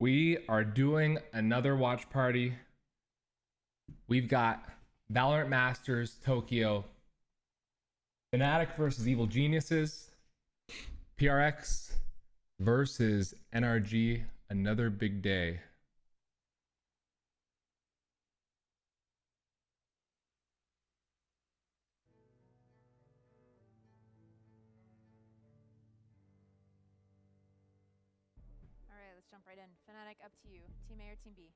We are doing another watch party. We've got VALORANT Masters Tokyo, Fnatic versus Evil Geniuses, PRX versus NRG. Another big day. All right, let's jump right in. Fnatic, up to you. Team A or Team B?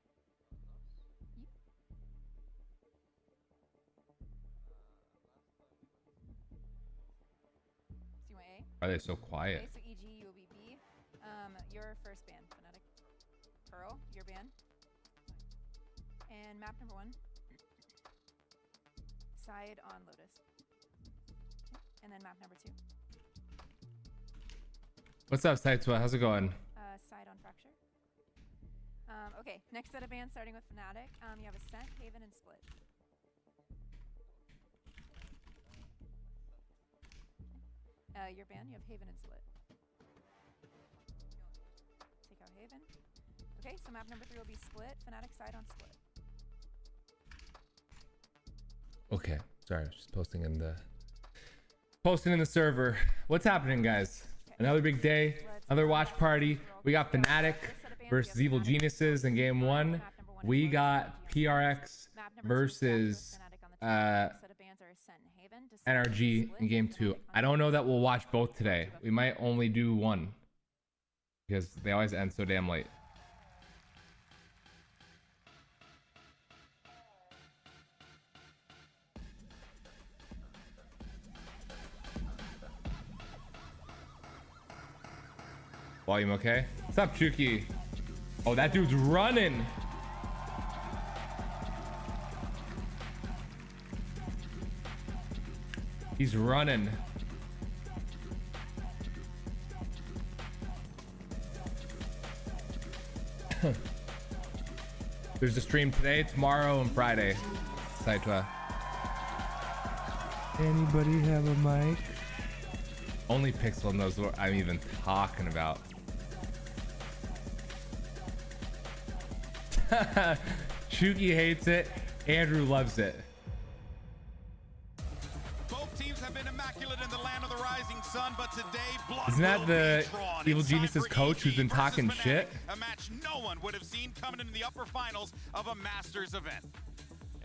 So you want A? Why are they so quiet? Okay, so EG, you will be B. Your first ban, Fnatic. Pearl, your ban. And map number 1. Side on Lotus. And then map number 2. What's up, Saitwa? How's it going? Side on Fracture. Okay, next set of bans starting with Fnatic. You have Ascent, Haven, and Split. Your ban, you have Haven and Split. Take out Haven. Okay, so map number 3 will be Split. Fnatic side on Split. Okay, sorry, I was just posting in the server. What's happening, guys? Okay. Another big day, another watch party. We got Fnatic versus Evil Geniuses in game 1. We got PRX versus NRG in game 2. I don't know that we'll watch both today. We might only do one because they always end so damn late. Volume okay? What's up, Chuki? Oh, that dude's running. He's running. There's a stream today, tomorrow, and Friday. Saitwa. Anybody have a mic? Only Pixel knows what I'm even talking about. Chuki hates it. Andrew loves it. Both teams have been immaculate in the land of the rising sun, but today blood Isn't that will the be drawn. Evil It's time Geniuses for coach EG who's been versus talking Fnatic, shit? A match no one would have seen coming into the upper finals of a Masters event.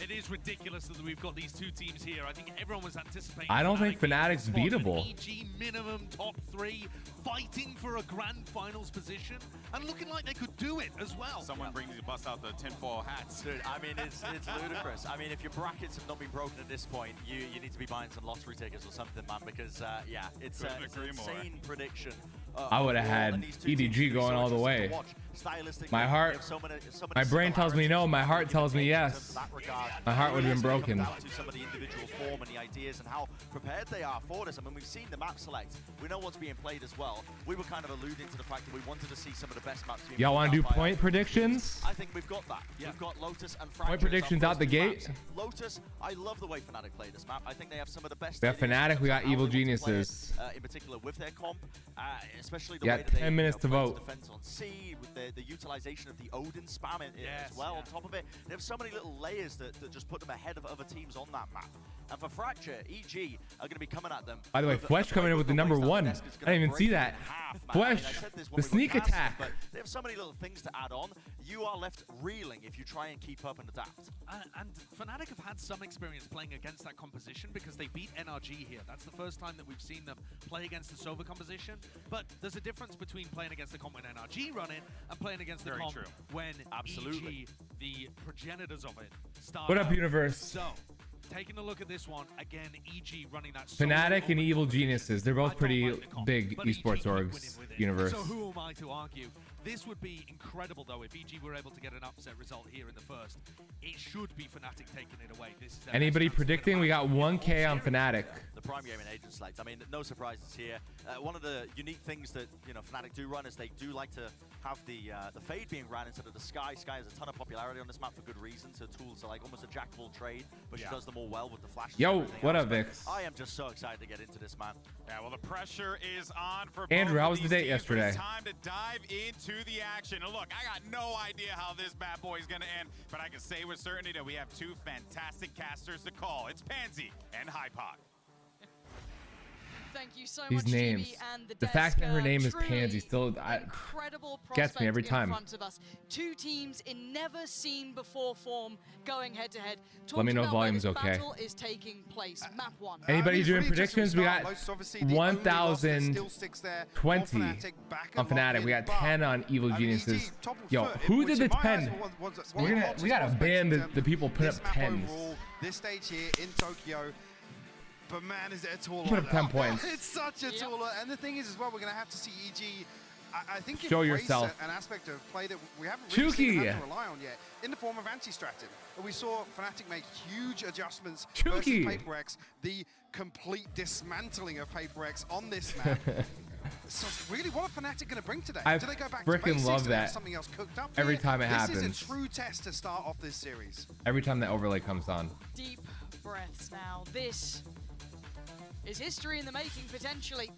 It is ridiculous that we've got these two teams here. I think everyone was anticipating. I don't think Fnatic's being the spot, beatable. an EG minimum top 3, fighting for a grand finals position, and looking like they could do it as well. Someone bust out the tinfoil hats. Dude, I mean, it's ludicrous. I mean, if your brackets have not been broken at this point, you need to be buying some lottery tickets or something, man, because, yeah, it's an insane prediction. I would have had EDG going all the way. My heart, my brain tells me no, my heart tells me yes. My heart would have been broken. Some of the individual form and the ideas and how prepared they are for this. I mean, we've seen the map select. We know what's being played as well. We were kind of alluding to the fact that we wanted to see some of the best maps. Y'all want to do point predictions? I think we've got that. Yeah. We've got Lotus and Fracture. Point predictions out the gate. Lotus, I love the way Fnatic play this map. I think they have some of the best. We have Fnatic, we got Evil Geniuses. In particular with their comp, especially the You way got that 10 minutes to vote. Defense on C, with the utilization of the Odin spam as well. On top of it, they have so many little layers that just put them ahead of other teams on that map. And for Fracture, EG are going to be coming at them. By the way, Flesh coming in with the number 1. I didn't even see that. Flesh, the sneak attack. But they have so many little things to add on. You are left reeling if you try and keep up and adapt. And Fnatic have had some experience playing against that composition because they beat NRG here. That's the first time that we've seen them play against the Sova composition. But there's a difference between playing against the comp when NRG run in and playing against the comp when EG, the progenitors of it, start. What up, Universe? So, taking a look at this one, again, EG running that Fnatic and Evil Geniuses. They're both pretty big esports orgs, Universe. So who am I to argue? This would be incredible, though, if EG were able to get an upset result here in the first. It should be Fnatic taking it away. This is anybody predicting? We got 1K on Fnatic. The prime game in Agent Select. I mean, no surprises here. One of the unique things that Fnatic do run is they do like to have the Fade being ran instead of the Sky. Sky has a ton of popularity on this map for good reason. So tools are like almost a jack of all trade, but she does them all all well with the flash. Yo, what up, Vix? I am just so excited to get into this, man. Yeah, well, the pressure is on for Andrew, both how of was the these date teams, yesterday? but it's time to dive into the action. And look, I got no idea how this bad boy is going to end, but I can say with certainty that we have two fantastic casters to call. It's Pansy and Hypod. Thank you so These much, names. GB and the fact that her desk. name is Truly Pansy still incredible gets me every prospect time. in front of us. Two teams in never seen before form going head to head. Let me know About volume's where this okay. battle is taking place. Map 1. Anybody it's doing really just predictions? We got Most obviously the only loss that still sticks there for 1,020 Fnatic back on and locked Fnatic. in, We got but, 10 on Evil I mean, Geniuses. EG top of Yo, foot, who which did the in my 10? eyes was one of We the gotta hottest ban prospects the people putting this up map 10s. overall, this stage here in Tokyo. But man, is it a tall Put up 10 order. points. It's such a tall order. And the thing is as well, we're going to have to see EG, I think, Show embrace yourself. an aspect of play that we haven't really seen them Chuki. have to rely on yet, in the form of anti-stratton. We saw Fnatic make huge adjustments Chuki. versus PRX, the complete dismantling of PRX on this map. So really, what are Fnatic going to bring today? I Do they go back to frickin' basics? love Do they have that. something else cooked up Every here? time it This happens. is a true test to start off this series. Every time that overlay comes on. Deep breaths now. This is history in the making, potentially.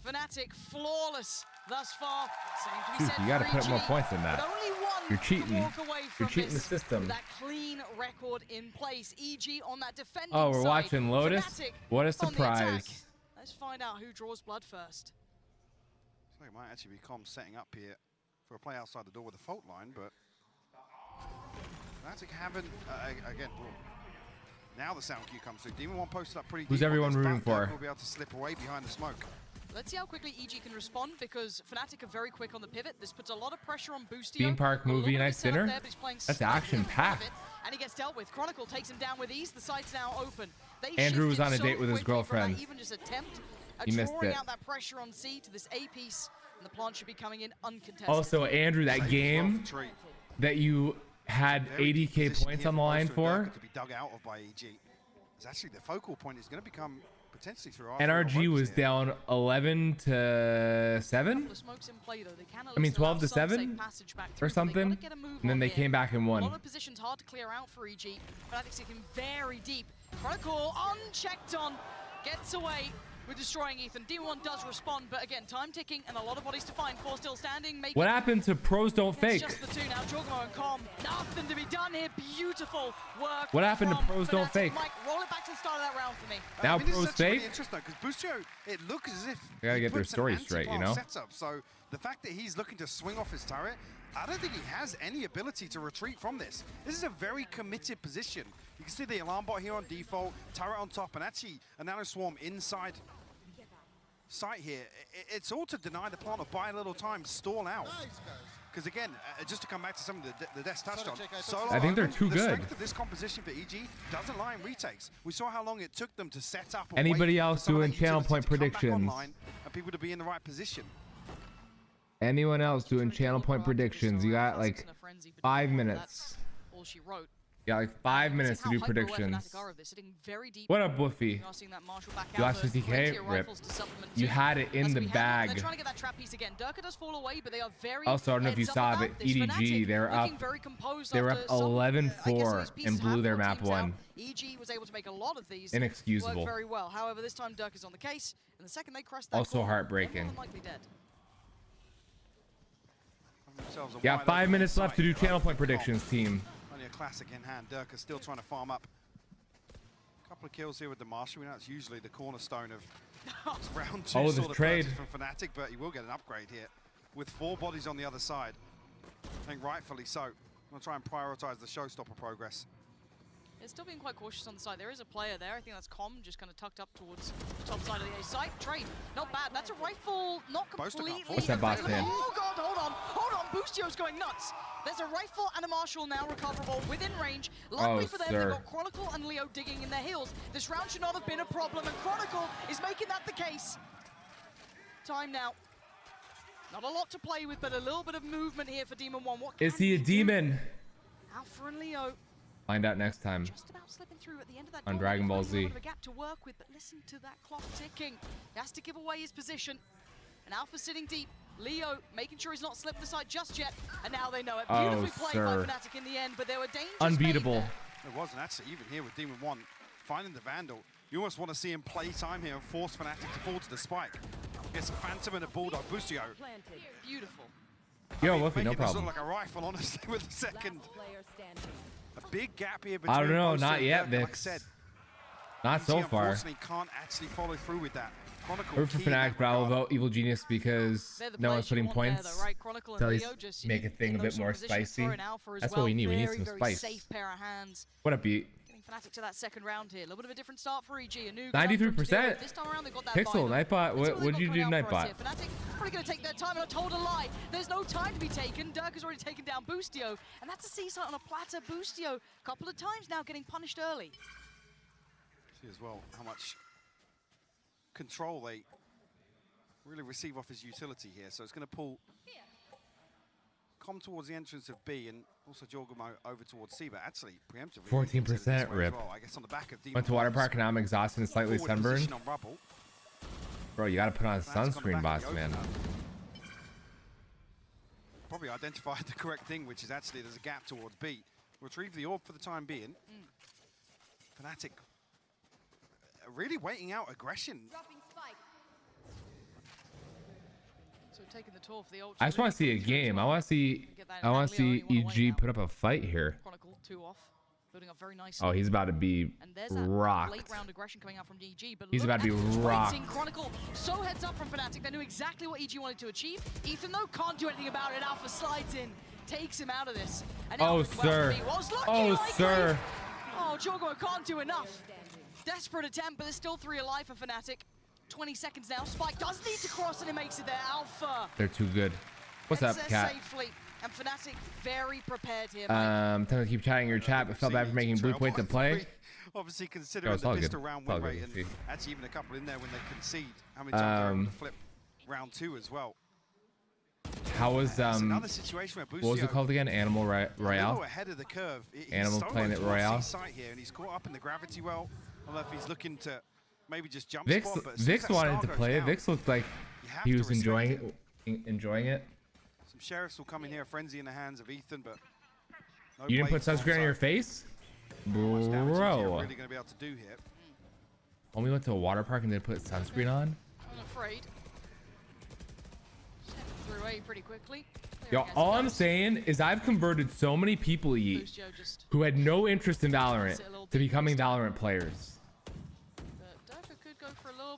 Fnatic flawless thus far. Same to be Dude, said you gotta for put up more EG, points than that. But only one You're could cheating. walk away from You're cheating the this system. with that clean record in place. EG on that defending Oh, we're side. watching Lotus? Fnatic What a on the attack. surprise. Let's find out who draws blood first. So it might actually be Com setting up here for a play outside the door with a fault line, but Fnatic haven't, again, now the sound cue comes through. Demon 1 posted up pretty deep. Who's everyone on this rooting back. for? Will be able to slip away behind the smoke. Let's see how quickly EG can respond, because Fnatic are very quick on the pivot. This puts a lot of pressure on Boostio. Theme park A little movie bit of night a setup dinner? there, but he's playing That's slightly action-packed. out of it, and he gets dealt with. Chronicle takes him down with ease. The site's now open. They Andrew was shifted on a so date with his quickly from that girlfriend. even just attempt at He missed drawing it. out that pressure on C to this A piece, and the plant should be coming in uncontested. Also, Andrew, that Safe game as well for Tree. that you had Very 80k position points here on the for line Boaster and for, Durka to be dug out of by EG. It's actually the focal point is going to become potentially through our NRG was here. down 11 to 7? The smoke's in play, though. They can at I mean, least allow 12 to some safe 7 passage back or through, but they something, gotta get a move and then on they here. came back and A won. lot of positions hard to clear out for EG. Fnatic's looking very deep. Chronicle unchecked on, gets away with destroying Ethan. D1 does respond, but again, time ticking and a lot of bodies to find. Four still standing. Making What happened to pros don't It's fake? just the two now. Jorgamo and Com. Nothing to be done here. Beautiful work. What happened to from pros don't Fnatic. fake? Mike, roll it back to the start of that round for me. Now this is pros actually really fake? interesting because Boostio, it looks as if They gotta he get their puts an story straight, you anti-plant know? Setup. So the fact that he's looking to swing off his turret, I don't think he has any ability to retreat from this. This is a very committed position. You can see the alarm bot here on default, turret on top, and actually a nano swarm inside site here. It's all to deny the plant or buy a little time, stall out. Because again, just to come back to some of the Death touched on, solo I think they're open, too the good. strength of this composition for EG doesn't lie in retakes. We saw how long it took them to set up. and Anybody wait for else some of doing that channel utility point to come back predictions? online and people to be in the right position. Anyone else doing channel point predictions? You got like 5 minutes. That's all she wrote. You got like 5 minutes to do predictions. What up, Woofy? You lost 50k? Rip. You had it in the bag. They're trying to get that trap piece again. Durka does fall away, but they are very Also, I don't know if you heads saw, up but about this. EDG, Fnatic they were up. looking very composed They were after up some, 11-4 I guess these pieces and blew have their brought map teams one. out. EG was able to make a lot of these Inexcusable. work very well. However, this time Durka's on the case, and the second they crest that Also corner, heartbreaking. they're more than likely dead. Themselves a Yeah, wide 5 open minutes left to do site. channel point predictions, team. Only a classic in hand. Durka still trying to farm up. A couple of kills here with the Marshal. We know it's usually the cornerstone of round two Oh, this sort of trade. purchase from Fnatic, but he will get an upgrade here with 4 bodies on the other side. I think rightfully so. I'm going to try and prioritize the showstopper progress. It's still being quite cautious on the side. There is a player there. I think that's Com, just kind of tucked up towards the top side of the A site. Trade, not bad. That's a rifle, not Boaster can't completely. force What's that box available. man? Oh God, hold on. Boostio's going nuts. There's a rifle and a Marshal now recoverable within range. Luckily for them, sir. they've got Chronicle and Leo digging in their heels. This round should not have been a problem, and Chronicle is making that the case. Time now. Not a lot to play with, but a little bit of movement here for Demon 1. What Is can he a do? demon? Alpha and Leo. Find out next time. Just about slipping through at the end of that On door. Dragon Ball Finds a little Z. bit of a gap to work with, but listen to that clock ticking. He has to give away his position. And Alpha sitting deep. Leo making sure he's not slipped the side just yet. And now they know it. Oh, Beautifully played by sir. Fnatic in the end, but there were dangers Unbeatable. made there. It wasn't actually even here with Demon 1. finding the Vandal. You almost want to see him play time here and force Fnatic to fall to the spike. Gets a Phantom and a Bulldog. Boostio. Beautiful. Yo, Wolfie, no Making this problem. look like a rifle, honestly, with the second. A big gap here between I don't know, Boostio not and yet, Dirk, like I Vix. said. Not so he far. unfortunately can't actually follow through with that. Chronicle Root for key in Fnatic, that but I will regard. vote Evil Genius because They're the no one's players you putting want there, points. though, right? Chronicle and Till Leo he's just make a thing a bit more spicy. That's what we need. We need some spice. Safe pair of hands. What up, beat? Getting Fnatic to that second round here. A little bit of a different start for EG. A new 93%. This time around they got that Pixel, buy, though. Nightbot. Let's see What they've did you got do, coming out for us Nightbot? here. Fnatic probably going to take their time, and I told a lie. There's no time to be taken. Dirk has already taken down Boostio, and that's a C-site on a platter. Boostio, a couple of times now getting punished early. See as well how much control they really receive off his utility here. So it's going to pull come towards the entrance of B and also Jorgamo over towards C, but actually preemptively 14% rip. well. I guess on the back of Went to water park and now I'm exhausted and slightly forward sunburned. position on Rubble. Bro, you gotta put on That's on the sunscreen, back boss of the man. opener. Probably identified the correct thing, which is actually there's a gap towards B. Retrieve the orb for the time being. Fnatic really waiting out aggression. So taking the tour for the ultra. I just want to see a game. I want to see EG put up a fight here. Chronicle 2 off. Building up very nicely. Oh, he's about to be And there's that rocked. late round aggression coming out from EG, but He's look about to be at the rocked. waiting. Chronicle so heads up from Fnatic. They knew exactly what EG wanted to achieve. Ethan though can't do anything about it. Alpha slides in, takes him out of this. And now Oh, well, sir. he was lucky, Oh, likely. sir. Oh, Jorgo can't do enough. Desperate attempt, but there's still 3 alive for Fnatic. 20 seconds now. Spike does need to cross and he makes it there. Alpha. They're too good. What's up, gets Cat? there safely. And Fnatic very prepared here. Time to keep chatting your chat, but felt bad for making blue points in play. Obviously, considering it's the all good. Vista round It's all win good, rate, we'll and see. actually even a couple in there when they concede. How many times they're able to flip round 2 as well. How was It's another situation where Boostio, what was it called again? Animal a little Royale. ahead of the curve. He's Animal soloed Planet towards Royale. C-site here, and he's caught up in the gravity well. I don't know if he's looking to maybe just jump Vix spot, but as soon as Vix that wanted star to goes play it. down, Vix looked like you have he to was respect enjoying it. enjoying it. Some sheriffs will come in here, frenzy in the hands of Ethan, but no You didn't put blades sunscreen on your onside. face, Not much damage you're bro. really going to be able to do here. When we went to a water park and they put sunscreen on. I'm afraid. Step through A pretty quickly. Yo, all I'm saying is I've converted so many people who had no interest in Valorant to becoming Valorant players.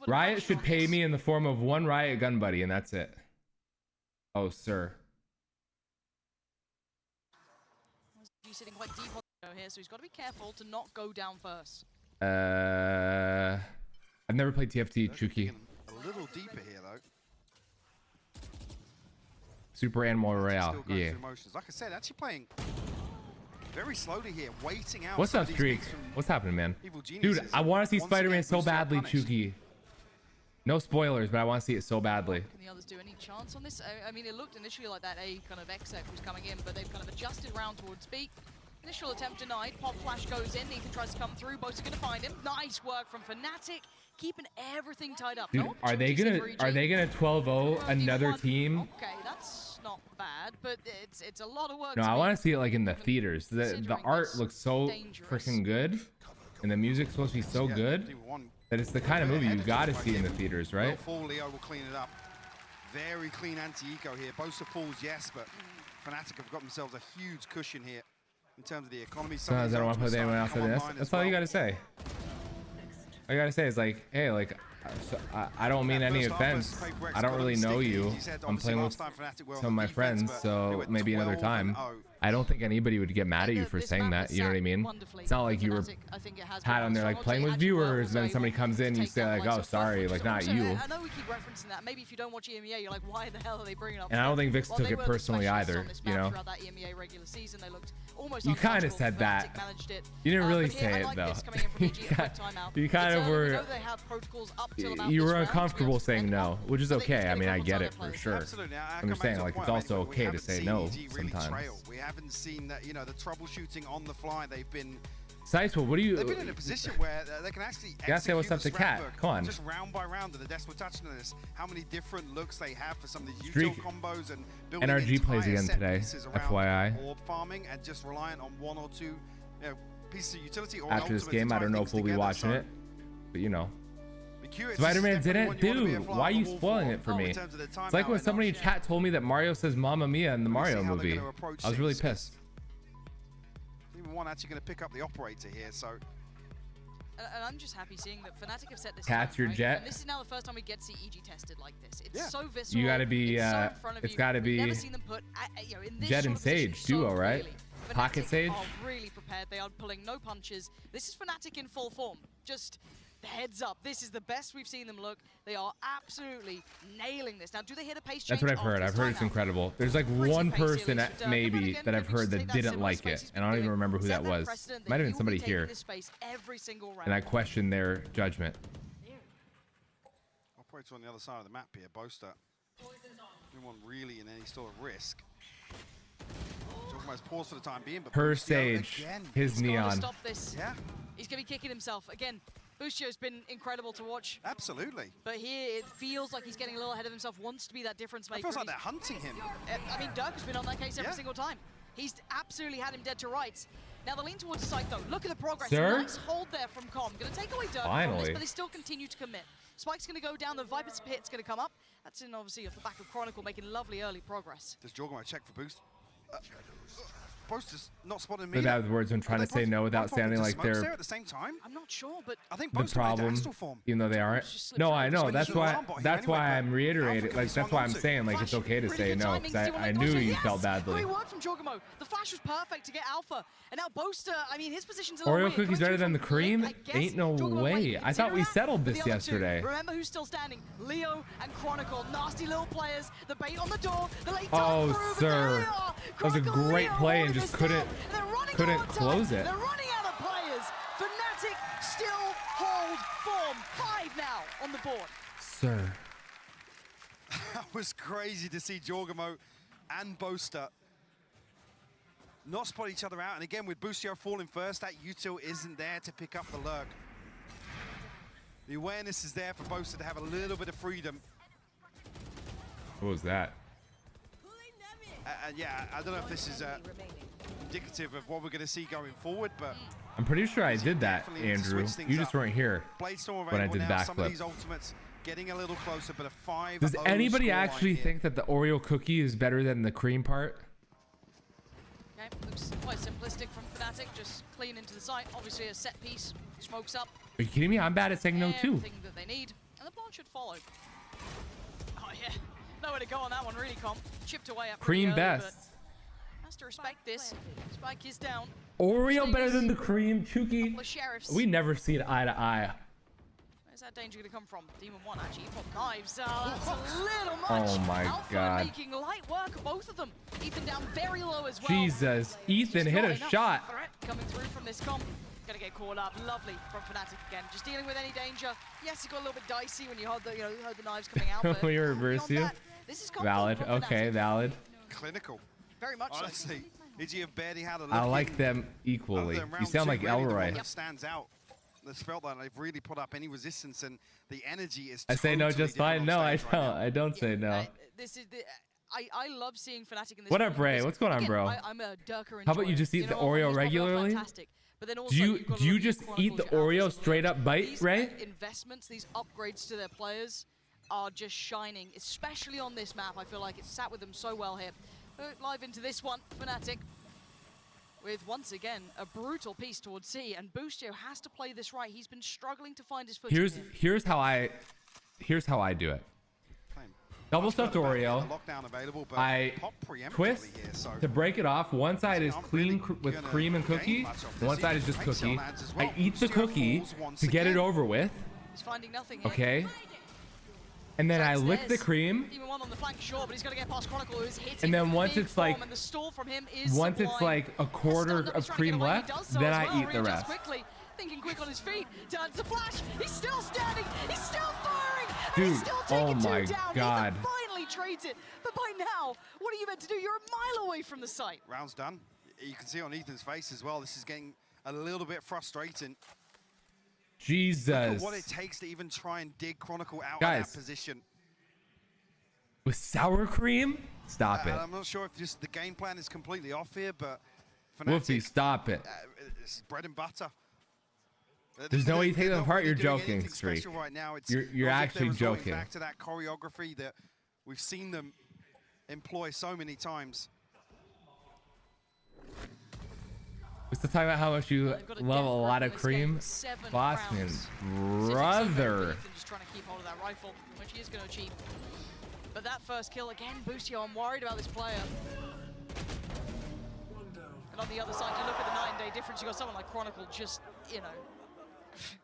Riot should pay me in the form of 1 Riot gun buddy, and that's it. Oh, sir. He's sitting quite deep on here, so he's got to be careful to not go down first. I've never played TFT, Chuki. A little deeper here, though. Super Animal Still Royale, going yeah. through motions. Like I said, actually playing very slowly here, waiting out. What's some up, of these Streak? picks from What's happening, man? Evil Dude, Geniuses. I want to see Once Spider-Man again, so Boostio badly, punished. Chuki. No spoilers, but I want to see it so badly. Can the others do any chance on this? I mean, it looked initially like that A kind of exec was coming in, but they've kind of adjusted round towards B. Initial attempt denied. Pop flash goes in. Ethan tries to come through. Both are going to find him. Nice work from Fnatic, keeping everything tied up. Dude, No are they gonna opportunities here for EG. 12-0 another team? Okay, that's not bad, but it's a lot of work. No, to I be want to see it like in the theaters. The considering art this looks so dangerous. freaking good, and the music's supposed to be so Yeah, good do one that it's the kind of movie you got to see in the theaters, right? Well, fall, Leo will clean it up. Very clean anti-eco here. Bosa falls, yes, but Fnatic have got themselves a huge cushion here in terms of the economy. Sometimes I don't want to play with anyone else other than this. That's all you got to say. All you got to say is like, hey, like, I don't mean any offense. I don't really know you. I'm playing with some of my friends, so maybe another time. I don't think anybody would get mad at you for saying that. You know what I mean? It's not like you were had on there like playing with viewers, and then somebody comes in, you say like, oh, sorry, like not you. I know we keep referencing that. Maybe if you don't watch EMEA, you're like, why the hell are they bringing up? And I don't think Vix Well, took they it were the personally specialists either, on this you map know? throughout that EMEA regular season, they looked almost You kind of untouchable. said that. Fnatic managed it. You didn't really But here, say I it like though. this coming in from EG, a quick timeout. You kind It's of early, we were. know they have protocols up till about You this were round, to be uncomfortable able to saying defend no, them. which is I think okay. it's I mean, gonna I come get to it for other sure. Absolutely. Now, I'm just saying, like, it's also okay to say no sometimes. We haven't seen that, you know, the troubleshooting on the fly. They've been Sizewell, what do you? They've been in a position where they can actually gotta say what's up to execute Cat. the scrap Come on. just round by round. And the Des were touching on this. How many different looks they have for some of these Streak. util combos and building NRG plays entire again set today, pieces around FYI. orb farming and just reliant on one or two, you know, pieces of utility or after this game. I don't know if we'll be watching it, but you know. Spider-Man didn't, dude. Why are you spoiling it for me? It's like when somebody in chat told me that Mario says "Mamma Mia" in the Mario movie. I was really pissed. Even one actually going to pick up the operator here, so. And I'm just happy seeing that Fnatic have set this. Cat's your jet. And this is now the first time we get to see EG tested like this. It's so visceral. You gotta be. It's gotta be. Never seen them put, you know, in this Jet and Sage duo, right? Pocket Sage. Are really prepared. They are pulling no punches. This is Fnatic in full form. Just heads up. This is the best we've seen them look. They are absolutely nailing this. Now, do they hit a pace change? That's what I've heard. I've heard it's incredible. There's like one person maybe that I've heard that didn't like it, and I don't even remember who that was. Might have been somebody here, and I question their judgment. Operator on the other side of the map here. Boaster. Anyone really in any sort of risk? Pause for the time being, but per Sage, his neon. Stop this. Yeah. He's gonna be kicking himself again. Boostio's been incredible to watch. Absolutely. But here it feels like he's getting a little ahead of himself, wants to be that difference maker. It feels like they're hunting him. I mean, Dirk has been on that case every single time. He's absolutely had him dead to rights. Now the lean towards the site though. Look at the progress. Sir? Nice hold there from Com. Gonna take away Dirk from this, but they still continue to commit. Spike's gonna go down, the Viper's pit's gonna come up. That's in obviously off the back of Chronicle making lovely early progress. Does Jorgamo check for boost? Boaster's not spotting me. But that was words when trying to say no without sounding like they're at the same time. I'm not sure, but I think the problem, even though they aren't. No, I know. That's why I'm reiterating. Like that's why I'm saying like it's okay to say no, because I knew you felt badly. Great work from Jorgamo. The flash was perfect to get Alpha, and now Boaster. I mean, his position's a little Oreo weird. cookies better than the cream? Ain't no way. I thought we settled this yesterday. Remember who's still standing? Leo and Chronicle, nasty little players. The bait on the door. The late oh, sir, that was a great play and just couldn't close it. They're running out of players. Fnatic still hold form. 5 now on the board. Sir. That was crazy to see Jorgamo and Boaster not spot each other out. And again, with Boostio falling first, that util isn't there to pick up the lurk. The awareness is there for Boaster to have a little bit of freedom. What was that? Yeah, I don't know if this is indicative of what we're going to see going forward, but I'm pretty sure I did that, Andrew. You just weren't here when I did the backflip. Some of these ultimates getting a little closer, but a 5-0 Does anybody actually think that the Oreo cookie is better than the cream part? Okay, looks quite simplistic from Fnatic, just clean into the site. Obviously a set piece, smokes up. Are you kidding me? I'm bad at saying no too. Everything that they need, and the plan should follow. Oh yeah, nowhere to go on that one, really, Com. Chipped away at cream early, best. Has to respect this. Spike is down. Oreo better than the cream, Chuki. We never see it eye to eye. Where's that danger going to come from? Demon 1 actually put knives. That's a little much. Oh my Alpha god. Making light work of both of them. Ethan down very low as well. Jesus, Ethan hit a shot. Threat coming through from this comp. Gonna get caught up. Lovely from Fnatic again. Just dealing with any danger. Yes, it got a little bit dicey when you heard the, heard the knives coming out. We reverse you. This is valid. Okay, valid. Clinical. Very much honestly. So. Have barely had a I like them equally. You sound like Elroy. Stands out. This felt like they've really put up any resistance, and the energy is. I say no just fine. No, I don't. I don't say no. This is the. I love seeing Fnatic in this. What up, Ray? What's going on, bro? I'm a Durker. How about you just eat the Oreo regularly? But then also, do you just eat the Oreo straight up bite, Ray? Investments, these upgrades to their players are just shining, especially on this map. I feel like it's sat with them so well here. Live into this one, Fnatic, with once again a brutal piece towards C, and Boostio has to play this right. He's been struggling to find his footing. Here's how I do it. Double stuffed Oreo. I twist to break it off. One side is clean with cream and cookie. One side is just cookie. I eat the cookie to get it over with. He's finding nothing here. Okay. And then I lick the cream. Even one on the flank, sure, but he's gonna get past Chronicle, who's hitting. And then once it's like, and the stall from him is once it's like a quarter of cream left, then I eat the rest. Quickly, thinking quick on his feet. Turns the flash. He's still standing. He's still firing. Dude, he's still taking oh my two down. god. Ethan finally trades it. But by now, what are you meant to do? You're a mile away from the site. Round's done. You can see on Ethan's face as well. This is getting a little bit frustrating. Jesus. Look at what it takes to even try and dig Chronicle out of that position. With sour cream? Stop it. I'm not sure if just the game plan is completely off here, but Wolfie, stop it. It's bread and butter. There's no way you take them They're not apart. really You're doing joking, anything Streak. special right now. It's You're almost like actually they're resorting joking. Back to that choreography that we've seen them employ so many times. Let's talk about how much you love a lot of cream. Bossman, brother. Just trying to keep hold of that rifle, which he is going to achieve. But that first kill again, Boostio, I'm worried about this player. And on the other side, you look at the night and day difference. You got someone like Chronicle just, you know,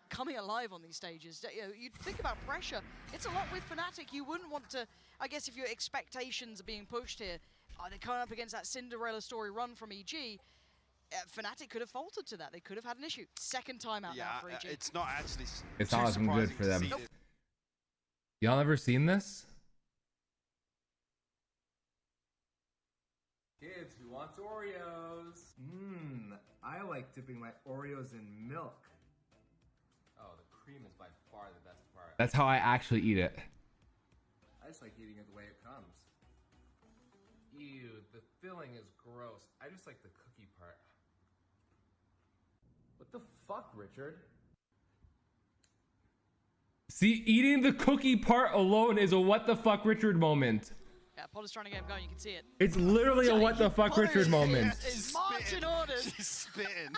coming alive on these stages. You know, you think about pressure. It's a lot with Fnatic. You wouldn't want to, I guess, if your expectations are being pushed here, they're coming up against that Cinderella story run from EG. Fnatic could have faltered to that. They could have had an issue. Second time out now for EG. It's not actually. It's awesome, good for them. Nope. Y'all ever seen this? Kids, who wants Oreos? I like dipping my Oreos in milk. Oh, the cream is by far the best part. That's how I actually eat it. I just like eating it the way it comes. Ew, the filling is gross. I just like the cookie part. What the fuck, Richard? See, eating the cookie part alone is a what the fuck Richard moment. Yeah, Potter's trying to get him going. You can see it. It's literally a what the fuck Richard moment. Is marching orders. She's spitting.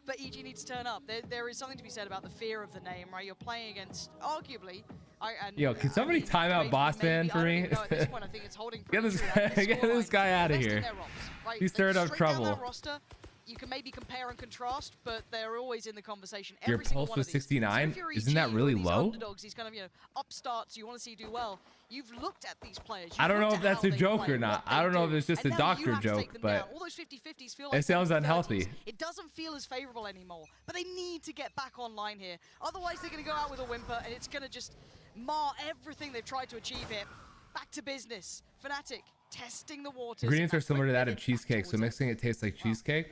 But EG needs to turn up. There is something to be said about the fear of the name, right? You're playing against, arguably... Yo, can somebody time out Bossman for me? At this point, I think it's holding Get this guy out of here. He's stirred up trouble. You can maybe compare and contrast, but they're always in the conversation. Your pulse was 69? Isn't that really low? Underdogs, these kind of, you know, upstarts you want to see do well. You've looked at these players. I don't know if that's a joke or not. I don't know if it's just a doctor joke, but all those 50-50s feel like it sounds unhealthy. It doesn't feel as favorable anymore, but they need to get back online here. Otherwise, they're going to go out with a whimper, and it's going to just mar everything they've tried to achieve here. Back to business. Fnatic testing the waters. Ingredients are similar to that of cheesecake, so mixing it tastes like cheesecake.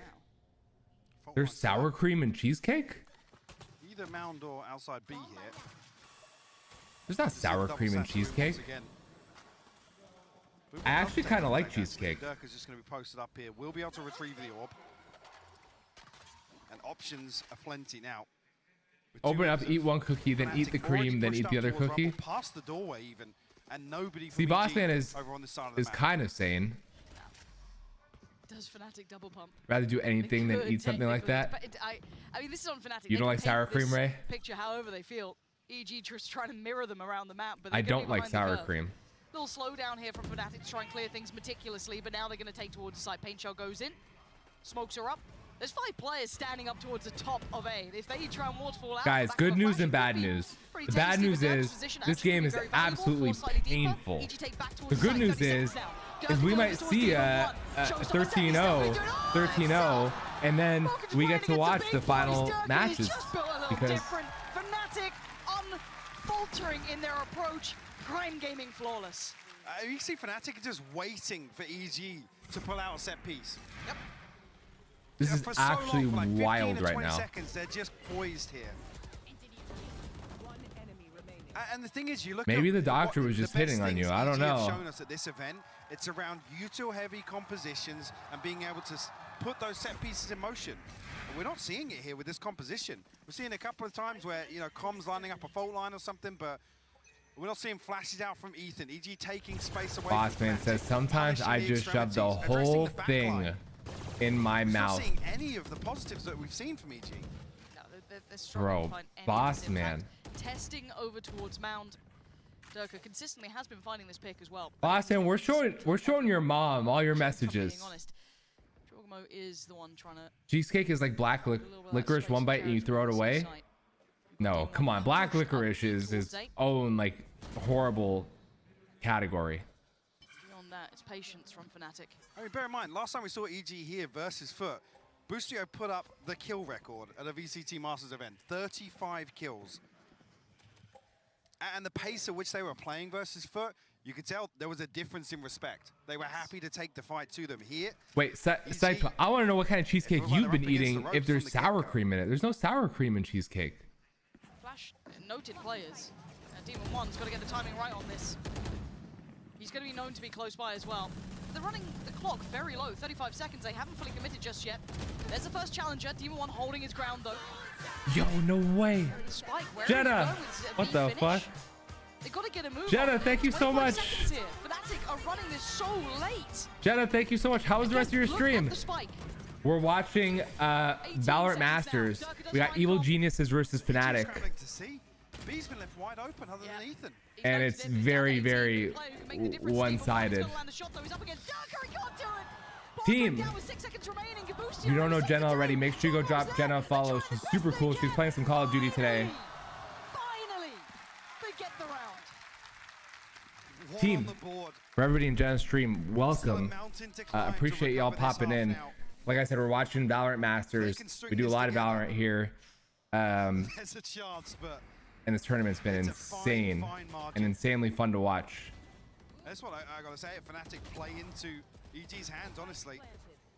There's sour cream in cheesecake? Either Mound or outside B here. There's not sour cream in cheesecake. I actually kind of like cheesecake. Dirk is just going to be posted up here. We'll be able to retrieve the orb. And options are plenty now. Open up, eat one cookie, then eat the cream, then eat the other cookie. Past the doorway even, and nobody. See, Bossman is kind of sane. Does Fnatic double pump? Rather do anything than eat something like that. But I mean, this is on Fnatic. You don't like sour cream, Ray? Picture however they feel. EG just trying to mirror them around the map, but I don't like sour cream. Little slow down here from Fnatic to try and clear things meticulously, but now they're going to take towards the side. Paint Shell goes in. Smokes are up. There's 5 players standing up towards the top of A. If they try and waterfall out, guys, good news and bad news. The bad news is this game is absolutely painful. The good news is we might see a 13-0, 13-0, and then we get to watch the final matches because Fnatic unfaltering in their approach. Prime Gaming flawless. You see Fnatic just waiting for EG to pull out a set piece. Yep. This is actually wild right now. Seconds, they're just poised here. And the thing is, you look. Maybe the doctor was just hitting on you. I don't know. Shown us at this event, it's around util-heavy compositions and being able to put those set pieces in motion. And we're not seeing it here with this composition. We're seeing a couple of times where Com's lining up a fault line or something, but we're not seeing flashes out from Ethan. EG taking space away. Bossman says sometimes I just shove the whole thing in my mouth. Not seeing any of the positives that we've seen from EG. No, they're bro, Bossman. Testing over towards Mound. Durka consistently has been finding this pick as well. Bossman, we're showing your mom all your messages. Being honest, Jorgmo is the one trying to. Cheesecake is like black licorice, one bite and you throw it away. No, come on, black licorice is its own like horrible category. Beyond that, it's patience from Fnatic. I mean, bear in mind, last time we saw EG here versus Foot, Boostio put up the kill record at a VCT Masters event, 35 kills. And the pace at which they were playing versus Foot, you could tell there was a difference in respect. They were happy to take the fight to them here. Wait, Saipa, I want to know what kind of cheesecake you've been eating if there's sour cream in it. There's no sour cream in cheesecake. Flash noted players. Demon One's got to get the timing right on this. He's going to be known to be close by as well. they're running the clock very low, 35 seconds. They haven't fully committed just yet. There's the first challenger. Demon 1 holding his ground though. Yo, no way. Spike, where Jenna, what the fuck? They gotta get a move. Jenna, thank you so much. Fnatic are running this so late. Jenna, thank you so much. How was the rest of your stream? We're watching VALORANT Masters. We got Evil Geniuses versus Fnatic. B's been left wide open other than Ethan. And it's very, very one-sided. Team, if you don't know Jenna already, make sure you go drop Jenna a follow. She's super cool. She's playing some Call of Duty today. Finally, they get the round. Team, for everybody in Jenna's stream, welcome. Appreciate y'all popping in. Like I said, we're watching VALORANT Masters. We do a lot of VALORANT here. There's a chance, but and this tournament's been insane and insanely fun to watch. That's what I gotta say. Fnatic play into EG's hands, honestly.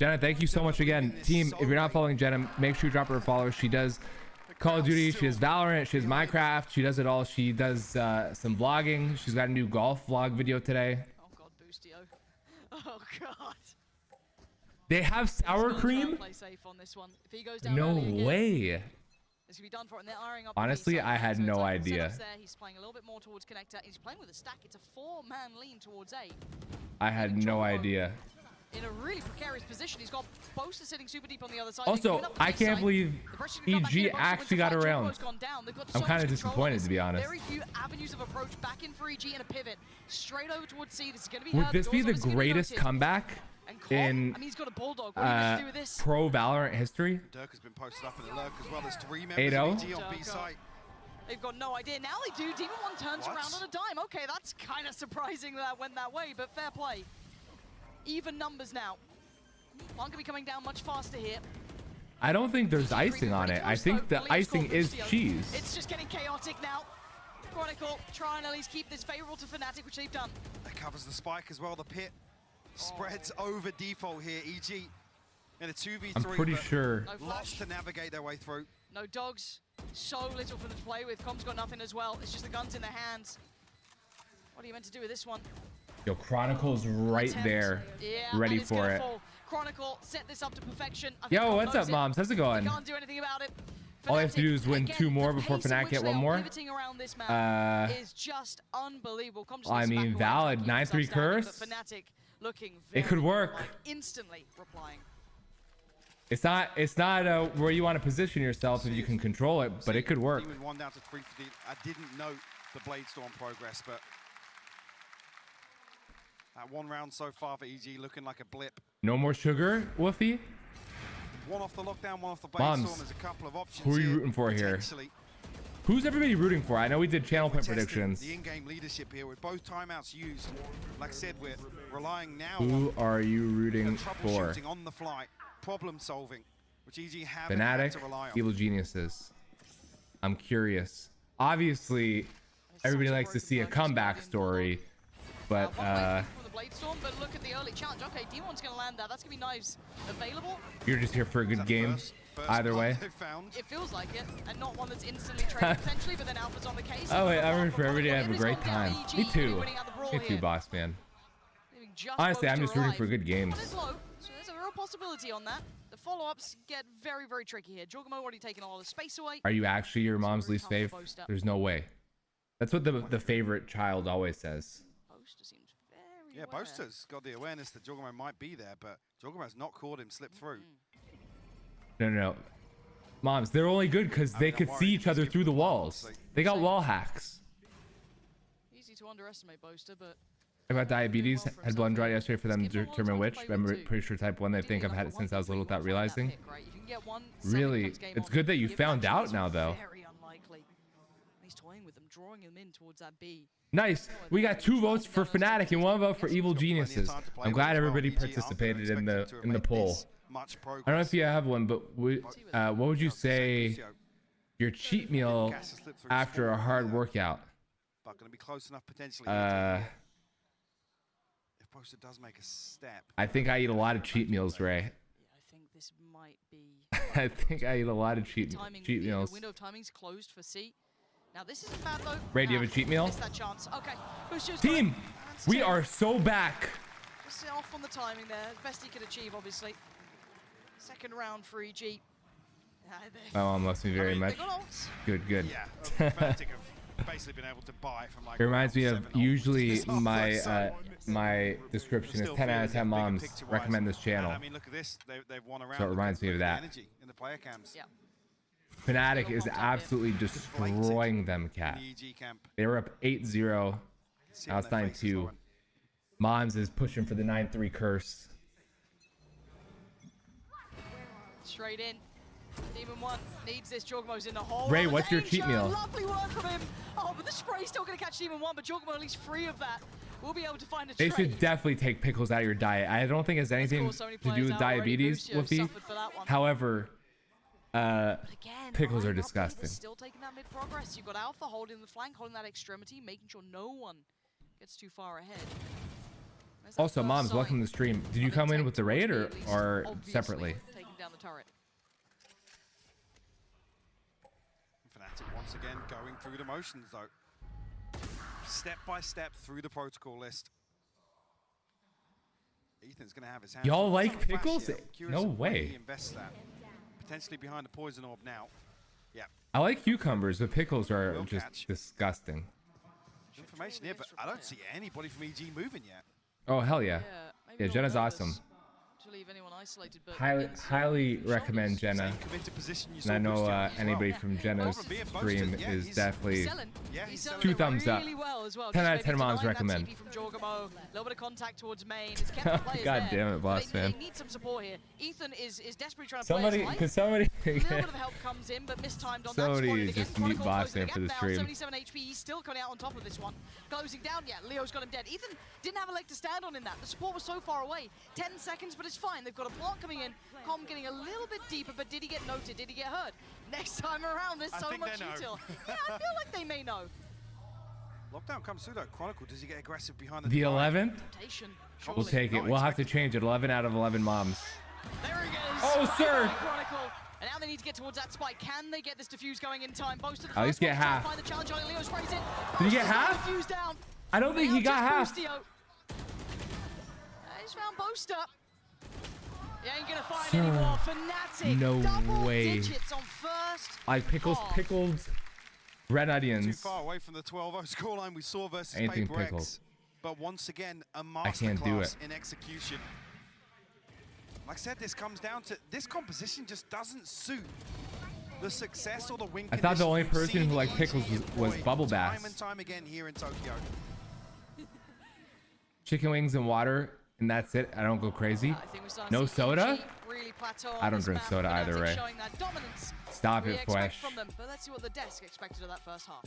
Jenna, thank you so much again. Team, if you're not following Jenna, make sure you drop her a follow. She does Call of Duty, she does VALORANT, she does Minecraft, she does it all. She does some vlogging. She's got a new golf vlog video today. Oh god, Boostio. Oh god. They have sour cream? Play safe on this one. If he goes down No way. It's gonna be done for it, and they're ironing up. Honestly, I had no idea. He's playing a little bit more towards connector. He's playing with a stack. It's a 4-man lean towards A. I had no idea. In a really precarious position. He's got Boaster sitting super deep on the other side. Also, I can't believe EG actually got around. I'm kind of disappointed, to be honest. Very few avenues of approach back in for EG and a pivot straight over towards C. This is gonna be. Would this be the greatest comeback in pro VALORANT history? Dirk has been posted up in the lurk as well. There's 3 members of EG on B site. They've got no idea. Now they do. Demon 1 turns around on a dime. Okay, that's kind of surprising that went that way, but fair play. Even numbers now. Aren't going to be coming down much faster here. I don't think there's icing on it. I think the icing is cheese. It's just getting chaotic now. Chronicle trying to at least keep this favorable to Fnatic, which they've done. That covers the spike as well. The pit spreads over default here. EG in a 2v3. I'm pretty sure. Lots to navigate their way through. No dogs. So little for them to play with. Com's got nothing as well. It's just the guns in their hands. What are you meant to do with this one? Yo, Chronicle's right there, ready for it. Chronicle set this up to perfection. Yo, what's up, moms? How's it going? Can't do anything about it. All I have to do is win 2 more before Fnatic get 1 more. Is just unbelievable. I mean, valid 9-3 curse. It could work. Instantly replying. It's not where you want to position yourself if you can control it, but it could work. One down to 3 for I didn't note the Blade Storm progress, but that 1 round so far for EG looking like a blip. No more sugar, Woofy? 1 off the lockdown, 1 off the Blade Storm. There's a couple of options. Who are you rooting for here? Who's everybody rooting for? I know we did channel point predictions. The in-game leadership here with both timeouts used. Like I said, we're relying now Who are you rooting for? On the fly, problem solving, which EG have Fnatic, to rely on. Evil Geniuses. I'm curious. Obviously, everybody likes to see a comeback story, but Blade Storm, but look at the early challenge. Okay, D1's gonna land that. That's gonna be knives available. You're just here for a good game. Either way. It feels like it, and not one that's instantly traded potentially, but then Alpha's on the case. Oh wait, I'm rooting for everybody to have a great time. Me too. Me too, boss man. Honestly, I'm just rooting for good games. So there's a real possibility on that. The follow-ups get very, very tricky here. Jorgamo already taking a lot of space away. Are you actually your mom's least fave? There's no way. That's what the favorite child always says. Boaster seems very Yeah, Boaster's got the awareness that Jorgamo might be there, but Jorgamo's not caught him slip through. No. Moms, they're only good because they could see each other through the walls. They got wall hacks. Easy to underestimate Boaster, but I got diabetes. Had blood draw yesterday for them to determine which. I'm pretty sure type 1. They think I've had it since I was little without realizing. Really? It's good that you found out now, though. Very unlikely. He's toying with them, drawing him in towards that B. Nice. We got 2 votes for Fnatic and 1 vote for Evil Geniuses. I'm glad everybody participated in the poll. I don't know if you have one, but what would you say your cheat meal after a hard workout? But going to be close enough potentially. If Boaster does make a step. I think I eat a lot of cheat meals, Ray. Yeah, I think this might be. I think I eat a lot of cheat meals. The window of timing's closed for C. Now this isn't bad though. Ray, do you have a cheat meal? That chance. Okay. Team, we are so back. Just off on the timing there. Best he could achieve, obviously. Second round for EG. My mom loves me very much. Good. Yeah, Fnatic have basically been able to buy from like. It reminds me of 7 usually onwards. my my description is 10 out of 10 moms recommend this channel. I mean, look at this. They've won around. So it reminds me of that. Energy in the player cams. Yeah. Fnatic is absolutely destroying them, Cat. They were up 8-0. Now it's 9-2. Moms is pushing for the 9-3 curse. Straight in. Demon 1 needs this. Jorgmo's in the hole. Ray, what's your cheat meal? Lovely work from him. Oh, but the spray's still going to catch Demon 1, but Jorgmo at least free of that. We'll be able to find a They trade. should definitely take pickles out of your diet. I don't think it has anything to do with diabetes, Woofy. However, pickles are disgusting. Still taking that mid progress. You've got Alpha holding the flank, holding that extremity, making sure no one gets too far ahead. Also, Moms, welcome to the stream. Did you come in with the raid or separately? Taking down the turret. Fnatic once again going through the motions though. Step by step through the protocol list. Ethan's gonna have his hands. Y'all on like some pickles? flash here. Curious No of where way. he invests that. Potentially behind the poison orb now. Yeah. I like cucumbers, but pickles are Will just catch. disgusting. Information here, but I don't see anybody from EG moving yet. Oh, hell yeah. maybe Yeah, not Jenna's nervous awesome. To leave anyone isolated, but Highly recommend Jenna. Same committed position you And I saw know Boosty on as anybody well. from Jenna's Well, being stream boasted, yeah, is he's- definitely Yeah, he's selling 2 it thumbs up. really well as well. 10 out of Just 10 maybe moms denying that recommend. TP from Jorgamo. A little bit of contact towards main. It's kept the players God there. damn it, boss They man. need some support here. Ethan is desperately trying to Somebody, play his could life. somebody, A little bit of help comes in, but mistimed on Somebody that. Spotted again. just mute Chronicle boss closing man for the gap stream. now. 77 HP. He's still coming out on top of this one. Closing down. Yeah, Leo's got him dead. Ethan didn't have a leg to stand on in that. The support was so far away. 10 seconds, but it's fine. They've got a plant coming in. Com getting a little bit deeper, but did he get noted? Did he get hurt? Next time around, there's so much util. Yeah, I feel like they may know. Lockdown comes through though. Chronicle, does he get aggressive behind the the divide? 11th? Rotation, We'll surely. take it. We'll have to change it. 11 out of 11 moms. There he goes. Oh, sir. Chronicle. And now they need to get towards that spike. Can they get this defuse going in time? Boast of the At least first get one, trying to half. find the challenge on it. Leo's raising. Did he get Boast has got half? Defuse down. I don't think he got half. He's found Boaster. He ain't gonna find Sir. any more. Fnatic. No Double way. digits on first. Like pickles, half. pickled red Too onions. far away from the 12-0 scoreline we saw versus Anything PRX. pickled. But once again, a can't do masterclass it. in execution. Like I said, this comes down to this composition just doesn't suit the success or the win. I thought the only conditions we've person who seen liked EG pickles was employ Bubble time Bass. and time again here in Tokyo. Chicken wings and water, and that's it. I don't go crazy. I think we're starting No to see soda? EG really plateau I on don't this drink map. soda Fnatic either, Ray. showing that dominance Stop we it, expect Flash. from them. But let's see what the desk expected of that first half.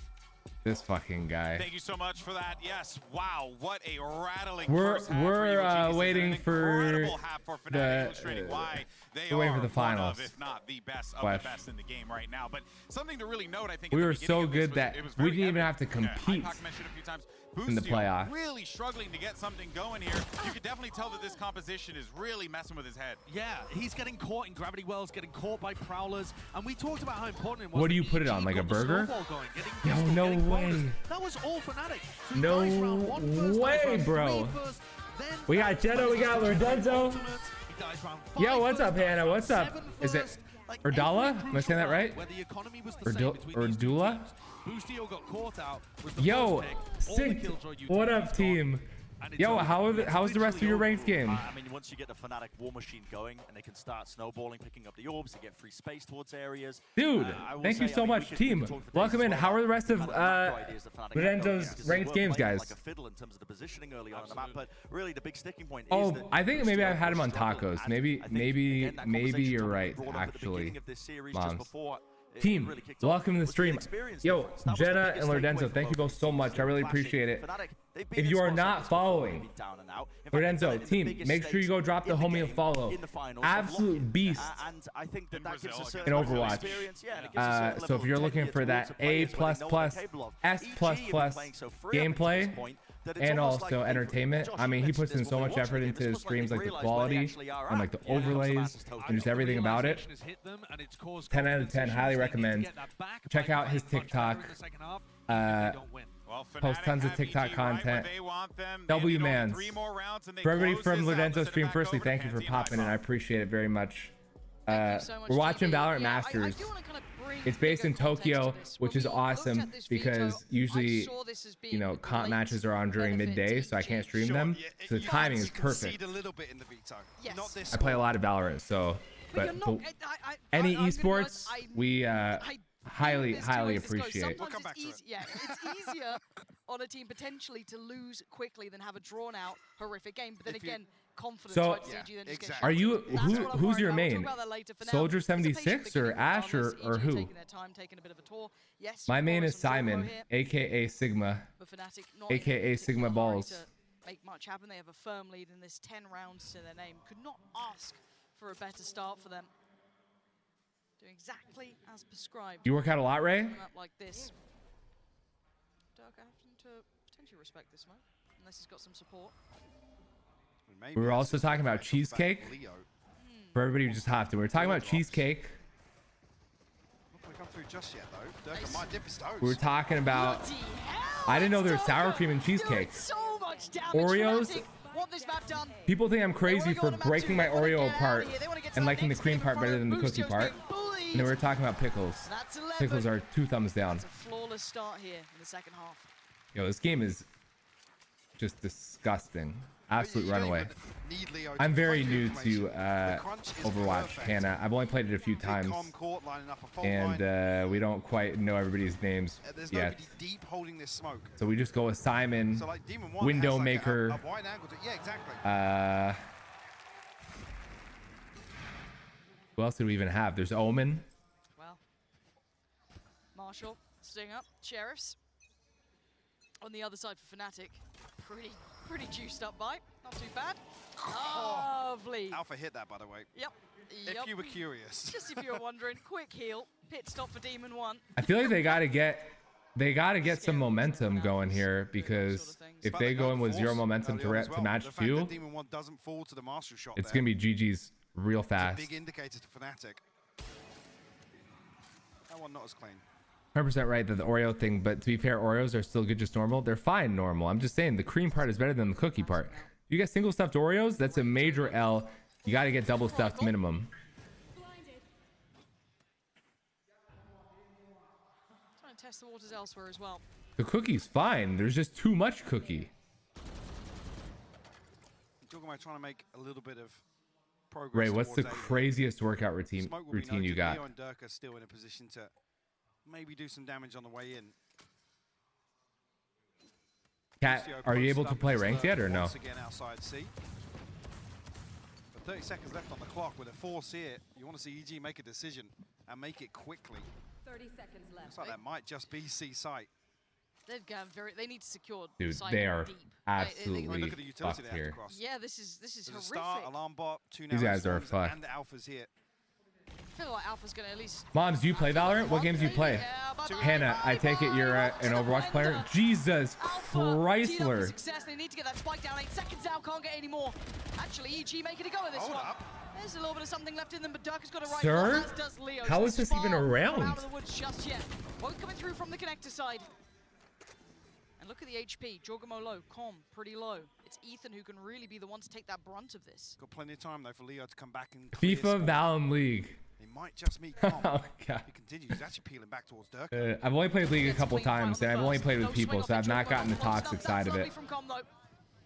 This fucking guy. Thank you so much for that. Yes, wow, what a rattling We're- first half for we're, UG. This is waiting an for incredible half for Fnatic, the- illustrating why they we're waiting are for the finals. one of, if not the best of Flash. the best in the game right now. But something to really note, I think, We at the were beginning so of this good was that it was we very didn't even evident. have to compete Hypoc mentioned a few times. in the Boostio playoff. really struggling to get something going here. You could definitely tell that this composition is really messing with his head. Yeah, he's getting caught in gravity wells, getting caught by prowlers, and we talked about how important it was. What do that you put it EG on, like a got the burger? snowball going, getting Yo, pistol, no getting way. bonus. That was all Fnatic. Two No dice round, one first way, dice round, bro. three first, then We got Jenna, we got Lorenzo. ultimates. He dies round Yo, five what's up, first, Hannah? dies What's round up? seven Is it first. Like, Urdala? every Am I saying that crucial right? round where the economy was the same between these two Urdula? teams. Boostio got caught out. Was the Yo, first pick. All the sick. Killjoy UTs What up, gone. team? And it's Yo, over. how's the rest of your ranked game? I mean, once you get the Fnatic war machine going and they can start snowballing, picking up the orbs, they get free space towards areas. Dude, I will thank you say, so I mean, much, we team. could talk for days Welcome as in. well How are the about rest of kind macro ideas that Fnatic have Lorenzo's going, because they ranked were games, playing guys? like a fiddle in terms of the positioning early on in the map, but really the big sticking point is Oh, that I think maybe Boostio I've had him was on struggling, tacos. and Maybe I think, again, that maybe conversation you're topic right, we brought up at the actually. beginning of this series Moms. just before it Team, really kicked off welcome to the was stream. experience Yo, difference. That was the Jenna biggest and takeaway Lorenzo, from thank you both both so teams. much. I really Flashing. appreciate it. Fnatic, they've been If in you are spots not like this before, following they've been down and out. In fact, Lorenzo, Fnatic, the team, biggest make sure you go stakes drop the in homie a game, follow. in the finals, Absolute unlocking. beast. And I think that In that gives Brazil, a okay. certain In level of Overwatch. experience, yeah, and it gives a certain So level if of you're looking tenure for that towards players A++, where they know what they're capable of. S++, EG have been playing so free up until this gameplay, point that it's and almost also like entertainment. Josh I mean, he mentioned puts in this so when we much were effort watching into it. his This was streams, they like the realised where they quality actually are and like the at. Yeah, overlays Masters Tokyo. and just everything about it. Realization has hit them, and it's caused 10 out of 10, confidence highly issues. They need to recommend. get that back Check by out his playing much better TikTok. in the second half, if they don't win. Well, post Fnatic tons of have TikTok EG right where content. they want them. W They need only Mans. 3 more rounds and they For everybody close from this out. Lorenzo Let's stream, send it back firstly, over to thank you for Pansy and popping in. I Hypop. appreciate it very much. Thank you so much, We're watching GB. Valorant Yeah, Masters. I do wanna kind of bring It's based bigger in context Tokyo, to this. which When is we looked awesome at this because veto, usually, I saw this as being you know, a comp great matches are on during benefit midday, to so I EG. can't stream Sure, them. yeah, So the you timing can is perfect. concede a little bit in the veto. Yes. Not this I play a score. lot of Valorant, so But you're but not, any I'm gonna be esports, honest, we I highly there's two highly ways this goes. appreciate. Sometimes We'll come back it's to easy, yeah, it's easier on a team potentially to lose quickly than have a drawn out horrific game. But then If you- again, confidence So- towards Yeah, CG then just gets exactly. Are you shattered. That's what I'm who's worried your about. We'll talk main? about that later. For now, Soldier it's a patient 76 or beginning Ash or regardless. EG who? taking their time, taking a bit of a tour. Yes, My main Royal is some Jawbone Simon, here, aka Sigma. but Fnatic not in aka any Sigma particular hurry Balls. to make much happen. They have a firm lead in this, 10 rounds to their name. Could not ask for a better start for them. Doing exactly as prescribed. You work out a lot, Ray? Up like this. Dirk having to potentially respect this mode, unless he's got some support. Maybe We were that's also just talking the about fact of cheesecake. Leo. For everybody who just hopped in, we were talking about cheesecake. Not gonna come through just yet though. Durka might dip his toes. We were talking about. Bloody hell, I didn't know there was that's sour Dirk cream in cheesecake. doing so much damage. Oreos? Fnatic want this map done. People think I'm crazy They wanna go for on the map breaking too. my They wanna Oreo get out apart of here. They wanna get to and that liking the next cream game in part front better of than the Boost cookie Joe's part. being bullied. And then we were talking about pickles. That's 11. Pickles are 2 thumbs down. It's a flawless start here in the second half. Yo, this game is just disgusting. Absolute You don't runaway. even need Leo to I'm very find new information. to The crunch is Overwatch, perfect. Hannah. I've only played it a few Big times, calm court lining up a fault line. and we don't quite know everybody's names There's yet. nobody deep holding this smoke. So we just go with Simon, So like Demon 1 window has like maker. a wide angle to, yeah, exactly. Who else did we even have? There's Omen. Well, Marshall, Sting up, Sheriffs. On the other side for Fnatic, pretty juiced up by. Not too bad. Lovely. Alpha hit that, by the way. Yep. If you were curious. Just if you were wondering, quick heal, pit stop for Demon 1. I feel like they gotta get some momentum going here, because if they go in with 0 momentum to match 2, Demon 1 doesn't fall to the master shot it's there. gonna be GG's real It's a fast. big indicator to Fnatic. That one not as clean. 100% right that the Oreo thing, but to be fair, Oreos are still good just normal. They're fine normal. I'm just saying the cream part is better than the cookie part. You get single stuffed Oreos, that's a major L. You got to get double stuffed minimum. Trying to test the waters elsewhere as well. The cookie's fine. There's just too much cookie. Talking about trying to make a little bit of progress. Ray, what's the towards A. craziest workout routine Smoke will be you noted. got? Leo and Dirk are still in a position to maybe do some damage on the way in. Kat, are you able to play ranked yet or no? Once again outside C. But 30 seconds left on the clock with a force here. You want to see EG make a decision and make it quickly. 30 seconds left. Looks like that might just be C site. They've got they need to secure Dude, side they are deep. absolutely Look at the utility fucked they have here. to cross. Yeah, this is There's a horrific. start, alarm bot, 2 These guys are swarms, fucked. and Alpha's here. I feel like Alpha's gonna at least. Moms, do you play Valorant? What games do you play? Yeah, bye-bye, Hannah, I take it you're an to the Overwatch player? blender. Jesus Alpha teed up for Chrysler. success. They need to get that spike down. 8 seconds now, can't get any more. Actually, EG making a go of this Hold one. up. There's a little bit of something left in them, but Dirk has got a right Sir? as does Leo. How So is this far even from around? Out of the woods just yet. Both coming through from the connector side. And look at the HP. Jorgamo low, Com pretty low. It's Ethan who can really be the one to take that brunt of this. Got plenty of time though for Leo to come back and clear FIFA score. Valorant League. He might just meet Com. Oh, God. He continues. He's actually peeling back towards Dirk. I've only played League a Gets couple clean fight on times, the and I've only first. played with No people, swing so off I've the not Jorgamo. gotten the One toxic stop. side of That's it. lovely from Com, though.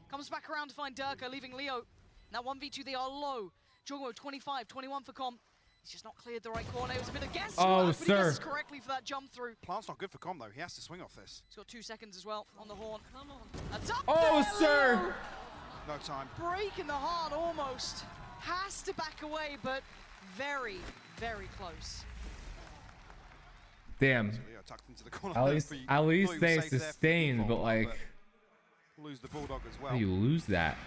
Comes back around to find Dirk, leaving Leo. Now 1v2, they are low. Jorgamo 25, 21 for Com. He's just not cleared the right corner. It was a bit of guesswork, Oh, but he sir. guesses correctly for that jump through. Plant's not good for Com though. He has to swing off this. He's got 2 seconds as well on the horn. That's up Oh, there, sir. Leo. No time. Break in the heart almost. Has to back away, but very, very close. Damn. Leo tucked into the corner. At there least, for- at least thought he was they safe there for sustained, default, but like, lose the bulldog as well. how do you lose that?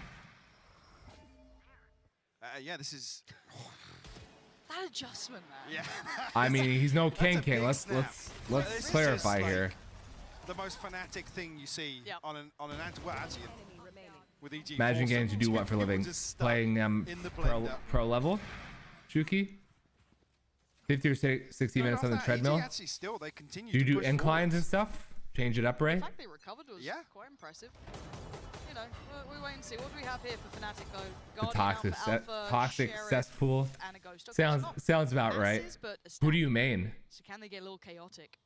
Yeah, this is. That adjustment, man. Yeah. I mean, he's no That's a King big King. Let's snap. This let's is clarify just, like, here. The most Fnatic thing you see Yep. on an anti. Well, actually, with EG. Imagine forcing getting to do two what for a people living? just stuck Playing in the blender. pro level? Shuki? 50 or 60 minutes on the EG treadmill? actually still, they continue Do you to do push inclines forwards. and stuff? Change it up, Ray. The fact they recovered was quite impressive. You know, we wait and see. What do we have here for Fnatic though? The Guardian, toxic Sheriff, cesspool. and a Ghost. Okay, Sounds about right. Who do you main? So can they get a little chaotic?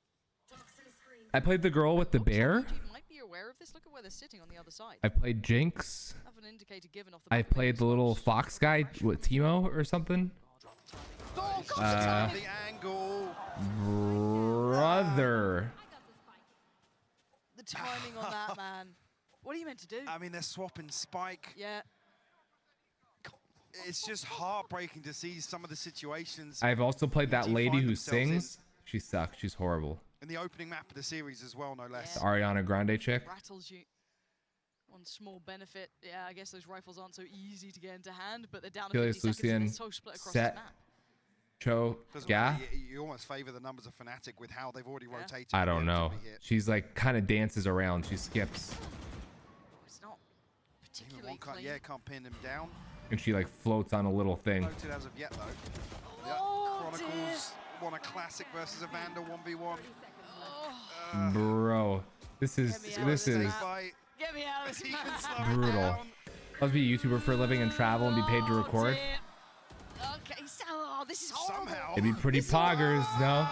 I played the girl with the bear. You might be aware of this. Look at where they're sitting on the other side. I played Jinx. Have an indicator given off the I played the little fox guy with Timo or something. Oh, gosh, the angle. Brother. The timing on that, man. What are you meant to do? I mean, they're swapping Spike. Yeah. It's just heartbreaking to see some of the situations. I've also played that lady who sings. She sucks. She's horrible. In the opening map of the series as well, no less. The Ariana Grande chick. Rattles you. One small benefit. Yeah, I guess those rifles aren't so easy to get into hand, but they're down to 50 seconds and they're so split across Set. the map. Cho, yeah. You almost favor the numbers of Fnatic with how they've already rotated. I don't know. She's like kind of dances around. She skips. It's not particularly clean. Yeah, can't pin him down. And she like floats on a little thing. Floated as of yet though. Oh, Chronicles won a classic versus a Vandal 1v1. Bro, this is Get me out of this map. brutal. I'll be a YouTuber for a living and travel and be paid to record. Okay, so this is horrible. Somehow. It'd be pretty poggers, no?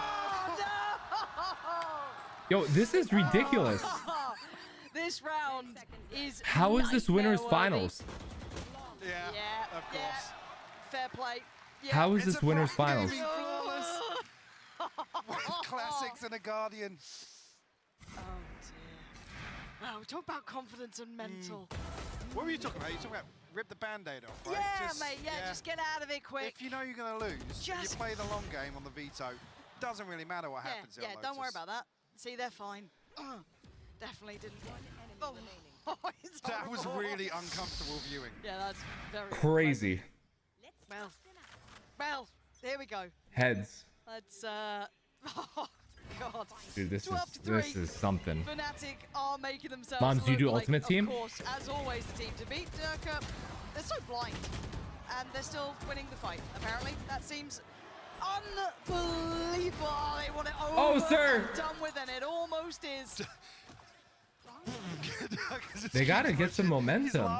Yo, this is ridiculous. This round is. How is this winners finals? Yeah, of course. Fair play. Yeah. How is this winners finals? Classics and a Guardian. Oh dear. Wow, we talk about confidence and mental. What were you talking about? You talking about rip the band-aid off, right? Yeah, mate. Yeah, just get out of it quick. If you know you're going to lose, you play the long game on the veto. Doesn't really matter what happens. Yeah, don't worry about that. See, they're fine. Definitely didn't. That was really uncomfortable viewing. Yeah, that's very Crazy. Well, here we go. Heads. Let's oh god. Dude, this is something. Fnatic are making themselves. Moms, do you do Ultimate of Team? Of course, as always, the team to beat. Durka, they're so blind, and they're still winning the fight. Apparently, that seems unbelievable. They want it over. Oh, sir. And done with, and it almost is. They gotta get some momentum.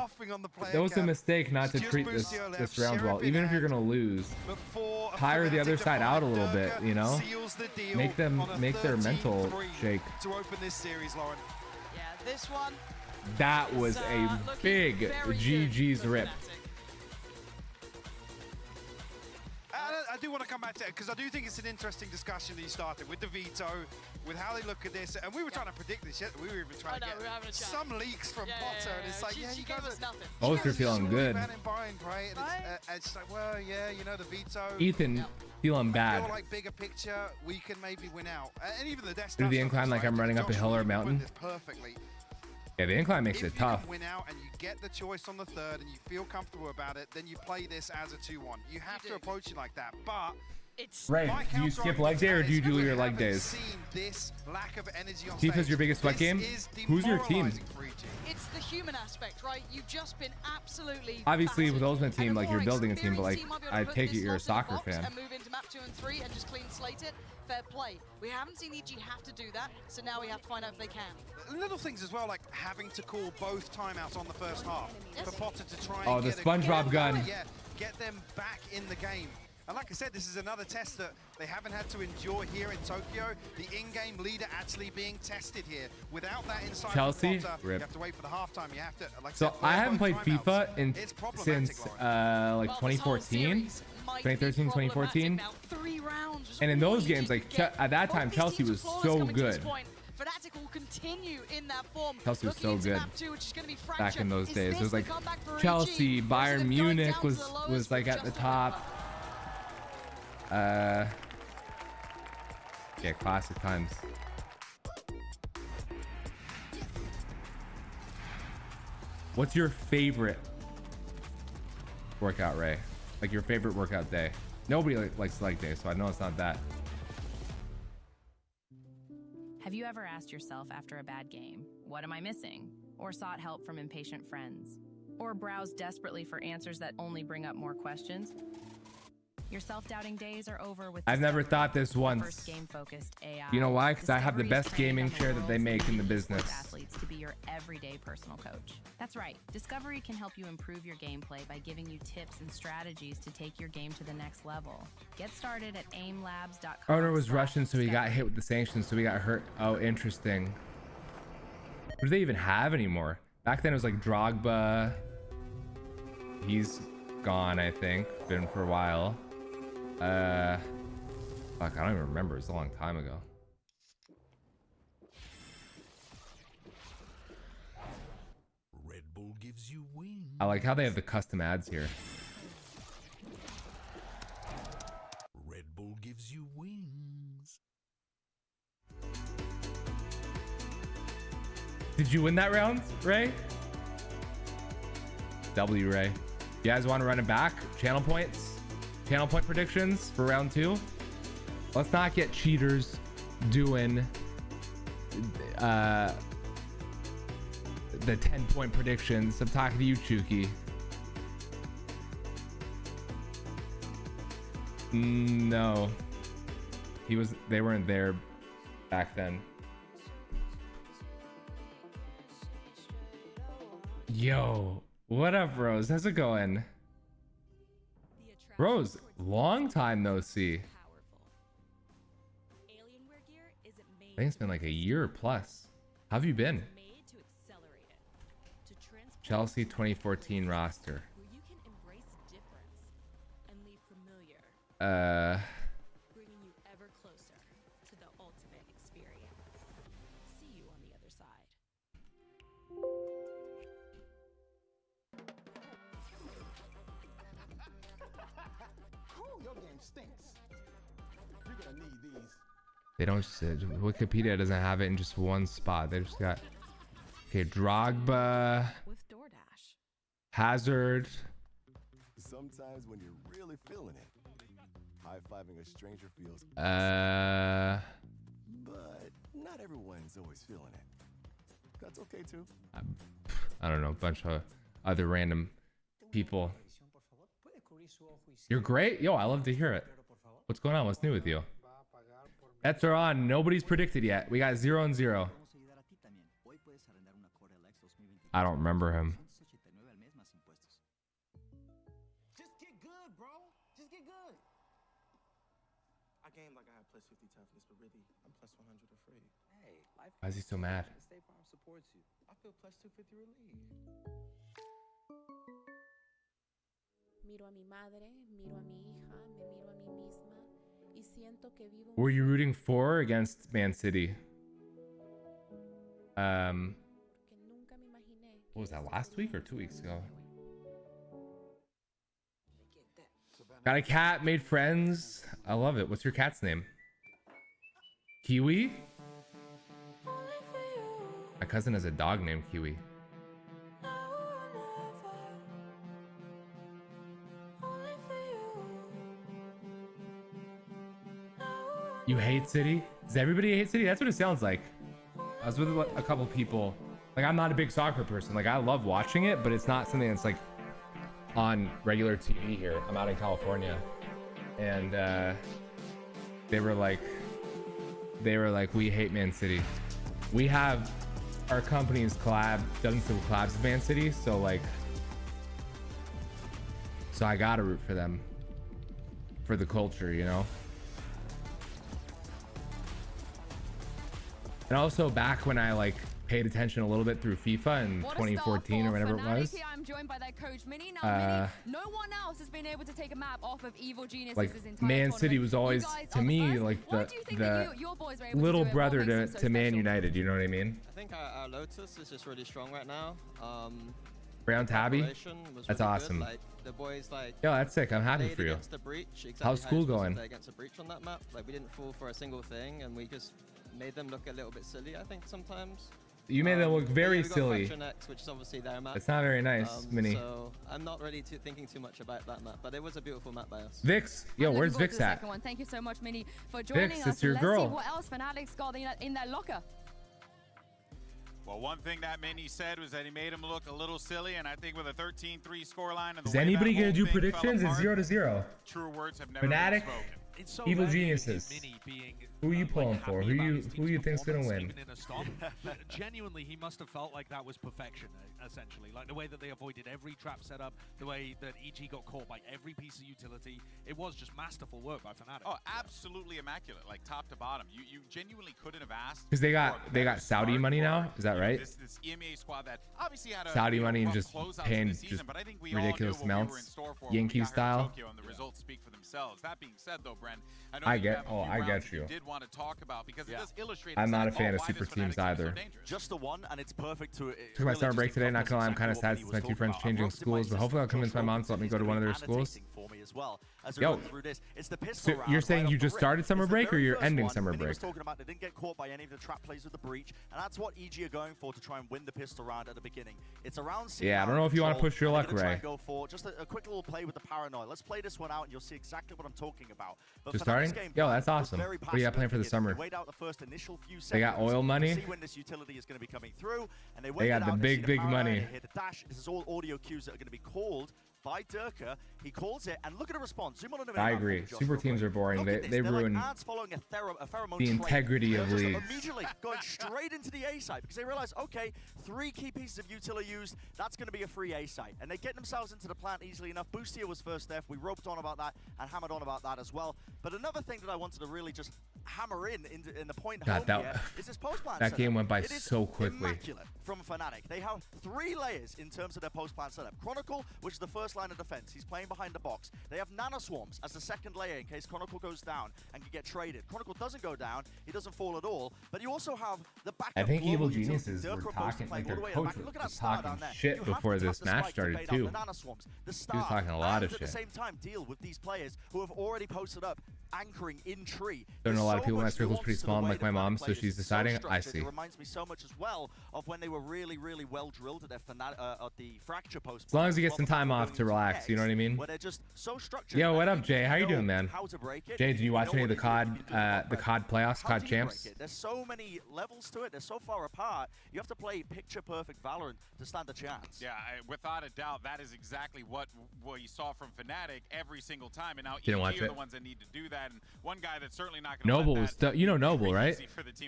That was a mistake not to treat this round well. Even if you're gonna lose, tire the other side out a little bit. You know, make their mental shake. To open this series, Lauren. Yeah, this one. That was a big GG's rip. I do want to come back to it because I do think it's an interesting discussion that you started with the veto, with how they look at this, and we were trying to predict this. We were even trying to get some leaks from Potter, and it's like, you guys are nothing. Both are feeling good. And it's like, well, yeah, you know, the veto. Ethan feeling bad. I feel like bigger picture, we can maybe win out, and even the Death. Through the incline, like I'm running up a hill or a mountain. Perfectly. Yeah, the incline makes it tough. If you win out and you get the choice on the third and you feel comfortable about it, then you play this as a 2-1. You have to approach it like that, but... Right, do you skip leg day or do you do your leg days? Tifa's your biggest sweat game? Who's your team? It's the human aspect, right? You've just been absolutely obviously with Ultimate Team, like you're building a team, but like I take it you're a soccer fan. And move into map 2 and 3 and just clean slate it. Fair play. We haven't seen EG have to do that, so now we have to find out if they can. Little things as well, like having to call both timeouts on the first half for Potter to try and the SpongeBob gun. Yeah, get them back in the game. And like I said, this is another test that they haven't had to endure here in Tokyo. The in-game leader actually being tested here. Without that inside Chelsea, Potter, you have to wait for the halftime. You have to, like so I haven't played FIFA since like 2014, 2013, 2014. And in those games, like at that time, Chelsea was so good. Fnatic will continue in that form. Chelsea was so good back in those days. It was like Chelsea, Bayern Munich was like at the top. Yeah, classic times. What's your favorite workout, Ray? Like your favorite workout day? Nobody likes leg day, so I know it's not that. Have you ever asked yourself after a bad game, what am I missing? Or sought help from impatient friends? Or browsed desperately for answers that only bring up more questions? Your self-doubting days are over with. I've never Discovery, thought this the once. first game-focused AI. You know why? Because I have the Discovery is best trained gaming on the chair that they world's make in the leading sports business. athletes to be your everyday personal coach. That's right. Discovery can help you improve your gameplay by giving you tips and strategies to take your game to the next level. Get started at aimlabs.com. Owner was Russian, so he got hit with the sanctions, so he got hurt. Oh, interesting. What do they even have anymore? Back then it was like Drogba. He's gone, I think. Been for a while. Fuck, I don't even remember. It's a long time ago. Red Bull gives you wings. I like how they have the custom ads here. Red Bull gives you wings. Did you win that round, Ray? W, Ray. You guys want to run it back? Channel points? Channel point predictions for round 2? Let's not get cheaters doing the 10-point predictions. I'm talking to you, Chuki. No. They weren't there back then. Yo, what up, Rose? How's it going? Rose, long time no see. I think it's been like a year plus. How have you been? Chelsea 2014 roster. Bringing you ever closer to the ultimate experience. See you on the other side. Your game stinks. You're gonna need these. They don't. Wikipedia doesn't have it in just one spot. They just got. Okay, Drogba. With DoorDash. Hazard. Sometimes when you're really feeling it, high-fiving a stranger feels. But not everyone's always feeling it. That's okay too. I don't know. A bunch of other random people. You're great. Yo, I love to hear it. What's going on? What's new with you? Bets are on. Nobody's predicted yet. We got 0 and 0. I don't remember him. Just get good, bro. Just get good. I game like I have plus 50 toughness, but really I'm plus 100 afraid. Hey, life. Why is he so mad? State Farm supports you. I feel plus 250 relief. Miro a mi madre, miro a mi hija, me miro a mí misma y siento que vivo. Were you rooting for or against Man City? What was that, last week or 2 weeks ago? Got a cat, made friends. I love it. What's your cat's name? Kiwi? My cousin has a dog named Kiwi. You hate City? Does everybody hate City? That's what it sounds like. I was with a couple people. Like, I'm not a big soccer person. Like, I love watching it, but it's not something that's like on regular TV here. I'm out in California, and they were like, we hate Man City. We have our company's dozens of collabs with Man City, so like, so I gotta root for them, for the culture, you know. And also back when I like paid attention a little bit through FIFA in 2014 or whatever it was. I'm joined by their coach Mini. Now, Mini, no one else has been able to take a map off of Evil Geniuses' Like entire Man City tournament. was always to me like the little brother to Man United. You know what I mean? I think our Lotus is just really strong right now. Brown Tabby, that's awesome. Like, the boys, like, yo, that's sick. I'm happy for you. How's school going? Against the breach on that map, like we didn't fall for a single thing, and we just made them look a little bit silly. I think sometimes. You made them look very silly. X, which is obviously their map. It's not very nice, Mini. So I'm not really thinking too much about that map, but it was a beautiful map by us. Vix, yo, where's Vix at? Thank you so much, Mini, for joining us. It's your girl. Let's see what else Fnatic's got in their locker. Well, one thing that Mini said was that he made him look a little silly, and I think with a 13-3 scoreline, is anybody gonna do predictions? It's 0-0. Truer words have never Fnatic, been spoken. It's so Evil rare Geniuses. Mini being, Who are you pulling like, for? happy Who about you his think's gonna performance, win? even in a stop. But genuinely, he must have felt like that was perfection, essentially. Like the way that they avoided every trap setup, the way that EG got caught by every piece of utility. It was just masterful work by Fnatic. Oh, absolutely immaculate, like top to bottom. You genuinely couldn't have asked. Because they got Saudi money now. Is that right? This EMEA squad that obviously had a Saudi money and just paying season, just but I think we ridiculous all knew what we were in amounts, store for Yankee when we got here style. in Tokyo, and the results speak for themselves. That being said, though, Bren, I know I you get- have a oh, few I get rounds that you. did want to talk about because it does illustrate. I'm not a exactly fan of why super this Fnatic teams team is so either. dangerous. Just the one, and it's perfect to. Took my summer break today. Not gonna lie, I'm kind of sad since my two friends changing schools, but hopefully I'll convince my mom to let me go to one of their schools. Yo, so you're saying you just started summer break or you're ending summer break? Was talking about they didn't get caught by any of the trap plays with the breach, and that's what EG are going for to try and win the pistol round at the beginning. It's around. Yeah, I don't know if you want to push your luck, Ray. Go for just a quick little play with the paranoid. Let's play this one out, and you'll see exactly what I'm talking about. But Just starting? Yo, that's awesome. What do you got planned for the summer? They got oil money. They got the big money. This is all audio cues that are going to be called by Durka. He calls it, and look at the response. Zoom on him. I agree. Super teams are boring. They ruin the integrity of leagues. Immediately going straight into the A site because they realize, okay, 3 key pieces of util are used. That's going to be a free A site, and they get themselves into the plant easily enough. Boostia was first there. We roped on about that and hammered on about that as well. But another thing that I wanted to really just hammer in the point home here is this post plant. That game went by so quickly. Immaculate from Fnatic. They have 3 layers in terms of their post plant setup. Chronicle, which is the first line of defense. He's playing behind the box. They have nanoswarms as the second layer in case Chronicle goes down and can get traded. Chronicle doesn't go down. He doesn't fall at all. But you also have the backup. I think Evil utility. Geniuses were talking, like their coach was talking shit shit before this match started too. He was talking a lot of shit. At the same time, deal with these players who have already posted up, anchoring in tree. Don't know a lot of people. My circle's pretty small, like my mom, so she's deciding. I see. It reminds me so much as well of when they were really well drilled at their at the fracture post. As long as you get some time off to relax, you know what I mean? Where they're just so structured. Yo, what up, Jay? How you doing, man? Jay, did you watch any of the COD playoffs, COD champs? There's so many levels to it. They're so far apart. You have to play picture perfect Valorant to stand a chance. Yeah, without a doubt, that is exactly what you saw from Fnatic every single time. And now Didn't watch EG are it. the ones that need to do that. And one guy that's certainly not going to Noble was, you know Noble, right?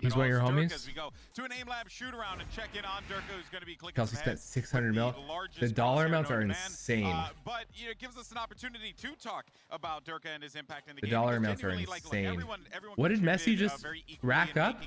He's one of your homies. As we go to an aim lab shoot around and check in on Durka, who's going to be clicking. Kelsey spent 600 mil. The dollar amounts are insane. But it gives us an opportunity to talk about Durka and his impact in the The game. dollar amounts are insane. What did Messi just rack up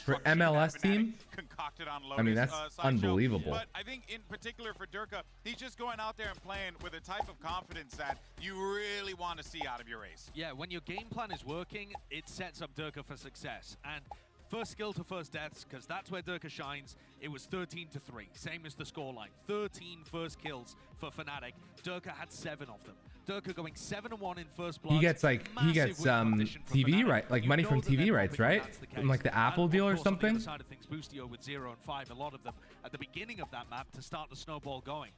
for MLS team? Concocted on Lotus, I mean, that's unbelievable. But I think in particular for Durka, he's just going out there and playing with a type of confidence that you really want to see out of your ace. Yeah, when your game plan is working, it sets up Durka for success. And first skill to first deaths, because that's where Durka shines. It was 13-3, same as the scoreline. 13 first kills for Fnatic. Durka had 7 of them. Durka going 7-1 in first blood. He gets TV right, like money from TV rights, right? From like the Apple deal or something. On the other side of things, Boostio with 0 and 5, a lot of them at the beginning of that map to start the snowball going.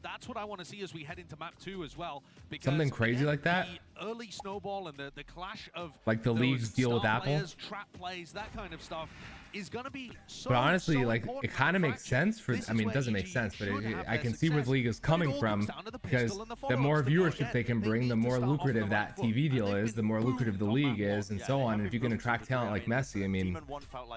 That's what I want to see as we head into map 2 as well. Because Something crazy like that. The early snowball and the clash of like the leagues deal with Apple. Players, trap plays, that kind of stuff is going to be so. But honestly, like it kind of makes sense for. I mean, it doesn't make sense, but I can see where the league is coming from because the more viewership they can bring, the more lucrative that TV deal is, the more lucrative the league is, and so on. And if you can attract talent like Messi, I mean,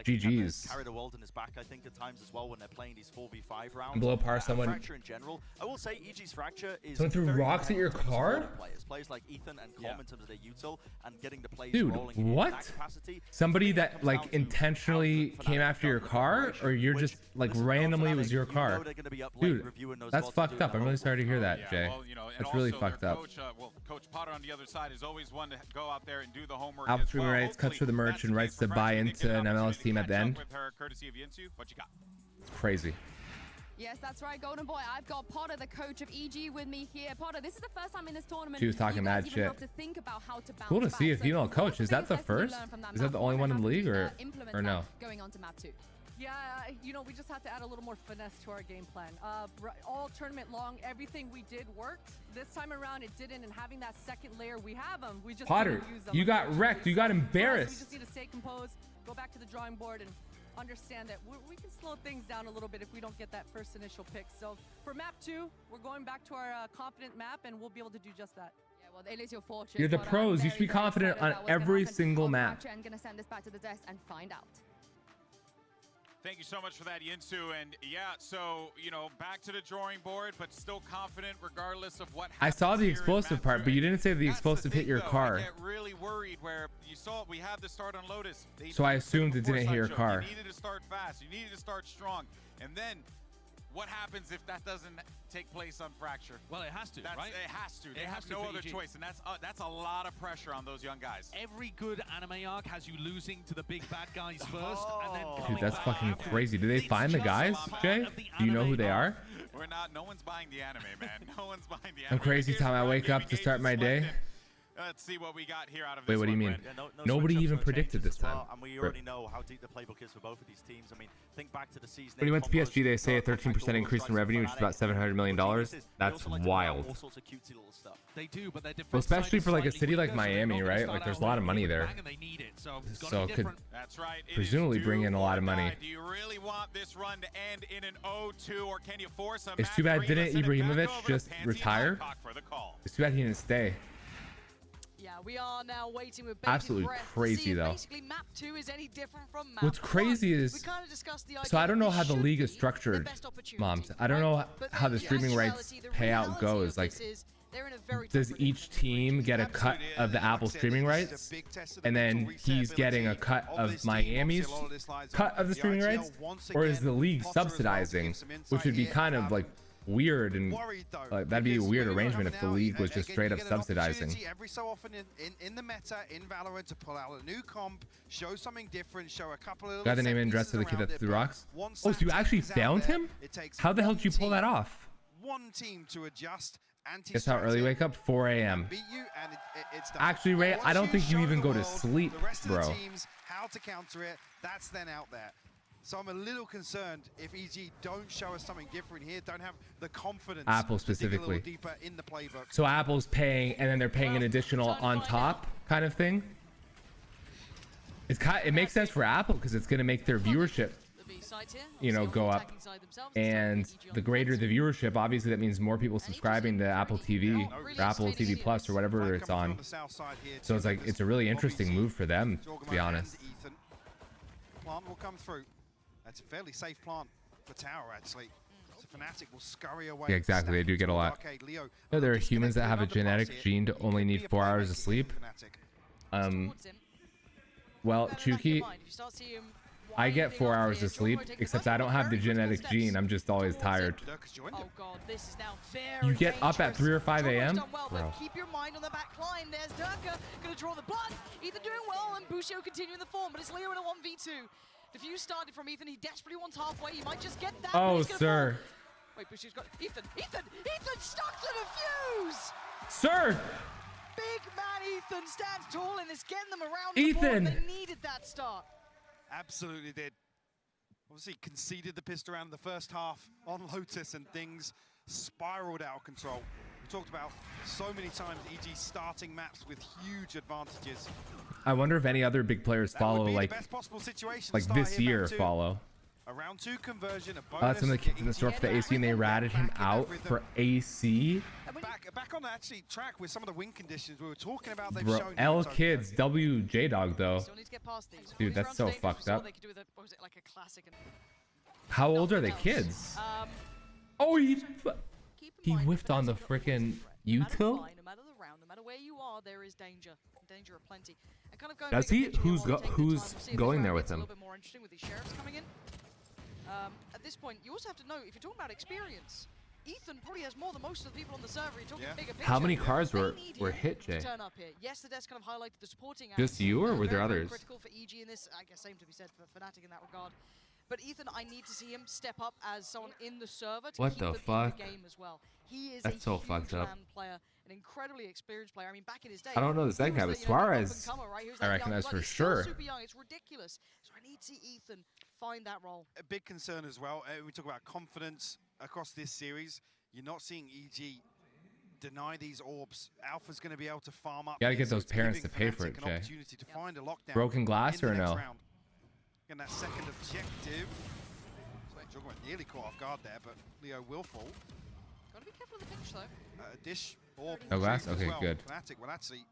GG's. Carry the world in his back, I think, at times as well when they're playing these 4v5 rounds. Below par, someone. Fracture in general, I will say EG's Fracture is. Someone threw rocks at your car. Players like Ethan and Colm in terms of their util and getting the plays Dude, rolling what? Somebody that like intentionally came after your car, or you're just like randomly it was your car? Dude, that's fucked up. I'm really sorry to hear that, Jay. That's really fucked up. Coach Potter on the other side is always one to go out there and do the homework. Alpha Streamer rights, cuts for the merch, and rights to buy into an MLS team at the end. It's crazy. Yes, that's right, Golden Boy. I've got Potter, the coach of EG, with me here. Potter, this is the first time in this tournament. She was talking mad shit. Cool to see a female coach. Is that the first? Is that the only one in the league, or no? Going on to map 2. Yeah, you know, we just have to add a little more finesse to our game plan. All tournament long, everything we did worked. This time around, it didn't, and having that second layer, we have them. We just Potter, didn't use them. you got wrecked. You got We embarrassed. just need to stay composed, go back to the drawing board, and understand that we can slow things down a little bit if we don't get that first initial pick. So for map 2, we're going back to our confident map, and we'll be able to do just that. Yeah, well, it is your fortune. You're the pros. You should be confident on every single map. I'm gonna send this back to the desk and find out. Thank you so much for that, Yinsu. And yeah, so, you know, back to the drawing board, but still confident regardless of what I saw the happens here in explosive map part, but you 3. didn't say the That's explosive the hit your thing, though. car. I get really worried where you saw we have the start on Lotus. They So I did assumed it before didn't hit your Sunshine. car. You needed to start fast. You needed to start strong. And then what happens if that doesn't take place on Fracture? Well, it has to, right? It has to. They It have has to no for other EG. choice, and that's a lot of pressure on those young guys. Every good anime arc has you losing to the big bad guys first, and then coming Dude, that's back fucking after. crazy. Did they find the guys, Jay? Do you know who they are? We're not. No one's buying the anime, man. No one's buying the anime. I'm crazy Here's time I Ryan wake up giving to start Gage's my day. selected. Let's see what we got here out of Wait, this what do you one, mean? Brent. Nobody switch-ups, even no predicted changes this as well, time. and we Rip. already know how deep the playbook is for both of these teams. I mean, think back to the season. When he went to PSG, they say a 13% increase in revenue, which is about $700 million. That's wild. All sorts of cutesy little stuff. They do, but their defense Well, especially side for is like a slightly city like weaker, so they're Miami, not gonna right? start Like there's out a lot of with money a there. bang and they need it, so it's gotta So be could different. That's right. It is presumably bring do in a lot or of money. die. Do you really want this run to end in an 0-2, or can you force a It's match too bad 3? didn't Let's send it back Ibrahimovic over to just Pansy and retire? Hancock for the call. It's too bad he didn't stay. Yeah, we are now waiting with bated Absolutely breath to crazy, see if though. basically map 2 is any different from map What's 1. crazy We is, kind of discussed the so I idea don't know that how this the should league is be structured, the best opportunity, Moms. I don't know but how the then streaming in rights reality, the payout reality goes. of Like, this is they're in a very does tough each team get a cut of the Apple streaming rights, and then he's getting a cut of Miami's cut of the streaming rights, or is the league subsidizing, which would be kind of like weird, and like that'd be a weird arrangement if the league was just straight up subsidizing. Every so often in the meta in Valorant to pull out a new comp, show something different, show a couple of Got the name and address of the kid that threw rocks. Oh, so you actually found him? How the hell did you pull that off? One team to adjust. Guess how early wake up? 4 a.m. Beat you, and it's done. Actually, Ray, I don't think you show even the go to world, sleep, the rest of the bro. teams, how to counter it, that's then out there. So I'm a little concerned if EG don't show us something different here, don't have the confidence Apple to dig a specifically. little deeper in the playbook. So Apple's paying, and then they're paying an additional on top kind of thing. It makes sense for Apple because it's going to make their viewership, you know, go up. And the greater the viewership, obviously that means more people subscribing to Apple TV or Apple TV Plus or whatever it's on. So it's like it's a really interesting move for them, to be honest. Plant will come through. That's a fairly safe plant for Tower, actually. So Fnatic will scurry away. Yeah, exactly. They do get a lot. No, there are humans that have a genetic gene to only need 4 hours of sleep. Well, Chuki, I get 4 hours of sleep, except I don't have the genetic gene. I'm just always tired. Oh god, this is now very You get up at dangerous. 3 or 5 Jordan's a.m.? done well, but Bro. keep your mind on the back line. There's Durka, gonna draw the blood. Ethan doing well, and Busio continuing the form, but it's Leo in a 1v2. Diffuse started from Ethan, he desperately wants halfway. He might just get that. but Oh, he's gonna sir. fall. Wait, Busio's got Ethan stuck to the fuse! Sir! Big man Ethan stands tall and is getting them around Ethan! the board. They needed that start. Absolutely did. Obviously conceded the pistol round in the first half on Lotus, and things spiraled out of control. We talked about so many times EG starting maps with huge advantages. I wonder if any other big players follow, like this year follow. A round 2 conversion, a bonus. That's some of the kids in the store for the AC, and they ratted him out for AC. Back on the actually track with some of the win conditions we were talking about. They've Bro, shown L kids, WJ Dog though. Still need to get past these. Dude, that's so fucked up. They could do with what was it, like a classic and How old are they kids? Oh, he whiffed on the freaking util? No matter the round, no matter where you are, there is danger. Danger aplenty. And kind of going Does bigger he? picture here, Who's while we take the time who's to see if this going round there with gets a him? little bit more interesting with these sheriffs coming in. At this point, you also have to know, if you're talking about experience, Ethan probably has more than most of the people on the server. You're talking bigger picture. How many cars They were need hit, him to Jay? turn up here. Yes, the desk kind of highlighted the supporting Just acts. you, or were there Very, very others? critical for EG in this. I guess same to be said for Fnatic in that regard. But Ethan, I need to see him step up as someone in the server to What keep the them in fuck? the game as well. He is That's a so huge fucked up. land player, an incredibly experienced player. I mean, back in his day, I don't know the he second was guy, the, but you know, the Suarez, up-and-comer, right? He was I that reckon young that's blood. for He's still sure. super young. It's ridiculous. So I need to see Ethan find that role. A big concern as well. We talk about confidence across this series. You're not seeing EG deny these orbs. Alpha's going to be able to farm up. You gotta get so those it's parents to giving pay for Fnatic it, an Jay. opportunity to find a lockdown Broken glass in the or next no? round. Getting that second objective. Juggernaut nearly caught off guard there, but Leo will fall. Gotta be careful with the pinch though. Dish or Oh, glass? Okay, well. good. Fnatic will actually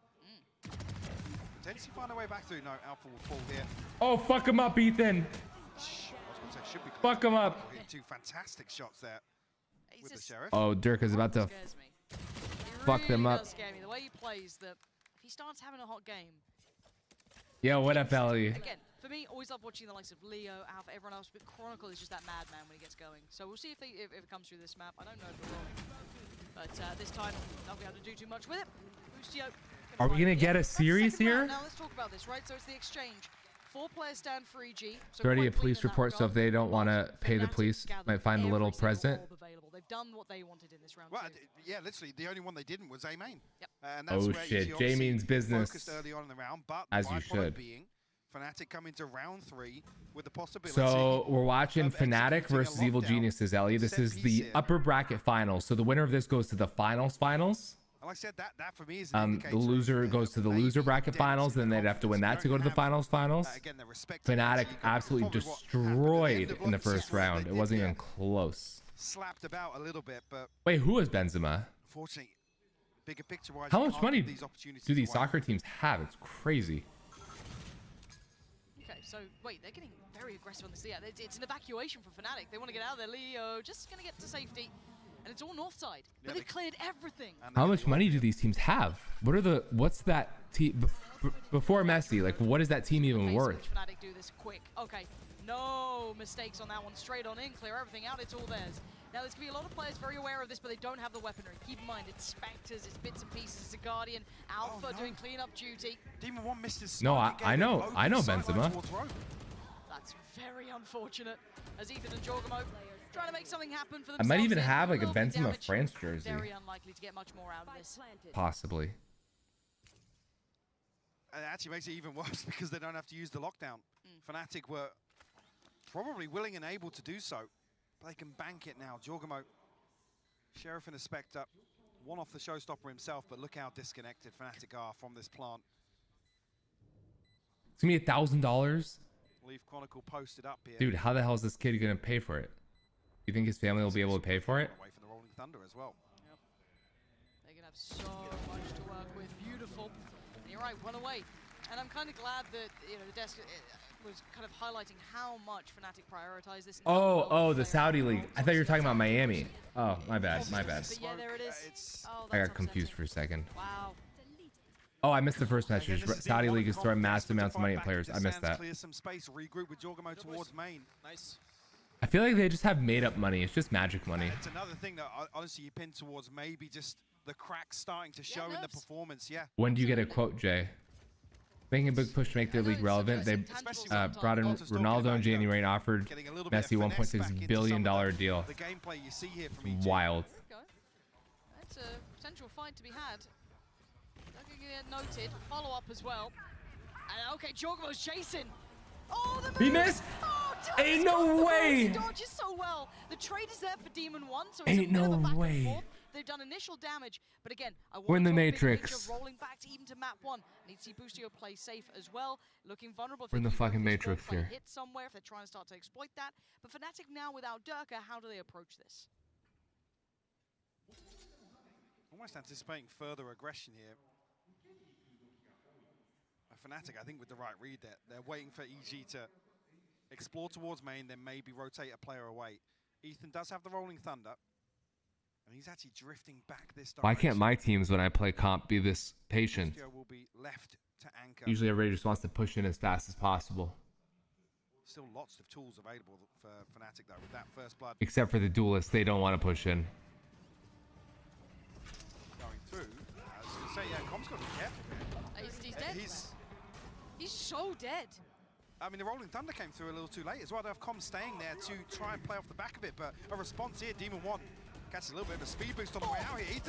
potentially find a way back through. No, Alpha will fall here. Oh, fuck him up, Ethan. I was going to say, should be Fuck him up. Two fantastic shots there with the Sheriff. Oh, Dirk is about to fuck them up. Does scare me. The way he plays, that if he starts having a hot game. Yo, what up, Ellie? Again, for me, always love watching the likes of Leo, Alpha, everyone else, but Chronicle is just that madman when he gets going. So we'll see if it comes through this map. I don't know if it will. But this time, not be able to do too much with it. Boostio. Are we gonna get a series here? Now let's talk about this, right? So it's the exchange. 4 players stand for EG. So Already a police report, so if they don't want to pay the police, might find a little present. They've done what they wanted in this round. Well, yeah, literally, the only one they didn't was A main. Yep. And that's Oh where shit, EG J means business. focused early on in the round, but As the you byproduct should. being Fnatic coming to round 3 with the possibility. So we're watching of Fnatic executing a versus Evil lockdown Geniuses, Ellie. This set is piece the here. upper bracket finals. So the winner of this goes to the finals. And like I said, that for me is an The loser goes to the loser bracket finals, and they'd have to win that to go to the finals. again, the respective Fnatic EG absolutely probably what destroyed in the block first six, where round. they It did wasn't get even close. slapped about a little bit, but Wait, who was Benzema? unfortunately, bigger picture wise, How much money do these soccer teams have? It's crazy. Okay, so wait, they're getting very aggressive on this. Yeah, it's an evacuation for Fnatic. They want to get out of there. Leo just going to get to safety. And it's all north side. But they've cleared everything. How much money do these teams have? What's that team before Messi? Like, what is that team even worth? Fnatic do this quick. Okay, no mistakes on that one. Straight on in, clear everything out. It's all theirs. Now, there's going to be a lot of players very aware of this, but they don't have the weaponry. Keep in mind, it's Spectres, it's bits and pieces, it's a Guardian, Alpha doing cleanup duty. Demon 1 missed his No, I know Benzema. That's very unfortunate. As Ethan and Jorgamo trying to make something happen for I themselves. might even here. have like a little bit Benzema damage. France jersey. Very unlikely to get much more out of this. Possibly. And it actually makes it even worse because they don't have to use the lockdown. Fnatic were probably willing and able to do so, but they can bank it now. Jorgamo, Sheriff and a Spectre, one off the showstopper himself, but look how disconnected Fnatic are from this plant. It's gonna be $1,000. Leaf Chronicle posted up here. Dude, how the hell is this kid gonna pay for it? You think his family will be able to pay for it? Away from the Rolling Thunder as well. Yep. They're gonna have so much to work with. Beautiful. And you're right, one away. And I'm kind of glad that the desk was kind of highlighting how much Fnatic prioritized this. Oh, the Saudi League. I thought you were talking about Miami. Oh, my bad. But yeah, there it is. Oh, I got confused for a second. Wow. Oh, I missed the first message. Saudi League is throwing massive amounts of money at players. I missed that. Clear some space, regroup with Jorgamo towards main. Nice. I feel like they just have made up money. It's just magic money. It's another thing that honestly you pin towards maybe just the cracks starting to show in the performance. Yeah. When do you get a quote, Jay? Making a big push to make their league relevant. They brought in Ronaldo in January and offered Messi $1.6 billion deal. The gameplay you see here from EG. Wild. That's a potential fight to be had. Looking at noted. Follow up as well. And okay, Jorgamo's chasing. Oh, the move! He missed. Oh, Ain't no way. He dodges so well. The trade is there for Demon 1, so it's Ain't a bit of no a back and way. forth. They've done initial damage, but again, I want We're in the to talk big Matrix. picture, rolling back to even to map 1. Need to see Boostio play safe as well, looking vulnerable. We're in the fucking Matrix here. Hit somewhere if they're trying to start to exploit that. But Fnatic now without Durka, how do they approach this? Almost anticipating further aggression here. Fnatic, I think, with the right read there. They're waiting for EG to explore towards main, then maybe rotate a player away. Ethan does have the Rolling Thunder, and he's actually drifting back this direction. Why can't my teams, when I play comp, be this patient? Will be left to anchor. Usually everybody just wants to push in as fast as possible. Still lots of tools available for Fnatic, though, with that first blood. Except for the duelists, they don't want to push in. Going through. I was going to say, yeah, Com's got to be careful here. He's dead. He's so dead. I mean, the Rolling Thunder came through a little too late as well. They have Com staying there to try and play off the back of it, but a response here, Demon 1 catches a little bit of a speed boost on the way out here.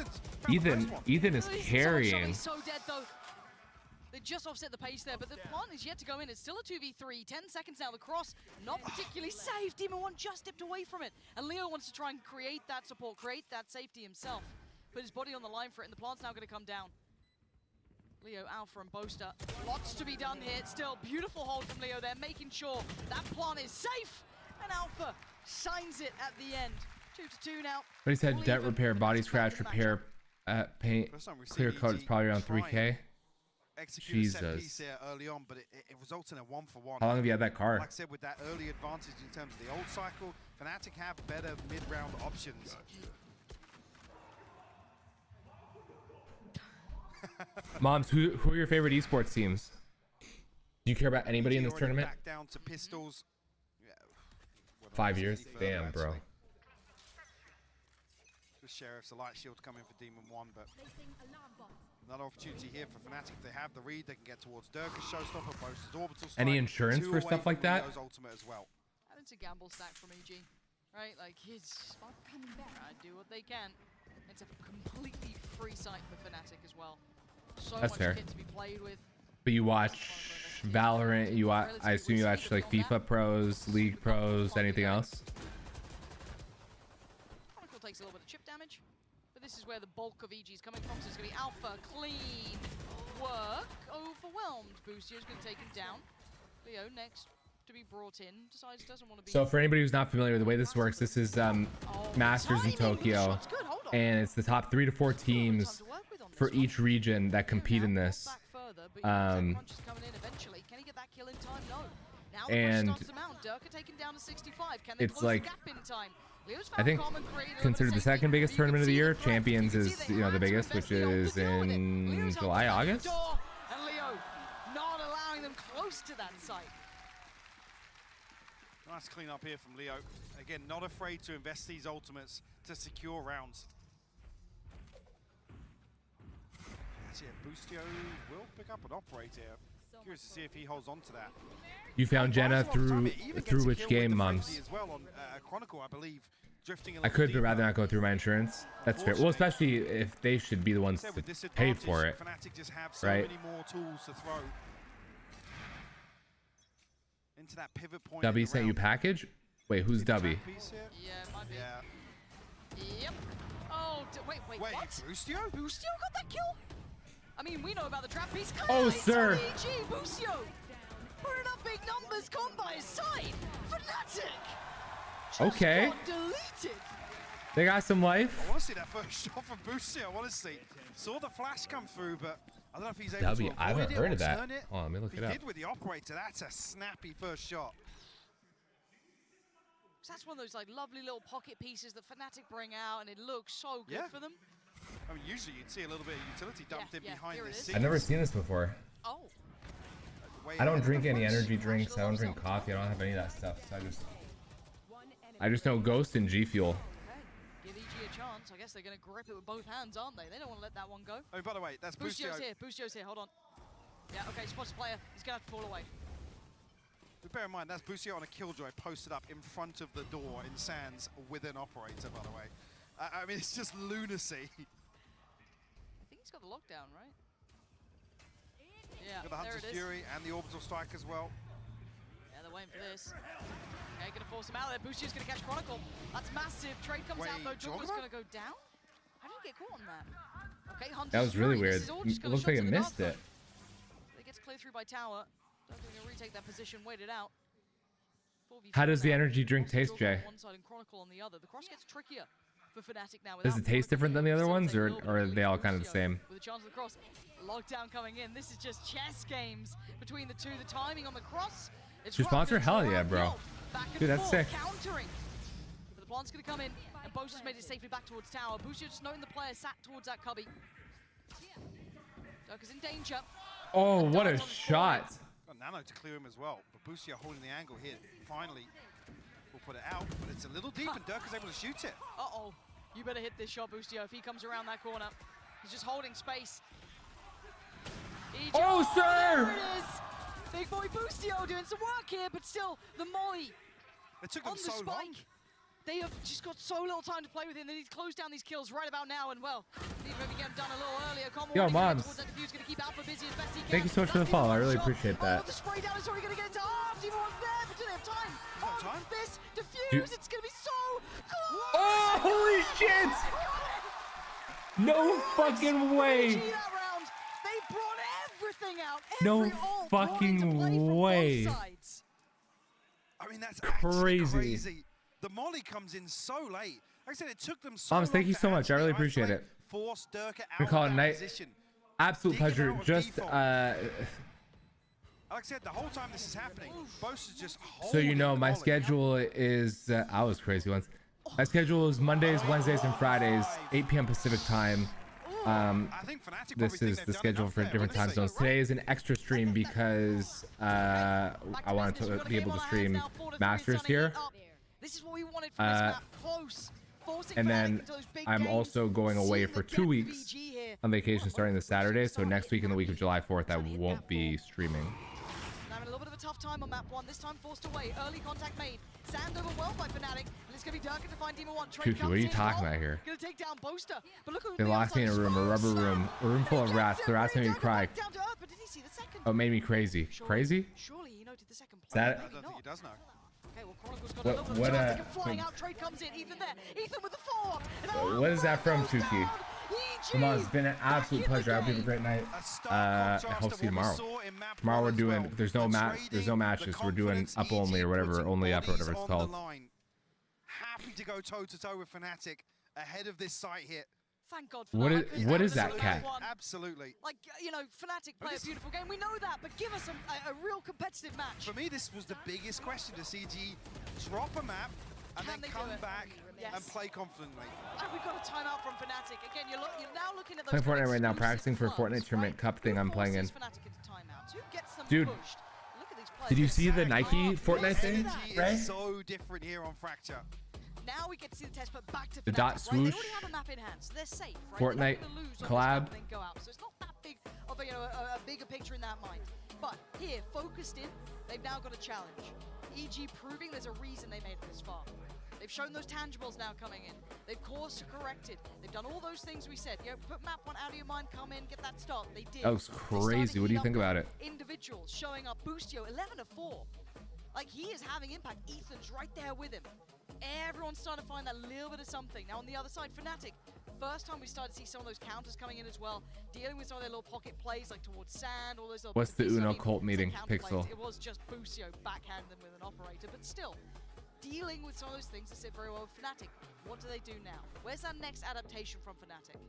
Ethan is carrying. He's so dead, though. They just offset the pace there, but the plant is yet to go in. It's still a 2v3. 10 seconds now. The cross, not particularly safe. Demon 1 just dipped away from it. And Leo wants to try and create that support, create that safety himself. Put his body on the line for it, and the plant's now going to come down. Leo, Alpha, and Boaster. Lots to be done here. Still, beautiful hold from Leo there, making sure that plant is safe. And Alpha signs it at the end. 2-2 now. But he said debt repair, body scratch, repair, paint, clear coat is probably around 3K. Execute a set piece Jesus. here early on, but it results in a 1-for-1. How long have you had that car? Like I said, with that early advantage in terms of the old cycle, Fnatic have better mid-round options. Moms, who are your favorite esports teams? Do you care about anybody in this Already tournament? Back down to pistols. Yeah. 5 years? Damn, bro. The Sheriff's a light shield coming for Demon 1, but another opportunity here for Fnatic. If they have the read, they can get towards Durka's Showstopper, Boast's Orbital Strike. Any insurance for stuff like that? Ultimate as well. And it's a gamble stack from EG, right? Like, he's trying to do what they can. It's a completely free site for Fnatic as well. So That's much fair. kit to be played with. But you watch Valorant, you watch, I assume you watch like FIFA pros, League pros, anything else? Chronicle takes a little bit of chip damage, but this is where the bulk of EG is coming from, so it's going to be Alpha, clean work, overwhelmed. Boostier's going to take him down. Leo next to be brought in, decides doesn't want to be... So for anybody who's not familiar with the way this works, this is Masters in Tokyo, and it's the top 3 to 4 teams for each region that compete in this. And it's like, I think considered the second biggest tournament of the year. Champions is, you know, the biggest, which is in July, August. And Leo not allowing them close to that site. Nice clean up here from Leo. Again, not afraid to invest these ultimates to secure rounds. Yeah, Boostio will pick up an operator. Curious to see if he holds on to that. You found Jenna through which game, Mums? As well on Chronicle, I believe. Drifting a I little could, but deeper. rather not go through my insurance. That's fair. Well, especially if they should be the ones to pay for it, Fnatic just have so right? many more tools to throw into that pivot point. W sent you package? Wait, who's W? Yeah, might be. Yep. Oh, wait, what? Boostio? Boostio got that kill? I mean, we know about the trap piece. Oh, sir. EG, Boostio. Putting up big numbers, gone by his side. Fnatic. Okay. Deleted. They got some life. I want to see that first shot from Boostio. I want to see. Saw the flash come through, but I don't know if he's able W, to I haven't avoid it heard or of that. turn it. Hold on, let me look If it he up. did with the operator. That's a snappy first shot. So that's one of those like lovely little pocket pieces that Fnatic bring out, and it looks so good for them. I mean, usually you'd see a little bit of utility dumped in behind the scenes. I've never seen this before. Oh. I don't drink any energy drinks. I don't drink coffee. I don't have any of that stuff. So I just know Ghost and G Fuel. Give EG a chance. I guess they're going to grip it with both hands, aren't they? They don't want to let that one go. Oh, by the way, that's Boostio. Boostio's here. Boostio's here. Hold on. Yeah, okay, spots the player. He's going to have to fall away. But bear in mind, that's Boostio on a Killjoy posted up in front of the door in Sands with an operator, by the way. I mean, it's just lunacy. I think he's got the lockdown, right? Yeah, Got the Hunter's Fury and the Orbital Strike as well. Yeah, they're waiting for this. Okay, gonna force him out there. Boostio's gonna catch Chronicle. That's massive. Trade comes out though. Jungler's gonna go down. How did he get caught on that? Okay, Hunter's That was really Fury. weird. This is all just It gonna looked shot like to it the missed dark it. side. It gets cleared through by Tower. Don't think they'll retake that position. Wait it out. 4v4 How does the now. energy drink taste, Jay? On one side and Chronicle on the other. The cross gets trickier for Fnatic now. Does it taste different than the other ones, or are they all kind of the same? With a chance of the cross. Lockdown coming in. This is just chess games between the two. The timing on the cross. It's Your sponsor? Hell yeah, bro. Dude, that's sick. Countering. But the plant's going to come in, and Boast has made it safely back towards Tower. Boostio just knowing the player sat towards that cubby. Dirk is in danger. Oh, what a shot. Got Nano to clear him as well, but Boostio holding the angle here. Finally, will put it out, but it's a little deep, and Dirk is able to shoot it. Uh-oh. You better hit this shot, Boostio, if he comes around that corner. He's just holding space. Oh, sir! There it is! Big boy Boostio doing some work here, but still, the molly It took them on the so spike. long. They have just got so little time to play with him. They need to close down these kills right about now, and well, even if he get them done a little earlier. Yo, Moms. Thank you so much for the follow. I really appreciate that. The spray down is already going to get into half. Even one there, but do they have time? On this diffuse, Dude. it's going to be so close. Oh, holy shit! No fucking way. That round, they brought out. No Every ult brought into play fucking from way. both sides. I mean, that's actually Crazy. crazy. The molly comes in so late. Like I said, it took them so Moms, thank long you to so much. I really actually appreciate isolate, it. force Durka We out call of it that night. position. Absolute Dig it pleasure. out of Just default. Like I said, the whole time this is happening, Boast is just so you know, holding my the molly. schedule is I was crazy once. My schedule is Mondays, Wednesdays, and Fridays, 8 p.m. Pacific time. This is the schedule for different time zones. Today is an extra stream because I wanted to be able to stream Masters here. This is what we wanted from this map. Close. And then I'm also going away for 2 weeks on vacation starting this Saturday. So next week in the week of July 4th, I won't be streaming. Having a little bit of a tough time on map 1. This time forced away. Early contact made. Sand overwhelmed by Fnatic. And it's going to be Durka to find Demon 1. Kooky, what are you talking about here? Going to take down Boaster. But look at They locked me in a room, a rubber room, a room full of rats. The rats made me cry. down to earth, but did he see the second? Oh, it made me crazy. Crazy? Surely he noted the second Is that I don't think he does know. Okay, well, Chronicle's got a little bit of chance. Take a flying out trade comes in. Ethan there. Ethan with the follow-up. what is that from, Tuki? Come on, it's been an absolute pleasure. I hope you have a great night. I hope to see you tomorrow. Tomorrow we're doing, there's no matches. We're doing up only or whatever, only up or whatever it's called. Happy to go toe-to-toe with Fnatic ahead of this site hit. Thank God for What is that, Cat? Absolutely. Like, you know, Fnatic play a beautiful game. We know that, but give us a real competitive match. For me, this was the biggest question to CG drop a map and then come back and play confidently. And we got a timeout from Fnatic. Again, you're now looking at those Playing Fortnite right now, practicing for a Fortnite tournament cup thing I'm playing in. Dude, did you see the Nike Fortnite thing, Ray? So different here on Fracture. Now we get to see the test, but back to The Fnatic, dot right? swoosh. They already have a map in hand, so they're safe, right? Fortnite They're not gonna lose on collab. this map and then go out. So it's not that big of a, a bigger picture in that mind. But here, focused in, they've now got a challenge. EG proving there's a reason they made it this far. They've shown those tangibles now coming in. They've course corrected. They've done all those things we said. You know, put map 1 out of your mind, come in, get that start. They did. That was crazy. What do you think about it? Individuals showing up. Boostio 11-4. Like, he is having impact. Ethan's right there with him. Everyone's starting to find that little bit of something. Now on the other side, Fnatic, first time we started to see some of those counters coming in as well, dealing with some of their little pocket plays like towards Sand, all those little What's the pieces. Uno I mean, cult it's meeting, counter Pixel? plays. It was just Boostio backhand them with an operator, but still, dealing with some of those things that sit very well with Fnatic. What do they do now? Where's that next adaptation from Fnatic?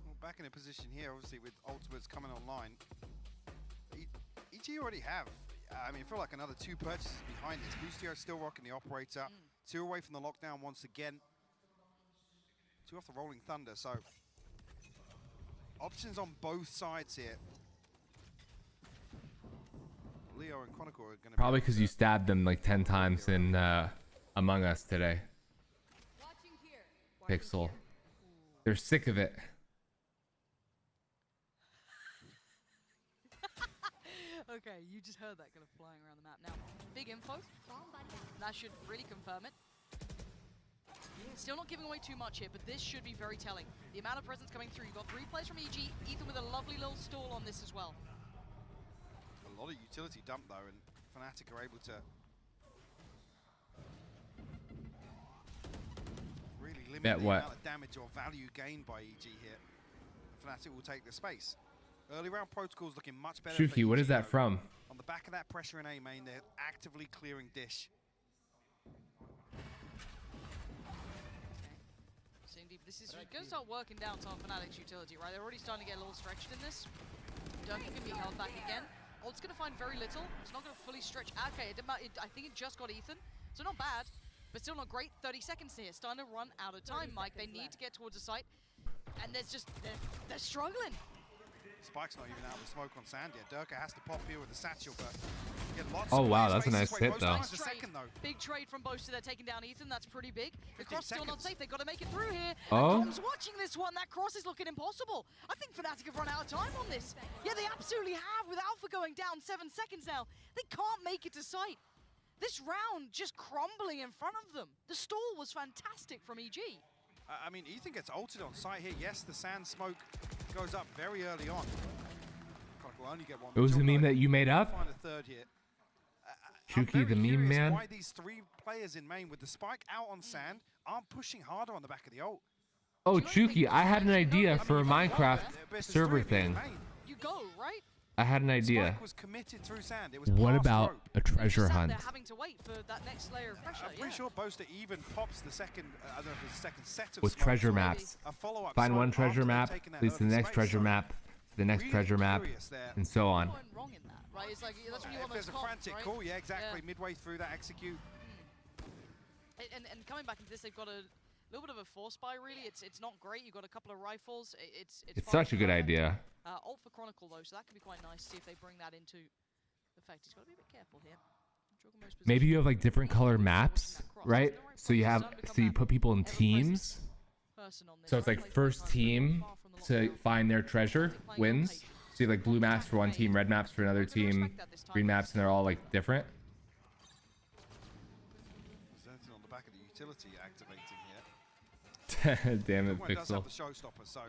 Well, back in a position here, obviously, with ultimates coming online. EG already have, I mean, I feel like another 2 purchases behind this. Boostio still rocking the operator. 2 away from the lockdown once again. 2 off the Rolling Thunder, so options on both sides here. Leo and Chronicle are going to Probably because you stabbed them like 10 times in Among Us today. Pixel. They're sick of it. Okay, you just heard that kind of flying around the map. Now, big info. That should really confirm it. Still not giving away too much here, but this should be very telling. The amount of presence coming through. You've got 3 players from EG. Ethan with a lovely little stall on this as well. a lot of utility dump though, and Fnatic are able to really limit the amount of damage or value gained by EG here. Fnatic will take the space. Early round protocols looking much better. Shuki, what is that from? On the back of that pressure in A main, they're actively clearing dish. So indeed, this is going to start working down some of Fnatic's utility, right? They're already starting to get a little stretched in this. Duncan can be held back again. Ult's going to find very little. It's not going to fully stretch. Okay, I think it just got Ethan, so not bad, but still not great. 30 seconds here, starting to run out of time, Mike. They need to get towards the site, and there's just, they're struggling. Spike's not even out with smoke on Sand yet. Durka has to pop here with the satchel, but get lots oh of wow, that's a nice hit though. Big trade from Boaster. They're taking down Ethan. That's pretty big. The cross still not safe. They've got to make it through here. Oh. Tom's watching this one. That cross is looking impossible. I think Fnatic have run out of time on this. Yeah, they absolutely have. With Alpha going down 7 seconds now, they can't make it to sight. This round just crumbling in front of them. The stall was fantastic from EG. I mean, Ethan gets ulted on site here. Yes, the Sand smoke goes up very early on. Will only get one. It was the meme that you made up? Find a third here. Shuki, the meme man. Why these 3 players in main with the spike out on Sand aren't pushing harder on the back of the ult? Oh, Chuki, I had an idea for Minecraft. server thing. You go, right? I had an idea. Was committed through sand. It was What past about rope. a treasure hunt? They're having to wait for that next layer of pressure. I'm pretty sure Boaster even pops the second, I don't know if it's the second set of With smokes treasure or maps. a follow-up Find smoke one treasure after they've map, taken that leads to the early next space. treasure So map, to the next really treasure map, curious there. and so on. Going wrong in that, right? It's like that's when you want If those there's a comps, frantic right? call, yeah, exactly. Midway through that execute. And coming back into this, they've got a little bit of a force buy. Really, it's not great. You've got a couple of rifles. It's Such a good idea. Ult for Chronicle though, so that could be quite nice. See if they bring that into effect. He's got to be a bit careful here. Maybe you have like different color maps, right? So you put people in teams. So it's like first team to find their treasure wins. So you have like blue maps for one team, red maps for another team, green maps, and they're all like different. There's anything on the back of the utility activating here. Damn it, Everyone does have Pixel. the showstopper, so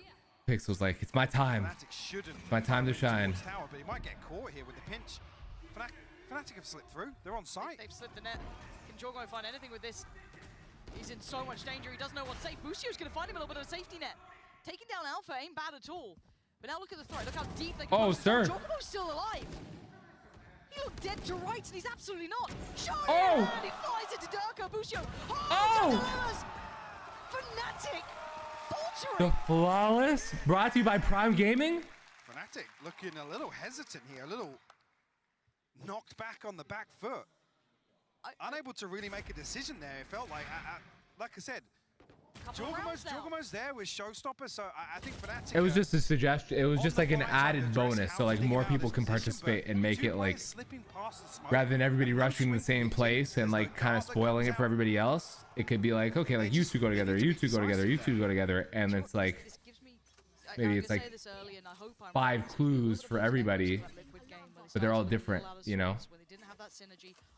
Pixel's like, it's my time. It's my time to shine. Tower, but he might get caught here with the pinch. Fnatic have slipped through. They're on site. They've slipped the net. Can Jorgo find anything with this? He's in so much danger. He doesn't know what's safe. Busio's going to find him a little bit of a safety net. Taking down Alpha ain't bad at all. But now look at the threat. Look how deep they can Oh, go. sir. Jorgo's still alive. He looked dead to rights, and he's absolutely not. Shot Oh! and he flies into Durko. Busio. Oh! Fnatic faltering. The Flawless, brought to you by Prime Gaming. Fnatic looking a little hesitant here, a little knocked back on the back foot. Unable to really make a decision there. It felt like I said, Jorgamo's there with showstopper, so I think Fnatic. It was just a suggestion. It was just like an added bonus, so like more people can participate and make it like, rather than everybody rushing to the same place and like kind of spoiling it for everybody else. It could be like, okay, like you two go together, you two go together, you two go together, and it's like maybe it's like 5 clues for everybody, but they're all different, you know.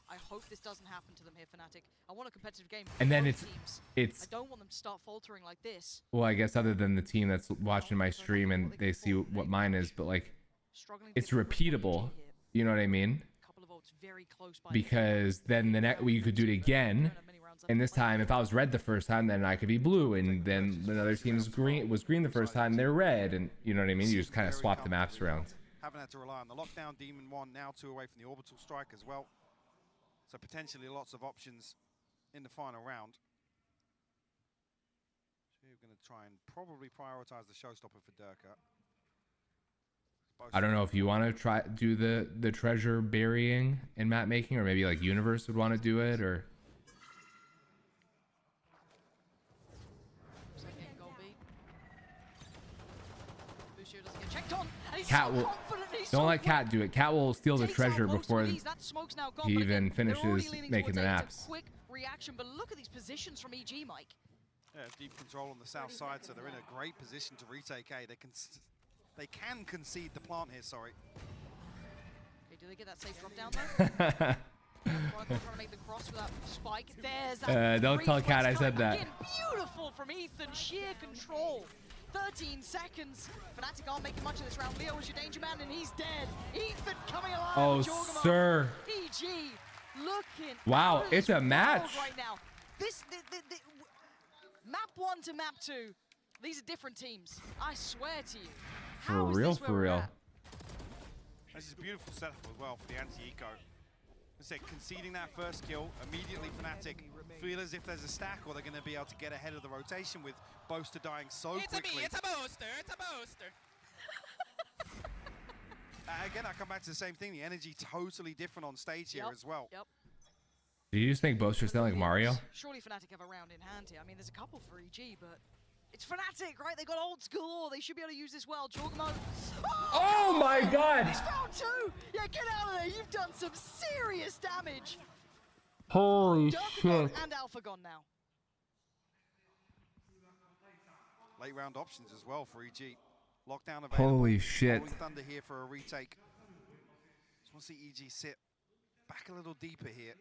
I hope this doesn't happen to them here, Fnatic. I want a competitive game. And then Both it's teams. I don't want them to start faltering like this. Well, I guess other than the team that's watching my stream and they see what mine is, but like it's repeatable. You know what I mean? Because then the next you could do it again, and this time if I was red the first time, then I could be blue, and then another team's green the first time, they're red, and you know what I mean? You just kind of swap the maps around. Haven't had to rely on the lockdown. Demon 1 now 2 away from the orbital strike as well. So potentially lots of options in the final round. So we're going to try and probably prioritize the showstopper for Durka. I don't know if you want to do the treasure burying and map making, or maybe like Universe would want to do it, or. Cat will. Don't let Cat do it. Cat will steal the treasure before he even finishes making the maps. Quick reaction, but look at these positions from EG, Mike. Yeah, deep control on the south side, so they're in a great position to retake A. They can concede the plant here. Sorry. Okay, do they get that safe drop down though? Trying to make the cross with that spike. There's that. Don't tell Cat I said that. Again, beautiful from Ethan, sheer control. 13 seconds. Fnatic aren't making much of this round. Leo is your danger man, and he's dead. Ethan coming alive. Oh, sir. EG looking. Wow, it's a match. Right now. This map 1 to map 2. These are different teams. I swear to you. For real, for real. This is a beautiful setup as well for the anti-eco. I said, conceding that first kill, immediately Fnatic feel as if there's a stack, or they're going to be able to get ahead of the rotation with Boaster dying so quickly. It's a Boaster, it's a Boaster. Again, I come back to the same thing. The energy totally different on stage here as well. Yep. Did you just make Boaster sound like Mario? Surely Fnatic have a round in hand here. I mean, there's a couple for EG, but it's Fnatic, right? They got old school. They should be able to use this well. Jorgamo. Oh my God! It's round 2. Yeah, get out of there. You've done some serious damage. Holy Durka shit! and Alpha gone now. Late round options as well for EG. Lockdown available. Holy shit! Rolling Thunder here for a retake. Just want to see EG sit back a little deeper here.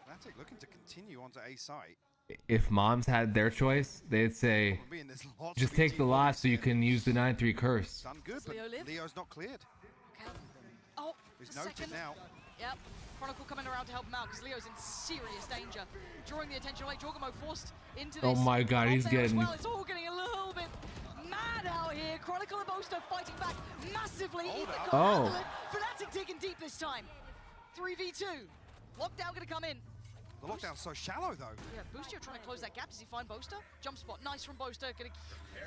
Fnatic looking to continue onto A site. If moms had their choice, they'd say, just take the loss so you can use the 9-3 curse. Done good, but Leo's not cleared. Okay. Oh, he's noted now. Yep. Chronicle coming around to help him out because Leo's in serious danger. Drawing the attention away. Jorgamo forced into this. Oh my god, he's getting... Well, it's all getting a little bit mad out here. Chronicle and Boaster fighting back massively. Ethan can't handle it. Fnatic digging deep this time. 3v2. Lockdown gonna come in. The lockdown's so shallow though. Yeah, Boostio trying to close that gap. Does he find Boaster? Jump spot, nice from Boaster. Gonna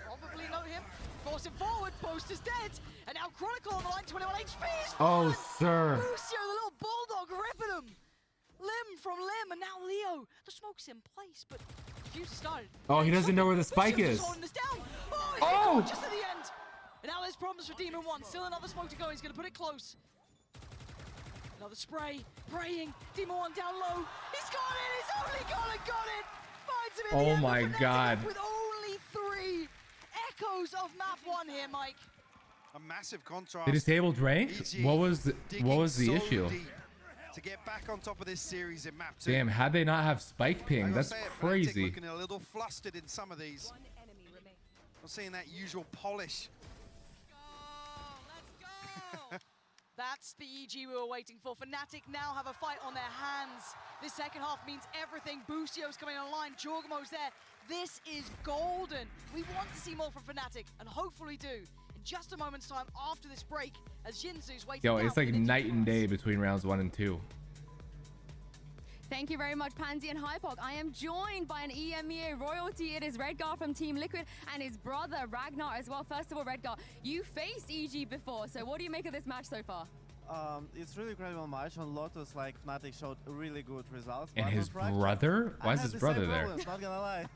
probably note him. Force him forward. Boaster's dead. And now Chronicle on the line, 21 HP. Oh, sir. Boostio, the little bulldog, ripping him. Limb from limb, and now Leo. The smoke's in place, but Fuse started. Oh, he doesn't know where the spike is. Holding this down. Oh, just at the end. And now there's problems for Demon 1. Still another smoke to go. He's gonna put it close. Another spray, praying. Demon 1 down low. He's got it. He's only got it. Finds him in the end. My god. With only 3 echoes of map 1 here, Mike. A massive contrast. They disabled rank? What was the issue? To get back on top of this series in map 2. Damn, had they not have spike ping? That's crazy. Looking a little flustered in some of these. Not seeing that usual polish. Let's go. That's the EG we were waiting for. Fnatic now have a fight on their hands. This second half means everything. Boostio's coming online. Jorgamo's there. This is golden. We want to see more from Fnatic, and hopefully do. In just a moment's time after this break, as Jinsu's waiting. Yo, it's like night and day between rounds 1 and 2. Thank you very much, Pansy and Hypok. I am joined by an EMEA royalty. It is Redgar from Team Liquid and his brother Ragnar as well. First of all, Redgar, you faced EG before, so what do you make of this match so far? It's really incredible match. On Lotus, like Fnatic showed really good results. And his brother? Why is his brother there? Not gonna lie.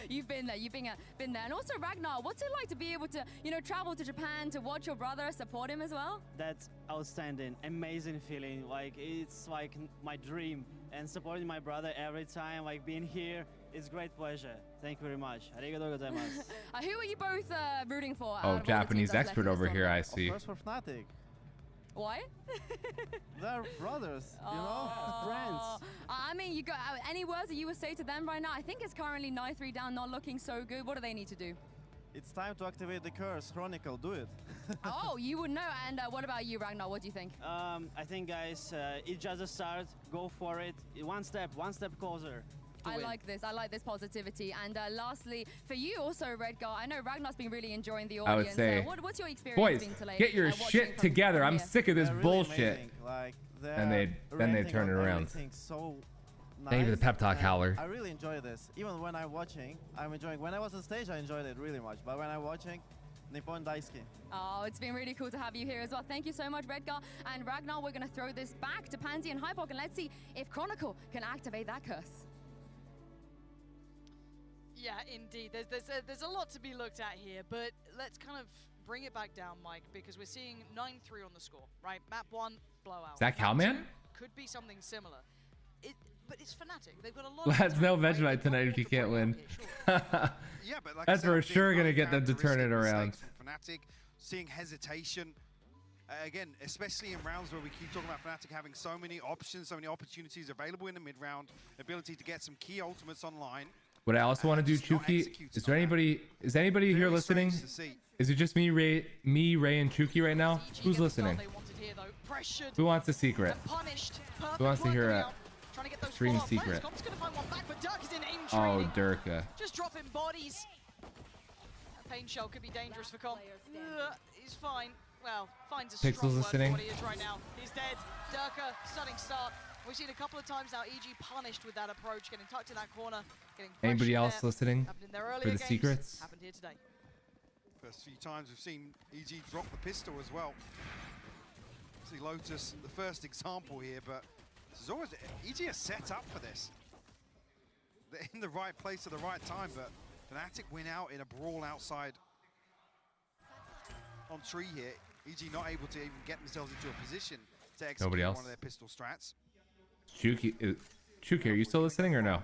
You've been there. You've been there. And also, Ragnar, what's it like to be able to, travel to Japan to watch your brother, support him as well? That's outstanding. Amazing feeling. Like, it's like my dream. And supporting my brother every time, like being here, is great pleasure. Thank you very much. Arigatou gozaimasu. Who are you both rooting for? Oh, Japanese expert over here, I see. Of course for Fnatic. Why? They're brothers, friends. I mean, you got any words that you would say to them right now? I think it's currently 9-3 down, not looking so good. What do they need to do? It's time to activate the curse. Chronicle, do it. Oh, you would know. And what about you, Ragnar? What do you think? I think, guys, it's just a start. Go for it. One step closer. I like this. I like this positivity. And lastly, for you also, Redgar, I know Ragnar's been really enjoying the audience. I would say, what's your experience boys, being today? get your shit together. I'm sick of this bullshit. Like, and then they turn it around. So nice. Thank you for the pep talk, Howlyr. I really enjoy this. Even when I'm watching, I'm enjoying. When I was on stage, I enjoyed it really much. But when I'm watching, Nippon Daisuki. Oh, it's been really cool to have you here as well. Thank you so much, Redgar. And Ragnar, we're going to throw this back to Pansy and Hypok, and let's see if Chronicle can activate that curse. Yeah, indeed. There's a lot to be looked at here, but let's kind of bring it back down, Mike, because we're seeing 9-3 on the score, right? Map 1, blowout. Is that Cowman? Could be something similar. But it's Fnatic. They've got a lot. Lads, no Vegemite tonight if you can't win. Yeah, but like that's for sure gonna get them to turn it around. Fnatic seeing hesitation. Again, especially in rounds where we keep talking about Fnatic having so many options, so many opportunities available in the mid-round, ability to get some key ultimates online. What I also want to do, Chuki, is anybody here listening? Is it just me, Ray, and Chuki right now? Who's listening? Who wants a secret? Who wants to hear a extreme secret? Oh, Durka. Just dropping bodies. That pain shell could be dangerous for Comp. He's fine. Well, finds a Pixel's strong word listening. for what he is right now. He's dead. Durka, stunning start. We've seen a couple of times now EG punished with that approach, getting tucked in that corner, getting anybody else there. listening for the games. secrets? Happened here today. First few times we've seen EG drop the pistol as well. See Lotus, the first example here, but this is always EG are set up for this. They're in the right place at the right time, but Fnatic win out in a brawl outside on tree here. EG not able to even get themselves into a position to execute one of their pistol strats. Chuki, are you still listening or no?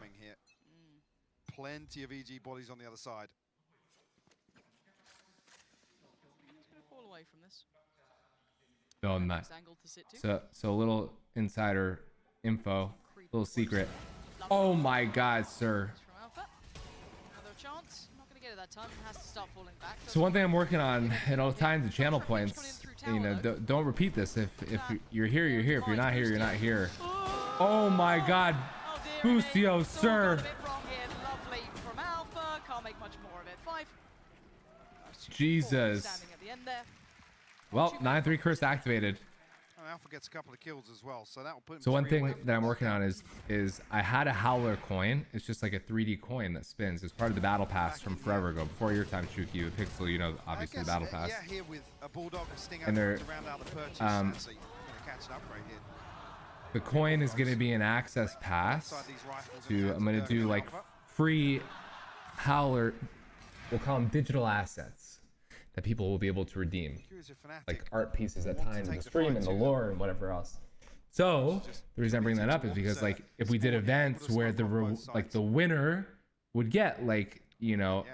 Plenty of EG bodies on the other side. He's going to fall away from this. No, I'm not. So a little insider info, little secret. Oh my God, sir. Another chance. Not going to get get it that time. Has to start falling back. So one thing I'm working on at all times, the channel points. You know, don't repeat this. If you're here, you're here. If you're not here, you're not here. Oh my God, Bustio, sir. Lovely from Alpha. Can't make much more of it. 5. Jesus. Standing at the end there. Well, 9-3 curse activated. And Alpha gets a couple of kills as well, so that will put him. So one 3 thing away from that I'm the working on is I had a Howlyr coin. It's just like a 3D coin that spins. It's part of the battle pass from forever ago, before your time, Chuki, with Pixel. You know, obviously the battle pass. Yeah, here with a Bulldog and Stinger And they're, to round out the purchase. So you're gonna catch it up right here. the coin is going to be an access pass to. I'm going to do like free Howlyr. We'll call them digital assets that people will be able to redeem, like art pieces that tie into the stream and the lore and whatever else. So the reason I bring that up is because like if we did events where the winner would get like, you know,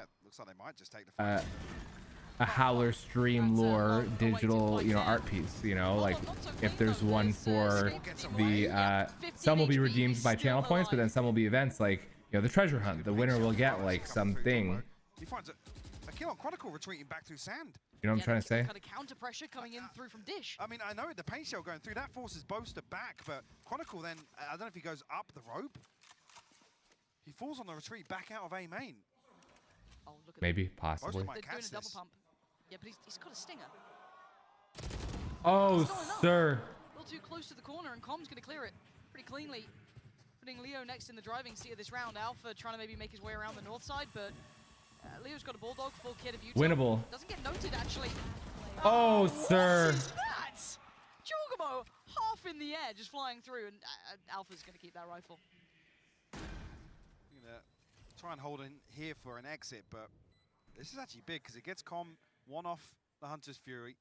a Howlyr stream lore digital, you know, art piece, you know, like if there's one for the some will be redeemed by channel points, but then some will be events like, you know, the treasure hunt. The winner will get like something. He finds a kill on Chronicle retreating back through sand. You know what I'm trying to say? Kind of counter pressure coming in through from Dish. I mean, I know the pain shell going through that forces Boaster back, but Chronicle then, I don't know if he goes up the rope. He falls on the retreat back out of A main. Oh, look at Maybe, possibly. They're doing a double pump. Yeah, but he's got a stinger. Oh, sir. A little too close to the corner, and Com's going to clear it pretty cleanly. Putting Leo next in the driving seat of this round. Alpha trying to maybe make his way around the north side, but Leo's got a Bulldog, full kit of util. Winnable. Doesn't get noted, actually. Oh, sir. What is that? Jorgamo, half in the air, just flying through, and Alpha's going to keep that rifle. I'm going to try and hold in here for an exit, but this is actually big because it gets Com one off the Hunter's Fury.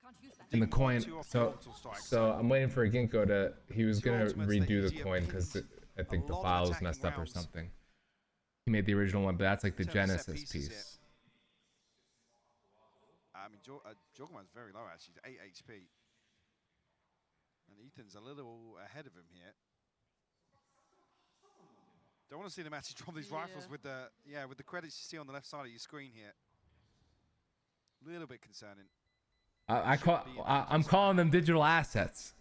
In the coin, so I'm waiting for a Ginkgo to, he was going to redo the coin because I think the file was messed up or something. He made the original one, but that's like the Genesis piece. I mean, Jorgamon's very low actually, 8 HP. And Ethan's a little ahead of him here. Don't want to see them actually drop these rifles with the credits you see on the left side of your screen here. A little bit concerning. I'm calling them digital assets.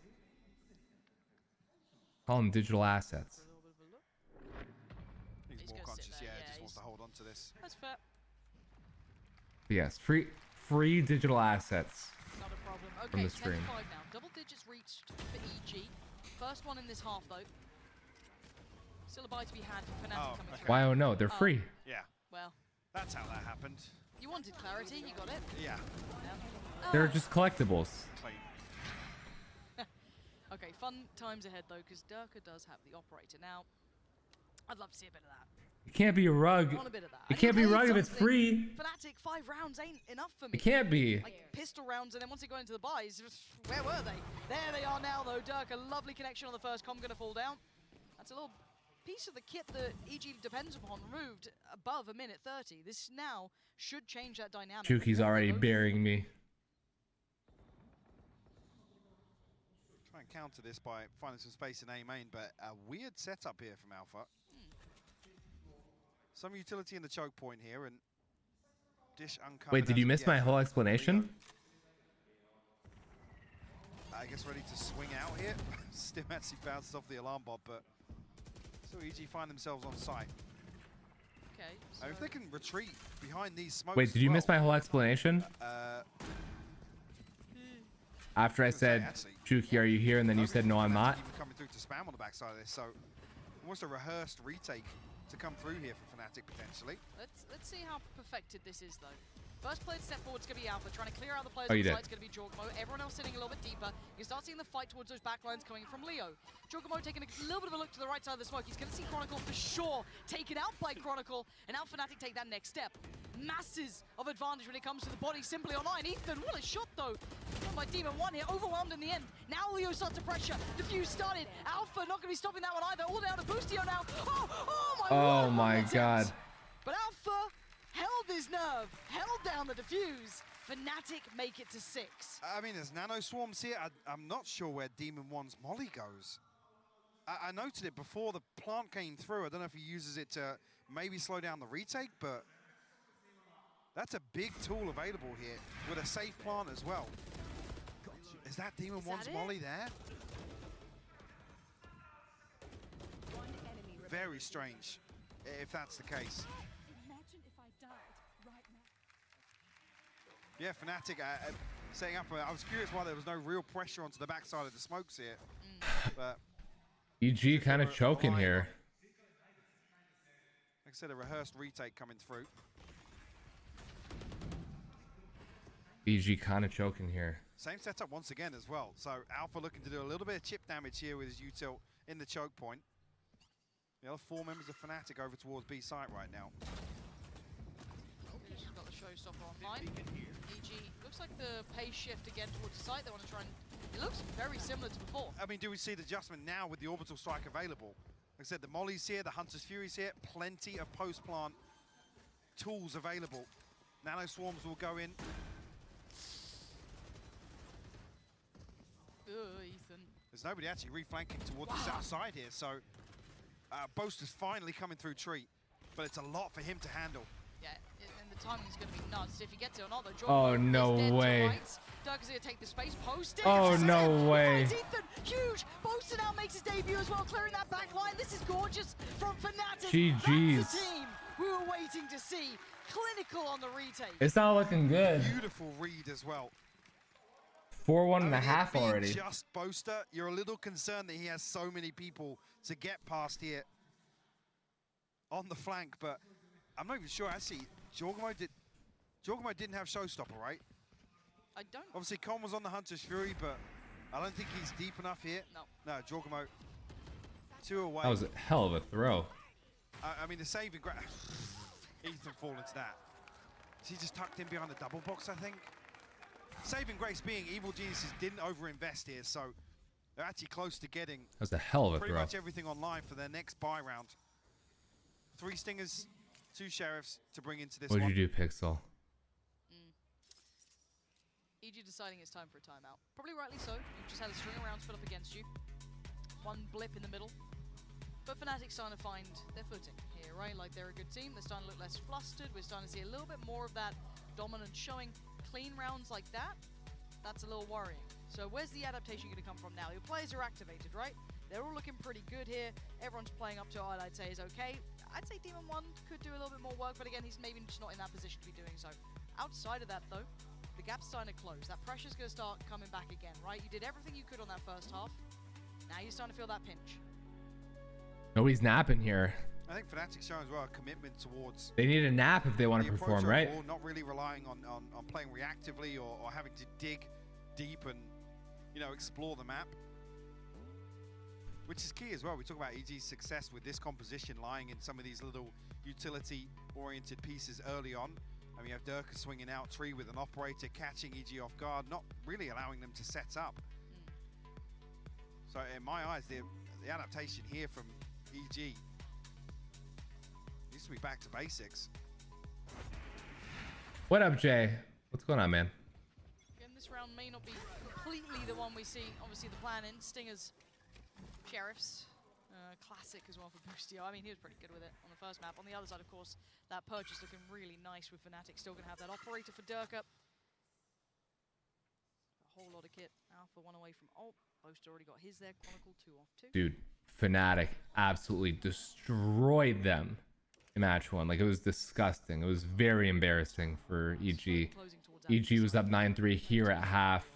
Call them digital assets. He's more conscious, just wants to hold on to this. That's fair. Yes, free digital assets. Not a problem. Okay, from the stream. 10-5 now. Double digits reached for EG. First one in this half, though. Still a buy to be had for Fnatic coming through. Why? Oh no, they're free. Yeah. Well, that's how that happened. You wanted clarity, you got it. Yeah. They're just collectibles. Okay, fun times ahead though, because Durka does have the operator now. I'd love to see a bit of that. It can't be a rug. I want a bit of that. It can't be a rug if it's free. Fnatic, 5 rounds ain't enough for me. It can't be. Like pistol rounds, and then once they go into the buys, where were they? There they are now though. Durka, lovely connection on the first com, gonna fall down. That's a little piece of the kit that EG depends upon removed above a minute 30. This now should change that dynamic. Chuki's already burying me. Try and counter this by finding some space in A main, but a weird setup here from Alpha. Some utility in the choke point here, and Dish uncoming. Wait, did you miss my whole explanation? I guess ready to swing out here. Stim actually bounced off the alarm bot, but still EG find themselves on site. Okay. So if they can retreat behind these smokes. Wait, did you miss my whole explanation? After I said, Chuki, are you here? And then you said, no, I'm not. Even coming through to spam on the backside of this, so almost a rehearsed retake to come through here for Fnatic potentially. Let's see how perfected this is though. First player to step forward is going to be Alpha, trying to clear out the players on the side. It's going to be Jorgamo. Everyone else sitting a little bit deeper. You start seeing the fight towards those backlines coming from Leo. Jorgamo taking a little bit of a look to the right side of the smoke. He's going to see Chronicle for sure taken out by Chronicle, and now Fnatic take that next step. Masses of advantage when it comes to the body simply online. Ethan, what a shot though. Done by Demon 1 here, overwhelmed in the end. Now Leo starts to pressure. Diffuse started. Alpha not going to be stopping that one either. All down to Boostio now. Oh my god. But Alpha held his nerve, held down the diffuse. Fnatic make it to 6. I mean, there's nano swarms here. I'm not sure where Demon 1's molly goes. I noted it before the plant came through. I don't know if he uses it to maybe slow down the retake, but That's a big tool available here with a safe plant as well. Is that Demon One's molly there? Very strange, if that's the case. Imagine if I died right now. Yeah, Fnatic setting up. I was curious why there was no real pressure onto the backside of the smokes here. But EG kind of choking here. Like I said, a rehearsed retake coming through. EG kind of choking here. Same setup once again as well. So Alpha looking to do a little bit of chip damage here with his util in the choke point. The other 4 members of Fnatic over towards B site right now. He's got the showstopper online. EG looks like the pace shift again towards the site. They want to try and... It looks very similar to before. I mean, do we see the adjustment now with the orbital strike available? Like I said, the Molly's here, the Hunter's Fury's here, plenty of post-plant tools available. Nano Swarms will go in. Ethan. There's nobody actually reflanking towards the south side here, so Boaster's finally coming through tree, but it's a lot for him to handle. Yeah, and the timing's going to be nuts. If he gets it or not, though. Oh, no way. Doug's going to take the space. Post it. Oh, no way. Ethan, huge. Boaster now makes his debut as well, clearing that back line. This is gorgeous from Fnatic. GG's. That's the team we were waiting to see. Clinical on the retake. It's not looking good. Beautiful read as well. 4-1.5 already. Just Boaster, you're a little concerned that he has so many people to get past here on the flank, but I'm not even sure. Actually, Jorgamo didn't have showstopper, right? I don't. Obviously, Con was on the Hunter's Fury, but I don't think he's deep enough here. No, Jorgamo 2 away. That was a hell of a throw. I mean, the saving grace. Ethan fall into that. Is he just tucked in behind the double box, I think? Saving grace being Evil Geniuses didn't overinvest here, so they're actually close to getting That was a hell of a pretty throw. much everything online for their next buy round. 3 Stingers, 2 Sheriffs to bring into this What one. did you do, Pixel? EG deciding it's time for a timeout. Probably rightly so. You've just had a string of rounds put up against you. One blip in the middle. But Fnatic's starting to find their footing here, right? Like, they're a good team. They're starting to look less flustered. We're starting to see a little bit more of that dominance showing. Clean rounds like that, that's a little worrying. So where's the adaptation going to come from now? Your players are activated, right? They're all looking pretty good here. Everyone's playing up to what I'd say is okay. I'd say Demon 1 could do a little bit more work, but again, he's maybe just not in that position to be doing so. Outside of that, though, the gap's starting to close. That pressure's going to start coming back again, right? You did everything you could on that first half. Now you're starting to feel that pinch. Nobody's napping here. I think Fnatic's showing as well a commitment towards... They need a nap if they want to perform, right? Overall, not really relying on playing reactively or having to dig deep and, you know, explore the map. Which is key as well. We talk about EG's success with this composition lying in some of these little utility-oriented pieces early on. I mean, you have Durka swinging out tree with an operator, catching EG off guard, not really allowing them to set up. So in my eyes, the adaptation here from EG needs to be back to basics. What up, Jay? What's going on, man? Again, this round may not be completely the one we see. Obviously, the plan in Stingers, Sheriffs, classic as well for Boostio. I mean, he was pretty good with it on the first map. On the other side, of course, that purchase looking really nice with Fnatic. Still going to have that operator for Durka. A whole lot of kit. Alpha 1 away from ult. Boast already got his there. Chronicle 2 off 2. Dude, Fnatic absolutely destroyed them in match 1. Like, it was disgusting. It was very embarrassing for EG. EG was up 9-3 here at half,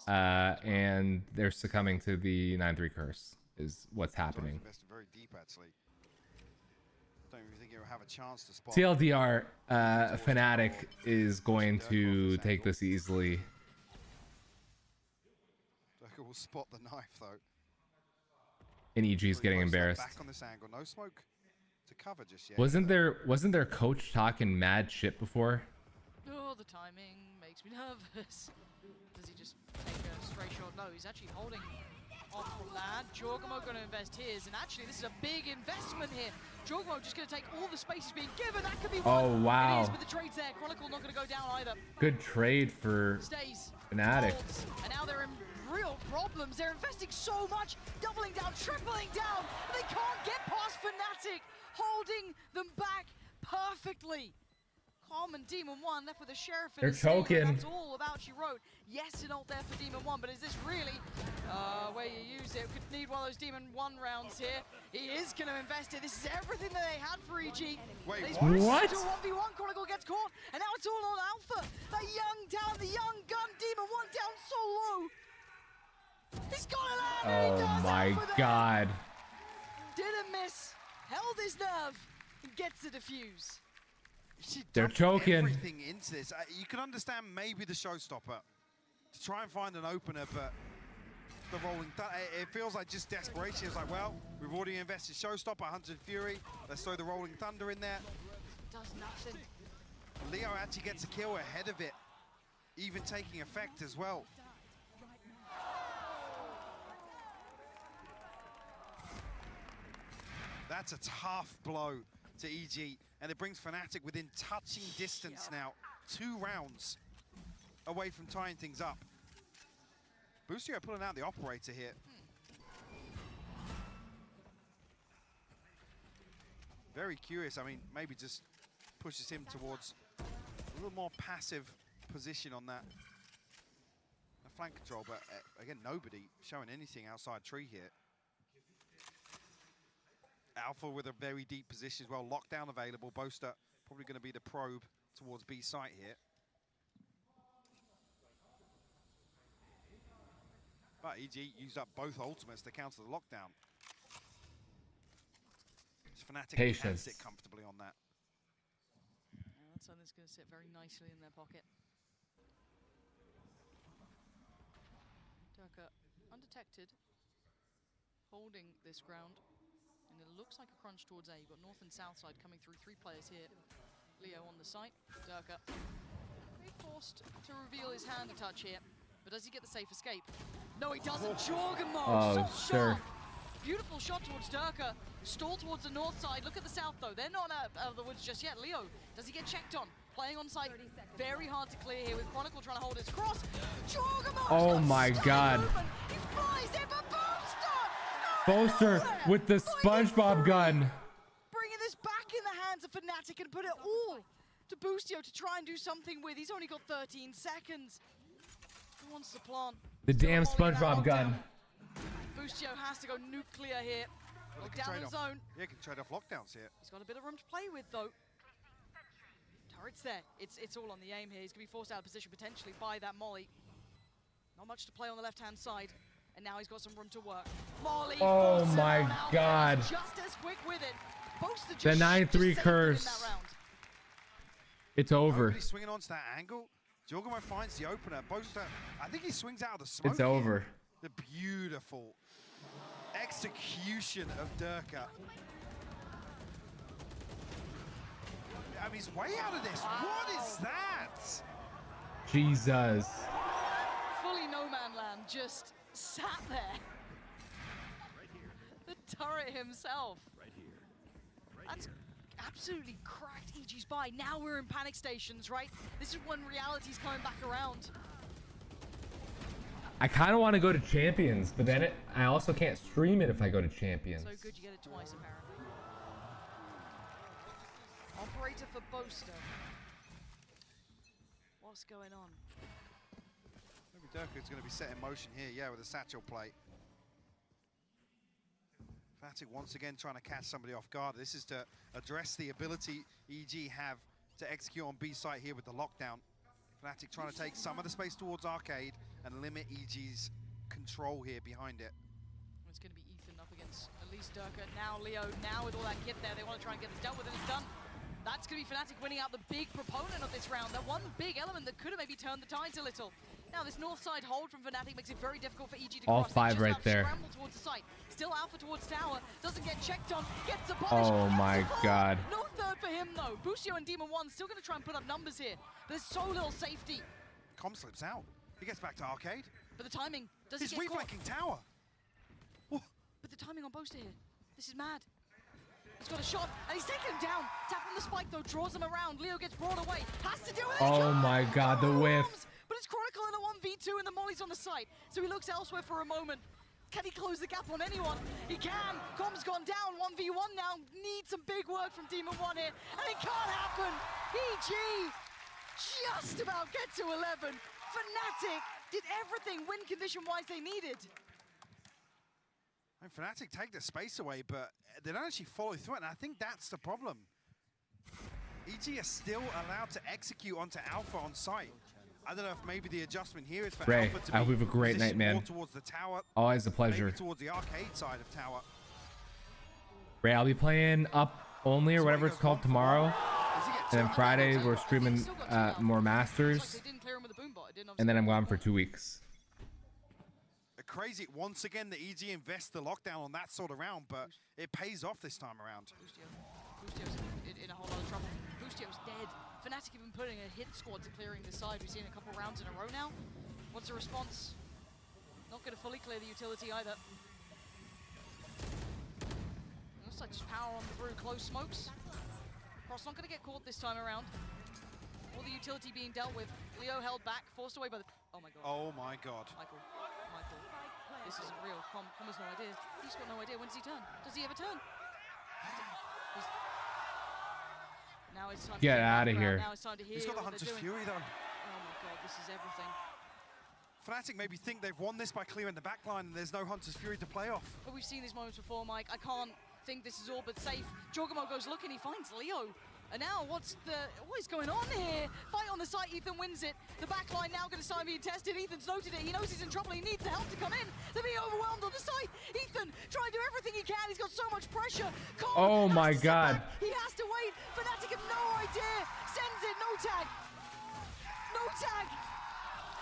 and they're succumbing to the 9-3 curse is what's happening. Very deep, actually. Don't even think he'll have a chance to spot. TLDR, Fnatic is going to take this easily. Durka will spot the knife, though. And EG's getting embarrassed. Back on this angle, no smoke to cover just yet. Wasn't their coach talking mad shit before? Oh, the timing makes me nervous. Does he just take a stray shot? No, he's actually holding on from that. Jorgamo going to invest his, and actually this is a big investment here. Jorgamo just going to take all the space he's being given. That could be one. Oh, wow. It is, but the trade's there. Chronicle not going to go down either. Good trade for Fnatic. Holds, and now they're in real problems. They're investing so much, doubling down, tripling down. They can't get past Fnatic, holding them back perfectly. Calm and Demon 1 left with a Sheriff in They're his stable. choking. That's all about she wrote. Yes, an ult there for Demon 1, but is this really where you use it? Could need one of those Demon 1 rounds here. He is going to invest it. This is everything that they had for EG. Wait, what? 1v1, Chronicle gets caught, and now it's all on Alpha. That young talent, the young gun, Demon 1 down so low. He's got it out, and he Oh does. my Alpha there. god. Didn't miss, held his nerve, and gets the defuse. They're choking. Everything into this. You can understand maybe the showstopper to try and find an opener, but the rolling it feels like just desperation. It's like, well, we've already invested showstopper, Hunted Fury. Let's throw the rolling thunder in there. Does nothing. Leo actually gets a kill ahead of it, even taking effect as well. That's a tough blow to EG, and it brings Fnatic within touching distance now. 2 rounds away from tying things up. Boostio pulling out the operator here. Very curious. I mean, maybe just pushes him towards a little more passive position on that flank control, but again, nobody showing anything outside tree here. Alpha with a very deep position as well. Lockdown available. Boaster probably going to be the probe towards B site here. But EG used up both ultimates to counter the lockdown. Fnatic can sit comfortably on that. Yeah, that's something that's going to sit very nicely in their pocket. Durka undetected, holding this ground. And it looks like a crunch towards A. You've got north and south side coming through. 3 players here. Leo on the site. Durka very forced to reveal his hand a touch here. But does he get the safe escape? No, he doesn't. Jorgenmo, so sharp. Beautiful shot towards Durka. Stall towards the north side. Look at the south, though. They're not out of the woods just yet. Leo, does he get checked on? Playing on site. Very hard to clear here with Chronicle trying to hold his cross. Jorgenmo. Oh my god. He flies in for Boaster with the SpongeBob gun. Bringing this back in the hands of Fnatic and put it all to Boostio to try and do something with. He's only got 13 seconds. He wants the plant. The damn SpongeBob gun. Boostio has to go nuclear here. Look down the zone. Yeah, he can trade off lockdowns here. He's got a bit of room to play with, though. Turret's there. It's all on the aim here. He's going to be forced out of position potentially by that molly. Not much to play on the left-hand side. And now he's got some room to work. Molly, oh my god. Just as quick with it. The 9-3 curse. It's over. Nobody swinging onto that angle. Jorgenmo finds the opener. Boaster, I think he swings out of the smoke. It's over. The beautiful execution of Durka. I mean, he's way out of this. Wow. What is that? Jesus. Fully no man land, just sat there. The turret himself. That's absolutely cracked EG's buy. Now we're in panic stations, right? This is when reality's coming back around. I kind of want to go to Champions, but then I also can't stream it if I go to Champions. So good you get it twice, apparently. Operator for Boaster. What's going on? Maybe Durka's going to be set in motion here, yeah, with a satchel plate. Fnatic once again trying to catch somebody off guard. This is to address the ability EG have to execute on B site here with the lockdown. Fnatic trying to take some of the space towards Arcade and limit EG's control here behind it. It's going to be Ethan up against at least Durka. Now Leo, now with all that kit there, they want to try and get this dealt with, and it's done. That's going to be Fnatic winning out the big proponent of this round. That one big element that could have maybe turned the tides a little. Now this north side hold from Fnatic makes it very difficult for EG to all cross. five right there. Scramble towards the site. Still Alpha towards tower. Doesn't get checked on. Gets the punish. Oh my god. No third for him though. Boostio and Demon 1 still going to try and put up numbers here. There's so little safety. Com slips out. He gets back to Arcade. But the timing doesn't He's get caught. reflanking tower. But the timing on Boaster here. This is mad. He's got a shot, and he's taken him down. Tap on the spike, though, draws him around. Leo gets brought away. Has to do it. Oh my god, the whiff. But it's Chronicle in a 1v2, and the molly's on the site. So he looks elsewhere for a moment. Can he close the gap on anyone? He can. Com's gone down. 1v1 now. Needs some big work from Demon 1 here. And it can't happen. EG just about get to 11. Fnatic did everything win condition-wise they needed. And Fnatic take the space away, but they don't actually follow through it, and I think that's the problem. EG are still allowed to execute onto Alpha on site. I don't know if maybe the adjustment here is for Ray, Alpha to I hope you have a great night, positioned man. more towards the tower, Always a pleasure. maybe towards the arcade side of tower. Ray, I'll be playing up only or whatever it's called tomorrow. And then Friday we're streaming more Masters. And then I'm gone for 2 weeks. Crazy. Once again, the EG invests the lockdown on that sort of round, but it pays off this time around. Boostio's in a whole lot of trouble. Boostio's dead. Fnatic even putting a hit squad to clearing this side. We've seen a couple rounds in a row now. What's the response? Not going to fully clear the utility either. Looks like just power on through close smokes. Cross not going to get caught this time around. All the utility being dealt with. Leo held back, forced away by the... Oh my god. Oh my god. Michael. This isn't real. Com has no idea. He's got no idea. When does he turn? Does he ever turn? Now it's time Get out of here. Now it's time to hear He's got the what Hunter's they're doing. Fury though. Oh my god, this is everything. Fnatic maybe think they've won this by clearing the backline and there's no Hunter's Fury to play off. But we've seen these moments before, Mike. I can't think this is all but safe. Jorgamo goes looking, he finds Leo. And now what is going on here? Fight on the site, Ethan wins it. The backline now going to start being tested. Ethan's noted it, he knows he's in trouble, he needs the help to come in. They're being overwhelmed on the site. Ethan trying to do everything he can, he's got so much pressure. Oh my god. He has to wait. Fnatic have no idea. Sends it, no tag. No tag.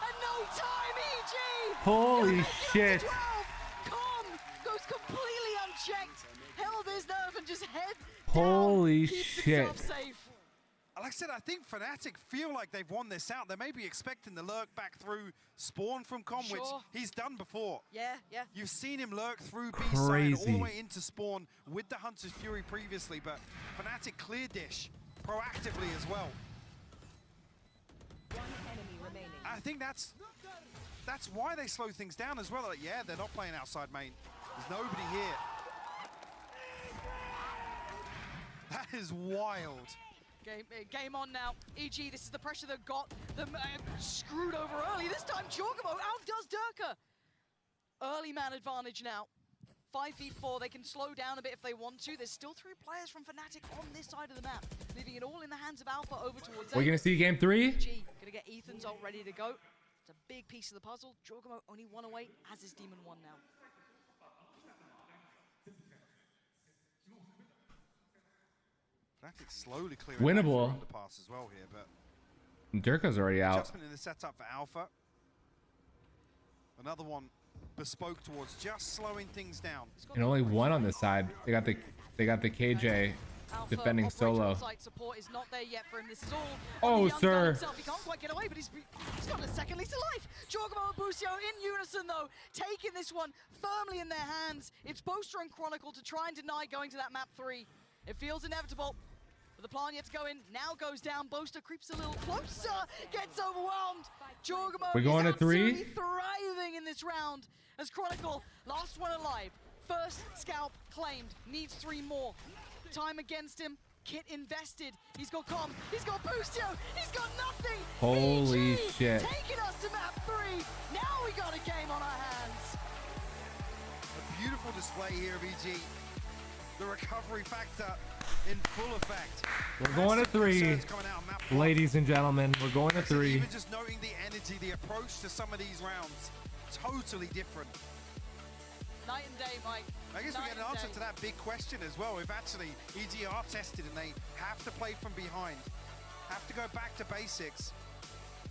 And no time, EG. Holy shit. Con goes completely unchecked. Held his nerve and just head Holy down. shit. Safe. Like I said, I think Fnatic feel like they've won this out. They may be expecting the lurk back through spawn from Com, which he's done before. Yeah. You've seen him lurk through B-side all the way into spawn with the Hunter's Fury previously, but Fnatic clear dish proactively as well. One enemy remaining. I think that's why they slow things down as well. Like, yeah, they're not playing outside main. There's nobody here. That is wild. Game on now. EG, this is the pressure that got them screwed over early. This time, Jorgamo outdoes Durka. Early man advantage now. 5v4, they can slow down a bit if they want to. There's still 3 players from Fnatic on this side of the map, leaving it all in the hands of Alpha over towards We're gonna see game 3. EG gonna get Ethan's ult ready to go. It's a big piece of the puzzle. Jorgamo only 1 away, as is Demon 1 now. Fnatic slowly clearing Winnable. underpass as well here, but Durka's already out. adjustment in the setup for Alpha. Another one bespoke towards just slowing things down. And only one on this side. They got the KJ Alpha defending solo. Site support is not there yet for him. This is all Oh, on the young sir. gun himself. He can't quite get away, but he's got a second lease of life. Jorgamo and Busio in unison, though, taking this one firmly in their hands. It's Boaster and Chronicle to try and deny going to that map 3. It feels inevitable. But the plan yet to go in now goes down. Boaster creeps a little closer, gets overwhelmed. Jorgamo We're going is to 3? absolutely thriving in this round as Chronicle, last one alive. First scalp claimed, needs 3 more. Time against him, kit invested. He's got Com, he's got Boostio, he's got nothing. Holy EG shit. taking us to map 3. Now we got a game on our hands. A beautiful display here of EG. The recovery factor in full effect. We're going to 3. Ladies and gentlemen, we're going to 3. Even just noting the energy, the approach to some of these rounds, totally different. Night and day, Mike. I guess we get an answer to that big question as well. If actually EG are tested and they have to play from behind, have to go back to basics,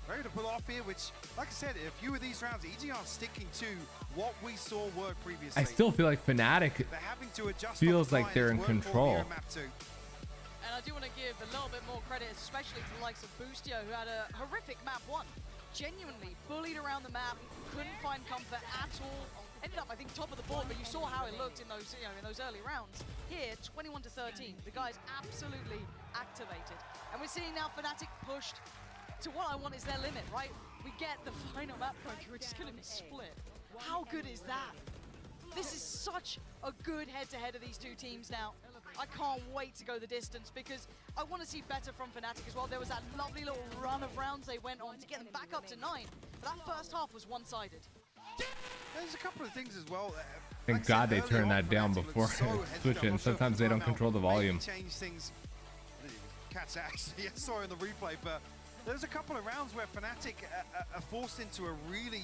ready to pull off here, which, like I said, a few of these rounds, EG are sticking to what we saw work previously. I still feel like Fnatic They're having to adjust feels like they're in control. And I do want to give a little bit more credit, especially to the likes of Boostio, who had a horrific map 1. Genuinely bullied around the map, couldn't find comfort at all. Ended up, I think, top of the board, but you saw how it looked in those, in those early rounds. Here, 21 to 13, the guy's absolutely activated, and we're seeing now Fnatic pushed to what I want is their limit, right? We get the final map crunch, which is going to be split. How good is that? This is such a good head-to-head of these two teams now. I can't wait to go the distance because I want to see better from Fnatic as well. There was that lovely little run of rounds they went on to get them back up to 9. But that first half was one-sided. There's a couple of things as well. Thank God they turned that down before switching. Sometimes they don't control the volume. Change things. Catch actually, I saw it in the replay, but there's a couple of rounds where Fnatic are forced into a really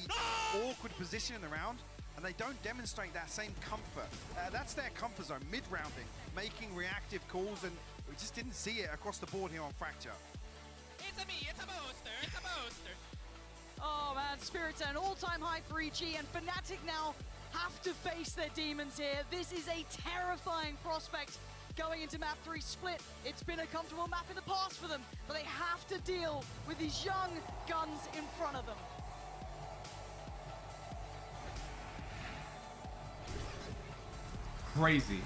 awkward position in the round, and they don't demonstrate that same comfort. That's their comfort zone, mid-rounding, making reactive calls, and we just didn't see it across the board here on Fracture. It's a booster, it's a booster. Oh man, Spirit's at an all-time high for EG, and Fnatic now have to face their demons here. This is a terrifying prospect going into map 3 split. It's been a comfortable map in the past for them, but they have to deal with these young guns in front of them. Crazy.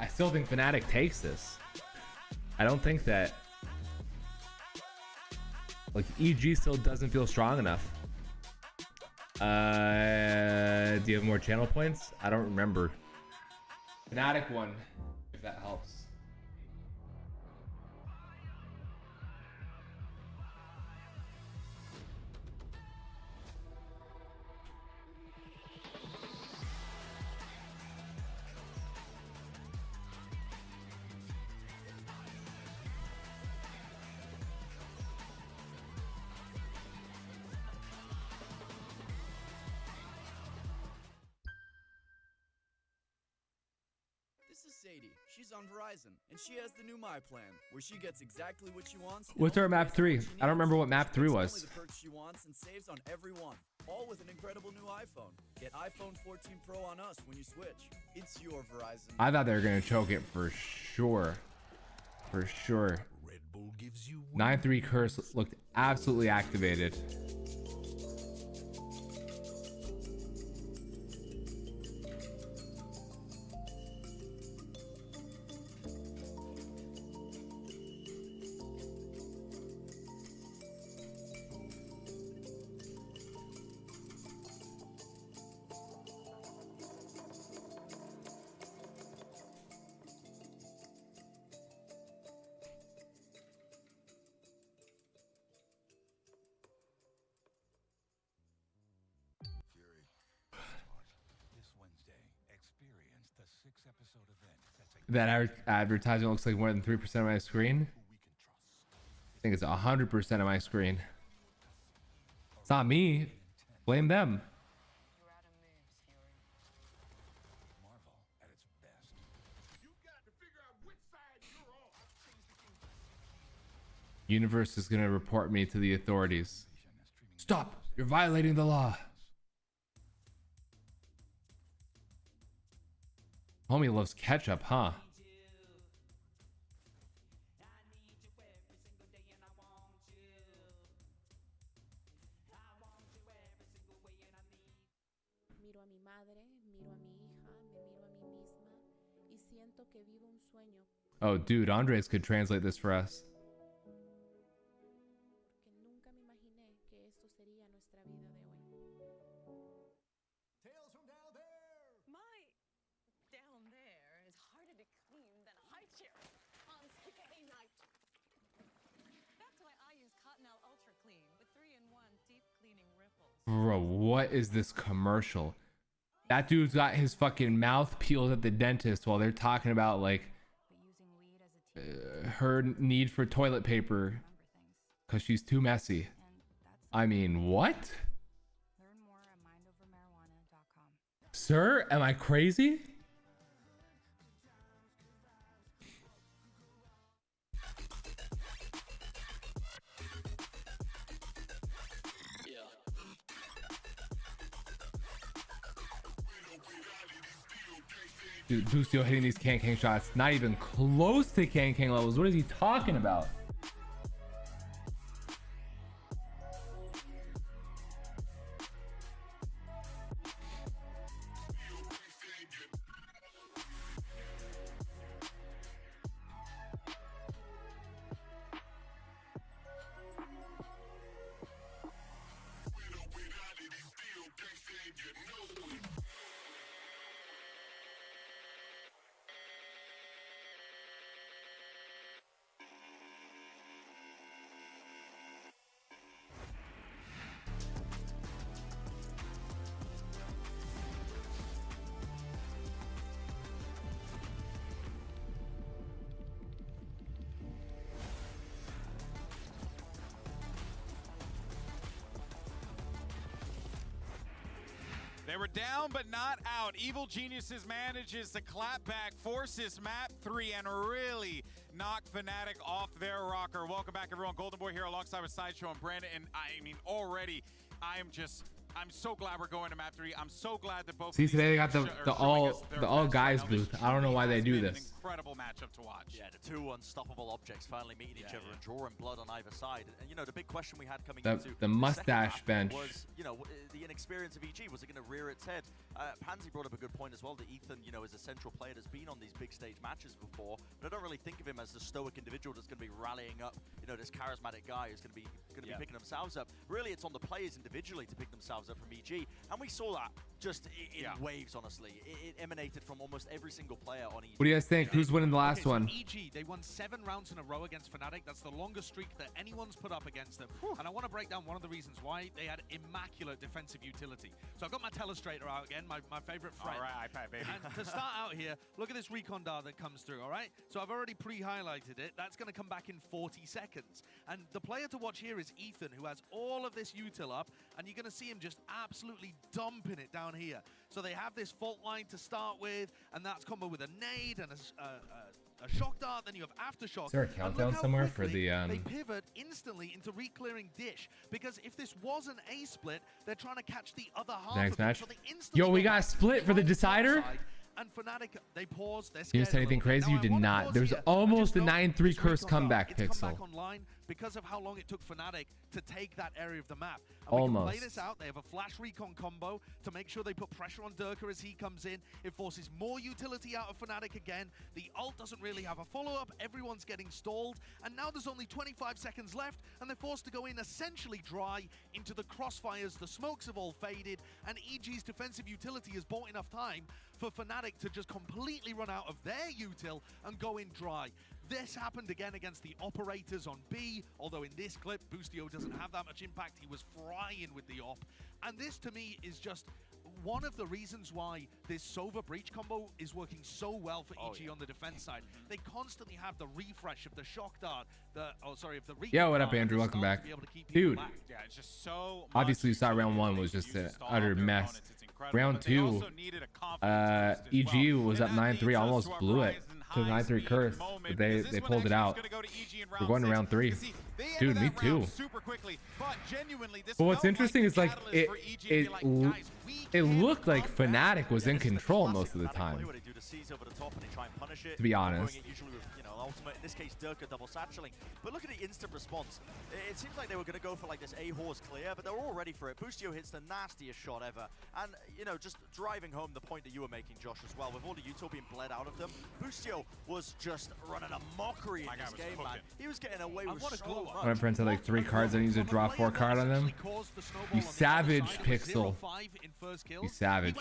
I still think Fnatic takes this. I don't think that like EG still doesn't feel strong enough. Do you have more channel points? I don't remember. Fnatic won, if that helps. Sadie. She's on Verizon, and she has the new My Plan, where she gets exactly what she wants. What's our map 3? I don't remember what map 3 was. Only the perks she wants and saves on every one, all with an incredible new iPhone. Get iPhone 14 Pro on us when you switch. It's your Verizon. I thought they were gonna choke it for sure. For sure. 9-3 curse looked absolutely activated. That advertisement looks like more than 3% of my screen. I think it's 100% of my screen. It's not me. Blame them. Universe is gonna report me to the authorities. Stop! You're violating the law. Homie loves ketchup, huh? Miro a mi madre, miro a mi hija, me miro a mí misma y siento que vivo un sueño. Oh, dude, Andres could translate this for us. Porque nunca me imaginé que esto sería nuestra vida de hoy. Tales from down there. My down there is harder to clean than a high chair on spaghetti night. That's why I use Cottonelle Ultra Clean with 3-in-1 deep cleaning ripples. Bro, what is this commercial? That dude's got his fucking mouth peeled at the dentist while they're talking about like her need for toilet paper because she's too messy. I mean, what? Sir, am I crazy? Dude, Bustio hitting these Kang shots, not even close to Kang levels. What is he talking about? They were down but not out. Evil Geniuses manages to clap back, force this map 3, and really knock Fnatic off their rocker. Welcome back, everyone. Golden Boy here alongside with Sideshow and Brandon. And I mean, already, I'm so glad we're going to map 3. I'm so glad that both. See, today they got the all guys booth. I don't know why they do this. Incredible matchup to watch. Yeah, the two unstoppable objects finally meeting each other and drawing blood on either side. And you know, the big question we had coming into the mustache bench was, you know, the inexperience of EG. Was it going to rear its head? Pansy brought up a good point as well, that Ethan, you know, is a central player that's been on these big stage matches before, but I don't really think of him as the stoic individual that's going to be rallying up, you know, this charismatic guy who's going to be picking themselves up. Really, it's on the players individually to pick themselves up from EG, and we saw that just in waves. Honestly, it emanated from almost every single player on EG. What do you guys think? Who's winning the last one? EG, they won 7 rounds in a row against Fnatic. That's the longest streak that anyone's put up against them. And I want to break down one of the reasons why they had immaculate defensive utility. So I've got my telestrator out again, my favorite friend. All right, iPad, baby. And to start out here, look at this recon dart that comes through, all right? So I've already pre-highlighted it. That's going to come back in 40 seconds. And the player to watch here is Ethan, who has all of this util up, and you're going to see him just absolutely dumping it down here. So they have this fault line to start with, and that's combo with a nade and a shock dart, then you have aftershock. Is there a countdown somewhere for the they pivot instantly into re-clearing dish, because if this was an A split, they're trying to catch the other half next of it, match? so they instantly Yo, we got a split for the decider. And Fnatic, they pause. They're Did you scared say anything crazy? You did not. There's almost a 9-3 curse comeback it's come pixel. back online because of how long it took Fnatic to take that area of the map. And we can play this out. They have a flash recon combo to make sure they put pressure on Durka as he comes in. It forces more utility out of Fnatic again. The ult doesn't really have a follow-up. Everyone's getting stalled. And now there's only 25 seconds left, and they're forced to go in essentially dry into the crossfires. The smokes have all faded, and EG's defensive utility has bought enough time for Fnatic to just completely run out of their util and go in dry. This happened again against the operators on B, although in this clip, Boostio doesn't have that much impact. He was frying with the op. And this, to me, is just one of the reasons why this Sova Breach combo is working so well for EG on the defense side. They constantly have the refresh of the shock dart, of the recon. Yo, what up, Andrew? Welcome back. Dude, Yeah, it's just so obviously you saw round 1 was just an utter mess. Round 2, EG was up 9-3, almost blew it to 9-3 curse, but they pulled it out. We're going to round 3. Dude, me too. But what's interesting is like it looked like Fnatic was in control most of the time, to be honest. Ultimate, in this case, Durka double satcheling. But look at the instant response. It seems like they were going to go for like this A-horse clear, but they're all ready for it. Boostio hits the nastiest shot ever. And, you know, just driving home the point that you were making, Josh, as well. With all the util being bled out of them, Boostio was just running a mockery in this game, man. He was getting away with so much. My friends had like 3 cards and he used a draw 4 card on them. You savage, Pixel. You savage.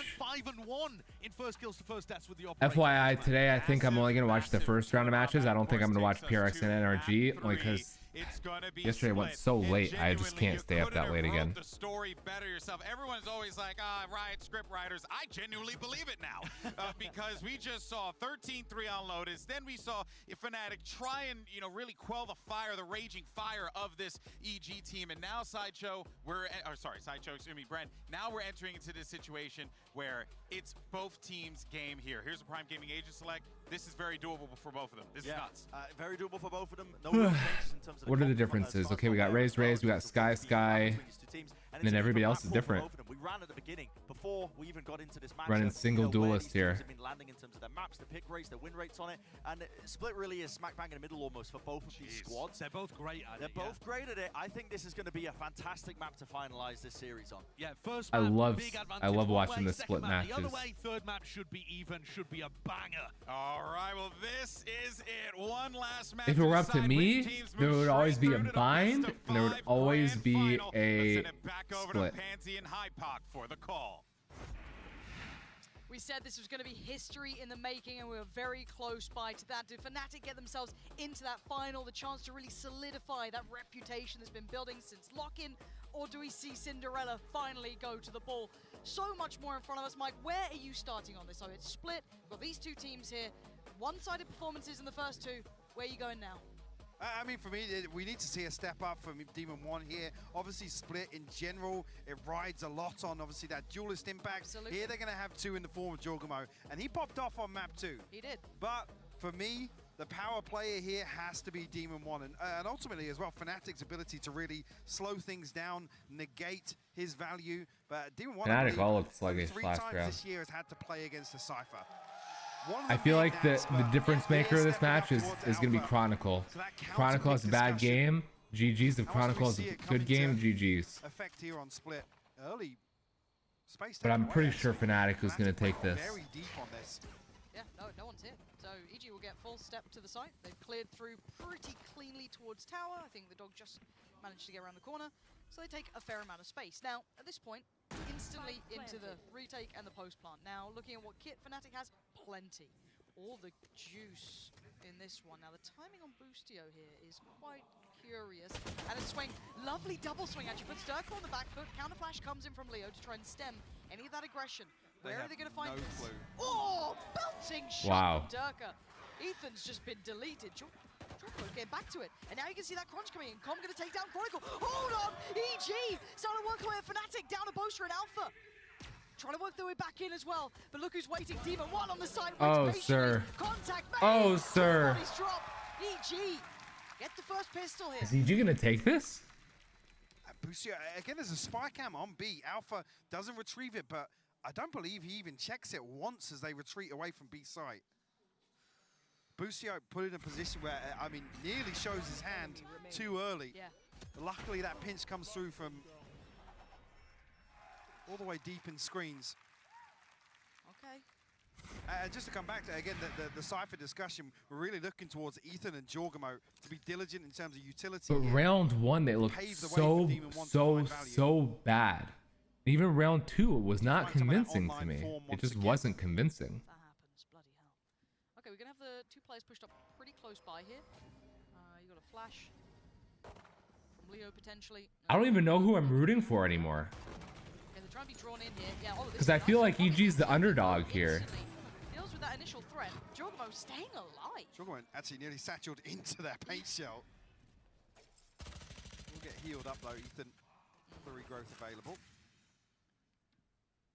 FYI, today I think I'm only going to watch the first round of matches. I don't think I'm going to watch PRX and NRG, only because yesterday went so late. I just can't stay up that late again. The story better yourself. Everyone's always like, Riot script writers. I genuinely believe it now because we just saw 13-3 on Lotus. Then we saw Fnatic try and, you know, really quell the fire, the raging fire of this EG team. And now Sideshow, Brent. Now we're entering into this situation where it's both teams' game here. Here's a Prime Gaming agent select. This is very doable for both of them. This is nuts. Very doable for both of them. No real changes in terms of What are the differences? Okay, we got Raze, we got Sky, and then everybody else is different. We ran at the beginning before we even got into this match. Running single duelist here. Have been landing in terms of their maps, the pick rates, their win rates on it, and Split really is smack bang in the middle almost for both of these squads. They're both great at it. They're both great at it. I think this is going to be a fantastic map to finalize this series on. Yeah, first map, I love watching the split matches. The other way, third map should be even, should be a banger. All right, well, this is it. One last match. If it were up to me, there would always be a bind, and there would always be a split. And Hypoc for the call. We said this was going to be history in the making, and we were very close by to that. Did Fnatic get themselves into that final, the chance to really solidify that reputation that's been building since lock-in, or do we see Cinderella finally go to the ball? So much more in front of us, Mike. Where are you starting on this? So it's split. We've got these two teams here. One-sided performances in the first two. Where are you going now? I mean, for me, we need to see a step up from Demon 1 here. Obviously, Split in general, it rides a lot on, obviously, that duelist impact. Absolutely. Here, they're going to have 2 in the form of Jorgamo, and he popped off on map 2. He did. But for me, the power player here has to be Demon 1. And ultimately, as well, Fnatic's ability to really slow things down, negate his value. But Demon 1, Fnatic all looks sluggish 3 last times round. this year has had to play against a Cypher. I feel like the difference maker of this match is going to be Chronicle. Chronicle has a bad game. GG's. If Chronicle has a good game, GG's. Effect here on Split early. Space But I'm pretty sure Fnatic was going to take this. Very deep on this. Yeah, no one's hit. So EG will get full step to the site. They've cleared through pretty cleanly towards tower. I think the dog just managed to get around the corner. So they take a fair amount of space. Now, at this point, instantly into the retake and the post plant. Now, looking at what kit Fnatic has, plenty. All the juice in this one. Now, the timing on Boostio here is quite curious. And a swing, lovely double swing actually. Puts Durka on the back foot. Counter flash comes in from Leo to try and stem any of that aggression. Where are they going to find this? Clue. Oh, belting shot Wow. from Durka. Ethan's just been deleted. Jorgamo getting back to it. And now you can see that crunch coming in. Com going to take down Chronicle. Hold on! EG starting to work away at Fnatic down to Boaster and Alpha. Trying to work their way back in as well. But look who's waiting. Demon 1 on the side. Oh, sir. Contact made. Oh, sir. Bodies drop. EG get the first pistol here. Is EG going to take this? Boostio, again, there's a spy cam on B. Alpha doesn't retrieve it, but I don't believe he even checks it once as they retreat away from B site. Boostio put in a position where, I mean, nearly shows his hand too early. Yeah. Luckily, that pinch comes through from all the way deep in screens. Okay. And just to come back to, again, the Cypher discussion, we're really looking towards Ethan and Jorgamo to be diligent in terms of utility. But round 1, they looked so bad. Even round 2 was not convincing to me. It just wasn't convincing. That happens. Bloody hell. Okay, we're going to have the 2 players pushed up pretty close by here. You got a flash from Leo potentially. I don't even know who I'm rooting for anymore. Yeah, they're trying to be drawn in here. Yeah, Because I feel like EG's the underdog here. Deals with that initial threat. Jorgamo staying alive. Jorgamo actually nearly satcheled into that paint shell. We'll get healed up though, Ethan. The regrowth available.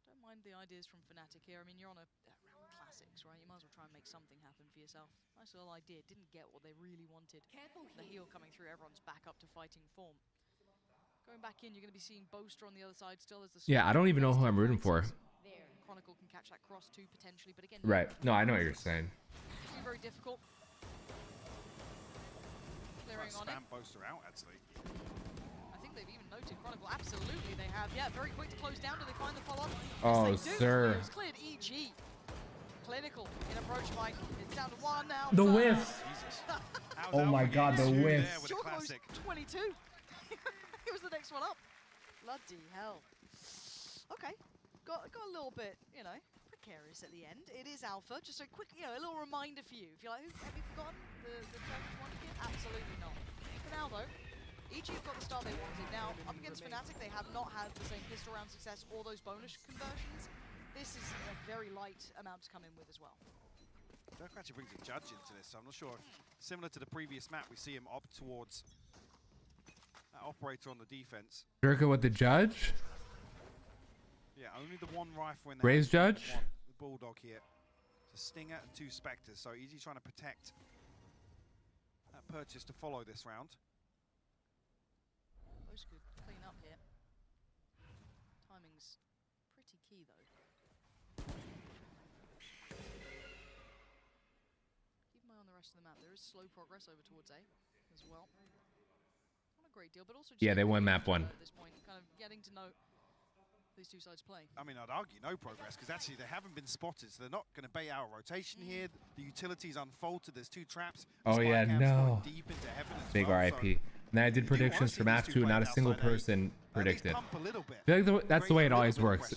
Don't mind the ideas from Fnatic here. I mean, you're on a round classics, right? You might as well try and make something happen for yourself. Nice little idea. Didn't get what they really wanted. The heal coming through. Everyone's back up to fighting form. Going back in, you're going to be seeing Boaster on the other side still as the... Yeah, I don't even know who I'm rooting for. Chronicle can catch that cross too, potentially, but again... Right. No, I know what you're saying. Very difficult. Clearing on it. Spam Boaster out, actually. I think they've even noted Chronicle. Absolutely, they have. Yeah, very quick to close down. Do they find the follow-up? Oh, yes, they do. sir. It's cleared EG. Clinical in approach fight. It's down to 1 now. The whiff. Oh my god, the whiff. Jorgamo's 22. It was the next one up. Bloody hell. Okay. Got a little bit, you know, precarious at the end. It is Alpha. Just a quick, you know, a little reminder for you. If you're like, have you forgotten the Turkish one kit? Absolutely not. For now, though, EG have got the start they wanted. Now, up against Fnatic, they have not had the same pistol round success or those bonus conversions. This is a very light amount to come in with as well. Dirk actually brings a judge into this, so I'm not sure if, similar to the previous map, we see him opt towards that operator on the defense. Durka with the judge? Yeah, only the 1 rifle in there. Raise judge? The Bulldog here. It's a Stinger and 2 Spectres, so Easy trying to protect that purchase to follow this round. Most could clean up here. Timing's pretty key, though. Keep an eye on the rest of the map. There is slow progress over towards A as well. Not a great deal, but also... Yeah, they won map 1. At this point, kind of getting to know these 2 sides playing. I mean, I'd argue no progress, because actually they haven't been spotted, so they're not going to bait out a rotation here. The utility's unfolded. There's 2 traps. Oh yeah, no. Deep into heaven as Big well, RIP. so And then I did predictions for map 2, not a single person predicted. pump a little bit. I feel like that's the way it always works.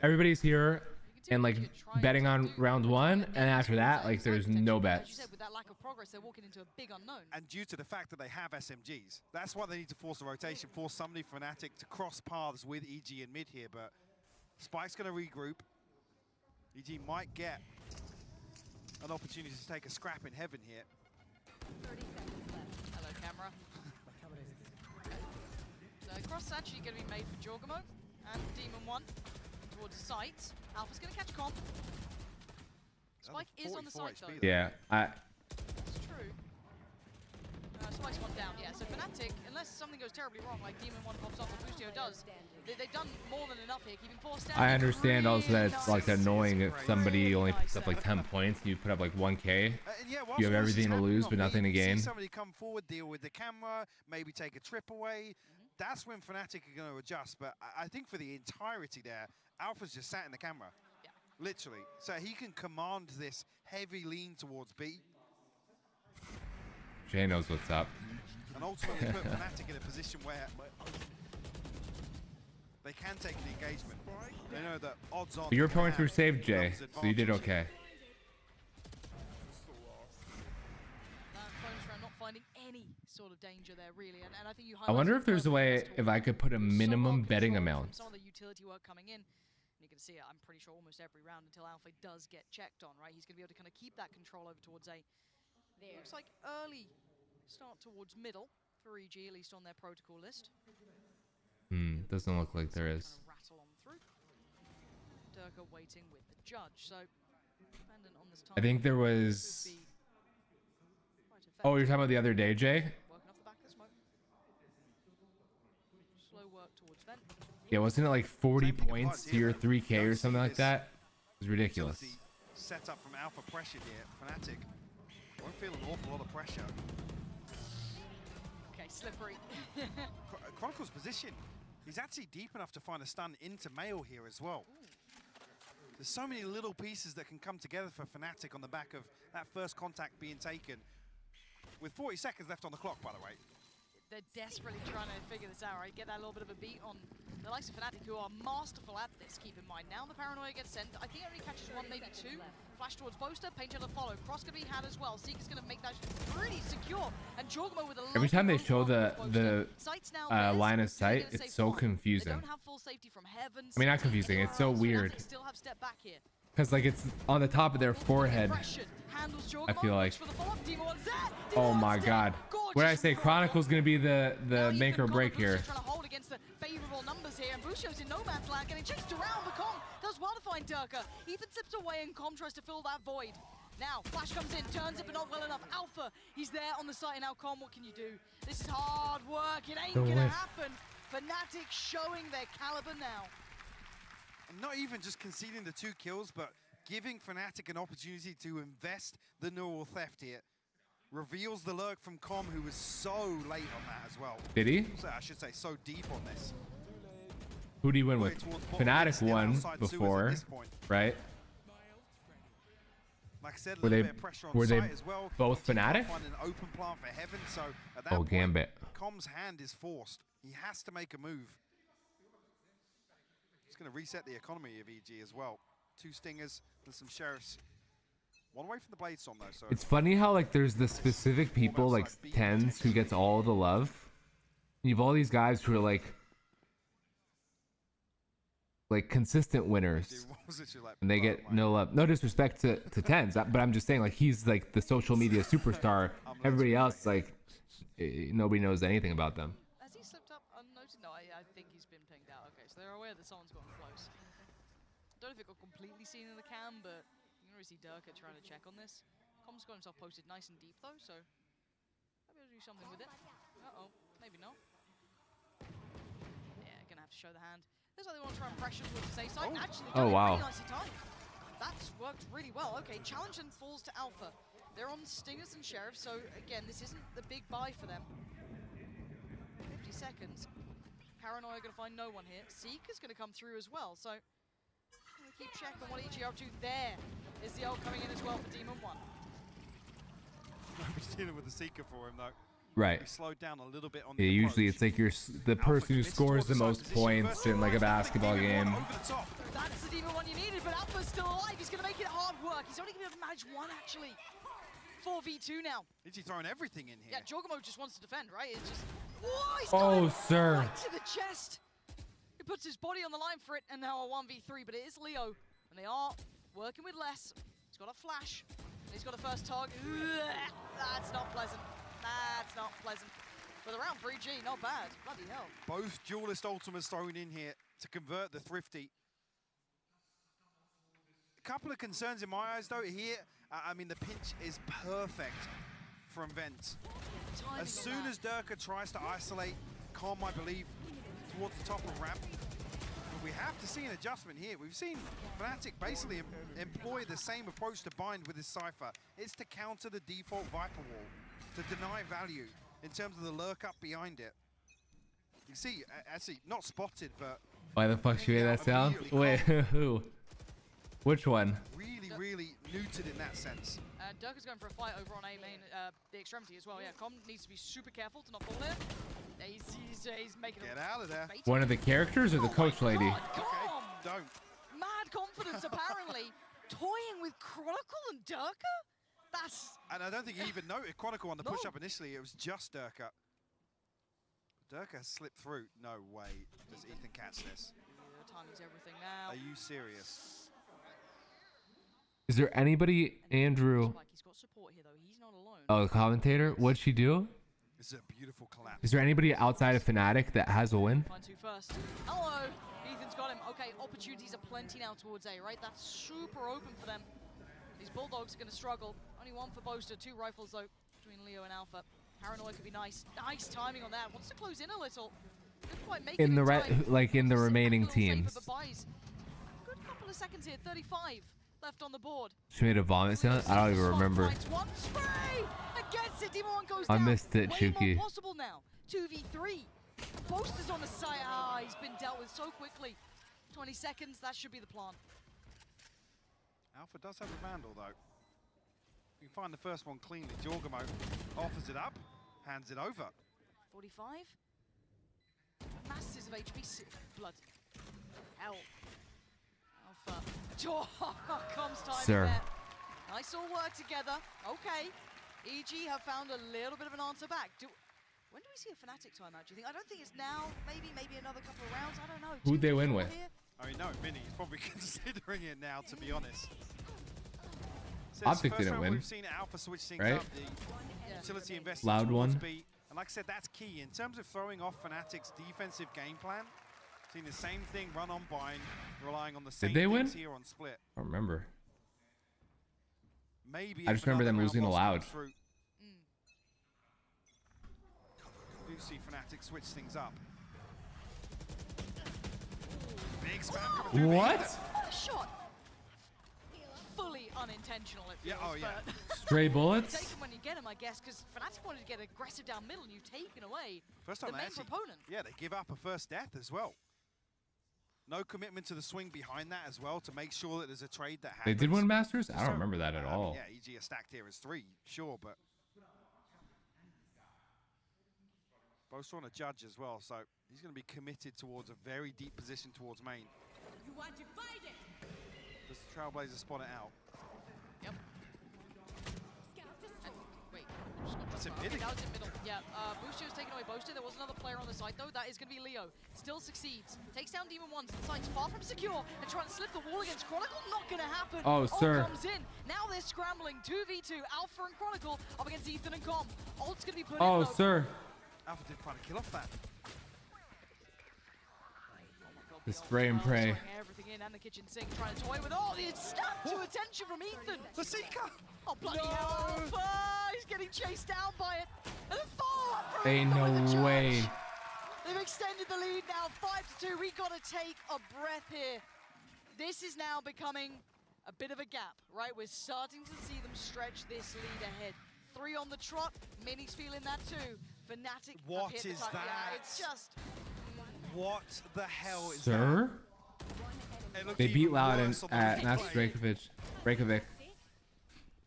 Everybody's here and like betting on round 1, and after that, like there's no As you bets. said, with that lack of progress, they're walking into a big unknown. And due to the fact that they have SMGs, that's why they need to force the rotation, force somebody Fnatic to cross paths with EG in mid here, but Spike's going to regroup. EG might get an opportunity to take a scrap in heaven here. 30 seconds left. Hello, camera. So cross actually going to be made for Jorgamo and Demon 1 towards the site. Alpha's going to catch comp. Spike is on the site though. Yeah, That's true. Spike's one down, yeah. So Fnatic, unless something goes terribly wrong, like Demon 1 pops off and Boostio does, they've done more than enough here, keeping 4 standing. I understand also that it's like annoying if somebody only puts up like 10 points, you put up like 1K. You have everything to lose but nothing to gain. Somebody come forward, deal with the camera, maybe take a trip away. That's when Fnatic are going to adjust. But I think for the entirety there, Alpha's just sat in the camera, literally. So he can command this heavy lean towards B. Jay knows what's up. And ultimately put Fnatic in a position where they can take an engagement. They know that odds on. Your points were saved, Jay, so you did okay. Not finding any sort of danger there, really. And I think you I wonder if there's a way if I could put a minimum betting amount. Some of the utility work coming in. You can see it, I'm pretty sure, almost every round until Alpha does get checked on, right? He's going to be able to kind of keep that control over towards A. Looks like early start towards middle for EG, at least on their protocol list. Doesn't look like there is. Rattle on through. Durka waiting with the judge, so dependent on this time. I think there was. Oh, you're talking about the other day, Jay? Working off the back of the smoke. Slow work towards vent. Yeah, wasn't it like 40 points to your 3K or something like that? It was ridiculous. Set up from Alpha pressure here. Fnatic won't feel an awful lot of pressure. Okay, slippery. Chronicle's position. He's actually deep enough to find a stun into Mail here as well. There's so many little pieces that can come together for Fnatic on the back of that first contact being taken. With 40 seconds left on the clock, by the way. They're desperately trying to figure this out, right? Get that little bit of a beat on the likes of Fnatic, who are masterful at this, keep in mind. Now the Paranoia gets sent. I think it only catches one, maybe two. Flash towards Boaster, Painter to follow. Cross gonna be had as well. Seeker's gonna make that pretty secure. And Jorgamo with a Every time they show the line of sight, it's so confusing. They don't have full safety from heaven. I mean, not confusing. It's so weird. Still have step back here. Because like it's on the top of their forehead. I feel like. Oh my God. What did I say? Chronicle's gonna be the make or break here. Trying to hold against the favorable numbers here, and Bushio's in no man's land, getting chased around. But Com does well to find Durka. Ethan slips away, and Com tries to fill that void. Now Flash comes in, turns it, but not well enough. Alpha, he's there on the site, and now Com, what can you do? This is hard work. It ain't gonna happen. Fnatic showing their caliber now. And not even just conceding the 2 kills, but giving Fnatic an opportunity to invest the neural theft here. Reveals the lurk from Com, who was so late on that as well. Did he? So I should say so deep on this. Who did he win with? Fnatic won before, right? Like I said, were they as well. both Fnatic? Find an open plan for heaven, so at that point, Gambit. Com's hand is forced. He has to make a move. It's going to reset the economy of EG as well. 2 stingers and some sheriffs. One away from the blade storm though. So it's funny how like there's the specific people like Tens who gets all the love. You have all these guys who are like consistent winners, and they get no love. No disrespect to Tens, but I'm just saying like he's like the social media superstar. Everybody else like nobody knows anything about them. Has he slipped up unnoticed? No, I think he's been pinged out. Okay, so they're aware that someone's gotten close. I don't know if it got completely seen in the cam, but you can already see Durka trying to check on this. Com's got himself posted nice and deep though, so maybe I'll do something with it. Uh-oh, maybe not. Yeah, gonna have to show the hand. Looks like they want to try and pressure towards the safe side. Actually, wow. Really nicely timed. That's worked really well. Okay, challenge and falls to Alpha. They're on Stingers and Sheriff, so again, this isn't the big buy for them. 50 seconds. Paranoia gonna find no one here. Seeker's gonna come through as well, so keep checking what EG are up to. There is the ult coming in as well for Demon 1. Nobody's dealing with the Seeker for him though. Right. He slowed down a little bit on yeah, usually it's like the person who scores the most points in like a basketball game. That's the Demon 1 you needed, but Alpha's still alive. He's going to make it hard work. He's only going to be able to manage 1 actually. 4v2 now. Is he throwing everything in here? Yeah, Jorgamo just wants to defend, right? It's just... Oh, sir. Right to the chest. He puts his body on the line for it, and now a 1v3, but it is Leo, and they are working with less. He's got a flash, and he's got a first target. That's not pleasant. That's not pleasant. But around 3G, not bad. Bloody hell. Both duelist ultimates thrown in here to convert the Thrifty. A couple of concerns in my eyes, though. Here, I mean, the pinch is perfect from Vent. As soon as Durka tries to isolate Calm, I believe, towards the top of ramp, but we have to see an adjustment here. We've seen Fnatic basically employ the same approach to Bind with his Cypher. It's to counter the default Viper wall, to deny value in terms of the lurk up behind it. You see, actually, not spotted, but... Why the fuck she made that sound? Wait, who? Which one? Really neutered in that sense. Durka's going for a fight over on A main, the extremity as well. Yeah, Com needs to be super careful to not fall there. He's making Get out of there. One of the characters or the coach lady? Okay, don't. Mad confidence, apparently. Toying with Chronicle and Durka? That's... And I don't think he even noted Chronicle on the push-up initially. It was just Durka. Durka has slipped through. No way. Does Ethan catch this? Yeah, timing's everything now. Are you serious? Is there anybody, Andrew? He's got support here, though. He's not alone. Oh, the commentator? What'd she do? This is a beautiful collapse. Is there anybody outside of Fnatic that has a win? Find two first. Hello! Ethan's got him. Okay, opportunities are plenty now towards A, right? That's super open for them. These Bulldogs are going to struggle. Only one for Boaster, 2 rifles, though, between Leo and Alpha. Paranoid could be nice. Nice timing on that. Wants to close in a little. Didn't quite make it In the time. like in the remaining teams. Good couple of seconds here. 35 left on the board. She made a vomit sound? I don't even remember. One spray against it. Demon 1 goes I down. missed it, Way Chuki. more possible now. 2v3. Boaster's on the side. Ah, he's been dealt with so quickly. 20 seconds. That should be the plan. Alpha does have a Vandal, though. You can find the first one cleanly. Jorgamo offers it up, hands it over. 45. Masses of HP. Blood. Hell. Alpha. Comes time Sir. there. Nice all work together. Okay. EG have found a little bit of an answer back. When do we see a Fnatic timeout, do you think? I don't think it's now. Maybe another couple of rounds. I don't know. Who'd they win with? Here. I mean, no, Minnie's probably considering it now, to be honest. Optic didn't win. We've seen Alpha switch things right? up. The utility invested Loud one. B. And like I said, that's key. In terms of throwing off Fnatic's defensive game plan, seeing the same thing run on Bind, relying on the same Did they win? things here on Split. I don't remember. Maybe I just remember them losing to Loud. Do see Fnatic switch things up. Big spam coming through. What? What a shot. Fully unintentional, it feels, oh, yeah. but Stray bullets? take them when you get them, I guess, because Fnatic wanted to get aggressive down middle, and you've taken away First the time main they actually, proponent. yeah, they give up a first death as well. No commitment to the swing behind that as well to make sure that there's a trade that happens. They did win Masters? I don't remember that at all. Yeah, EG are stacked here as 3, sure, but both on a judge as well, so he's going to be committed towards a very deep position towards main. You want to fight it? Does the Trailblazer spot it out? Yep. And, wait. That's in Okay, middle. that was in middle. Yeah, Boosty was taken away. Boaster. There was another player on the side, though. That is going to be Leo. Still succeeds. Takes down Demon 1. The site's far from secure. And trying to slip the wall against Chronicle. Not going to happen. Oh, sir. Comes in. Now they're scrambling. 2v2. Alpha and Chronicle up against Ethan and Com. Ult's going to be put in, Oh, though. sir. Alpha did try to kill off that. The spray and pray. Throwing everything in and the kitchen sink, trying to toy with all the snap to attention from Ethan. The Seeker! Oh, bloody hell, Alpha! He's getting chased down by it. And then follow-up from Ain't Ethan with the no charge. way. They've extended the lead now, 5-2. We got to take a breath here. This is now becoming a bit of a gap, right? We're starting to see them stretch this lead ahead. 3 on the trot. Minnie's feeling that too. Fnatic. What have hit is the target. that? Yeah, it's just. What the hell is Sir? that? It looks They beat even Loud worse in, on the at replay. Masters Reykjavik.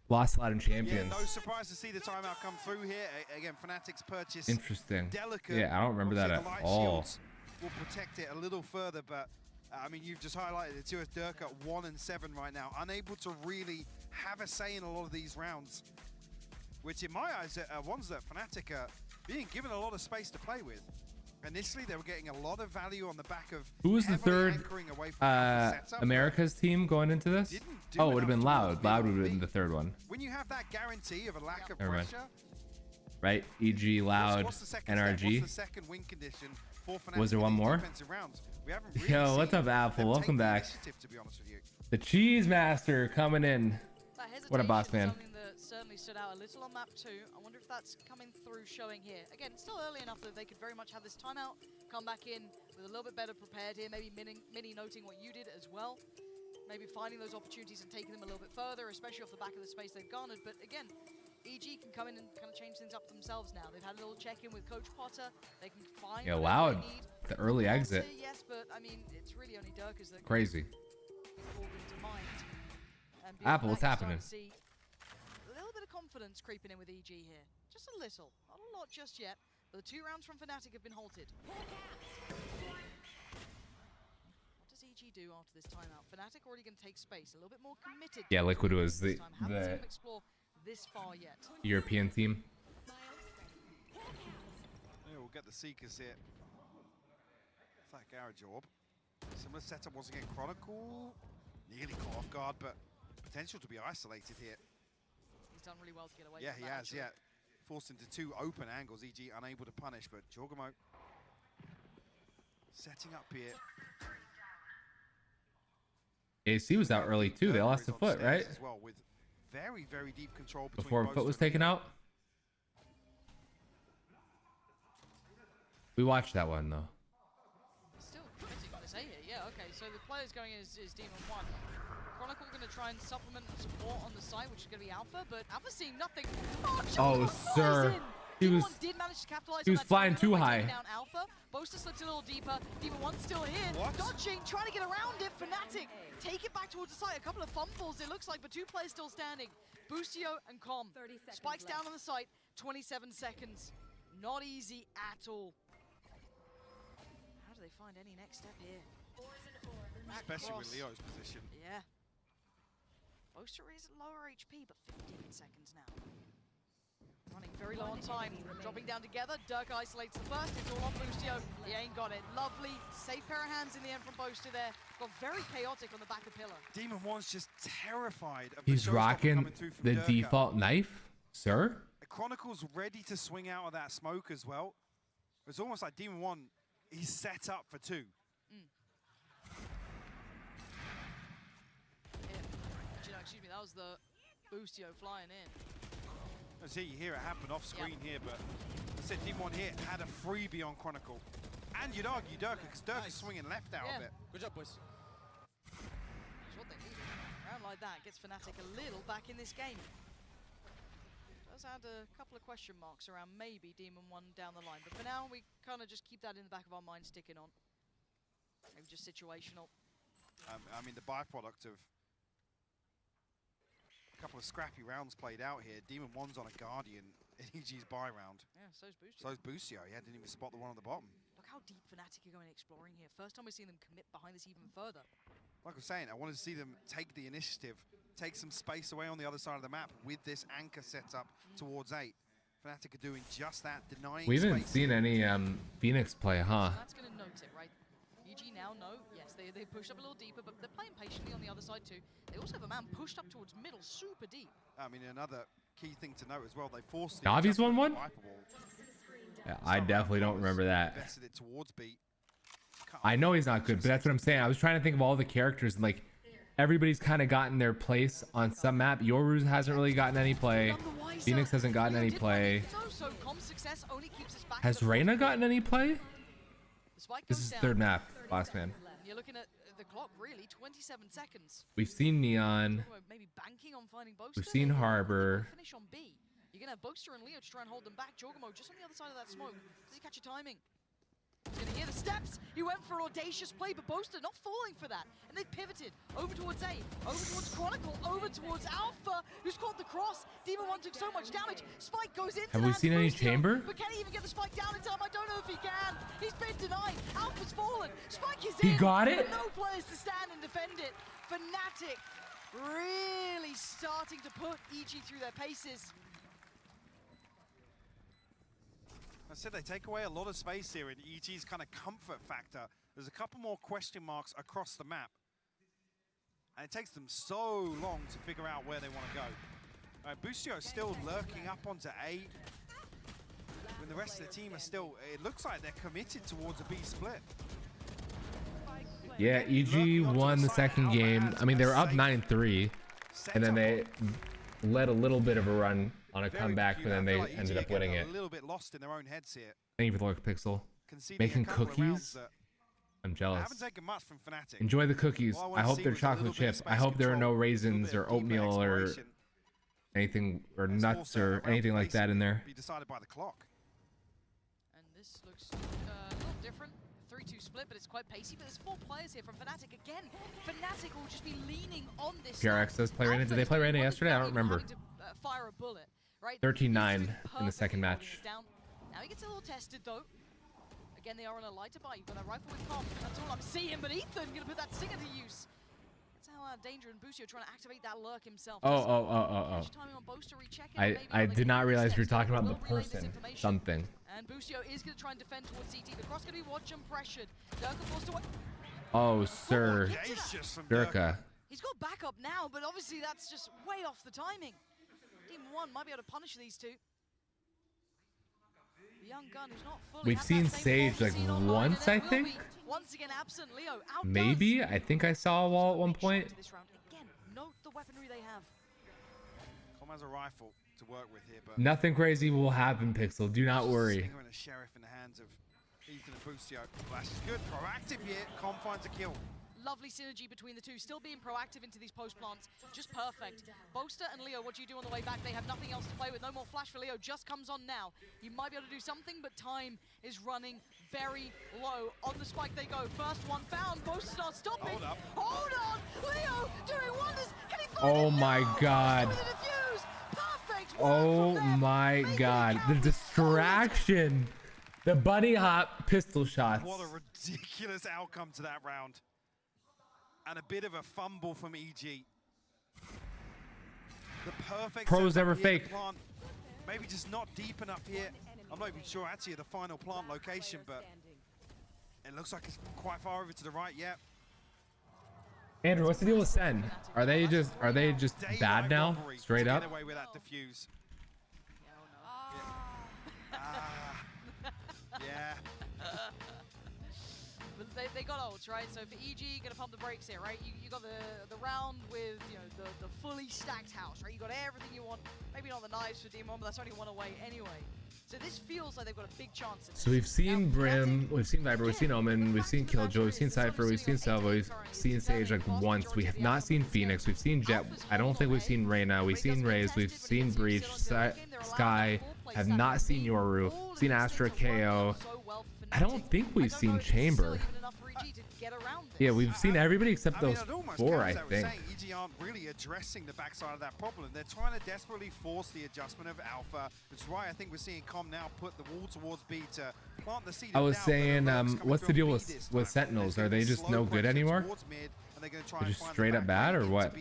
Lost Loud in Yeah, Champions. no surprise to see the timeout come through here. Again, Fnatic's purchase. Interesting. Delicate. Yeah, I don't remember that Obviously, at the light all. shields will protect it a little further, but I mean, you've just highlighted it too. As Durka at 1 and 7 right now, unable to really have a say in a lot of these rounds, which in my eyes are ones that Fnatic are being given a lot of space to play with. Initially, they were getting a lot of value on the back of Who was the heavily third anchoring away from the setup. America's team going into this? Didn't do Oh, it would have enough been towards Loud. Loud would have B. been the third one. When you have that guarantee of a lack of Never mind. pressure, right? EG, Loud, What's the second step? NRG. What's the second win condition for Fnatic Was there one in these more? defensive rounds? We haven't really Yo, what's seen up, Apple? them Welcome take the back. initiative, to be honest with you. The Cheese Master coming in. What a boss man. Something that certainly stood out a little on map 2. I wonder if that's coming through, showing here. Again, it's still early enough that they could very much have this timeout, come back in with a little bit better prepared here, maybe mini noting what you did as well. Maybe finding those opportunities and taking them a little bit further, especially off the back of the space they've garnered. But again, EG can come in and kind of change things up themselves now. They've had a little check-in with Coach Potter. They can find Yeah, whatever Loud. they need. The early exit. Yes, but I mean, it's really only Durkers that Crazy. called into mind. And beyond Apple, what's that, you're happening? starting to see a little bit of confidence creeping in with EG here. Just a little. Not a lot just yet. But the 2 rounds from Fnatic have been halted. What does EG do after this timeout? Fnatic already going to take space. A little bit more committed. Yeah, Liquid was this the time. Haven't seen them explore this far yet. European team. Yeah, we'll get the Seekers here. It's like Garage Orb. Similar setup once again. Chronicle nearly caught off guard, but potential to be isolated here. He's done really well to get away Yeah, from he that, has, actually. yeah. Forced into 2 open angles. EG unable to punish, but Jorgamo setting up here. AC was out early too. They lost a foot, right? As well, with very, very deep control between Before both foot was of them. taken out. We watched that one though. Still committing on this A here. Yeah, okay. So the players going in is Demon 1. Chronicle going to try and supplement and support on the side, which is going to be Alpha, but Alpha seeing nothing. Oh, sir. He was did manage to capitalize he on was that flying turnover too by high. taking down Alpha. Boaster slipped a little deeper. Demon 1 still here. Dodging, trying to get around it. Fnatic take it back towards the site. A couple of fumbles, it looks like, but 2 players still standing. Boostio and Com. Spikes down on the site. 27 seconds. Not easy at all. How do they find any next step here? Especially with Leo's position. Yeah. Boaster is lower HP, but 15 seconds now. Running very low on time. Dropping down together. Dirk isolates the first. It's all on Boostio. He ain't got it. Lovely. Safe pair of hands in the end from Boaster there. Got very chaotic on the back of Pillar. Demon 1's just terrified of the He's showstopper rocking coming through from the Durka. default knife, sir. Chronicle's ready to swing out of that smoke as well. It's almost like Demon 1, he's set up for 2. Yeah. Excuse me, that was the Boostio flying in. Let's see, you hear it happen off screen here, but I said Demon 1 here had a freebie on Chronicle. And you'd argue Durka, because Durka's swinging left out of it. Good job, boys. That's what they needed. A round like that gets Fnatic a little back in this game. Does add a couple of question marks around maybe Demon 1 down the line. But for now, we kind of just keep that in the back of our minds sticking on. Maybe just situational. I mean, the byproduct of a couple of scrappy rounds played out here. Demon 1's on a Guardian in EG's buy round. Yeah, so's Boostio. So's Boostio. He didn't even spot the one on the bottom. Look how deep Fnatic are going exploring here. First time we've seen them commit behind this even further. Like I was saying, I wanted to see them take the initiative, take some space away on the other side of the map with this anchor set up towards 8. Fnatic are doing just that, denying We haven't space. seen any Phoenix play, huh? So that's going to note it, right? EG now know, yes, they pushed up a little deeper, but they're playing patiently on the other side too. They also have a man pushed up towards middle, super deep. I mean, another key thing to note as well, they forced the Navi's won one? Viper Ball. Yeah, I definitely don't remember that. Invested it towards B. I know he's not good, but that's what I'm saying. I was trying to think of all the characters, and like everybody's kind of gotten their place on some map. Yoru hasn't really gotten any play. Phoenix hasn't gotten any play. So Com success only keeps us back. Has Reyna gotten any play? This is down. third map, boss man. You're looking at the clock, really, 27 seconds. We've seen Neon. Maybe banking on finding Boaster. We've seen Harbor. Finish on B. You're going to have Boaster and Leo to try and hold them back. Jorgamo just on the other side of that smoke. Does he catch your timing? He's going to hear the steps. He went for an audacious play, but Boaster not falling for that. And they pivoted over towards A, over towards Chronicle, over towards Alpha, who's caught the cross. Demon 1 took so much damage. Spike goes into Have we seen any chamber? But can he even get the spike down in time? I don't know if he can. He's been denied. Alpha's fallen. Spike is He in. got it? But no players to stand and defend it. Fnatic really starting to put EG through their paces. I said they take away a lot of space here in EG's kind of comfort factor. There's a couple more question marks across the map. And it takes them so long to figure out where they want to go. Boostio still lurking up onto A. mean, the rest of the team are still, it looks like they're committed towards a B split. Yeah, EG won the second game. I mean, they were up 9-3, and then they led a little bit of a run on a comeback, but then they ended up winning it. A little bit lost in their own heads here. Thank you for the look, Pixel. Making cookies? I'm jealous. Haven't taken much from Fnatic. Enjoy the cookies. I hope they're chocolate chip. I hope there are no raisins or oatmeal or anything or nuts or anything like that in there. Be decided by the clock. And this looks a little different. 3-2 split, but it's quite pacey. But there's 4 players here from Fnatic again. Fnatic will just be leaning on this. PRX does play Reina. Did they play Reina yesterday? I don't remember. Fire a bullet, right? 13-9 in the second match. Now he gets a little tested though. Again, they are on a lighter buy. You've got that rifle with Comp. That's all I'm seeing. But Ethan gonna put that stinger to use. That's how Danger and Boostio trying to activate that lurk himself. Oh. I did not realize we were talking about the person. Something. And Boostio is gonna try and defend towards CT. The cross gonna be watch and pressured. Durka forced away. Oh, sir. Durka. He's got backup now, but obviously that's just way off the timing. Team 1 might be able to punish these two. The young gun who's not fully We've seen Sage like once, I think. Once again absent. Leo Maybe. I think I saw a wall at one point. Again, note the weaponry they have. Com has a rifle to work with here, but Nothing crazy will happen, Pixel. Do not worry. Stinger and a sheriff in the hands of Ethan and Boostio. Flash is good. Proactive here. Com finds a kill. Lovely synergy between the two, still being proactive into these post plants, just perfect. Boaster and Leo, what do you do on the way back? They have nothing else to play with. No more flash for Leo, just comes on now. You might be able to do something, but time is running very low. On the spike they go. First one found. Boaster's not stopping. Hold up. Hold on. Leo doing wonders. Can he find Oh it? my No! God. With a defuse. Perfect. Oh my God. The distraction. The bunny hop pistol shots. What a ridiculous outcome to that round. And a bit of a fumble from EG. The perfect Pros setup never here, fake. the plant, maybe just not deep enough here. I'm not even sure actually the final plant location, but it looks like it's quite far over to the right. Yeah. Andrew, what's the deal with Sen? Are they just bad now? Straight up? Get away with that defuse. Yeah. But they got ults, right? So for EG, gonna pump the brakes here, right? You got the round with the fully stacked house, right? You got everything you want. Maybe not the knives for Demon, but that's only one away anyway. So this feels like they've got a big chance. So we've seen Brim, we've seen Viper, we've seen Omen, we've seen Killjoy, we've seen Cypher, we've seen Salvo, we've seen Sage like once. We have not seen Phoenix, we've seen Jet. I don't think we've seen Reyna, we've seen Raze, we've seen Breach, Sky, have not seen Yoru, seen Astra, KO. I don't think we've seen Chamber. Yeah, we've seen everybody except those 4, I think. EG aren't really addressing the backside of that problem. They're trying to desperately force the adjustment of Alpha, which is why I think we're seeing Com now put the wall towards B to plant the seed. I was saying, what's the deal with Sentinels? Are they just no good anymore? They're just straight up bad, or what?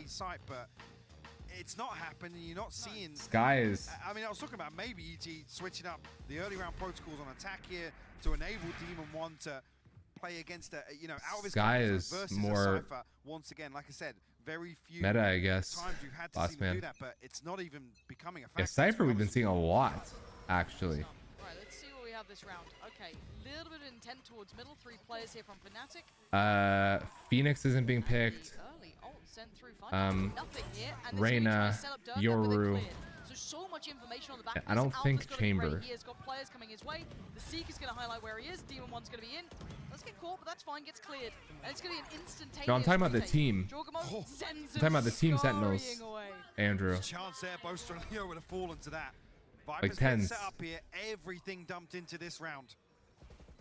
It's not happening. You're not seeing. Sky is. I mean, I was talking about maybe EG switching up the early round protocols on attack here to enable Demon 1 to play against a, out of his Sky is versus more a Cypher. Once again, like I said, very few meta, I guess. times you've had to see them do that, but it's not even becoming a factor. Yeah, Cypher we've been seeing a lot, actually. All right, let's see what we have this round. Okay, little bit of intent towards middle. 3 players here from Fnatic. Phoenix isn't being picked. Reyna, Yoru. So much information on the back. I don't think Chamber. He has got players coming his way. The Seek is going to highlight where he is. Demon 1's going to be in. Let's get caught, but that's fine. Gets cleared. And it's going to be an instantaneous. No, I'm talking about the team. I'm talking about the team Sentinels. Andrew. There's a chance there. Boaster and Leo would have fallen to that. Like tens. Set up here. Everything dumped into this round.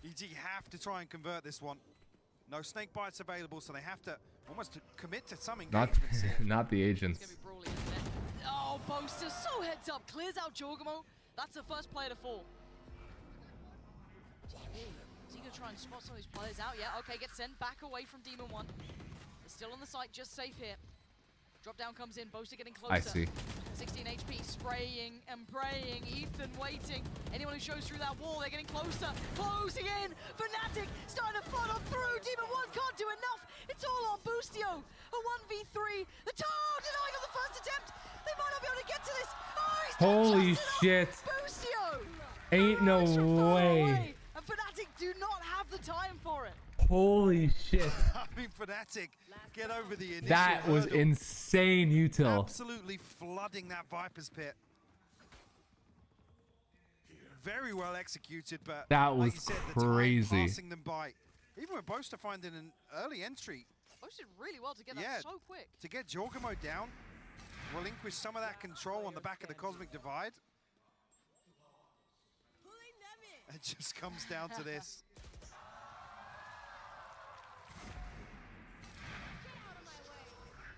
EG have to try and convert this one. No snake bites available, so they have to almost commit to some engagements here. Not the agents. It's gonna be brawly, isn't it? Oh, Boaster so heads up, clears out Jorgamo. That's the first player to fall. Is he gonna try and spot some of these players out? Yeah, okay, gets sent back away from Demon 1. They're still on the site, just safe here. Drop down comes in, Boaster getting closer. I see. 16 HP, spraying and praying. Ethan waiting. Anyone who shows through that wall, they're getting closer. Closing in. Fnatic starting to funnel through. Demon 1 can't do enough. It's all on Boostio. A 1v3. The denying on the first attempt. They might not be able to get to this. Oh, he's holy shit. Boostio. Ain't no way. And Fnatic do not have the time for it. Holy shit. I mean, Fnatic get over the initial That was hurdle. insane util. Absolutely flooding that Viper's Pit. Very well executed, but That like was you said, the time crazy. passing them by. Even with Boaster finding an early entry. Boaster did really well to get that so quick. To get Jorgamo down, relinquish some of that control on the back of the Cosmic Divide. It just comes down to this.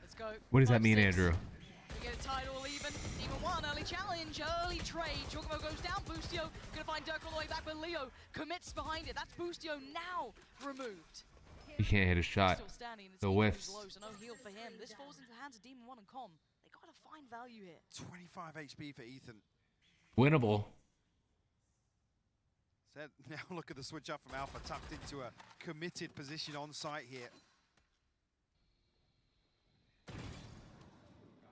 Let's go. What does that mean, 5-6. Andrew? We get a title even. Demon 1, early challenge, early trade. Jorgamo goes down. Boostio gonna find Dirk all the way back, but Leo commits behind it. That's Boostio now removed. He can't hit a shot. Still standing. The whiffs. Low, so no heal for him. This falls into the hands of Demon 1 and Com. They gotta find value here. 25 HP for Ethan. Winnable. Said, now look at the switch up from Alpha, tucked into a committed position on site here.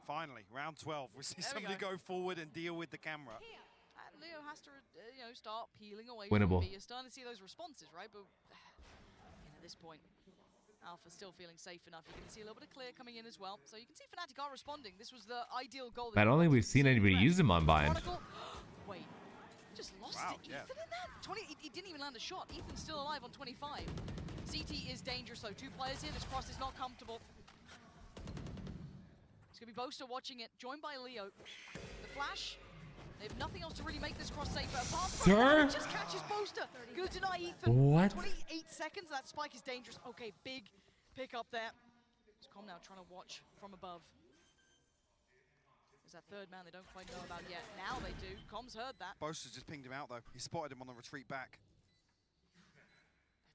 Finally, round 12. We see somebody go forward and deal with the camera. And Leo has to, start peeling away Winnable. from B. You're starting to see those responses, right? But at this point, Alpha still feeling safe enough. You can see a little bit of clear coming in as well. So you can see Fnatic are responding. This was the ideal goal. I don't think we've seen anybody use him on bind. Wait, just lost Wow, it. Ethan in that? 20, he didn't even land a shot. Ethan's still alive on 25. CT is dangerous though. 2 players here. This cross is not comfortable. It's going to be Boaster watching it, joined by Leo. The flash. They have nothing else to really make this cross safer. Apart from that, it just catches Boaster. Good to deny Ethan. What? 28 seconds. That spike is dangerous. Okay, big pick up there. It's Com now trying to watch from above. There's that third man they don't quite know about yet. Now they do. Com's heard that. Boaster's just pinged him out though. He spotted him on the retreat back.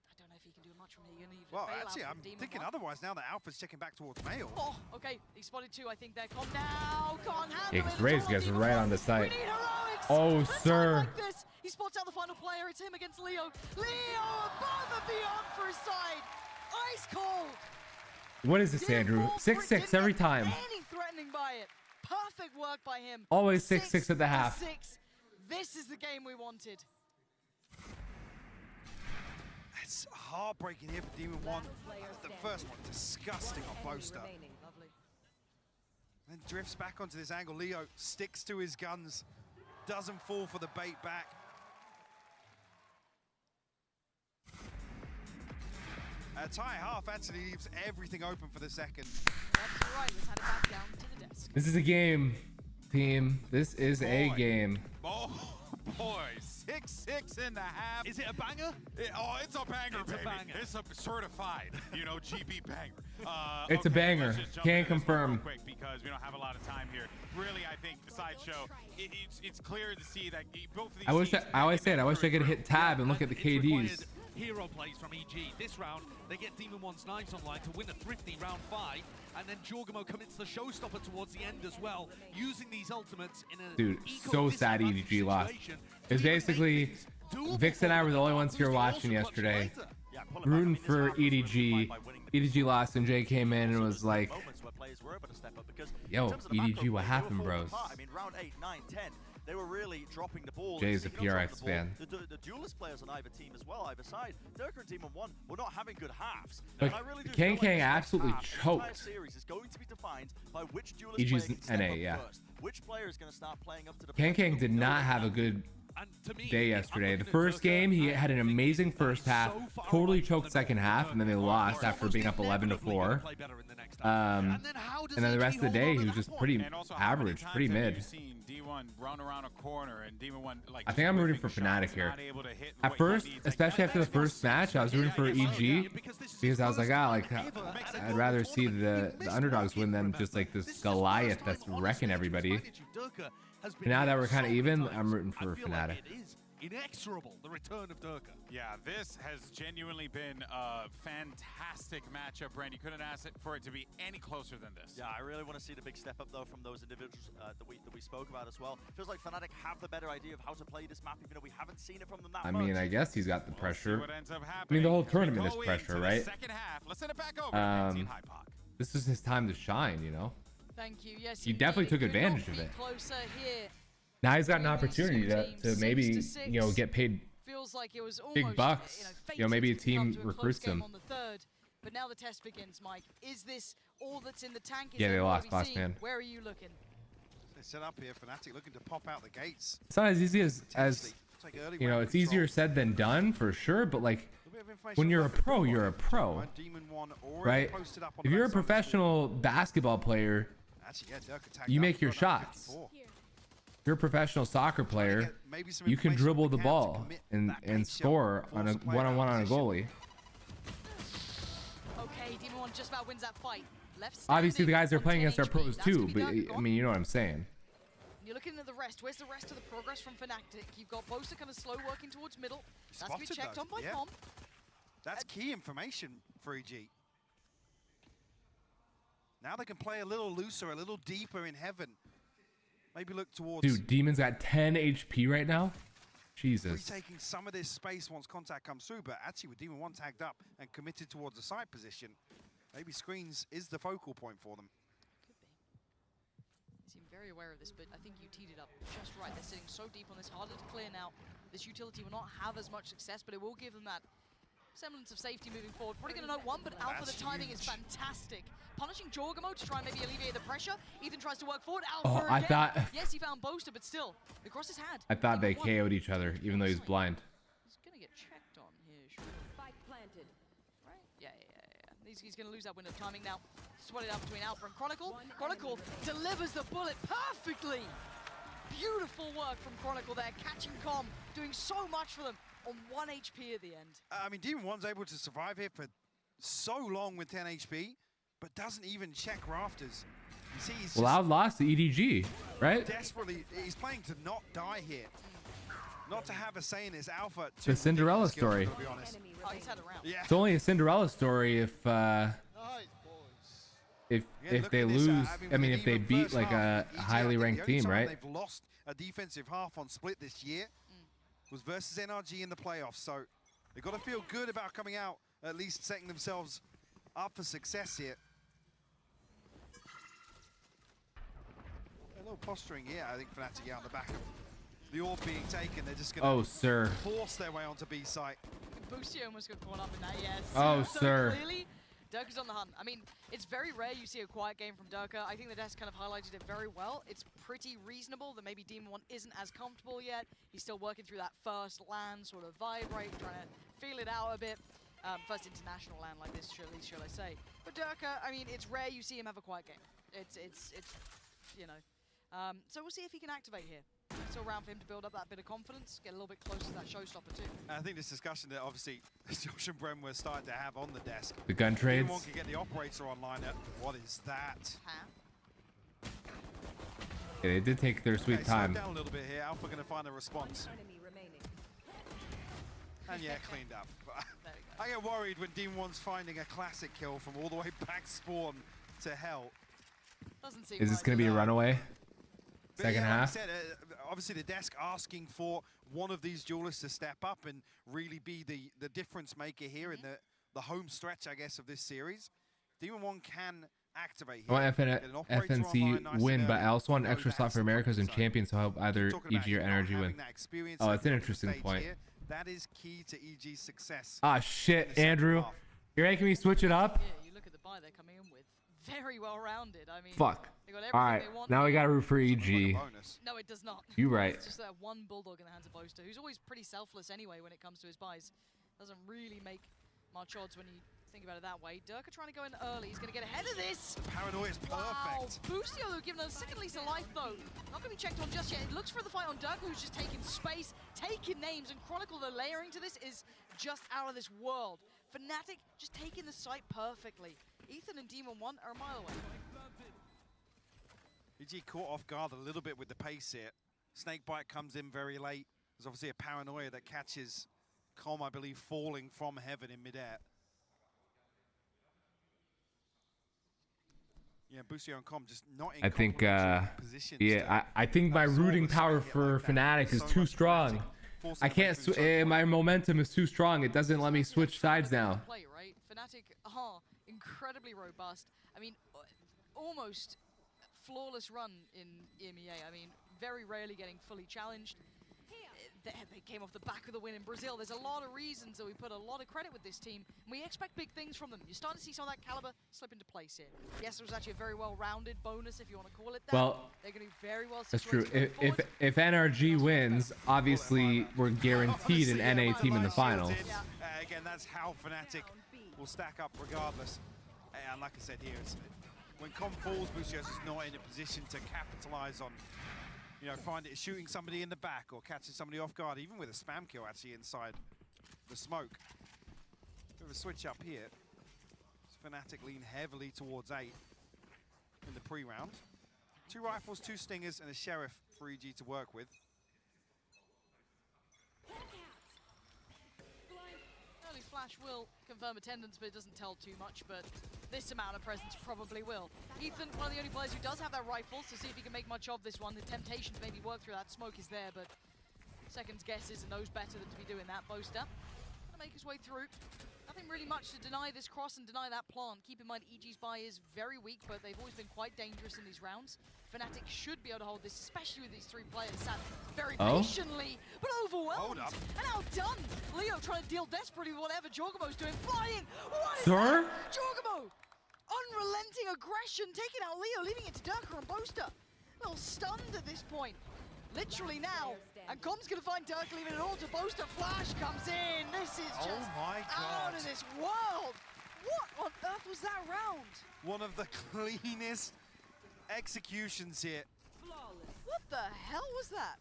I don't know if he can do much from here. You're gonna need Well, a bailout actually, from I'm Demon thinking 1. otherwise now that Alpha's checking back towards Mail. Oh, okay. He spotted 2, I think there. Com now can't handle Yeah, it. because Raze gets right on the site. We need heroics. Oh, At a time sir. like this, he spots out the final player. It's him against Leo. Leo above and beyond for his side. Ice cold. What is this, Andrew? 6-6 every time. Any threatening by it. Perfect work by him. Always 6-6 at the half. 6. This is the game we wanted. It's heartbreaking here for Demon 1. The first one, disgusting on Boaster. Lovely. Then drifts back onto this angle. Leo sticks to his guns. Doesn't fall for the bait back. A tie half actually leaves everything open for the second. That's right. Let's hand it back down to the desk. This is a game, team. This is a game. Oh boy, 6-6 in the half. Is it a banger? It's a banger, It's baby. a banger. It's a certified, GB banger. It's a banger. Let's just jump Can't into this one real confirm. quick because we don't have a lot of time here. Really, I think the sideshow, it's clear to see that both of these I wish teams I always said I wish I could hit tab and look at the It's required KDs. hero plays from EG. This round, they get Demon 1's Knights online to win a thrifty round 5, and then Jorgamo commits the showstopper towards the end as well, using these ultimates in a Dude, so sad EDG lost. It's basically Vix and I were the only ones here watching yesterday, rooting for EDG. EDG lost and Jay came in and was like, yo, EDG, what happened, bros? I mean, round 8, 9, 10, they were really dropping the ball. Jay's a PRX fan. The duelist players on either team as well, either side. Dirk and Demon 1 were not having good halves. Like, And I really do Kang feel like Kang this absolutely half, the choked. entire series is going to be defined by which duelist EG's player can step NA, up yeah. first. Which player is going to start playing up to the Kang Kang did not have a good day yesterday. The first game, he had an amazing first half, totally choked second half, and then they lost after being up 11-4. And then the rest of the day, he was just pretty average, pretty mid. D1 run around a corner and Demon 1 like I think I'm rooting for Fnatic here. At first, especially after the first match, I was rooting for EG because I was like, I'd rather see the underdogs win than just like this Goliath that's wrecking everybody. And now that we're kind of even, I'm rooting for Fnatic. Inexorable, the return of Durka. Yeah, this has genuinely been a fantastic matchup, Brand. You couldn't ask it for it to be any closer than this. Yeah, I really want to see the big step up though from those individuals that we spoke about as well. Feels like Fnatic have the better idea of how to play this map, even though we haven't seen it from them that I much. mean, I guess he's got the pressure. What ends up I happening. mean, the whole tournament is pressure, right? Second half. Let's send it back over to Fancy and Hypoc. This is his time to shine, you know? Thank you. Yes, He definitely took could not advantage of be it. Closer here. Now he's got an opportunity to maybe, you know, get paid Feels like it was almost, big bucks. You know, maybe a team recruits him. On the third, but now the test begins, Mike. Is this all that's in the tank? Is Yeah, they there more lost to be last seen? man. Where are you looking? They set up here. Fnatic looking to pop out the gates. It's not as easy as you know, it's easier said than done for sure, but like when you're a pro, you're a pro, right? If you're a professional basketball player, you make your shots. If you're a professional soccer player, you can dribble the ball and score on a one-on-one on a goalie. Okay, Demon One just about wins that fight. Obviously, the guys are playing against our pros too, but I mean, you know what I'm saying. You're looking at the rest. Where's the rest of the progress from Fnatic? You've got Boaster kind of slow working towards middle. That's going to be checked on by Com. That's key information for EG. Now they can play a little looser, a little deeper in heaven. Maybe look towards... Dude, Demon's at 10 HP right now? Jesus. Retaking some of this space once contact comes through, but actually with Demon 1 tagged up and committed towards the side position, maybe screens is the focal point for them. Seem very aware of this, but I think you teed it up just right. They're sitting so deep on this, harder to clear now. This utility will not have as much success, but it will give them that semblance of safety moving forward. Probably going to note one, but Alpha, the timing is fantastic. Punishing Jorgamo to try and maybe alleviate the pressure. Ethan tries to work forward. Alpha I again. thought... Yes, he found Boaster, but still, across his head. I thought they KO'd each other, even though he's blind. He's going to get checked on here, sure. Spike planted. Right? Yeah. He's going to lose that window of timing now. Sweat it out between Alpha and Chronicle. Chronicle delivers the bullet perfectly. Beautiful work from Chronicle there, catching Com, doing so much for them on 1 HP at the end. I mean, Demon 1's able to survive here for so long with 10 HP, but doesn't even check rafters. You see, he's Well, I've lost the EDG, right? desperately, he's playing to not die here. Not to have a say in this Alpha. The Cinderella story. To be honest. Oh, he's had a round. Yeah. It's only a Cinderella story if they lose. I mean, if they beat like a highly ranked team, right? They've lost a defensive half on split this year. Was versus NRG in the playoffs, so they've got to feel good about coming out, at least setting themselves up for success here. A little posturing here, I think Fnatic out on the back of the orb being taken. They're just going to force their way onto B site. Boosty almost got caught up in that, yes. Oh, so sir. Clearly, Durka's on the hunt. I mean, it's very rare you see a quiet game from Durka. I think the desk kind of highlighted it very well. It's pretty reasonable that maybe Demon 1 isn't as comfortable yet. He's still working through that first LAN sort of vibe, right? Trying to feel it out a bit. First international LAN like this, at least shall I say. But Durka, I mean, it's rare you see him have a quiet game. It's you know. So we'll see if he can activate here. Still around for him to build up that bit of confidence, get a little bit closer to that showstopper too. I think this discussion that obviously Josh and Bren were starting to have on the desk. The gun trades. One can get the operator online. What is that? Yeah, they did take their sweet time. Slow down a little bit here. Alpha going to find a response. And yeah, cleaned up. I get worried when Demon 1's finding a classic kill from all the way back spawn to hell. Doesn't seem Is this going to be a runaway? Second half? Like I said, obviously the desk asking for one of these duelists to step up and really be the difference maker here in the home stretch, I guess, of this series. Demon 1 can activate here. I want FNC win, but I also want an extra slot for Americas and Champions to help either EG or NRG win. Oh, it's an interesting point. That is key to EG's success. Ah, shit, Andrew. You're making me switch it up? Yeah, you look at the buy they're coming in with. Very well rounded. I mean, Fuck. They got everything Alright, they want. now we gotta root for EG. No, it does not. You right. It's just that one bulldog in the hands of Boaster, who's always pretty selfless anyway when it comes to his buys. Doesn't really make much odds when you think about it that way. Durka trying to go in early. He's going to get ahead of this. The paranoia is perfect. Wow. Boostio given a second lease of life though. Not going to be checked on just yet. It looks for the fight on Durka, who's just taking space, taking names, and Chronicle, the layering to this is just out of this world. Fnatic just taking the site perfectly. Ethan and Demon 1 are a mile away. EG caught off guard a little bit with the pace here. Snakebite comes in very late. There's obviously a paranoia that catches Com, I believe, falling from heaven in midair. Yeah, Boostio and Com just not in positions. Yeah, I think my rooting power for Fnatic is too strong. I can't. My momentum is too strong. It doesn't let me switch sides now. Play, right? Fnatic are incredibly robust. I mean, almost flawless run in EMEA. I mean, very rarely getting fully challenged. They came off the back of the win in Brazil. There's a lot of reasons that we put a lot of credit with this team. And we expect big things from them. You're starting to see some of that caliber slip into place here. Yes, it was actually a very well-rounded bonus, if you want to call it that. Well, they're going to be very well that's true. situated going forward. If NRG wins, obviously we're guaranteed an NA team in the finals. Again, that's how Fnatic will stack up regardless. And like I said here, when Com falls, Busios is not in a position to capitalize on, you know, shooting somebody in the back or catching somebody off guard, even with a spam kill actually inside the smoke. Bit of a switch up here. Fnatic lean heavily towards 8 in the pre-round. 2 rifles, 2 stingers, and a sheriff for EG to work with. Early flash will confirm attendance, but it doesn't tell too much, but this amount of presence probably will. Ethan, one of the only players who does have that rifle, so see if he can make much of this one. The temptation to maybe work through that smoke is there, but second's guess is and knows better than to be doing that. Boaster gonna make his way through. Nothing really much to deny this cross and deny that plant. Keep in mind, EG's buy is very weak, but they've always been quite dangerous in these rounds. Fnatic should be able to hold this, especially with these 3 players sat very patiently, but overwhelmed and outdone. Leo trying to deal desperately with whatever Jorgamo's doing. Flying! What is that? Jorgamo! Unrelenting aggression, taking out Leo, leaving it to Durka and Boaster. A little stunned at this point. Literally now. And Com's gonna find Durka leaving it all to Boaster. Flash comes in. This is just out of this world. What on earth was that round? One of the cleanest executions here. What the hell was that?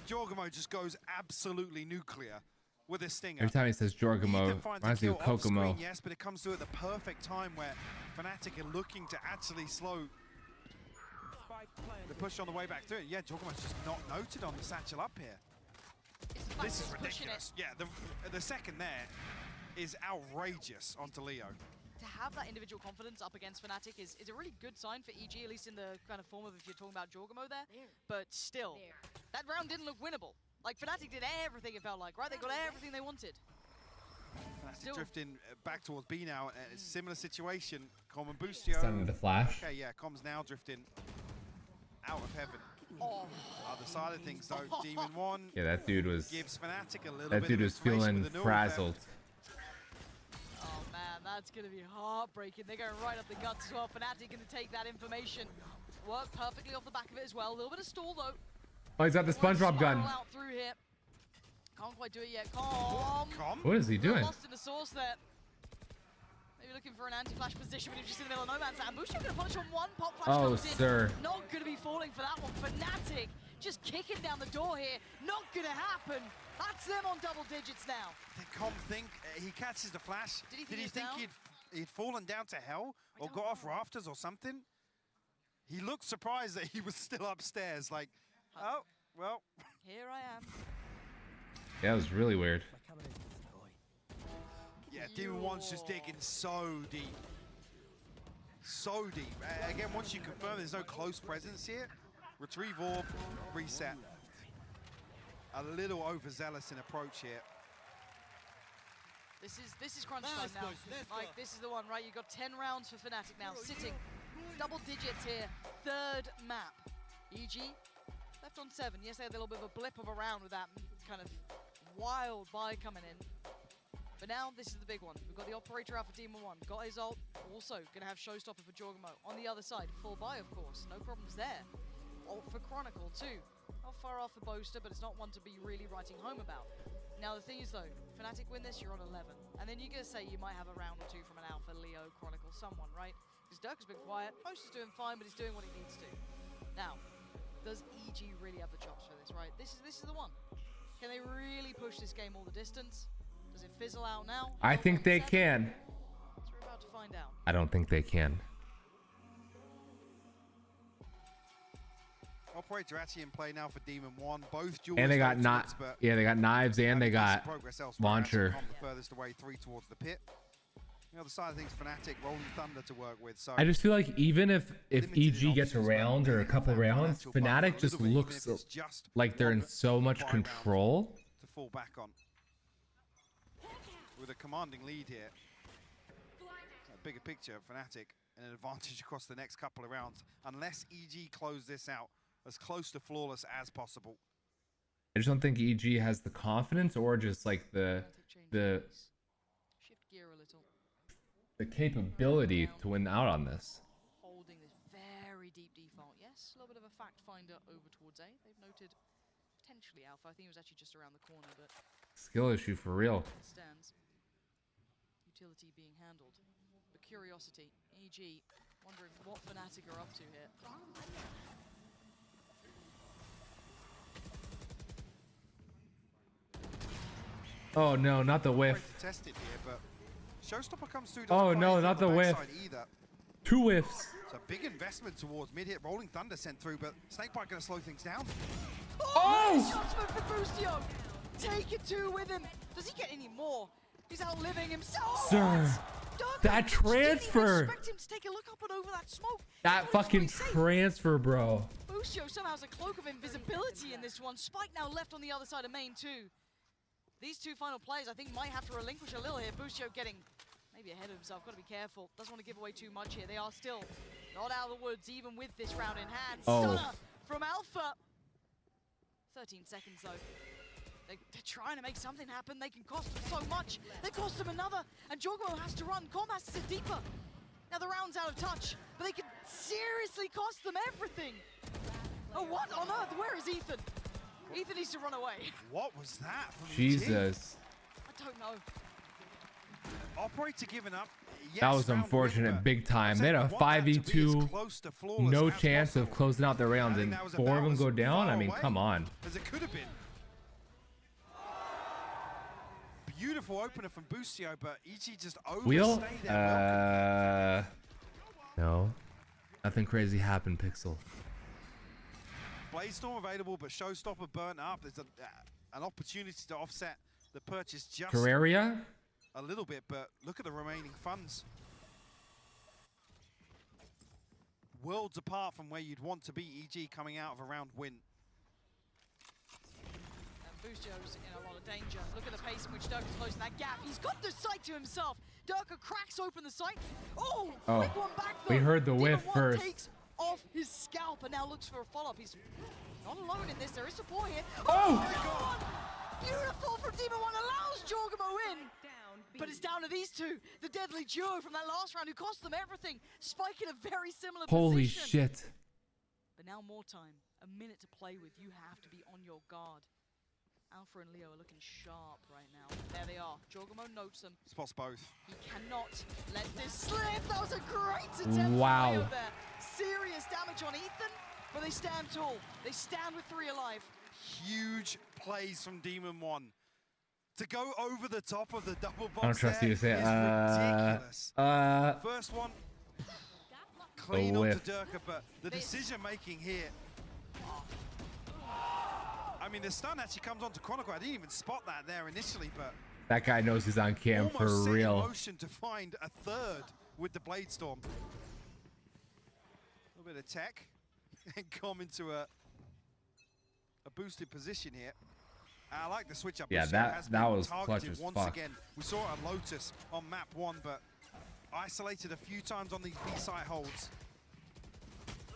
Jorgamo just goes absolutely nuclear with a stinger. Every time he says Jorgamo, reminds me of Kokomo. Yes, but it comes to at the perfect time where Fnatic are looking to actually slow the push on the way back through it. Yeah, Jorgamo's just not noted on the satchel up here. This is ridiculous. Yeah, the second there is outrageous onto Leo. To have that individual confidence up against Fnatic is a really good sign for EG, at least in the kind of form of if you're talking about Jorgamo there. But still, that round didn't look winnable. Like, Fnatic did everything it felt like, right? They got everything they wanted. Fnatic drifting back towards B now. A similar situation. Com and Boostio. Sending the flash. Okay, yeah, Com's now drifting out of heaven. Other side of things, though. Demon 1 Yeah, that dude was. gives Fnatic a little That bit dude of was information feeling with the frazzled. Oh man, that's gonna be heartbreaking. They're going right up the guts as well. Fnatic gonna take that information. Work perfectly off the back of it as well. A little bit of stall though. Oh, he's got the SpongeBob gun. Out through here. Can't quite do it yet. Com. What is he doing? Lost in the source there. Maybe looking for an anti-flash position, but he's just in the middle of no man's land. Bushio gonna punish on one. Pop flash Oh, goes in. sir. Not gonna be falling for that one. Fnatic just kicking down the door here. Not gonna happen. That's them on double digits now. Did Com think he catches the flash? Did he think down? he'd fallen down to hell or got off rafters or something? He looked surprised that he was still upstairs. Like, oh, well. Here I am. Yeah, it was really weird. Yeah, Demon 1's just digging so deep. So deep. Again, once you confirm there's no close presence here, retrieve orb, reset. A little overzealous in approach here. This is crunch time now. Like, this is the one, right? You've got 10 rounds for Fnatic now, sitting double digits here. 3rd map. EG left on 7. Yes, they had a little bit of a blip of a round with that kind of wild buy coming in. But now this is the big one. We've got the operator out for Demon 1. Got his ult. Also going to have showstopper for Jorgamo. On the other side, full buy, of course. No problems there. Ult for Chronicle too. Not far off the Boaster, but it's not one to be really writing home about. Now the thing is though, Fnatic win this, you're on 11. And then you're going to say you might have a round or 2 from an Alpha, Leo, Chronicle, someone, right? Because Dirk has been quiet. Boaster's doing fine, but he's doing what he needs to. Now, does EG really have the chops for this, right? This is the one. Can they really push this game all the distance? Does it fizzle out now? I think they can. So we're about to find out. I don't think they can. Operator actually in play now for Demon 1. Both dual And they got they got knives and they got launcher. The furthest away, 3 towards the pit. The other side of things, Fnatic, Rolling Thunder to work with. So I just feel like even if EG gets a round or a couple rounds, Fnatic just looks like they're in so much control. To fall back on. With a commanding lead here. A bigger picture, Fnatic an advantage across the next couple of rounds, unless EG close this out as close to flawless as possible. I just don't think EG has the confidence or just like the Shift gear a little. capability to win out on this. Holding this very deep default. Yes, a little bit of a fact finder over towards A. They've noted potentially Alpha. I think it was actually just around the corner, but Skill issue for real. stands. Utility being handled. But curiosity, EG, wondering what Fnatic are up to here. Oh no, not the whiff. Tested here, but Showstopper comes through. Oh no, not the whiff. Either. 2 whiffs. It's a big investment towards mid hit. Rolling Thunder sent through, but Snakebite going to slow things down. Oh! Shots for Boostio. Take it 2 with him. Does he get any more? He's outliving himself. Sir, that transfer. Didn't expect him to take a look up and over that smoke. That fucking transfer, bro. Boostio somehow has a cloak of invisibility in this one. Spike now left on the other side of main too. These 2 final players, I think, might have to relinquish a little here. Boostio getting maybe ahead of himself. Got to be careful. Doesn't want to give away too much here. They are still not out of the woods, even with this round in hand. Oh. Stunner from Alpha. 13 seconds, though. They're trying to make something happen. They can cost them so much. They cost them another. And Jogo has to run. Commas is deeper. Now the round's out of touch, but they can seriously cost them everything. Oh, what on earth? Where is Ethan? Ethan needs to run away. What was that? From Jesus. I don't know. Operator giving up. Yes, That was unfortunate, big time. They had a 5v2, no chance of closing out the rounds, and 4 of them go down. I mean, come on. As it could have been. Beautiful opener from Boostio, but EG just Wheel? overstayed their No. Nothing crazy happened, Pixel. Bladestorm available, but Showstopper burnt up. There's an opportunity to offset the purchase just Terraria? a little bit, but look at the remaining funds. Worlds apart from where you'd want to be, EG coming out of a round win. Boostio's in a lot of danger. Look at the pace in which Durka's closing that gap. He's got the sight to himself. Durka cracks open the sight. Oh, quick one back though. We heard the whiff first. Takes off his scalp and now looks for a follow-up. He's not alone in this. There is support here. Oh! My God! Beautiful from Demon One, allows Jorgamo in. But it's down to these 2, the deadly duo from that last round who cost them everything. Spike in a very similar Holy position. shit. But now more time, a minute to play with. You have to be on your guard. Alpha and Leo are looking sharp right now. There they are. Jorgamo notes them. Spots both. He cannot let this slip. That was a great attempt. Wow. Leo there. Serious damage on Ethan, but they stand tall. They stand with 3 alive. Huge plays from Demon One. To go over the top of the double box I don't trust you to say it. ridiculous. First one, clean onto Durka, but the decision making here. I mean, the stun actually comes onto Chronicle. I didn't even spot that there initially, but That guy knows he's on cam for almost set in real. motion to find a third with the Bladestorm. A little bit of tech and come into a boosted position here. I like the switch up. Yeah, that was clutch as once fuck. again. We saw it at Lotus on map 1, but isolated a few times on these B site holds.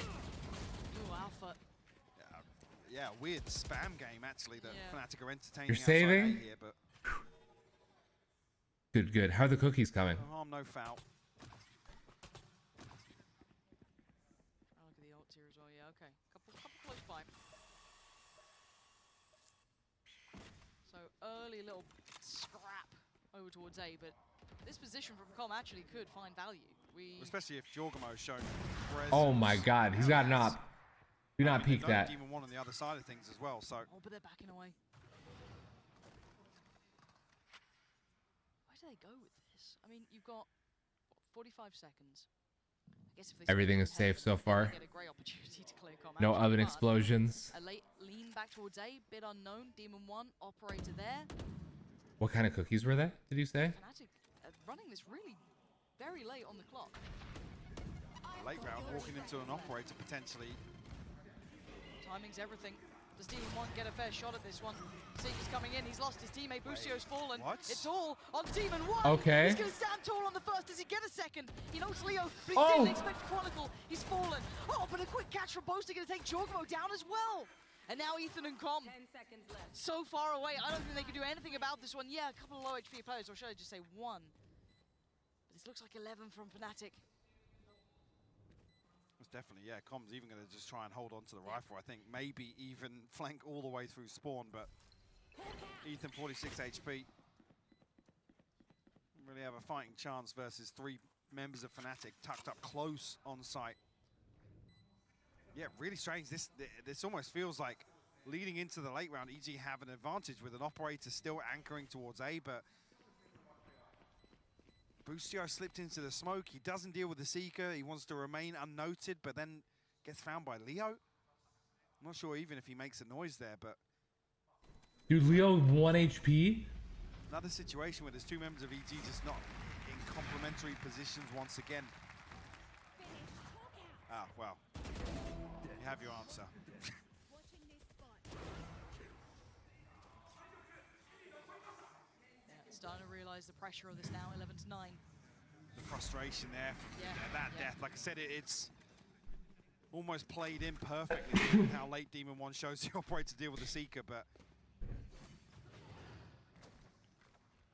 Ooh, Alpha. Yeah, weird spam game actually that Fnatic are entertaining. You're outside saving? A here, but Good, good. How are the cookies coming? no harm, no foul. Oh, look at the ults here as well. Yeah, okay. Couple close by. So early little scrap over towards A, but this position from Com actually could find value. Especially if Jorgamo's shown. Oh my God, he's got an op. Do not peek that. Demon One on the other side of things as well. So. Oh, but they're backing away. Where do they go with this? I mean, you've got what, 45 seconds. I guess if they Everything is safe so far. Get a great opportunity to clear Com No actually, oven but explosions. a late lean back towards A, bit unknown. Demon One operator there. What kind of cookies were they? Did you say? Fnatic running this really very late on the clock. Late round, walking into an operator potentially. Timing's everything. Does Demon One get a fair shot at this one? Seeker's coming in. He's lost his teammate. Bustio's fallen. What? It's all on Demon 1. Okay. He's going to stand tall on the first. Does he get a second? He knows Leo, but he Oh. didn't expect Chronicle. He's fallen. Oh, but a quick catch from Boaster going to take Jorgmo down as well. And now Ethan and Com 10 seconds left. so far away. I don't think they can do anything about this one. Yeah, a couple of low HP players, or should I just say one? But this looks like 11 from Fnatic. It's definitely, yeah, Com's even going to just try and hold on to the rifle. I think maybe even flank all the way through spawn, but Ethan 46 HP. Don't really have a fighting chance versus 3 members of Fnatic tucked up close on site. Yeah, really strange. This almost feels like leading into the late round, EG have an advantage with an operator still anchoring towards A, but Bustio slipped into the smoke. He doesn't deal with the Seeker. He wants to remain unnoted, but then gets found by Leo. I'm not sure even if he makes a noise there, but Dude, Leo 1 HP. another situation where there's 2 members of EG just not in complementary positions once again. Ah, well, you have your answer. Starting to realize the pressure of this now, 11-9. The frustration there from that death. Like I said, it's almost played in perfectly with how late Demon 1 shows the operator to deal with the Seeker, but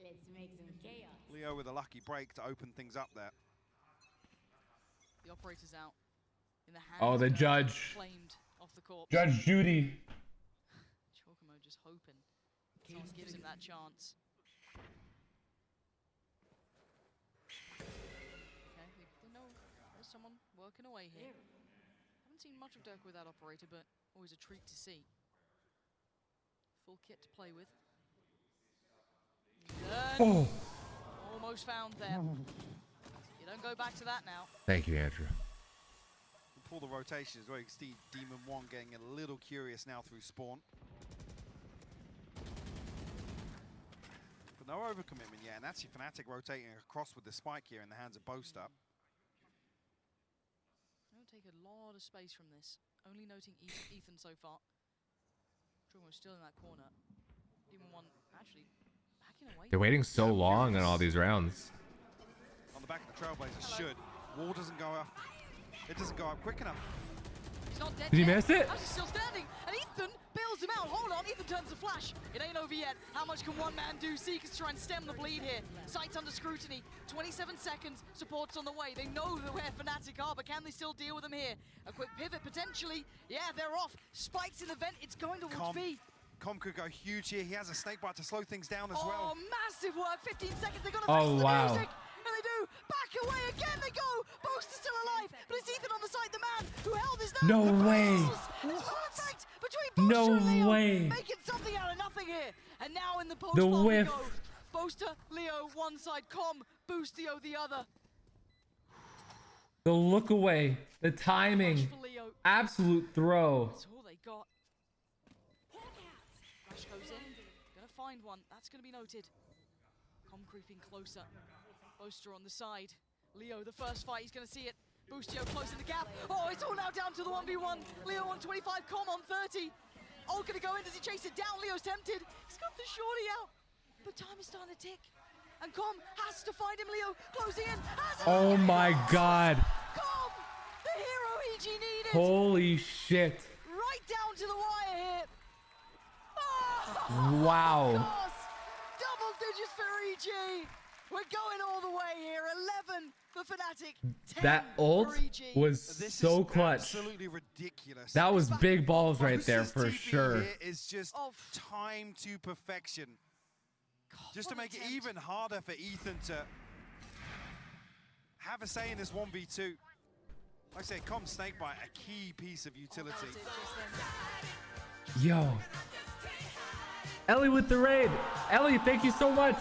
Let's make some chaos. Leo with a lucky break to open things up there. The operator's out. In the hand Oh, the judge. Flamed off the corpse. Judge Judy. Chalkamo just hoping someone gives him that chance. Okay, they know there's someone working away here. Haven't seen much of Dirk with that operator, but always a treat to see. Full kit to play with. Oh. Almost found there. You don't go back to that now. Thank you, Andrew. Pull the rotation as well. You can see Demon 1 getting a little curious now through spawn. But no overcommitment yet, and actually Fnatic rotating across with the spike here in the hands of Boaster. They'll take a lot of space from this. Only noting Ethan so far. Trumo's still in that corner. Demon 1 actually backing away. They're waiting so long on all these rounds. On the back of the Trailblazer should. Wall doesn't go up. It doesn't go up quick enough. He's not dead Did he yet. miss it? How's he still standing? And Ethan bails him out. Hold on, Ethan turns the flash. It ain't over yet. How much can one man do? Seekers try and stem the bleed here. Sights under scrutiny. 27 seconds. Support's on the way. They know where Fnatic are, but can they still deal with them here? A quick pivot potentially. Yeah, they're off. Spikes in the vent. It's going towards B. Com could go huge here. He has a snake bite to slow things down as well. Oh, massive work. 15 seconds. They're going to Oh, face wow. the music. And they do. Back away again. They go. Boaster's still alive. But it's Ethan on the side. The man who held his nerve. No The way. balls. It's perfect between Boaster No and Leo. way. Making something out of nothing here. And now in the post The bomb we whiff. go. Boaster, Leo, one side. Com, Boostio, the other. The look away. The timing. For Leo. Absolute throw. That's all they got. Flash goes in. Gonna find one. That's gonna be noted. Com creeping closer. Boaster on the side. Leo, the first fight, he's gonna see it. Boostio closing the gap. Oh, it's all now down to the 1v1. Leo on 25, Com on 30. Oh, gonna go in. Does he chase it down? Leo's tempted. He's got the shorty out. But time is starting to tick. And Com has to find him. Leo closing in. Oh my God. Com! The hero EG needed. Holy shit. Right down to the wire here. Oh, Wow. gosh. Double digits for EG. We're going all the way here. 11 for Fnatic. 10 That ult for EG. was This so is clutch. absolutely ridiculous. That was big balls right there Boaster's for TP sure. here is just time to perfection. Just to make it even harder for Ethan to have a say in this 1v2. Like I said, Com Snakebite, a key piece of utility. Yo. Ellie with the raid. Ellie, thank you so much.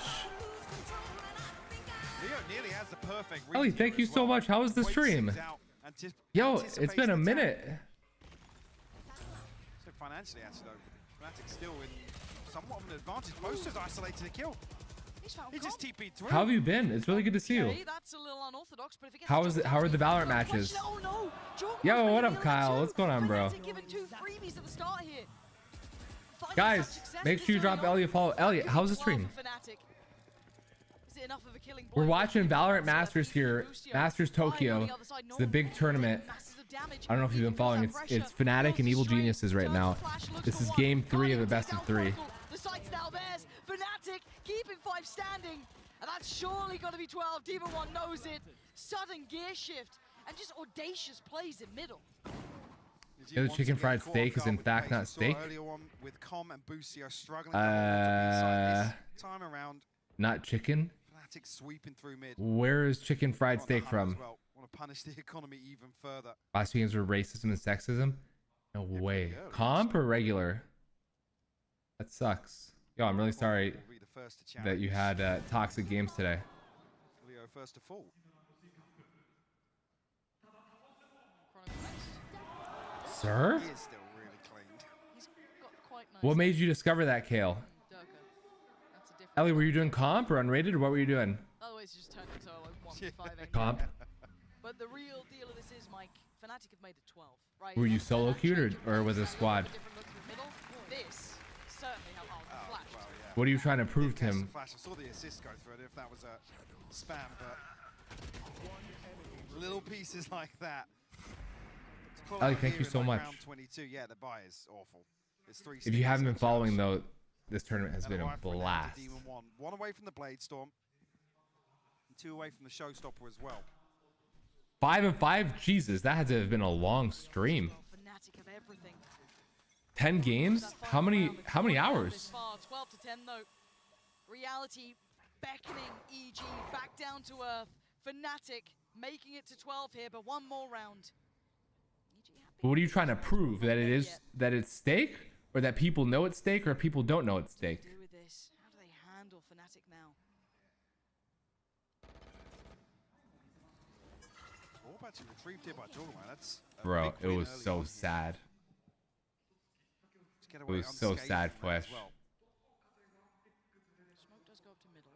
Leo nearly has the perfect read Ellie, here thank you as so well. much. How was the Waits stream? things out, Yo, it's anticipates been a the minute. attack. So financially, actually, though, Fnatic still in somewhat of an advantage. Boaster's isolated a kill. He just TP'd through. How have you been? It's really good to see you. Okay, that's a little unorthodox, but if it gets How are the Valorant matches? Oh no! Jorgmo's Yo, what making up, Kyle? What's going on, bro? Fnatic given 2 freebies at the start here. Guys, make sure you drop Elliot a follow. Elliot, how's the stream? We're watching VALORANT Masters here, Masters Tokyo. It's the big tournament. I don't know if you've been following. It's Fnatic and Evil Geniuses right now. This is game 3 of the best of 3. The site's now theirs. Fnatic keeping 5 standing, and that's surely got to be 12. Demon One knows it. Sudden gear shift and just audacious plays in middle. Yeah, the chicken fried steak is in fact not steak. Not chicken. Sweeping through mid. Where is chicken fried steak from? Want to punish the economy even further. Last few games were racism and sexism. No way. Comp or regular? That sucks. Yo, I'm really sorry that you had toxic games today. Leo first to fall. Sir? He is still really cleaned. He's got quite nice. What made you discover that, Kale? Ellie, were you doing comp or unrated, or what were you doing? Otherwise, it just turned into a 1v5 Comp. But the real deal of this is, Mike, Fnatic have made it 12, right? Were you solo queued or with a squad? This certainly helped out Flash. Well, yeah. What are you trying to prove to him? Flash. I saw the assist go through it, if that was a spam, but little pieces like that. Ellie, thank you so much. Round 22. Yeah, the buy is awful. It's 3 If you haven't been following though, this tournament has been a blast. One away from the Blade Storm, and 2 away from the Showstopper as well. 5 and 5, Jesus, that had to have been a long stream. 10 games? How many hours? 12 to 10 though. Reality beckoning EG back down to earth. Fnatic making it to 12 here, but one more round. But what are you trying to prove? That it's steak? Or that people know it's steak, or people don't know it's steak? How do they handle Fnatic now? Orb actually retrieved here by Juggernaut. That's Bro, it was so sad. It was so sad, Flesh. Smoke does go up to middle.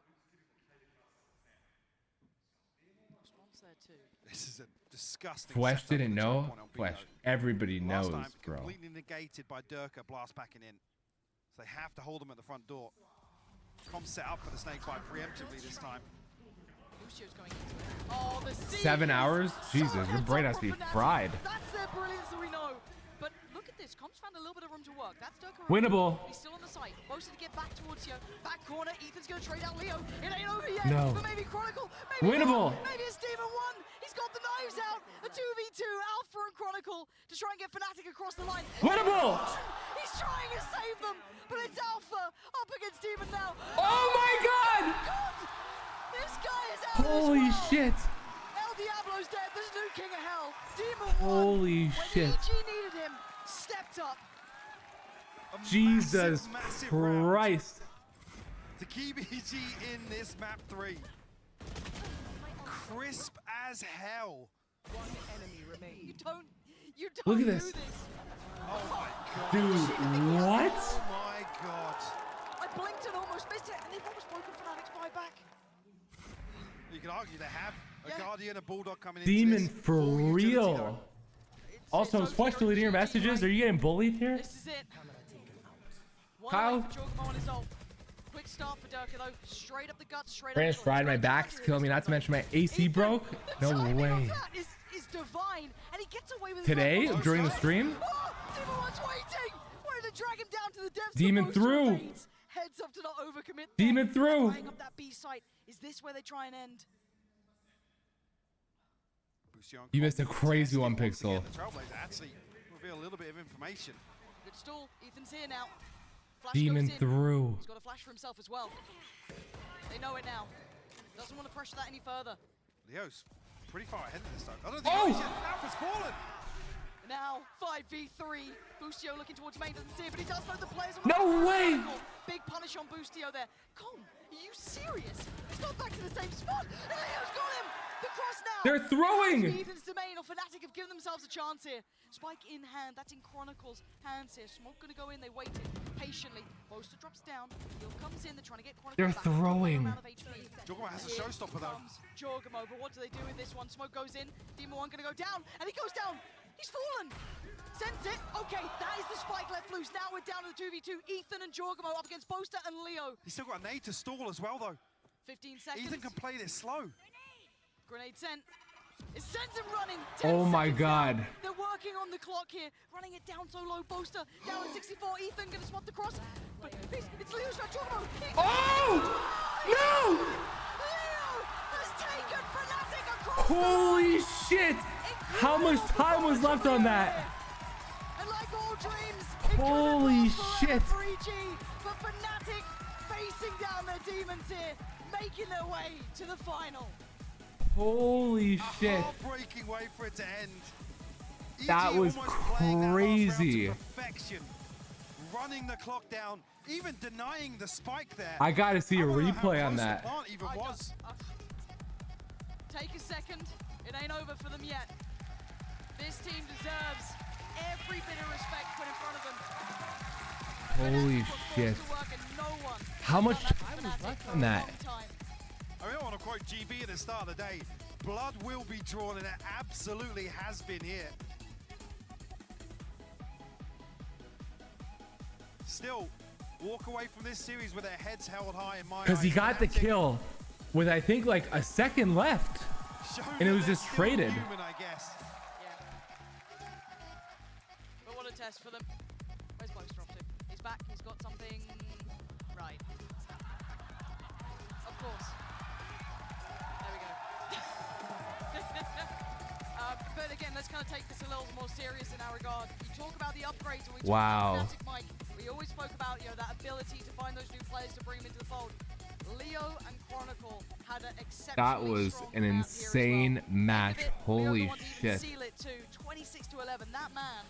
Response there too. This is a disgusting. Flesh didn't know. Flesh, everybody knows, bro. Completely negated by Durka blast backing in. So they have to hold him at the front door. Com set up for the snake bite preemptively this time. Lucio's going into it. Oh, the 7 hours? Jesus, your brain has to be fried. That's their brilliance that we know. But look at this. Com's found a little bit of room to work. That's Durka. Winnable. He's still on the site. Mostly to get back towards you. Back corner. Ethan's going to trade out Leo. It ain't over yet. No. But maybe Chronicle. Maybe Winnable. Maybe it's Demon One. He's got the knives out. A 2v2 Alpha and Chronicle to try and get Fnatic across the line. Winnable. He's trying to save them, but it's Alpha up against Demon now. Oh my God! This guy is out. Holy shit! El Diablo's dead. This new king of hell. Demon Holy One. shit! When EG needed him, stepped up. Jesus Christ! To keep EG in this map 3. Crisp as hell. One enemy remains. You don't Look at do this. Oh my God. Dude, what? Oh my God. I blinked and almost missed it, and they've almost broken Fnatic's buyback. You could argue they have a Guardian, a Bulldog coming in. Demon for real. Also, is Flesh deleting your messages? Are you getting bullied here? This is it. Kyle? Quick start for Durka though. Straight up the guts, straight Brand's up fried, my back's killing me, not to mention my AC broke. No way. is divine, and he gets away with Today, during the stream? Oh, Demon One's waiting! Wanted to drag him down to the depths. Demon through! Heads up to not overcommit. Demon through! Buying up that B site. Is this where they try and end? You missed a crazy 1 pixel. The Trailblazer actually reveal a little bit of information. Good stall. Ethan's here now. Flash Demon goes in. through. He's got a flash for himself as well. They know it now. Doesn't want to pressure that any further. Leo's pretty far ahead of this time. I don't think Alpha's fallen. Now 5v3. Boostio looking towards main, doesn't see it, but he does know the players. No way! Big punish on Boostio there. Come, are you serious? He's gone back to the same spot. And Leo's got him. The cross now. They're throwing. Ethan's domain or Fnatic have given themselves a chance here. Spike in hand. That's in Chronicle's hands here. Smoke gonna go in. They waited patiently. Boaster drops down. Heal comes in. They're trying to get Chronicle They're back. throwing. Juggernaut has a showstopper though. Jorgamo, but what do they do with this one? Smoke goes in. Demon One gonna go down, and he goes down. He's fallen. Sends it. Okay, that is the spike left loose. Now we're down to the 2v2. Ethan and Jorgamo up against Boaster and Leo. He's still got a nade to stall as well, though. 15 seconds. Ethan can play this slow. Grenade sent. It sends him running. Oh my god. They're working on the clock here, running it down so low. Boaster down at 64. Ethan gonna swap the cross, but it's Leo's right. Jorgamo. Oh! No! Leo has taken Fnatic across. Holy shit! How much time was left on that? And like all dreams, holy shit! For EG, but Fnatic facing down their demons here, making their way to the final. Holy shit! Heartbreaking way for it to end. That was crazy. Perfection, running the clock down, even denying the spike there. I gotta see a replay on that. Even was. Take a second. It ain't over for them yet. This team deserves every bit of respect put in front of them. Holy shit! How much time was left on that? I mean, I want to quote GB at the start of the day. Blood will be drawn, and it absolutely has been here. Still, walk away from this series with their heads held high in my eyes. Because he got the kill with, I think, like a second left. And it was just traded. Human, I guess. Yeah. But what a test for them. Where's Boaster off to? He's back. He's got something right. Of course. There we go. But again, let's kind of take this a little more serious in our regard. You talk about the upgrades when we talk about Fnatic, Mike. We always spoke about, that ability to find those new players to bring them into the fold. Leo and Chronicle had an exceptionally That was an insane match. Holy shit. Seal it too. 26-11. That man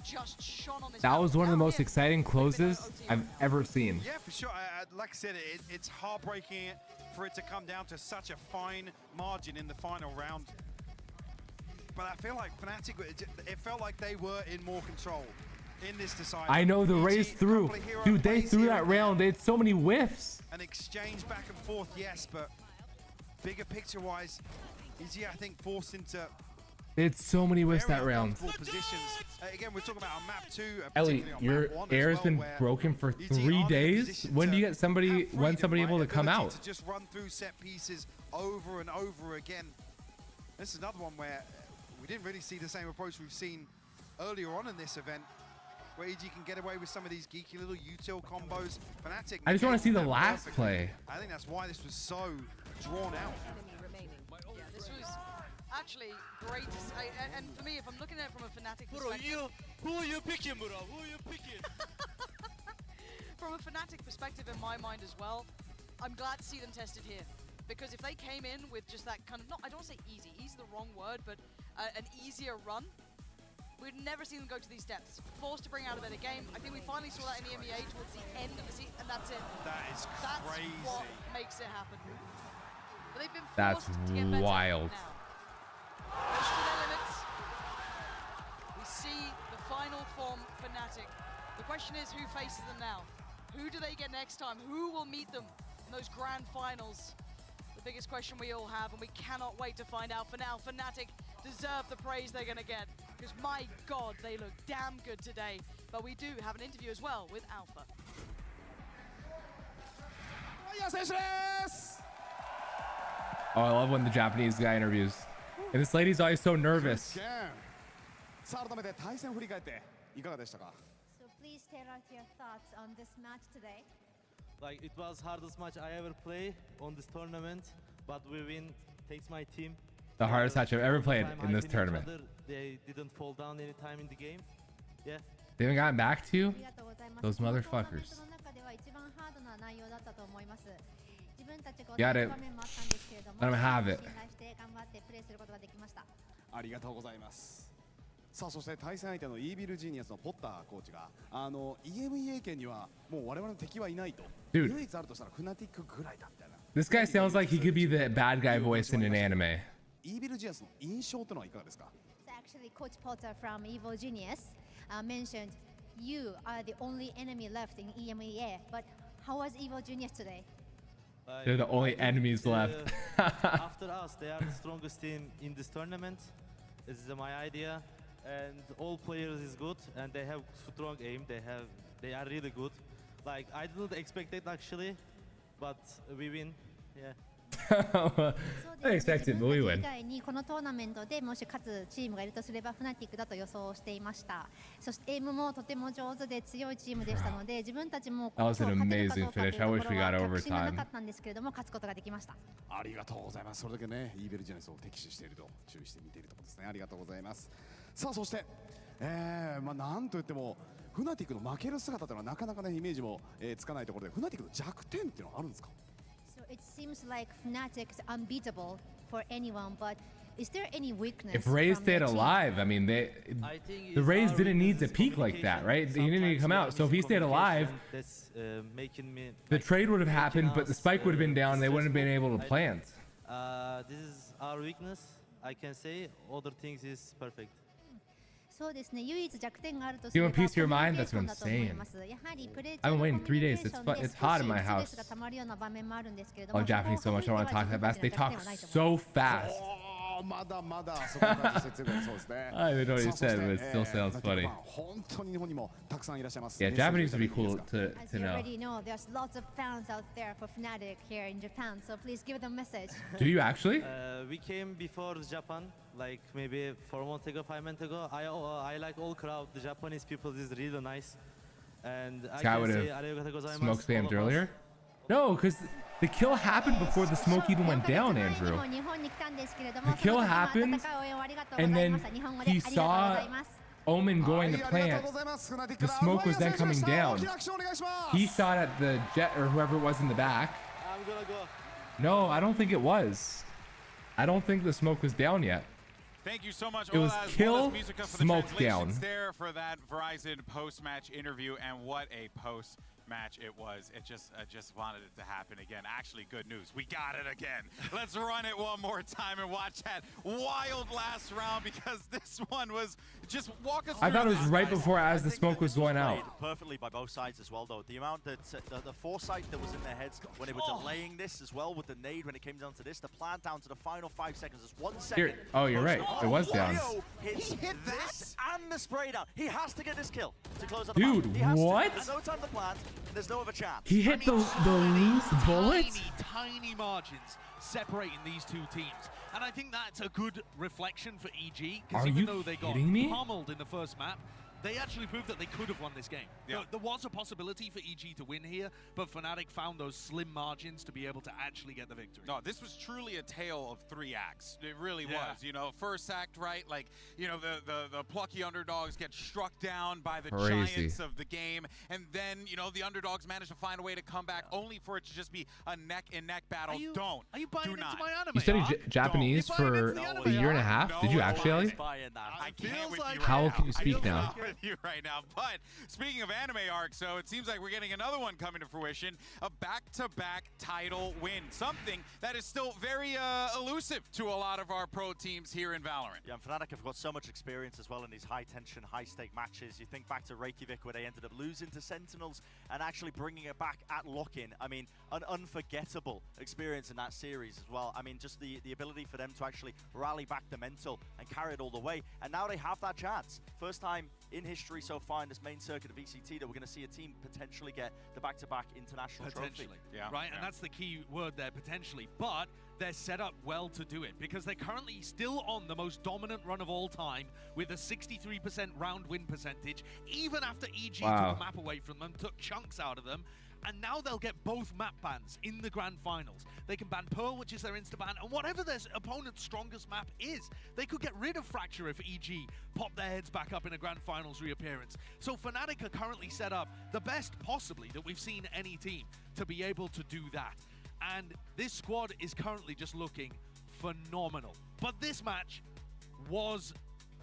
just shone on this. That was one of the most exciting closes I've ever seen. Yeah, for sure. Like I said, it's heartbreaking for it to come down to such a fine margin in the final round. But I feel like Fnatic, it felt like they were in more control in this decider. I know the race through. Dude, they threw that round. They had so many whiffs. An exchange back and forth, yes, but bigger picture-wise, EG, I think, forced into... They had so many whiffs that round. Positions. Again, we're talking about on map 2. Ellie, your air has been broken for 3 days. When do you get somebody, when somebody able to come out? To just run through set pieces over and over again. This is another one where we didn't really see the same approach we've seen earlier on in this event, where EG can get away with some of these geeky little util combos. Fnatic. I just want to see the last play. I think that's why this was so drawn out. Yeah, this was actually great to say. And for me, if I'm looking at it from a Fnatic perspective... Who are you picking, bro? Who are you picking? From a Fnatic perspective in my mind as well, I'm glad to see them tested here. Because if they came in with just that kind of, I don't want to say easy, easy the wrong word, but an easier run, we'd never seen them go to these steps. Forced to bring out a better game. I think we finally saw that in the MEA towards the end of the season, and that's it. That's crazy. That's what makes it happen. But they've been That's forced to get better wild. now. Push to their limits. We see the final form Fnatic. The question is, who faces them now? Who do they get next time? Who will meet them in those grand finals? The biggest question we all have, and we cannot wait to find out. For now, Fnatic deserve the praise they're gonna get, because my God, they look damn good today. But we do have an interview as well with Alpha. Oh, I love when the Japanese guy interviews. And this lady's always so nervous. So please tell us your thoughts on this match today. Like, it was hardest match I ever play on this tournament, but we win. Takes my team. The hardest match I've ever played in this tournament. They didn't fall down any time in the game. Yeah. They haven't gotten back to you? Those motherfuckers. Got it. Let them have it. ありがとうございます。さあそして対戦相手のイービルジーニアスのポッターコーチがEMEA 圏にはもう我々の敵はいないと。唯一あるとしたらフナティックぐらいだみたいな。This guy sounds like he could be the bad guy voice in an anime. イービルジーニアスの印象というのはいかがですか? So actually, Coach Potter from Evil Genius mentioned you are the only enemy left in EMEA. But how was Evil Genius today? They're the only enemies left. After us, they are the strongest team in this tournament. This is my idea. and all players is good, and they have strong aim. They are really good. Like I didn't expect it actually, but we win. Yeah. I expected, but we 以 win. 外にこのトーナメントでもし勝つチームがいるとすればフナティックだと予想していました。そしてエイムもとても上手で強いチームでしたので、自分たちもこの勝てるかどうかというところは確信がなかったんですけれども、勝つことができました。ありがとうございます。それだけね、イーベルジェネスを敵視していると注意して見ているところですね。ありがとうございます。さあそして、なんといってもフナティックの負ける姿というのはなかなかねイメージも、つかないところで、フナティックの弱点っていうのはあるんですか？So it seems like Fnatic is unbeatable for anyone, but is there any weakness? If Raze stayed alive, I mean, the Raze didn't need to peak like that, right? He didn't need to come out. So if he stayed alive, the trade would have happened, but the spike would have been down. They wouldn't have been able to plant. This is our weakness. I can say other things is perfect. そうですね、唯一弱点があるとすれ You ば want peace to your コミュ mind? ニケー That's ショ what ン I'm だと思い saying. ますやはりプレー I've 中 been の waiting 3 days. コミュニケーションで It's hot in my 少し house. ストレスが溜まるような場面もあるんですけれど I も、 love Japanese so much. I want to talk that fast. They talk so fast. まだまだそこまで説明そうですね。I don't know what you said, but it still sounds funny. 本当に日本にもたくさんいらっしゃいます。 Yeah, Japanese would be cool to As you know. already know, there's lots of fans out there for Fnatic here in Japan, so please give them a message. Do you actually? We came before Japan, like maybe 4 months ago, 5 months ago. I like all crowd. The Japanese people is really nice, and I Guy can would say have arigatou gozaimasu. smoke spammed earlier? No, because the kill happened before the smoke even went down, Andrew. The kill happened, and then he saw Omen going to plant. The smoke was then coming down. He shot at the Jet or whoever it was in the back. I'm gonna go. No, I don't think it was. I don't think the smoke was down yet. Thank you so much. It was kill, Musica for smoke the translations down. there for that Verizon post-match interview, and what a post-match it was. I just wanted it to happen again. Actually, good news. We got it again. Let's run it one more time and watch that wild last round, because this one was just walk us through. I thought it was right before as the smoke was going out. Perfectly by both sides as well, though. The amount that the foresight that was in their heads when they were delaying this as well with the nade when it came down to this, the plan down to the final 5 seconds. There's 1 second. Here. Oh, you're right. It was down. He hit this and the spray down. He has to get this kill to close out the map. Dude, He has what? To. There's no time to plant. There's no other chance. He hit the least bullet? Tiny margins separating these two teams. And I think that's a good reflection for EG, because even though they got pummeled in the first map, they actually proved that they could have won this game. Yeah. There was a possibility for EG to win here, but Fnatic found those slim margins to be able to actually get the victory. No, this was truly a tale of 3 acts. It really was. You know, first act, right? Like, you know, the plucky underdogs get struck down by the giants of the game, and then, you know, the underdogs manage to find a way to come back, only for it to just be a neck-and-neck battle. Are you buying into my anime? You studied Japanese for a year and a half? Did you actually, Ellie? I can't with you How right can now. you speak now? With you right now. But speaking of anime arcs, so it seems like we're getting another one coming to fruition, a back-to-back title win, something that is still very elusive to a lot of our pro teams here in Valorant. Yeah, and Fnatic have got so much experience as well in these high-tension, high-stake matches. You think back to Reykjavik, where they ended up losing to Sentinels and actually bringing it back at lock-in. I mean, an unforgettable experience in that series as well. I mean, just the ability for them to actually rally back the mental and carry it all the way. And now they have that chance. First time in history so far in this main circuit of VCT that we're going to see a team potentially get the back-to-back international trophy. Right, and that's the key word there, potentially. But they're set up well to do it, because they're currently still on the most dominant run of all time with a 63% round win percentage, even after EG took a map away from them, took chunks out of them. And now they'll get both map bans in the grand finals. They can ban Pearl, which is their insta-ban, and whatever their opponent's strongest map is, they could get rid of Fracture if EG pop their heads back up in a grand finals reappearance. So Fnatic are currently set up the best possibly that we've seen any team to be able to do that. And this squad is currently just looking phenomenal. But this match was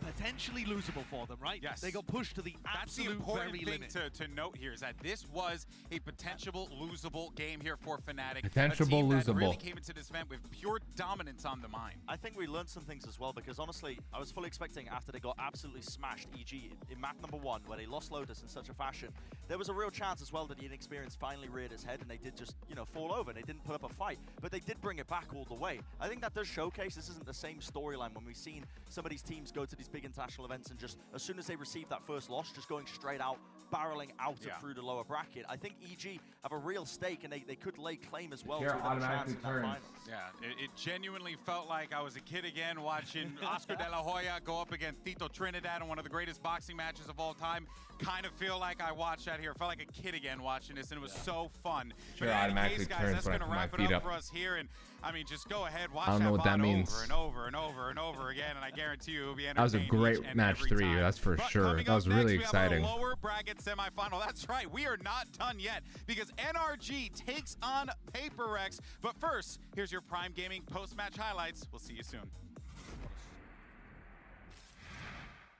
potentially losable for them, right? Yes. They got pushed to the absolute That's the important very thing limit. to note here, is that this was a potential losable game here for Fnatic. Potential a team that losable. really came into this event with pure dominance on the mind. I think we learned some things as well, because honestly, I was fully expecting after they got absolutely smashed EG in map number 1, where they lost Lotus in such a fashion, there was a real chance as well that the inexperience finally reared its head and they did just, you know, fall over. They didn't put up a fight, but they did bring it back all the way. I think that does showcase this isn't the same storyline when we've seen some of these teams go to these these big international events and just, as soon as they receive that first loss, just going straight out, barreling out and through the lower bracket. I think EG have a real stake, and they could lay claim as well to another chance in that finals. Yeah, it genuinely felt like I was a kid again watching Oscar De La Hoya go up against Tito Trinidad in one of the greatest boxing matches of all time. Kind of feel like I watched that here. Felt like a kid again watching this, and it was so fun. Sure, but automatically guys, turns that's when I going to put my wrap it feet up up. for us here. And I mean, just go ahead, watch I don't know what that VOD means. over and over and over and over again, and I guarantee you it'll be That was a entertaining each great and match every 3, time. that's for But sure. coming That was up next, really we exciting. have a lower bracket semifinal. That's right, we are not done yet because NRG takes on PRX. But first, here's your Prime Gaming post-match highlights. We'll see you soon.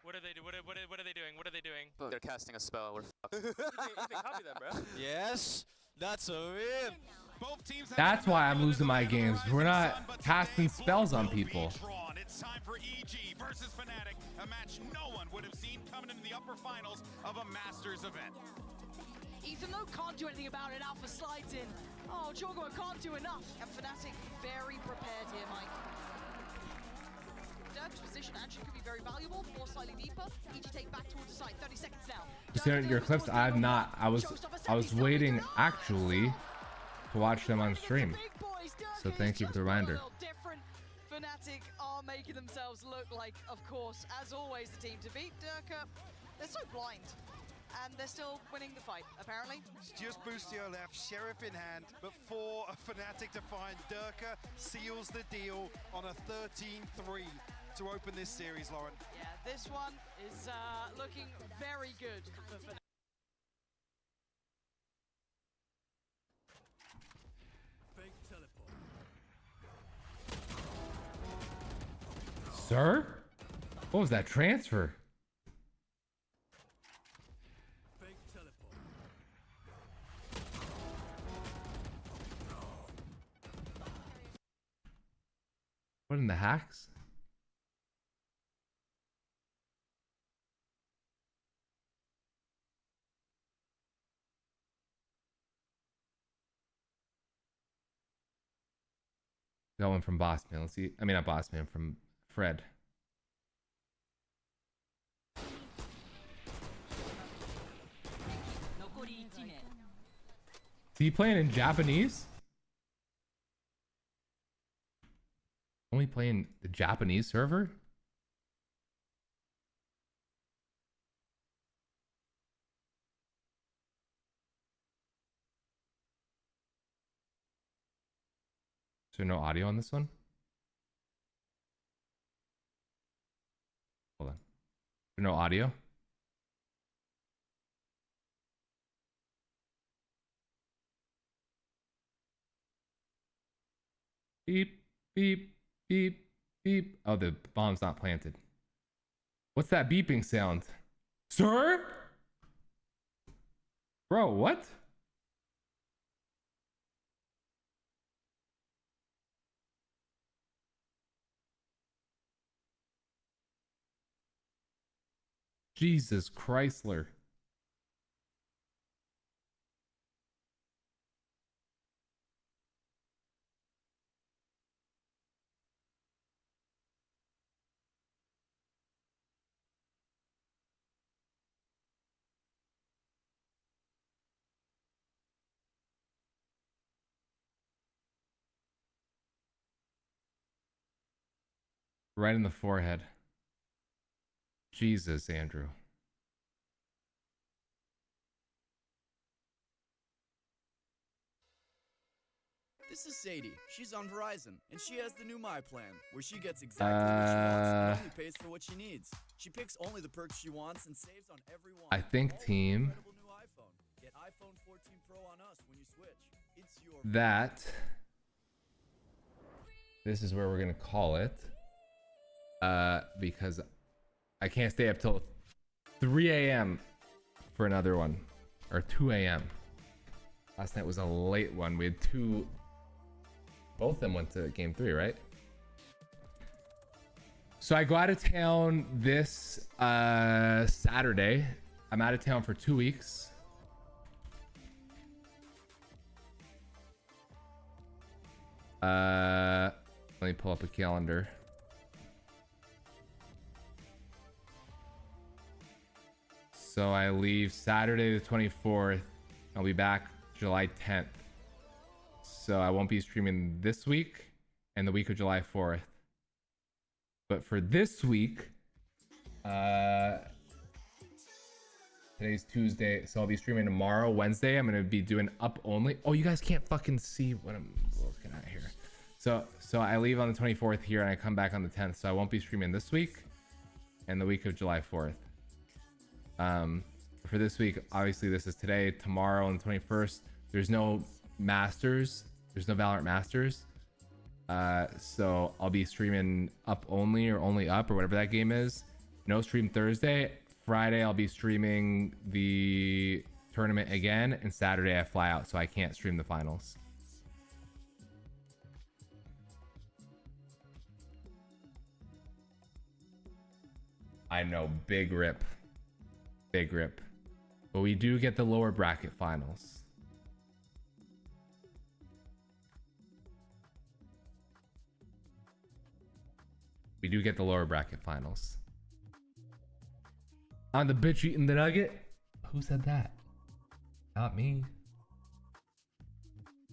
What are they doing? What are they doing? What are they doing? They're casting a spell. We're fucked. you think copy that, bro? Yes, that's a win. Both teams have That's why I'm losing my games. We're not casting spells on people. It's time for EG versus Fnatic, a match no one would have seen coming into the upper finals of a Masters event. Ethan, though, can't do anything about it. Alpha slides in. Oh, Jorgo can't do enough. And Fnatic very prepared here, Mike. Dirk's position actually could be very valuable. More slightly deeper. EG take back towards the side. 30 seconds now. Considering your clips, I have not. I was waiting actually to watch them on stream. So thank you for the reminder. Different. Fnatic are making themselves look like, of course, as always, the team to beat. Dirk, they're so blind. And they're still winning the fight, apparently. It's just Boostio left, Sheriff in hand, but for a Fnatic to find, Durka seals the deal on a 13-3 to open this series, Lauren. Yeah, this one is looking very good for Fnatic. Sir? What was that transfer? What in the hacks? Got one from Bossman. Let's see. I mean, not Bossman, from Fred. Is he playing in Japanese? Only playing the Japanese server? Is there no audio on this one? Hold on. Is there no audio? Beep, beep, beep, beep. Oh, the bomb's not planted. What's that beeping sound? Sir? Bro, what? Jesus Chrysler. Right in the forehead. Jesus, Andrew. This is Sadie. She's on Verizon, and she has the new My Plan, where she gets exactly what she wants and only pays for what she needs. She picks only the perks she wants and saves on every one. I think, team, New iPhone. Get iPhone 14 Pro on us when you switch. It's your that this is where we're gonna call it, because I can't stay up till 3 a.m. for another one, or 2 a.m. Last night was a late one. We had two. Both of them went to game 3, right? So I go out of town this Saturday. I'm out of town for 2 weeks. Let me pull up a calendar. So I leave Saturday the 24th. I'll be back July 10th. So I won't be streaming this week and the week of July 4th. But for this week, today's Tuesday, so I'll be streaming tomorrow, Wednesday. I'm gonna be doing up only. Oh, you guys can't fucking see what I'm looking at here. So I leave on the 24th here and I come back on the 10th. So I won't be streaming this week and the week of July 4th. For this week, obviously this is today, tomorrow, and the 21st. There's no Masters. There's no VALORANT Masters. So I'll be streaming up only or only up or whatever that game is. No stream Thursday. Friday I'll be streaming the tournament again, and Saturday I fly out, so I can't stream the finals. I know, big rip. Big rip. But we do get the lower bracket finals. We do get the lower bracket finals. On the bitch eating the nugget? Who said that? Not me.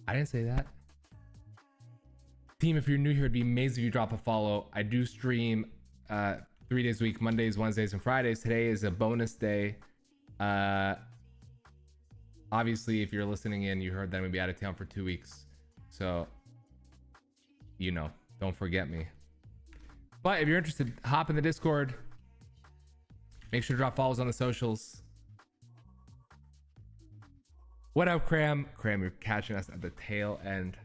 I didn't say that. Team, if you're new here, it'd be amazing if you drop a follow. I do stream 3 days a week, Mondays, Wednesdays, and Fridays. Today is a bonus day. Obviously, if you're listening in, you heard that I'm gonna be out of town for 2 weeks. So, you know, don't forget me. But if you're interested, hop in the Discord. Make sure to drop follows on the socials. What up, Cram? Cram, you're catching us at the tail end.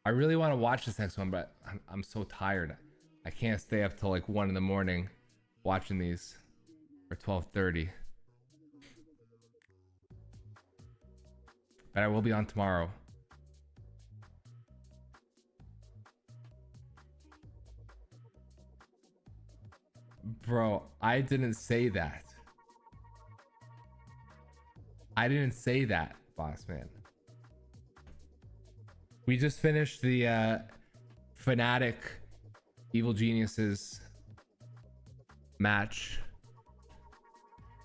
I really want to watch this next one, but I'm so tired. I can't stay up till like 1 in the morning watching these, or 12:30. But I will be on tomorrow. Bro, I didn't say that. I didn't say that, boss man. We just finished the Fnatic Evil Geniuses match.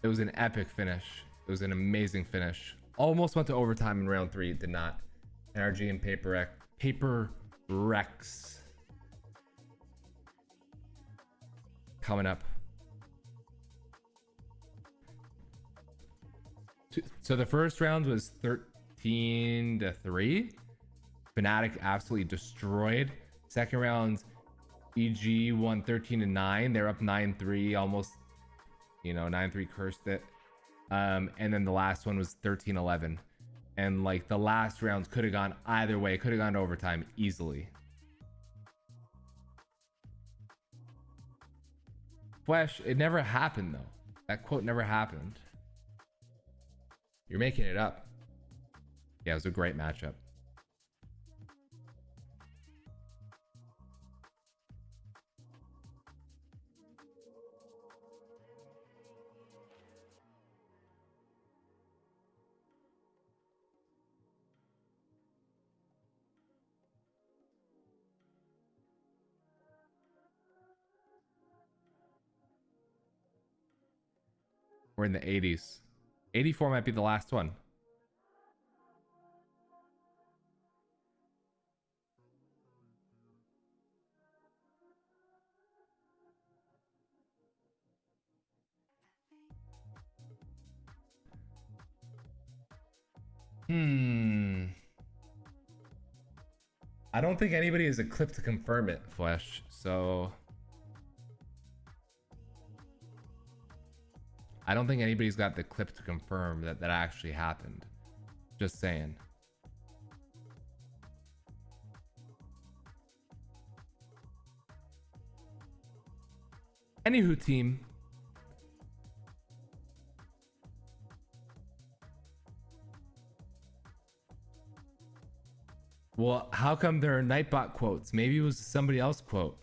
It was an epic finish. It was an amazing finish. Almost went to overtime in round 3. It did not. NRG and PRX coming up. So the first round was 13-3. Fnatic absolutely destroyed. Second round, EG won 13-9. They're up 9-3, almost, you know, 9-3 cursed it. And then the last one was 13-11. And like the last rounds could have gone either way. Could have gone to overtime easily. Flesh, it never happened though. That quote never happened. You're making it up. Yeah, it was a great matchup. We're in the 80s. 84 might be the last one. I don't think anybody has a clip to confirm it, Flesh, so I don't think anybody's got the clip to confirm that that actually happened. Just saying. Anywho, team. Well, how come there are Nightbot quotes? Maybe it was somebody else quote.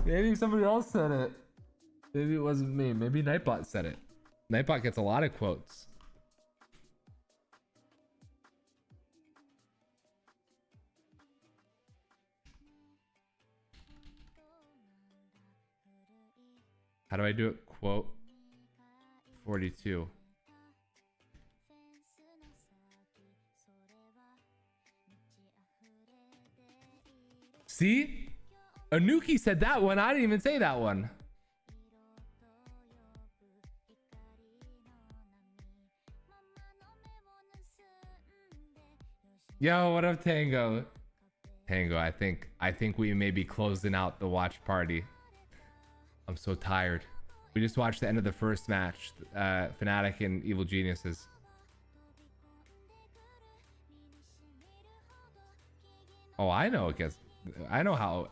Maybe somebody else said it. Maybe it wasn't me. Maybe Nightbot said it. Nightbot gets a lot of quotes. How do I do it? Quote 42. See? Anuki said that one. I didn't even say that one. Yo, what up, Tango? Tango, I think we may be closing out the watch party. I'm so tired. We just watched the end of the first match, Fnatic and Evil Geniuses. Oh, I know it gets. I know how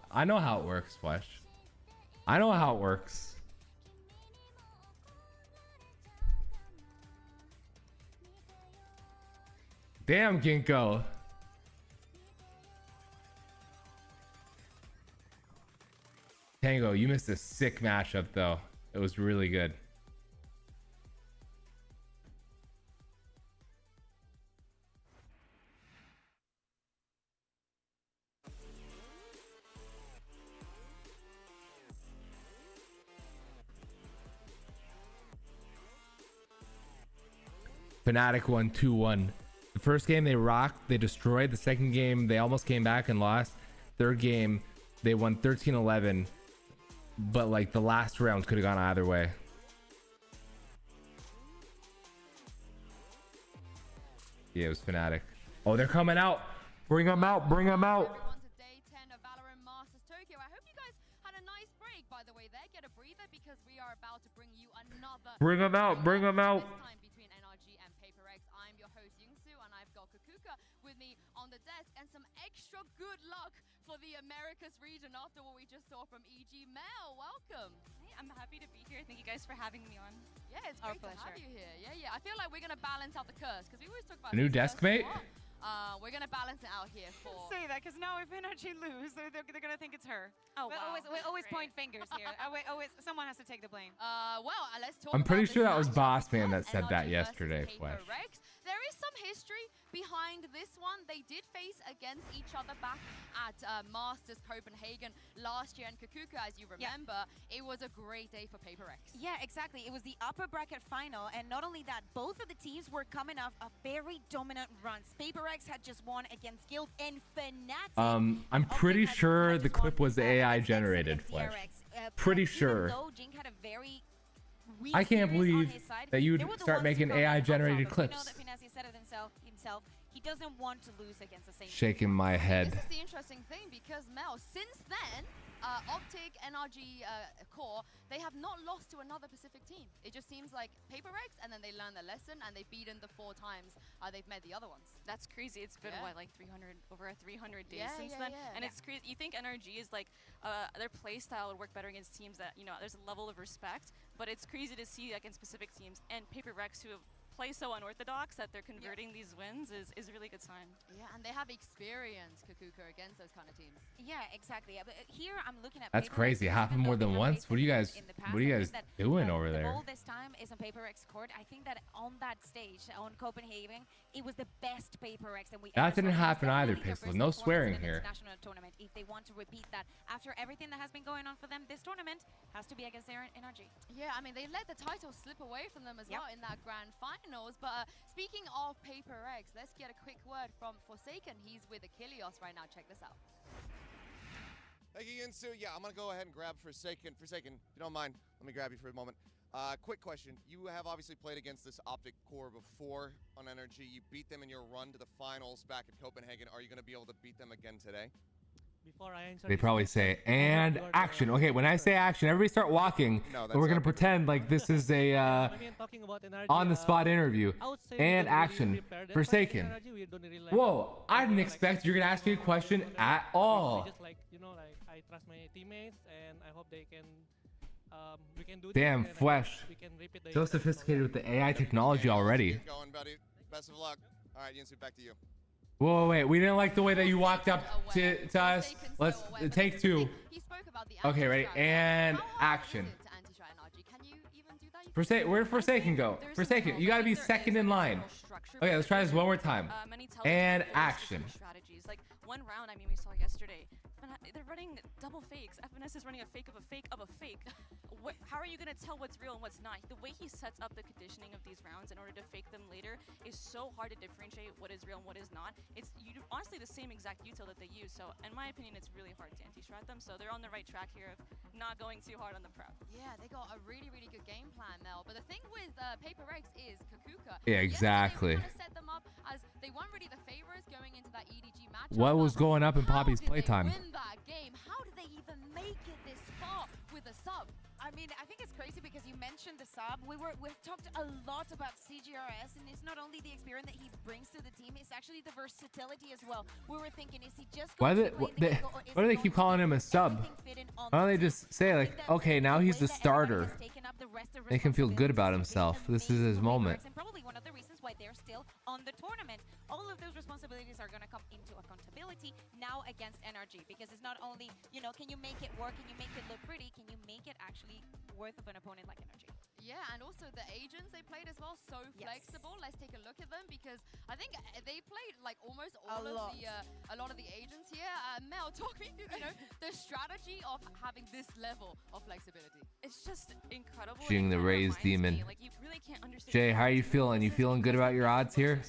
it works, Flesh. I know how it works. Damn, Ginkgo. Tango, you missed a sick matchup though. It was really good. Fnatic won 2-1. The first game they rocked, they destroyed. The second game they almost came back and lost. Third game they won 13-11, but like the last round could have gone either way. Yeah, it was Fnatic. Oh, they're coming out. Bring them out. Bring them out. Everyone to day 10 of VALORANT Masters Tokyo. I hope you guys had a nice break, by the way. There, get a breather because we are about to bring you another. Bring them out. Bring them out. This time between NRG and PRX. I'm your host Yungsu, and I've got Kakuka with me on the desk, and some extra good luck for the Americas region after what we just saw from EG. Mel, welcome. Hey, I'm happy to be here. Thank you guys for having me on. Yeah, it's great to have you here. Yeah. I feel like we're gonna balance out the curse because we always talk about A new desk mate. We're gonna balance it out here for. Say that because now if NRG lose, they're gonna think it's her. Oh, wow. We always point fingers here. Always someone has to take the blame. Let's talk. I'm pretty about sure this that was match. Boss Man that said that NRG yesterday, versus Flesh. PRX. There is some history behind this one. They did face against each other back at Masters Copenhagen last year, and Kakuka, as you remember, it was a great day for PRX. Yeah, exactly. It was the upper bracket final, and not only that, both of the teams were coming off a very dominant runs. PRX had just won against Guild and Fnatic. I'm pretty sure the clip was AI generated, Flesh. Pretty sure. Though Jink had a very weak I can't series on believe his side, that you they would were the start ones making who got AI on top generated of it. clips. We know that Finesse said it himself. He doesn't want to lose against the same Shaking my head. This is the interesting thing because Mel, since then, Optic, NRG, Core, they have not lost to another Pacific team. It just seems like PRX, and then they learn their lesson, and they've beaten the 4 times they've met the other ones. That's crazy. It's been what, like 300 days since yeah, then, yeah. and it's crazy. You think NRG is like their play style would work better against teams that there's a level of respect, but it's crazy to see against Pacific teams and PRX who have play so unorthodox that they're converting these wins is a really good sign. Yeah, and they have experience, Kakuka, against those kind of teams. Yeah, exactly. But here I'm looking at. That's crazy. Happened more than once. What are you guys doing over there? The goal this time is on PRX court. I think that on that stage on Copenhagen, it was the best PRX that we. That didn't happen either, Pixel. No swearing here. National tournament. If they want to repeat that after everything that has been going on for them, this tournament has to be against their NRG. Yeah, I mean they let the title slip away from them as well in that grand finals. But speaking of PRX, let's get a quick word from Forsaken. He's with Achilles right now. Check this out. Thank you, Yinsu. Yeah, I'm going to go ahead and grab Forsaken. Forsaken, if you don't mind, let me grab you for a moment. Quick question. You have obviously played against this Optic core before on NRG. You beat them in your run to the finals back at Copenhagen. Are you going to be able to beat them again today? Before I answer, They probably say, and action. Okay, when I say action, everybody start walking. No, and we're going to pretend like this is a on-the-spot interview. And action. Forsaken. Whoa, I didn't expect you're going to ask me a question at all. Just like, I trust my teammates, and I hope they can, we can do Damn, this, Flesh. So sophisticated with the AI technology already. Keep going, buddy. Best of luck. All right, Yinsu, back to you. Whoa, wait, we didn't like the way that you walked up to us. Let's take 2. Okay, ready? And action. Where'd Forsaken go? Forsaken, you gotta be second in line. Okay, let's try this one more time. And action. Strategies. Like one round, I mean, we saw yesterday, they're running double fakes. FNS is running a fake of a fake of a fake. How are you going to tell what's real and what's not? The way he sets up the conditioning of these rounds in order to fake them later is so hard to differentiate what is real and what is not. It's honestly the same exact util that they use. So in my opinion, it's really hard to anti-strat them. So they're on the right track here of not going too hard on the prep. Yeah, they got a really, really good game plan, Mel. But the thing with PaperX is Kakuka. Yeah, exactly. They set them up as they weren't really the favorites going into that EDG matchup. What was going up in Poppy's playtime? Win that game. How did they even make it this far with a sub? I mean, I think it's crazy because you mentioned the sub. We've talked a lot about CGRS, and it's not only the experience that he brings to the team, it's actually the versatility as well. We were thinking, is he just Why going to play the why do they keep calling him a sub? Why don't they just say like, okay, now he's the starter. Make him feel good about himself. This is his moment. And probably one of the reasons why they're still on the tournament. All of those responsibilities are going to come into accountability now against NRG, because it's not only, you know, can you make it work, can you make it look pretty, can you make it actually worth of an opponent like NRG? Yeah, and also the agents they played as well, so flexible. Let's take a look at them, because I think they played like almost all of a lot of the agents here. Mel, talk me through, you know, the strategy of having this level of flexibility. It's just incredible. Jing the Rays demon. Like, you really can't understand. Jay, how are you feeling? You feeling good about your odds here?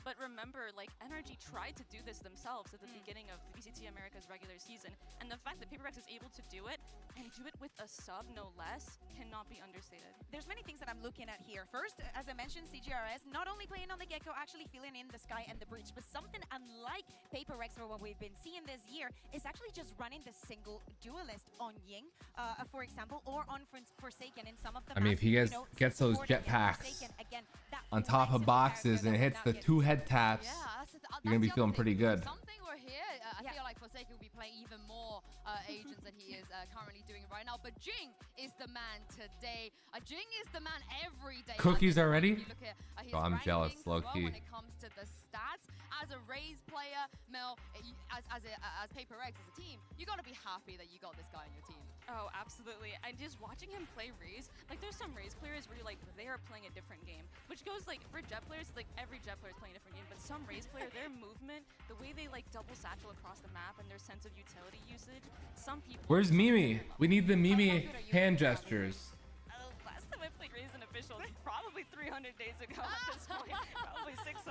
But remember, like, NRG tried to do this themselves at the beginning of the VCT America's regular season, and the fact that PRX is able to do it, and do it with a sub, no less, cannot be understated. There's many things that I'm looking at here. First, as I mentioned, CGRS, not only playing on the get-go, actually filling in the Sky and the Breach, but something unlike PaperX or what we've been seeing this year is actually just running the single duelist on Ying, for example, or on Forsaken in some of the I mean, if he gets those jetpacks on top of boxes and hits the 2 head taps, you're gonna be feeling pretty good. Something we're here. I feel like Forsaken will be playing even more agents than he is currently doing right now. But Jing is the man today. Jing is the man every day. Cookies already? His Oh, I'm jealous, low key. When it comes to the stats, as a Rays player, Mel, as PaperX as a team, you gotta be happy that you got this guy on your team. Oh, absolutely. And just watching him play Rays, like, there's some Rays players where you're like, they are playing a different game, which goes like for Jet players, like every Jet player is playing a different game, but some Rays player, their movement, the way they like double satchel across the map and their sense of utility usage, some people. Where's Mimi? We need the Mimi hand gestures. Last time I played Rays in officials, probably 300 days ago at this point, probably 600.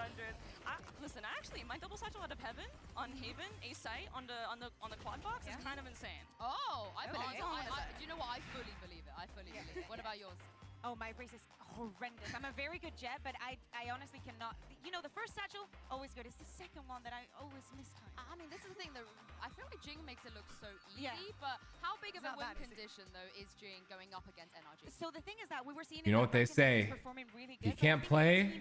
Listen, actually, my double satchel out of Heaven on Haven, A site on the quad box is kind of insane. Oh, I believe it. Do you know what? I fully believe it. I fully believe it. What about yours? Oh, my race is horrendous. I'm a very good Jet, but I honestly cannot. You know, the first satchel, always good. It's the second one that I always miss time. I mean, this is the thing, though. I feel like Jing makes it look so easy, but how big of a win condition, though, is Jing going up against NRG? So the thing is that we were seeing. You know what they say? You can't play.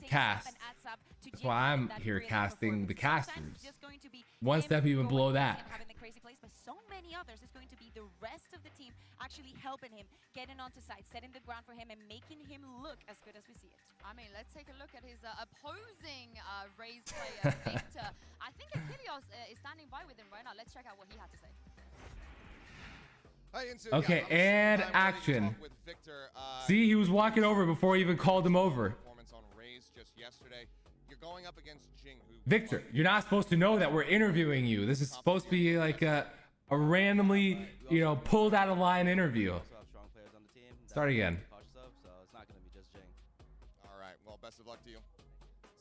Cast. That's why I'm here casting the casters. One step even below that. Having the crazy plays, but so many others. It's going to be the rest of the team actually helping him, getting onto site, setting the ground for him, and making him look as good as we see it. I mean, let's take a look at his opposing Rays player, Victor. I think Achilles is standing by with him right now. Let's check out what he had to say. Okay, and action. See, he was walking over before he even called him over. Victor, you're not supposed to know that we're interviewing you. This is supposed to be like a randomly, you know, pulled out of line interview. Start again. All right, well, best of luck to you.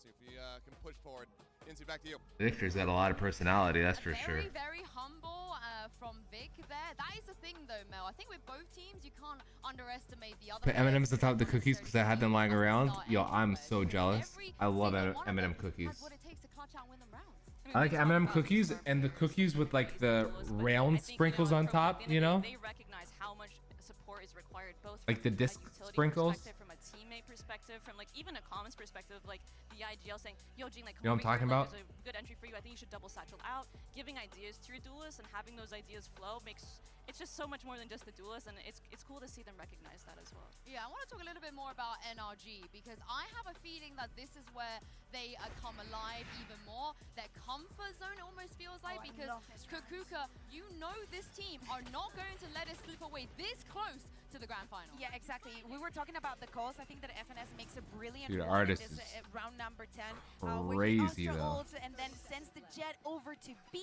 See if you can push forward. Incy, back to you. Victor's got a lot of personality, that's for sure. Very, very humble from Vic there. That is the thing, though, Mel. I think with both teams, you can't underestimate the other. Put M&M's on top of the cookies because I had them lying around. Yo, I'm so jealous. I love M&M cookies. I like M&M cookies and the cookies with like the round sprinkles on top, you know? They recognize how much support is required, both like the disc sprinkles. From a teammate perspective, from like even a comments perspective, like the IGL saying, yo, Jing, like, you know what I'm talking about? There's a good entry for you. I think you should double satchel out. Giving ideas to your duelists and having those ideas flow makes it's just so much more than just the duelist, and it's cool to see them recognize that as well. Yeah, I want to talk a little bit more about NRG, because I have a feeling that this is where they come alive even more. Their comfort zone almost feels like, because Kakuka, you know this team are not going to let it slip away this close to the grand final. Yeah, exactly. We were talking about the calls. I think that FNS makes a brilliant Dude, run in Artist this, is round number 10. crazy though. And then send Jet over to B,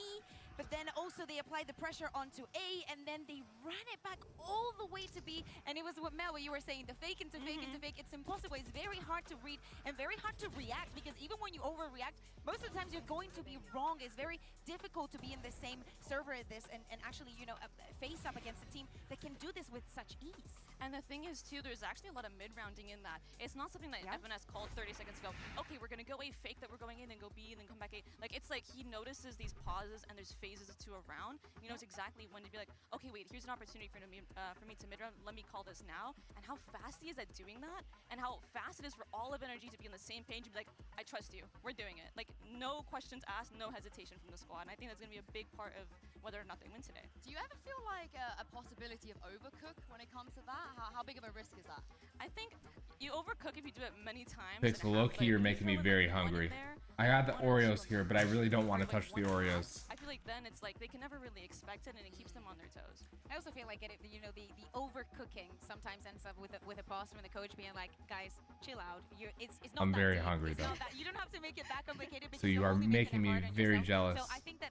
but then also they applied the pressure onto A, and then they ran it back all the way to B. And it was what Mel, what you were saying, the fake into fake into fake. It's impossible. It's very hard to read and very hard to react, because even when you overreact, most of the times you're going to be wrong. It's very difficult to be in the same server as this and actually, you know, face up against a team that can do this with such ease. And the thing is, too, there's actually a lot of mid-rounding in that. It's not something that FNS called 30 seconds ago. Okay, we're going to go A, fake that we're going in, then go B, and then come back A. Like, it's like he notices these pauses and there's phases to a round. He knows exactly when to be like, okay, wait, here's an opportunity for me to mid-round. Let me call this now. And how fast he is at doing that, and how fast it is for all of NRG to be on the same page and be like, I trust you. We're doing it. Like, no questions asked, no hesitation from the squad. And I think that's going to be a big part of whether or not they win today. Do you ever feel like a possibility of overcook when it comes to that? How big of a risk is that? I think you overcook if you do it many times. Pixel, low-key, you're making me very hungry. I got the Oreos here, but I really don't want to touch the Oreos. I feel like then it's like they can never really expect it, and it keeps them on their toes. I also feel like you know, the overcooking sometimes ends up with a boss from the coach being like, guys, chill out. It's not. I'm that very deep. hungry, It's though. not that. You don't have to make it that complicated. So you are making me very jealous. So I think that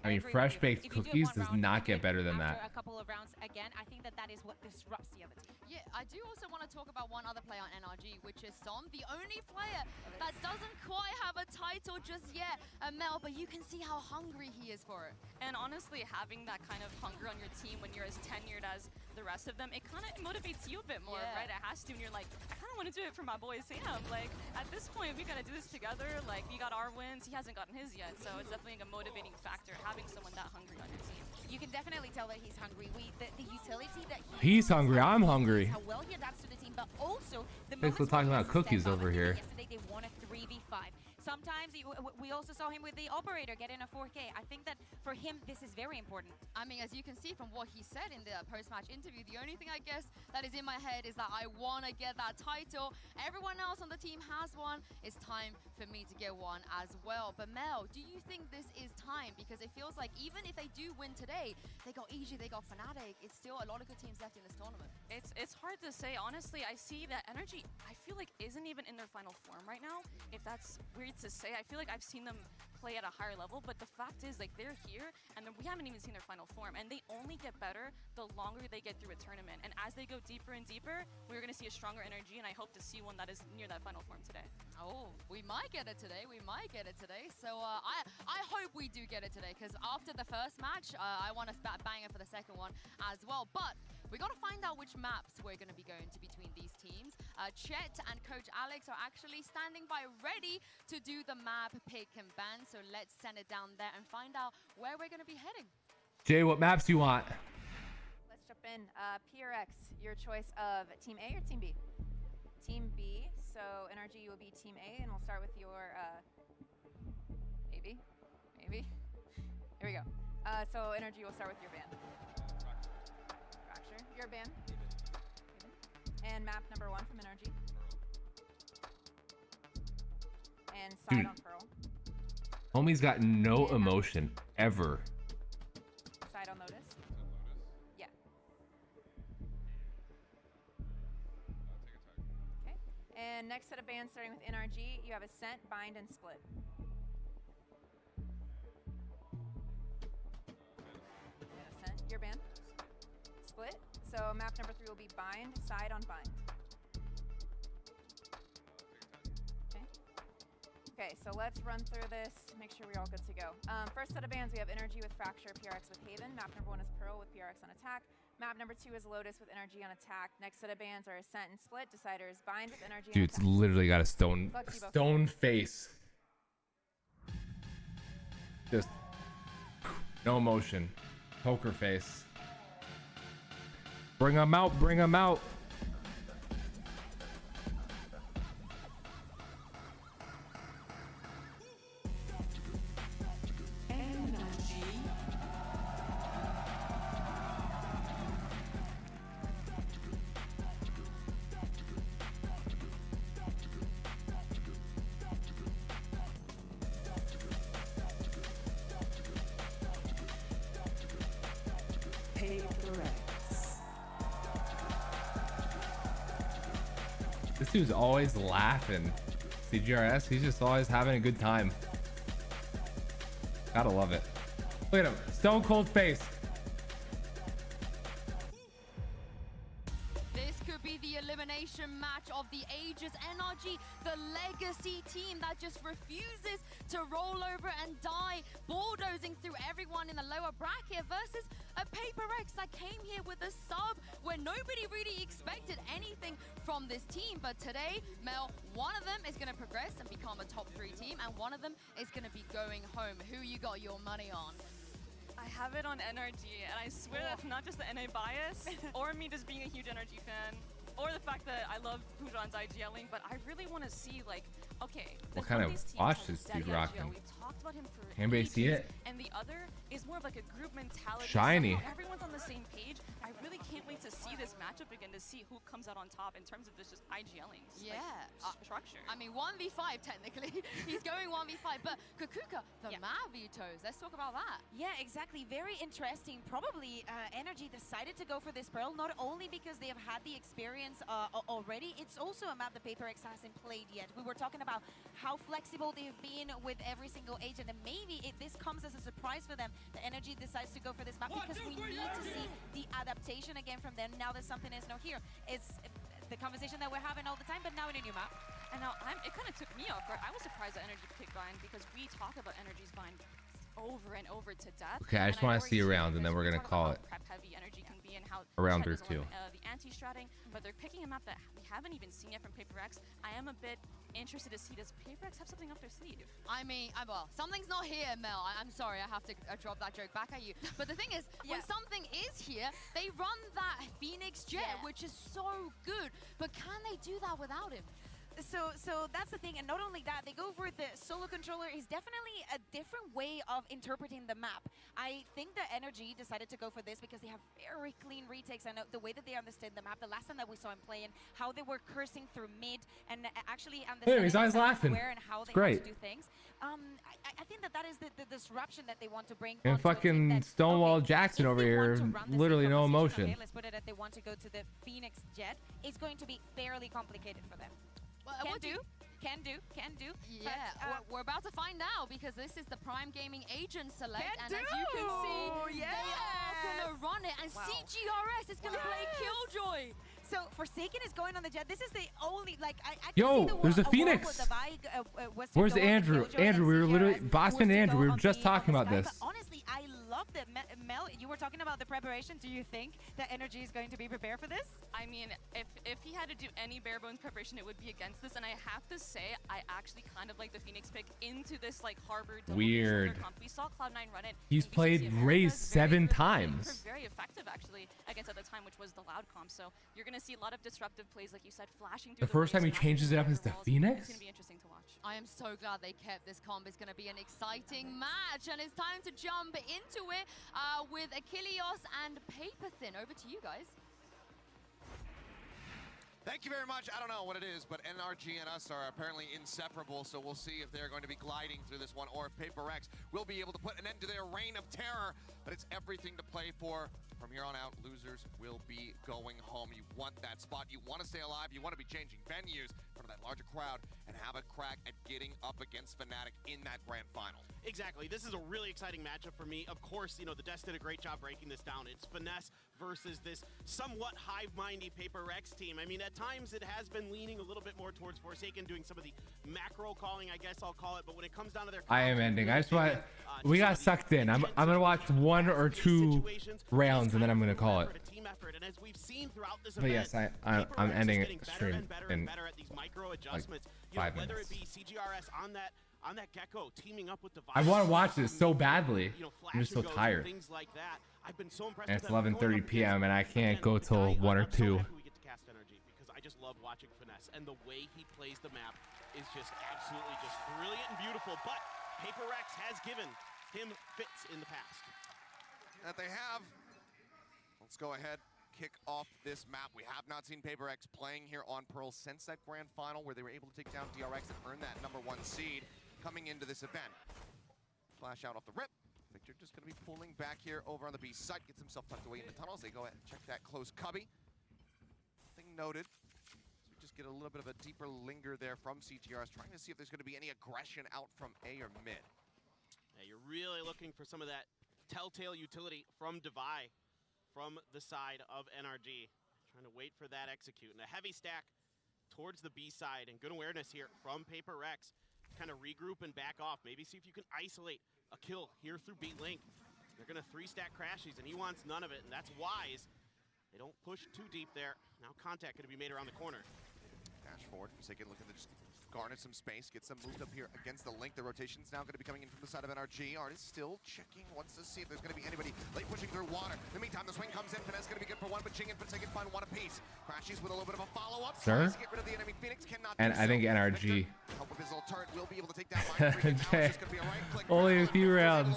I mean, fresh baked cookies does not get better than that. After a couple of rounds again, I think that is what disrupts the other team. Yeah, I do also want to talk about one other player on NRG, which is Som, the only player that doesn't quite have a title just yet, Mel, but you can see how hungry he is for it. And honestly, having that kind of hunger on your team when you're as tenured as the rest of them, it kind of motivates you a bit more, right? It has to, and you're like, I kind of want to do it for my boy Sam. Like, at this point, we got to do this together. Like, we got our wins. He hasn't gotten his yet, so it's definitely a motivating factor having someone that hungry on your team. You can definitely tell that he's hungry. The utility that He's hungry. I'm hungry. how well he adapts to the team, but also the Pixel talking about cookies over here. Yesterday they won a 3v5. Sometimes we also saw him with the operator getting a 4K. I think that for him, this is very important. I mean, as you can see from what he said in the post-match interview, the only thing I guess that is in my head is that I want to get that title. Everyone else on the team has one. It's time for me to get one as well. But Mel, do you think this is time? Because it feels like even if they do win today, they got EG, they got Fnatic. It's still a lot of good teams left in this tournament. It's hard to say. Honestly, I see that NRG, I feel like, isn't even in their final form right now. If that's weird to say, I feel like I've seen them play at a higher level, but the fact is, like, they're here and we haven't even seen their final form, and they only get better the longer they get through a tournament. And as they go deeper and deeper, we're going to see a stronger NRG, and I hope to see one that is near that final form today. Oh, we might get it today. We might get it today. So I hope we do get it today, because after the first match, I want to bang it for the second one as well. But we got to find out which maps we're going to be going to between these teams. Chet and Coach Alex are actually standing by ready to do the map pick and ban. So let's send it down there and find out where we're going to be heading. Jay, what maps do you want? Let's jump in. PRX, your choice of Team A or Team B? Team B. So NRG, you will be Team A, and we'll start with your maybe. Here we go. So NRG will start with your ban. Fracture, your ban. And map number 1 from NRG. And side on Pearl. Homie's got no emotion ever. Side on Lotus. Yeah. Okay. And next set of bans starting with NRG, you have Ascent, Bind, and Split. Ascent, your ban. Split. So map number 3 will be Bind, side on Bind. Okay, so let's run through this, make sure we're all good to go. First set of bans, we have NRG with Fracture, PRX with Haven. Map number 1 is Pearl with PRX on attack. Map number 2 is Lotus with NRG on attack. Next set of bans are Ascent and Split. Decider is Bind with NRG on Dude's attack. literally got a stone face. Just no emotion. Poker face. Bring him out, bring him out. This dude's always laughing. CGRS, he's just always having a good time. Gotta love it. Look at him. Stone cold face. This could be the elimination match of the ages. NRG, the legacy team that just refuses to roll over and die, bulldozing through everyone in the lower bracket versus a PRX that came here with a sub where nobody really expected anything from this team. But today, Mel, one of them is going to progress and become a top 3 team, and one of them is going to be going home. Who you got your money on? I have it on NRG, and I swear that's not just the NA bias, or me just being a huge NRG fan, or the fact that I love Pujan's IGLing, but I really want to see, like, okay, what kind of watch is dude rocking? We've talked about him for Anybody see it? And the other is more of like a group mentality. Shiny. Somehow everyone's on the same page. I really can't wait to see this matchup again, to see who comes out on top in terms of this just IGLing structure. I mean, 1v5 technically. He's going 1v5, but Kakuka, the Mavitos, let's talk about that. Yeah, exactly. Very interesting. Probably NRG decided to go for this Pearl, not only because they have had the experience already, it's also a map the PRX hasn't played yet. We were talking about how flexible they've been with every single agent, and maybe this comes as a surprise for them. The NRG decides to go for this map because we need to see the adaptation again from them now that something is not here. It's the conversation that we're having all the time, but now in a new map. And now it kind of took me off guard. I was surprised that NRG picked Vine because we talk about NRG's Vine over and over to death. Okay, I just want to see a round, and then we're gonna call it. Prep heavy energy can be, and how a round or two. The anti-stratting, but they're picking a map that we haven't even seen yet from PRX. I am a bit interested to see, does PRX have something up their sleeve? I mean, well, something's not here, Mel. I'm sorry, I have to drop that joke back at you. But the thing is, when something is here, they run that Phoenix Jet, which is so good. But can they do that without him? So that's the thing, and not only that, they go for the solo controller. Is definitely a different way of interpreting the map. I think that NRG decided to go for this because they have very clean retakes, and the way that they understand the map. The last time that we saw him playing, how they were cursing through mid and actually understanding he's always laughing. where and how they Great. have to do things. I think that is the disruption that they want to bring. And fucking Stonewall Jackson over here, literally no emotion. Let's put it that they want to go to the Phoenix Jet. It's going to be fairly complicated for them. Can do. Yeah, but, we're about to find out because this is the Prime Gaming Agent Select, and as you can see, they are gonna run it, and CGRS is gonna play Killjoy. So Forsaken is going on the Jet. This is the only, like, I Yo, there's a Phoenix. Where's Andrew? Andrew, we were literally, Bossman and Andrew, we were just talking about this. But honestly, I love that. Mel, you were talking about the preparation. Do you think that NRG is going to be prepared for this? I mean, if he had to do any bare bones preparation, it would be against this. And I have to say, I actually kind of like the Phoenix pick into this, like, Harbor. Weird. We saw Cloud9 run it. He's played Raze 7 times. Very effective, actually, against at the time, which was the loud comp. So you're going to see a lot of disruptive plays, like you said, flashing through The first time he changes it up as the Phoenix? It's going to be interesting to watch. I am so glad they kept this comp. It's going to be an exciting match, and it's time to jump into it with Achilles and Paperthin. Over to you guys. Thank you very much. I don't know what it is, but NRG and us are apparently inseparable, so we'll see if they're going to be gliding through this one, or if PRX will be able to put an end to their reign of terror. But it's everything to play for. From here on out, losers will be going home. You want that spot. You want to stay alive. You want to be changing venues in front of that larger crowd and have a crack at getting up against Fnatic in that grand final. Exactly. This is a really exciting matchup for me. Of course, you know, the Desk did a great job breaking this down. It's Finesse versus this somewhat hive-mindy PRX team. I mean, at times it has been leaning a little bit more towards Forsaken, doing some of the macro calling, I guess I'll call it. But when it comes down to their... I am ending. I just want... We got sucked in. I'm going to watch 1 or 2 rounds, and then I'm going to call it. But yes, I'm ending stream in like 5 minutes. Whether it be CGRS on that Gecko teaming up with the I want to watch this so badly. I'm just so tired. Things like that. I've been so impressed And it's with them. 11:30 p.m. and I can't go till 1 or 2. We get to cast energy because I just love watching Finesse, and the way he plays the map is just absolutely just brilliant and beautiful. But PRX has given him fits in the past. That they have. Let's go ahead, kick off this map. We have not seen PRX playing here on Pearl since that grand final where they were able to take down DRX and earn that #1 seed coming into this event. Flash out off the rip. Victor just going to be pulling back here over on the B site. Gets himself tucked away in the tunnels. They go ahead and check that close cubby. Nothing noted. So we just get a little bit of a deeper linger there from CTRS, trying to see if there's going to be any aggression out from A or mid. Yeah, you're really looking for some of that telltale utility from Devi from the side of NRG. Trying to wait for that execute. And a heavy stack towards the B side, and good awareness here from PRX. Kind of regroup and back off. Maybe see if you can isolate a kill here through B Link. They're going to 3-stack Crashies, and he wants none of it, and that's wise. They don't push too deep there. Now contact going to be made around the corner. Dash forward, Forsaken looking to just garner some space, gets them moved up here against the Link. The rotation's now going to be coming in from the side of NRG. Artist still checking, wants to see if there's going to be anybody late pushing through water. In the meantime, the swing comes in. Finesse going to be good for one, but Jing and Forsaken find one apiece. Crashies with a little bit of a follow-up. Sir? Tries to get rid of the enemy Phoenix, cannot And do I so. think NRG. Victor, help with his little turret, will be able to take down Line 3. Now it's just going to be a right-click. Only a few rounds.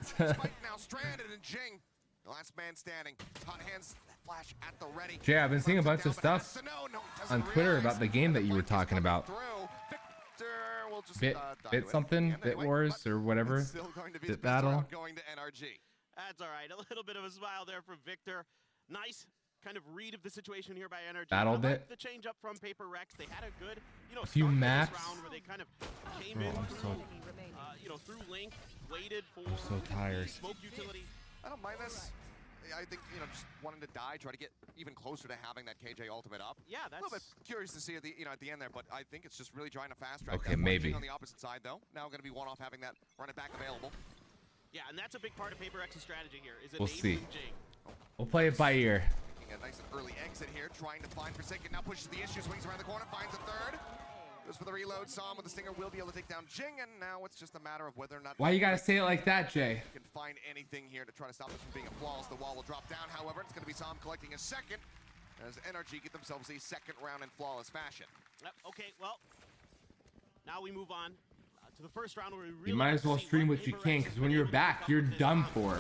Spike now stranded, and Jing, the last man standing. Hot hands, that flash at the ready. Jay, I've been seeing a bunch of stuff on Twitter about the game that you were talking about. Bit something, Bit Wars or whatever. Bit Battle. Going to NRG. That's all right. A little bit of a smile there from Victor. Nice kind of read of the situation here by NRG. Battle I like bit. the change up from PRX. They had a good, A few start to this maps. round where they kind of came in through, through Link, waited for so tired. smoke utility. I don't mind this. I think, just wanting to die, try to get even closer to having that KJ ultimate up. Yeah, that's a little bit curious to see at the at the end there, but I think it's just really trying to fast track. Okay, that. maybe. On the opposite side, though, now going to be one off having that run it back available. Yeah, and that's a big part of PRX's strategy here. Is We'll see. Jing. We'll play it by ear. Taking a nice and early exit here, trying to find Forsaken. Now pushes the issue, swings around the corner, finds a third. Goes for the reload. Sam with the stinger will be able to take down Jing, and now it's just a matter of whether or not. Why you gotta say it like that, Jay? Can find anything here to try to stop this from being a flawless. The wall will drop down. However, it's going to be Sam collecting a second as NRG get themselves a second round in flawless fashion. Okay, well, now we move on to the first round where we really You might as well stream what you can, because when you're back, you're done for.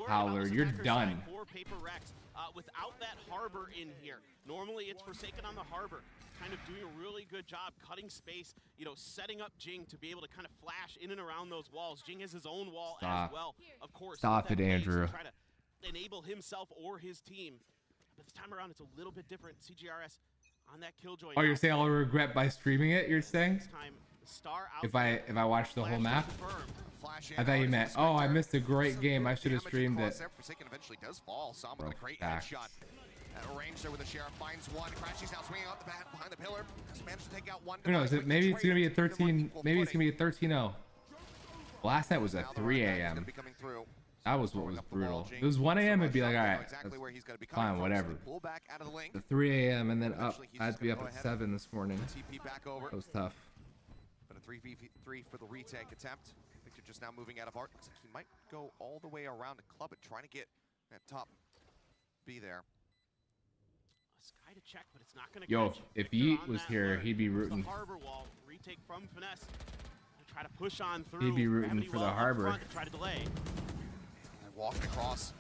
Howlyr, you're done. For PRX, without that harbor in here. Normally it's Forsaken on the harbor, kind of doing a really good job cutting space, setting up Jing to be able to kind of flash in and around those walls. Jing has his own wall as well, of course. Stop it, Andrew. Try to enable himself or his team. But this time around, it's a little bit different. CGRS on that killjoy. Oh, you're saying I'll regret by streaming it? You're saying? This time, star If I watch the whole map? I thought you meant, oh, I missed a great game. I should have streamed it. Forsaken eventually does fall. Sam with a great headshot. At range there with the Sheriff finds one. Crashies now swinging out the bat behind the pillar. Just managed to take out one. Who knows? Maybe it's gonna be a 13. Maybe it's gonna be a 13-0. Last night was at 3 a.m. That was what was brutal. If it was 1 a.m. it'd be like, all right, fine, whatever. The 3 a.m. and then up. I had to be up at 7 this morning. That was tough. But a 3v3 for the retake attempt. Victor just now moving out of art. Looks like he might go all the way around to club it, trying to get that top B there. Sky to check, but it's not going to Yo, catch. if Yeet was here, he'd be rooting. The harbor wall retake from Finesse. Try to push on through. He'd be rooting for the harbor. To try to delay. And walking across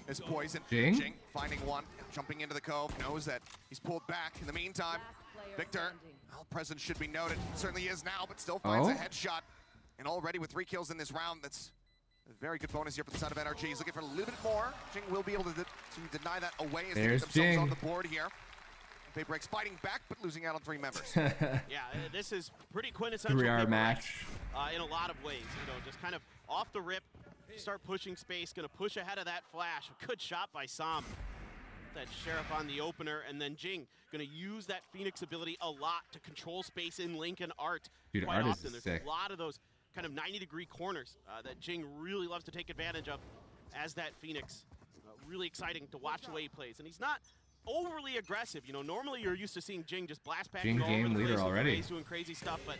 is Poison. Jing finding one, jumping into the cove, knows that he's pulled back. In the meantime, Victor, well, presence should be noted. Certainly is now, but still finds a headshot. And already with 3 kills in this round, that's a very good bonus here for the side of NRG. He's looking for a little bit more. Jing will be able to deny that away as they get themselves on the board here. PRX fighting back, but losing out on 3 members. Yeah, this is pretty quintessential 3-hour match. In a lot of ways. Just kind of off the rip, start pushing space, going to push ahead of that flash. A good shot by Sam. That Sheriff on the opener, and then Jing going to use that Phoenix ability a lot to control space in Link and Art. Dude, quite Art often. is There's sick. a lot of those kind of 90-degree corners that Jing really loves to take advantage of as that Phoenix. Really exciting to watch the way he plays, and he's not overly aggressive. Normally you're used to seeing Jing just blast packing Jing all over game the leader place already. He's doing crazy stuff, but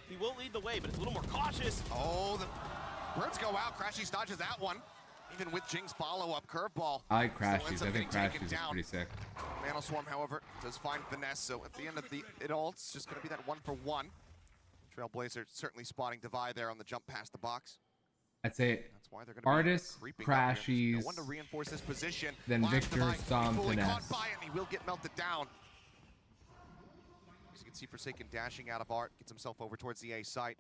he will lead the way, but it's a little more cautious. Oh, the birds go out. Crashies dodges that one. Even with Jing's follow-up curveball. I like Crashies. I think Crashies is pretty sick. Mantle Swarm, however, does find Finesse, so at the end of it all, it's just going to be that 1-for-1. Trailblazer certainly spotting Devi there on the jump past the box. I'd say That's why they're going to Artist, be creeping up here. Crashies, No one to reinforce this position. then Last Victor, Devi Sam, fully Finesse. caught by it, and he will get melted down. As you can see, Forsaken dashing out of art, gets himself over towards the A site.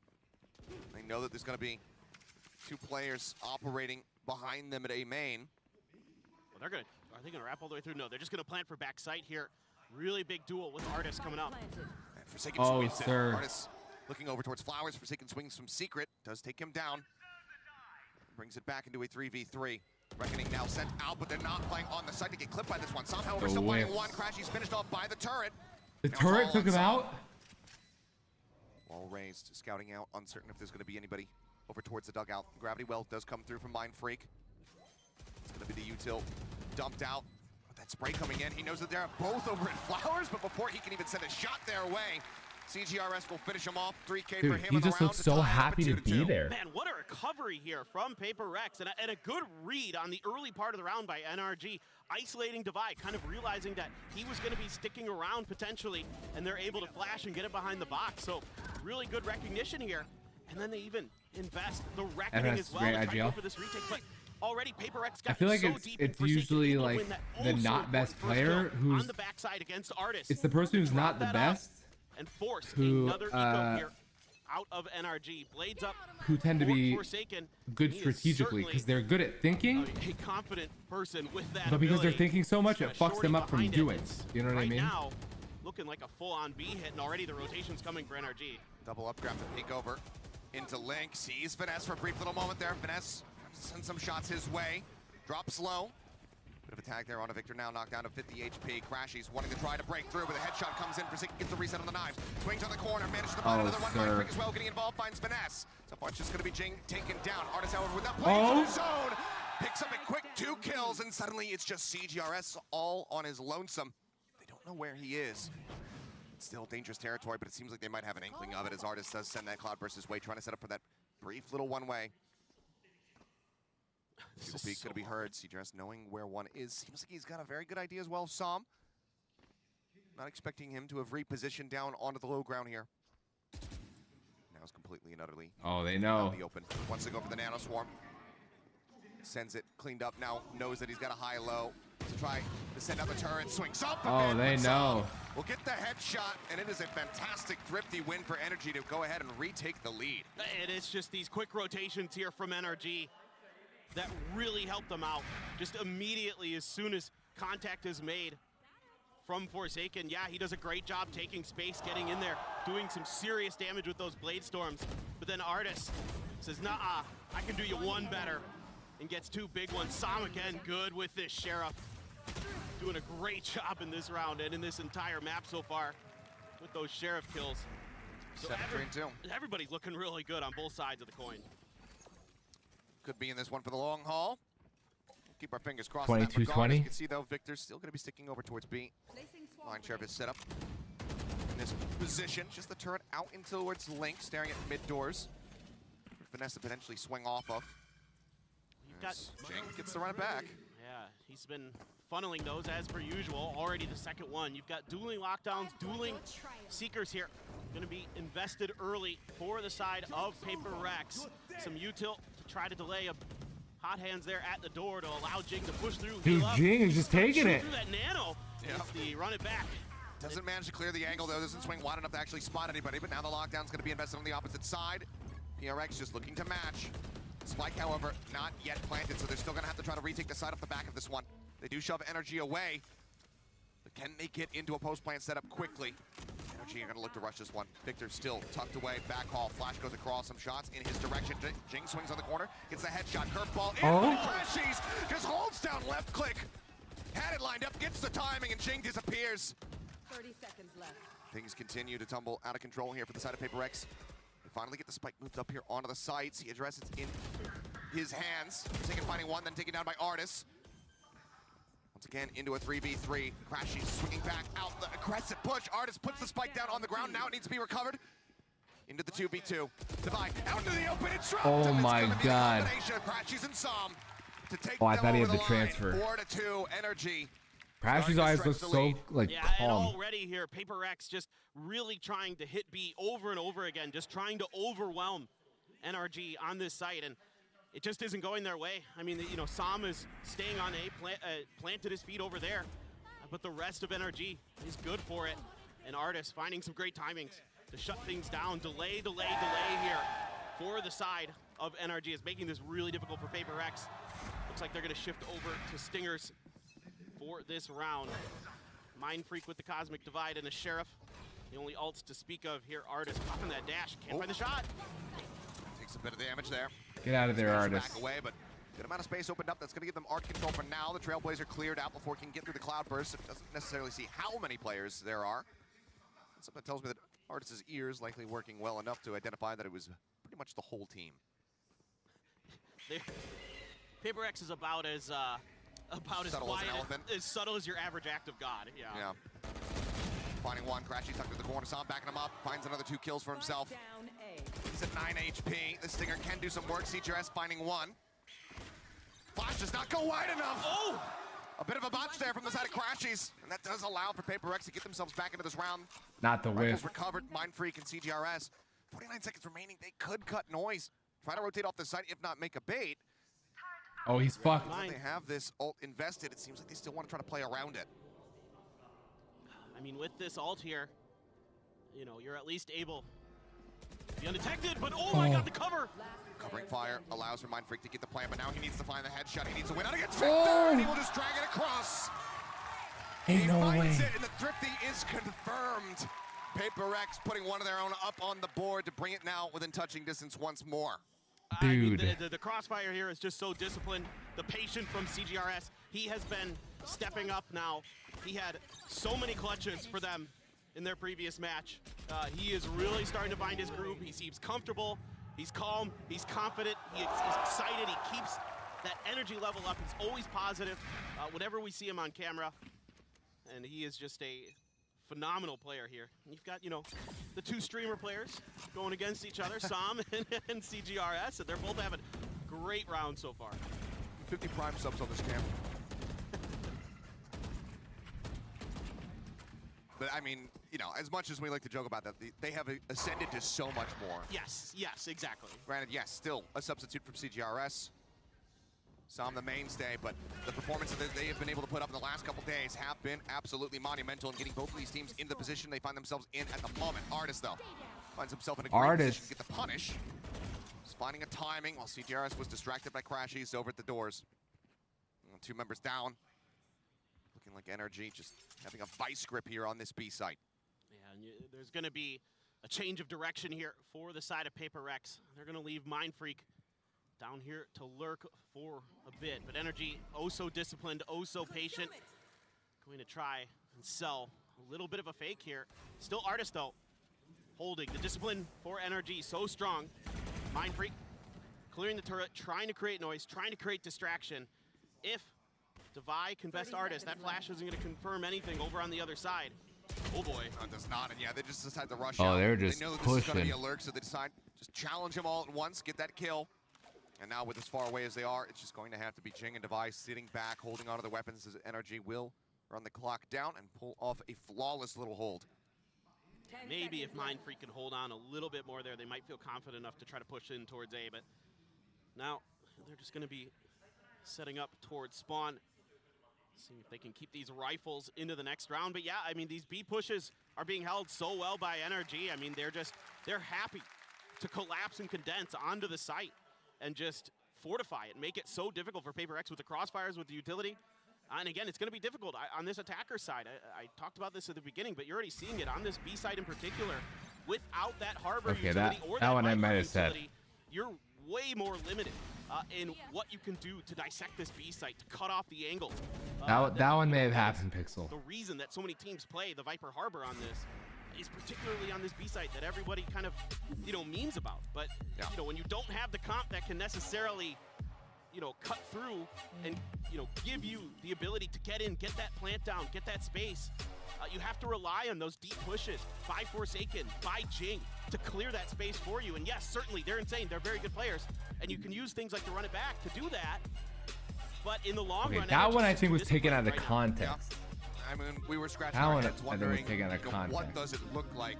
They know that there's going to be 2 players operating behind them at A main. Well, are they going to wrap all the way through? No, they're just going to plant for back site here. Really big duel with Artist coming up. And Forsaken Oh, swings sir. it. Artist looking over towards Flowers. Forsaken swings from Secret. Does take him down. Brings it back into a 3v3. Reckoning now sent out, but they're not playing on the site to get clipped by this one. Sam, however, still finding one. Crashy's finished off by the turret. The turret took him out? Wall raised, scouting out, uncertain if there's going to be anybody over towards the dugout. Gravity well does come through from Mind Freak. It's going to be the util dumped out. With that spray coming in, he knows that they're both over at Flowers, but before he can even send a shot their way, CGRS will finish him off. 3K Dude, for him he in the just round looks so happy to be there. Man, what a recovery here from PRX, and a good read on the early part of the round by NRG, isolating Divide, kind of realizing that he was going to be sticking around potentially, and they're able to flash and get it behind the box. So really good recognition here, and then they even invest the reckoning as well to try to go for this retake. But already PRX got I feel like so deep it's usually like the not best player who's on the backside against Artis. It's the person who's not the best And force who another eco here out of NRG. Blades up. who tend to be Forsaken. good strategically because they're good at thinking, A confident person with that but because they're ability. thinking so much, it fucks them up from behind it. doing. It's You know what I right mean? now, looking like a full-on B hit, and already the rotation's coming for NRG. Double up, grab the peek over into Link. Sees Finesse for a brief little moment there. Finesse sends some shots his way. Drops low. Bit of a tag there on a Victor now, knocked down to 50 HP. Crashy's wanting to try to break through, but the headshot comes in. Forsaken gets the reset on the knives. Swings on the corner, manages to find another one. Mind Freak as well, getting involved, finds Finesse. So far it's just going to be Jing taken down. Artis, however, without playing for the zone, picks up a quick 2 kills, and suddenly it's just CGRS all on his lonesome. They don't know where he is. It's still dangerous territory, but it seems like they might have an inkling of it as Artis does send that Cloudburst his way, trying to set up for that brief little one-way. This is going to be heard. CGRS knowing where one is. Seems like he's got a very good idea as well. Sam. Not expecting him to have repositioned down onto the low ground here. Now it's completely and utterly They know. out in the open. Wants to go for the Nano Swarm. Sends it cleaned up now. Knows that he's got a high-low to try to send out the turret. Swings up a bit, They but know. Sam will get the headshot, and it is a fantastic, thrifty win for NRG to go ahead and retake the lead. And it's just these quick rotations here from NRG that really helped them out. Just immediately, as soon as contact is made from Forsaken, yeah, he does a great job taking space, getting in there, doing some serious damage with those Blade Storms. But then Artis says, nah, I can do you one better, and gets 2 big ones. Sam again, good with this Sheriff. Doing a great job in this round and in this entire map so far with those Sheriff kills. So 7-3-2. everybody's looking really good on both sides of the coin. Could be in this one for the long haul. Keep our fingers crossed. 22-20. You can see though, Victor's still going to be sticking over towards B. Line Sheriff is set up in this position. Just the turret out in towards Link, staring at mid doors. Finesse to potentially swing off of. Jing gets to run it back. Yeah, he's been funneling those as per usual. Already the second one. You've got dueling lockdowns, dueling Seekers here. Going to be invested early for the side of PRX. Some util to try to delay a hot hands there at the door to allow Jing to push through. Dude, Jing is just taking it. Through that nano. It's the run it back. Doesn't manage to clear the angle though. Doesn't swing wide enough to actually spot anybody. But now the lockdown's going to be invested on the opposite side. PRX just looking to match. Spike, however, not yet planted, so they're still going to have to try to retake the side off the back of this one. They do shove NRG away, but can they get into a post-plant setup quickly? NRG are going to look to rush this one. Victor still tucked away, back haul. Flash goes across, some shots in his direction. Jing swings on the corner, gets the headshot, curveball, crashes, just holds down left click. Had it lined up, gets the timing, and Jing disappears. 30 seconds left. Things continue to tumble out of control here for the side of PRX. They finally get the spike moved up here onto the sides. He addresses it in his hands. Forsaken finding one, then taken down by Artis. Once again, into a 3v3. Crashy swinging back out the aggressive push. Artis puts the spike down on the ground. Now it needs to be recovered. Into the 2v2. Divide out into the open. It's dropped. Oh my God. Crashies and Sam to take I them thought he over had the line. transfer. 4-2 NRG. Crashy's eyes look so like yeah, calm. and already here, PRX just really trying to hit B over and over again, just trying to overwhelm NRG on this site, and it just isn't going their way. I mean, you know, Sam is staying on A, planted his feet over there, but the rest of NRG is good for it. And Artis finding some great timings to shut things down. Delay here for the side of NRG is making this really difficult for PRX. Looks like they're going to shift over to Stingers for this round. Mind Freak with the Cosmic Divide and a Sheriff. The only ults to speak of here, Artis popping that dash. Can't find the shot. Takes a bit of damage there. Get out of there, Artist. Back away, but good amount of space opened up. That's going to give them arc control for now. The Trailblazer cleared out before he can get through the Cloudburst. It doesn't necessarily see how many players there are. Something tells me that Artist's ears likely working well enough to identify that it was pretty much the whole team. PRX is about as subtle quiet, as an elephant. as subtle as your average act of God. Yeah. Finding one, Crashy tucked to the corner, Sam backing him up, finds another 2 kills for himself. He's at 9 HP. The Stinger can do some work. CGRS finding one. Flash does not go wide enough. Oh! A bit of a botch there from the side of Crashies, and that does allow for PRX to get themselves back into this round. Not the Rifles whiff. recovered, Mind Freak and CGRS. 49 seconds remaining. They could cut Noise. Try to rotate off the site, if not make a bait. Oh, he's fucked. They have this ult invested. It seems like they still want to try to play around it. I mean, with this ult here, you know, you're at least able to be undetected, but oh my god, the cover! Covering fire allows for Mind Freak to get the plan, but now he needs to find the headshot. He needs to win out against Victor, and he will just drag it across. Ain't he no finds way. it, and the Thrifty is confirmed. PRX putting one of their own up on the board to bring it now within touching distance once more. Dude. I mean, the crossfire here is just so disciplined. The patience from CGRS, he has been stepping up now. He had so many clutches for them in their previous match. He is really starting to find his groove. He seems comfortable. He's calm. He's confident. He's excited. He keeps that energy level up. He's always positive whenever we see him on camera. And he is just a phenomenal player here. And you've got, you know, the 2 streamer players going against each other, Sam and CGRS, and they're both having great rounds so far. 50 Prime subs on this cam. But I mean, you know, as much as we like to joke about that, they have ascended to so much more. Yes, exactly. Granted, yes, still a substitute from CGRS. Sam the mainstay, but the performance that they have been able to put up in the last couple days have been absolutely monumental in getting both of these teams in the position they find themselves in at the moment. Artist, though, finds himself in a great position to get the punish. He's finding a timing while CGRS was distracted by Crashies over at the doors. 2 members down. Looking like NRG just having a vice grip here on this B site. Yeah, and there's going to be a change of direction here for the side of PRX. They're going to leave Mind Freak down here to lurk for a bit, but NRG, oh so disciplined, oh so patient. Going to try and sell a little bit of a fake here. Still Artist though, holding the discipline for NRG, so strong. Mind Freak clearing the turret, trying to create noise, trying to create distraction. If Devi can best Artist, that flash isn't going to confirm anything over on the other side. Oh boy. No, it does not, and yeah, they just decide to rush Oh, out. they're just they know that this is going to be pushing. a lurk, so they decide just challenge them all at once, get that kill. And now with as far away as they are, it's just going to have to be Jing and Devi sitting back, holding onto their weapons as NRG will run the clock down and pull off a flawless little hold. Maybe if Mind Freak can hold on a little bit more there, they might feel confident enough to try to push in towards A, but now they're just going to be setting up towards spawn. Seeing if they can keep these rifles into the next round. But yeah, I mean, these B pushes are being held so well by NRG. I mean, they're happy to collapse and condense onto the site and just fortify it and make it so difficult for PRX with the crossfires, with the utility. And again, it's going to be difficult on this attacker side. I talked about this at the beginning, but you're already seeing it on this B side in particular. Without that harbor Okay, utility that or that one I Viper might have said. utility, you're way more limited in what you can do to dissect this B site, to cut off the angle. That one may have happened, Pixel. The reason that so many teams play the Viper Harbor on this is particularly on this B site that everybody kind of, you know, memes about. But, you know, when you don't have the comp that can necessarily, you know, cut through and, you know, give you the ability to get in, get that plant down, get that space, you have to rely on those deep pushes by Forsaken, by Jing, to clear that space for you. And yes, certainly, they're insane. They're very good players. And you can use things like the run it back to do that. But in the long run, that one I think was taken out of context. I mean, we were scratching That our one heads I wondering, think was taken out of you know, what context. does it look like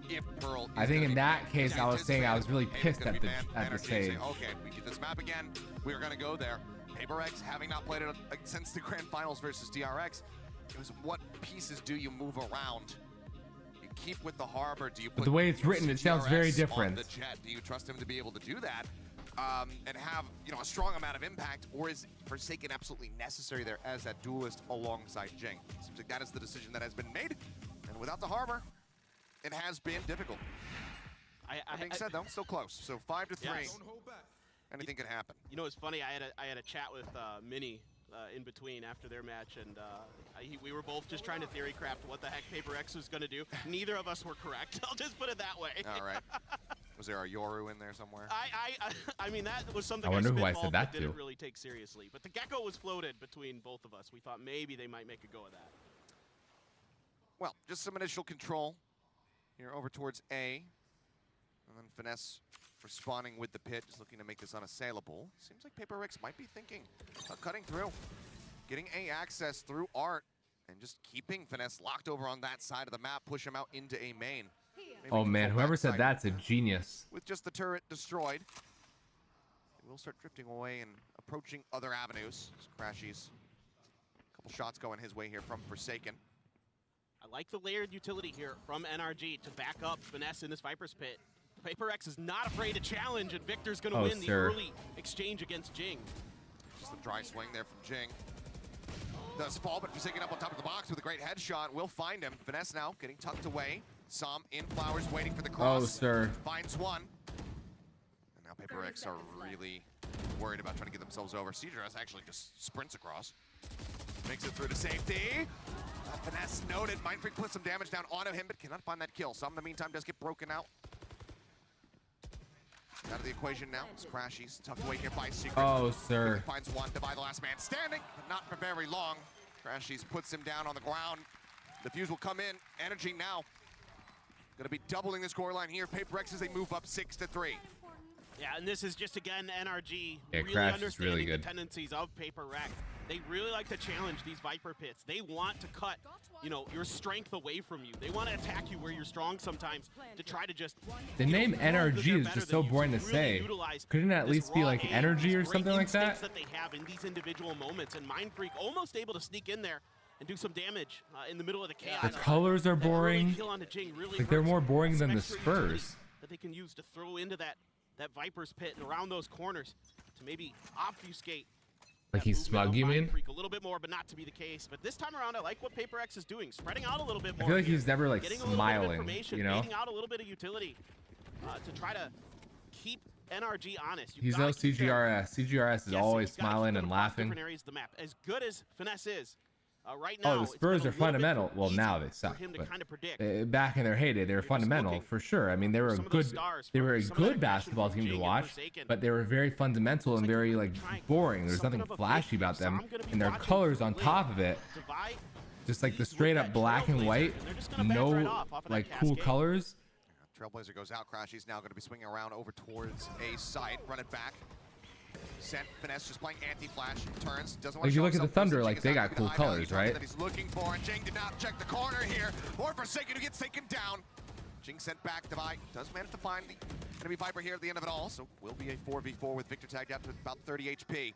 if Pearl is I think gonna in be that banned? case, I was saying I was really pissed at the Energy stage. saying, okay, we get this map again. We're going to go there. PRX, having not played it since the Grand Finals versus DRX, it was what pieces do you move around? You keep with the harbor. Do you put But the way it's written, it sounds very CGRS different. on the jet? Do you trust him to be able to do that and have, you know, a strong amount of impact, or is Forsaken absolutely necessary there as that duelist alongside Jing? Seems like that is the decision that has been made, and without the harbor, it has been difficult. That being said, though, still close. So 5-3. Yes. Anything could happen. You know, it's funny. I had a chat with Mini in between after their match, and we were both just trying to theory craft what the heck PaperX was going to do. Neither of us were correct. I'll just put it that way. All right. Was there a Yoru in there somewhere? I mean, that was something I wonder who I spitballed said but that to. didn't really take seriously. But the Gecko was floated between both of us. We thought maybe they might make a go of that. Well, just some initial control here over towards A. And then Finesse responding with the pit, just looking to make this unassailable. Seems like PaperX might be thinking of cutting through, getting A access through Art, and just keeping Finesse locked over on that side of the map, push him out into A main. Maybe Oh man, control whoever that said side that's a genius. with just the turret destroyed. We'll start drifting away and approaching other avenues. Crashies. A couple shots going his way here from Forsaken. I like the layered utility here from NRG to back up Finesse in this Viper's pit. PaperX is not afraid to challenge, and Victor's going to win the early exchange against Jing. Just a dry swing there from Jing. Does fall, but Forsaken up on top of the box with a great headshot. We'll find him. Finesse now getting tucked away. Som in Flowers waiting for the cross. Oh, sir. Finds one. And now PaperX are really worried about trying to get themselves over. CJRS actually just sprints across. Makes it through to safety. Finesse noted. Mindfreak puts some damage down onto him, but cannot find that kill. Som, in the meantime, does get broken out. Out of the equation now. It's Crashies tucked away here by Secret. Oh, sir. Finds one. Divide the last man standing, but not for very long. Crashies puts him down on the ground. The fuse will come in. Energy now. Going to be doubling the scoreline here. PaperX as they move up 6-3. Yeah, and this is just, again, NRG Yeah, really Crash is understanding really good. the tendencies of PaperX. They really like to challenge these Viper pits. They want to cut, you know, your strength away from you. They want to attack you where you're strong sometimes to try to just... The name NRG is just so boring to say. Couldn't it at least be like energy or something like that? that they have in these individual moments, and Mindfreak almost able to sneak in there and do some damage in the middle of the chaos. The colors are boring. Like they're more boring than the Spurs. That they can use to throw into that Viper's pit and around those corners to maybe obfuscate. Like he's smug, you mean? A little bit more, but not to be the case. But this time around, I like what PaperX is doing, spreading out a little bit more. I feel like he's never like getting a little smiling, bit of information, you know? Getting out a little bit of utility to try to keep NRG honest. He's no CGRS. CGRS is always smiling and laughing. Different areas of the map. As good as Finesse is, right now, Oh, the Spurs are fundamental. Well, now they suck. But back in their heyday, they were fundamental for sure. I mean, they were a good, basketball team to watch, but they were very fundamental and very like boring. There's nothing flashy about them, and their colors on top of it, just like the straight up black and white, no like cool colors. Trailblazer goes out. Crashies now going to be swinging around over towards A side. Run it back. Sent. Finesse just playing anti-flash. Turns. Doesn't want Like to you show look at the himself. Thunder, like they got cool colors, right? That he's looking for. And Jing did not check the corner here. Or Forsaken who gets taken down. Jing sent back. Divide does manage to find the enemy Viper here at the end of it all. So will be a 4v4 with Victor tagged out to about 30 HP.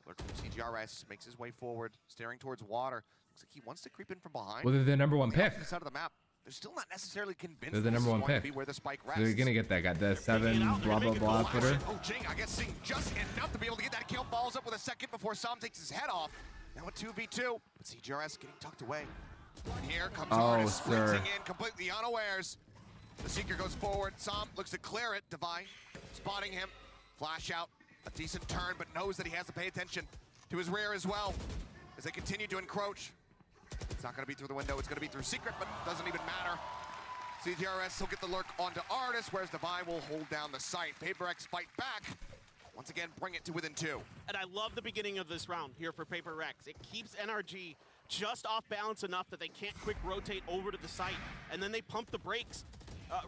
Lurk from CGRS makes his way forward, staring towards water. Looks like he wants to creep in from behind. Well, they're the number one pick. Side of the map. They're still not necessarily convinced. They're the number one pick. Where the spike So they're gonna get that guy, the 7 blah blah blah footer. Oh, Jing, I guess seeing just enough to be able to get that kill. Follows up with a second before Som takes his head off. Now a 2v2, but CGRS getting tucked away. And here comes Artis sprinting in, completely unawares. The Seeker goes forward. Som looks to clear it. Divine spotting him. Flash out. A decent turn, but knows that he has to pay attention to his rear as well as they continue to encroach. It's not going to be through the window. It's going to be through Secret, but doesn't even matter. CGRS will get the lurk onto Artis, whereas Divine will hold down the site. PaperX fight back. Once again, bring it to within 2. And I love the beginning of this round here for PaperX. It keeps NRG just off balance enough that they can't quick rotate over to the site. And then they pump the brakes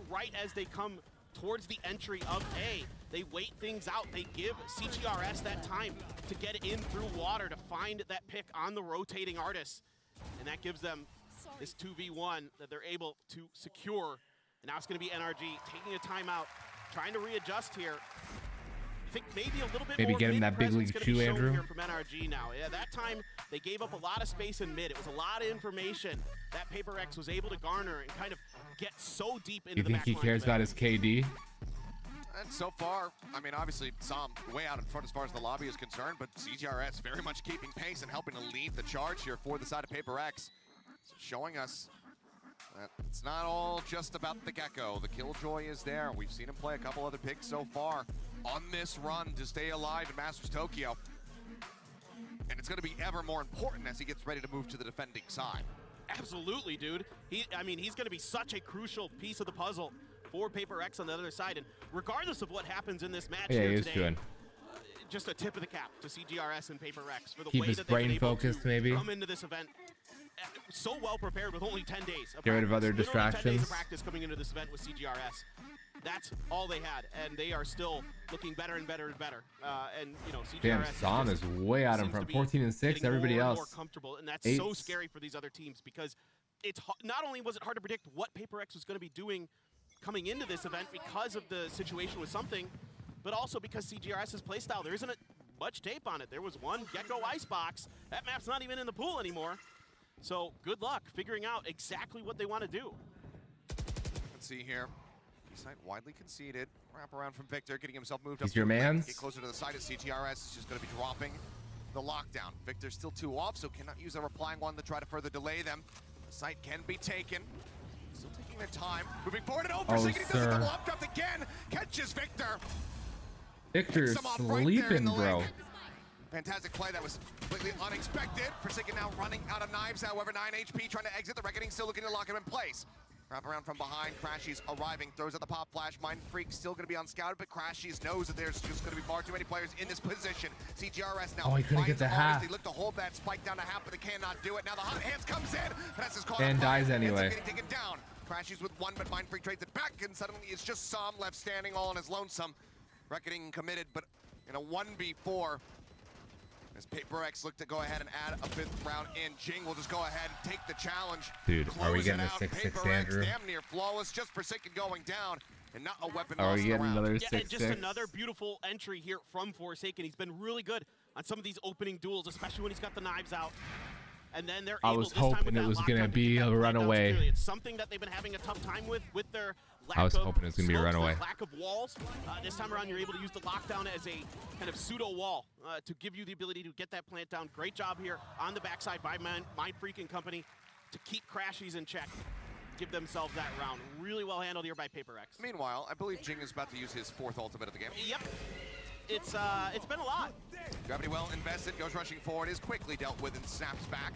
right as they come towards the entry of A. They wait things out. They give CGRS that time to get in through water to find that pick on the rotating Artis. And that gives them this 2v1 that they're able to secure. And now it's going to be NRG taking a timeout, trying to readjust here. I think maybe a little bit more getting that big league chew, Andrew. Here from NRG now. Yeah, that time they gave up a lot of space in mid. It was a lot of information that PaperX was able to garner and kind of get so deep into the back line. You think he cares about his KD? And so far, I mean, obviously, Som way out in front as far as the lobby is concerned, but CGRS very much keeping pace and helping to lead the charge here for the side of PaperX. Showing us It's not all just about the Gecko. The Killjoy is there. We've seen him play a couple other picks so far on this run to stay alive in Masters Tokyo. And it's going to be ever more important as he gets ready to move to the defending side. Absolutely, dude. I mean, he's going to be such a crucial piece of the puzzle for PRX on the other side. And regardless of what happens in this match here today, just a tip of the cap to CGRS and PRX for the Keep way his that they've been brain able focused, to maybe. come into this event so well prepared with only 10 days. Get rid of other Literally 10 days distractions. of practice coming into this event with CGRS. That's all they had, and they are still looking better and better and better. And you know, CGRS Damn, Sam is way out in front. 14 and 6. Everybody more and else. more comfortable, and that's 8. so scary for these other teams because it's not only was it hard to predict what PRX was going to be doing coming into this event because of the situation with something, but also because CGRS's playstyle, there isn't much tape on it. There was one Gecko Icebox. That map's not even in the pool anymore. So good luck figuring out exactly what they want to do. Let's see here. Site widely conceded. Wrap around from Victor, getting himself moved He's up. your mans. Get closer to the side of CGRS. Is just going to be dropping the lockdown. Victor's still 2 off, so cannot use a replying one to try to further delay them. The site can be taken. Still taking their time. Moving forward and over. Oh, He does a double sir. up draft again. Catches Victor. Victor's Picks him off right there in sleeping, the bro. lane. Fantastic play that was completely unexpected. Forsaken now running out of knives, however, 9 HP trying to exit. The Reckoning still looking to lock him in place. Wrap around from behind, Crashies arriving, throws out the pop flash. Mind Freak still going to be unscouted, but Crashies knows that there's just going to be far too many players in this position. CGRS now. Oh, he couldn't get the half. They look to hold that spike down to half, but they cannot do it. Now the hot hands comes in. Vanessa's caught And up. dies Ends up anyway. getting taken down. Crashies with 1, but Mind Freak trades it back, and suddenly it's just Sam left standing all on his lonesome. Reckoning committed, but in a 1v4. As PRX look to go ahead and add a 5th round in. Jing will just go ahead and take the challenge. Dude, are we Close getting it a out. 6-6 PRX Andrew? damn near flawless, just Forsaken going down, and not a weapon Are lost we in the getting round. another Yeah, and just 6-6? another beautiful entry here from Forsaken. He's been really good on some of these opening duels, especially when he's got the knives out. And then they're I able was this time with hoping it that was lockdown gonna to be get that a play down runaway. securely. It's something that they've been having a tough time with their lack I was of hoping it was gonna be a smokes, runaway. their lack of walls. This time around, you're able to use the lockdown as a kind of pseudo wall to give you the ability to get that plant down. Great job here on the backside by Mind Freak and company to keep Crashies in check. Give themselves that round. Really well handled here by PRX. Meanwhile, I believe Jing is about to use his 4th ultimate of the game. Yep. It's been a lot. Gravity well invested, goes rushing forward, is quickly dealt with and snaps back.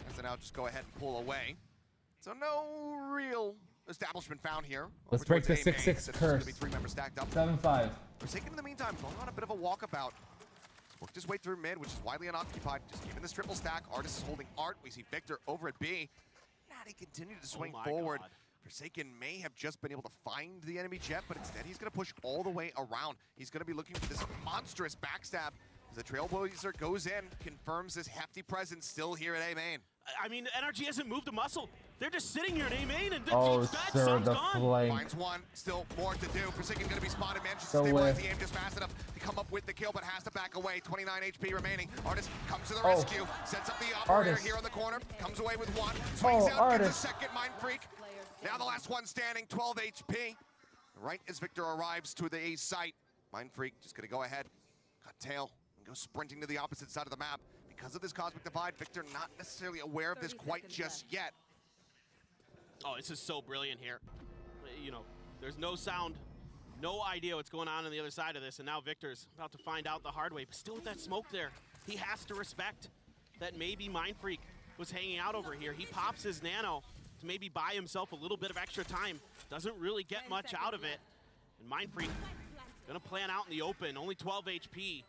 As they now just go ahead and pull away. So no real establishment found here. Let's Over break the towards A main. 6-6 That's just gonna curse. be 3 members stacked up. 7-5. Forsaken in the meantime, going on a bit of a walkabout. Worked his way through mid, which is widely unoccupied. Just keeping this triple stack. Artist is holding Art. We see Victor over at B. Natty continued to swing forward. God. Forsaken may have just been able to find the enemy jet, but instead he's going to push all the way around. He's going to be looking for this monstrous backstab. As the Trailblazer goes in, confirms his hefty presence still here at A main. I mean, NRG hasn't moved a muscle. They're just sitting here at A main, and Oh, it's bad. sir, Sun's the gone. flank. Finds one, still more to do. Forsaken going to be spotted, manages to So stabilize whiff. the aim just fast enough to come up with the kill, but has to back away. 29 HP remaining. Artist comes to the Oh. rescue, sets up the operator Artist. here on the corner, comes away with 1, swings Oh, out, Artist. gets a second. Mind Freak. Now the last one standing, 12 HP. Right as Victor arrives to the A site, Mind Freak just going to go ahead, cut tail, and go sprinting to the opposite side of the map. Because of this cosmic divide, Victor not necessarily aware of this quite just yet. Oh, this is so brilliant here. You know, there's no sound, no idea what's going on the other side of this, and now Victor's about to find out the hard way. But still with that smoke there, he has to respect that maybe Mind Freak was hanging out over here. He pops his nano to maybe buy himself a little bit of extra time. Doesn't really get much out of it. And Mind Freak gonna plan out in the open, only 12 HP.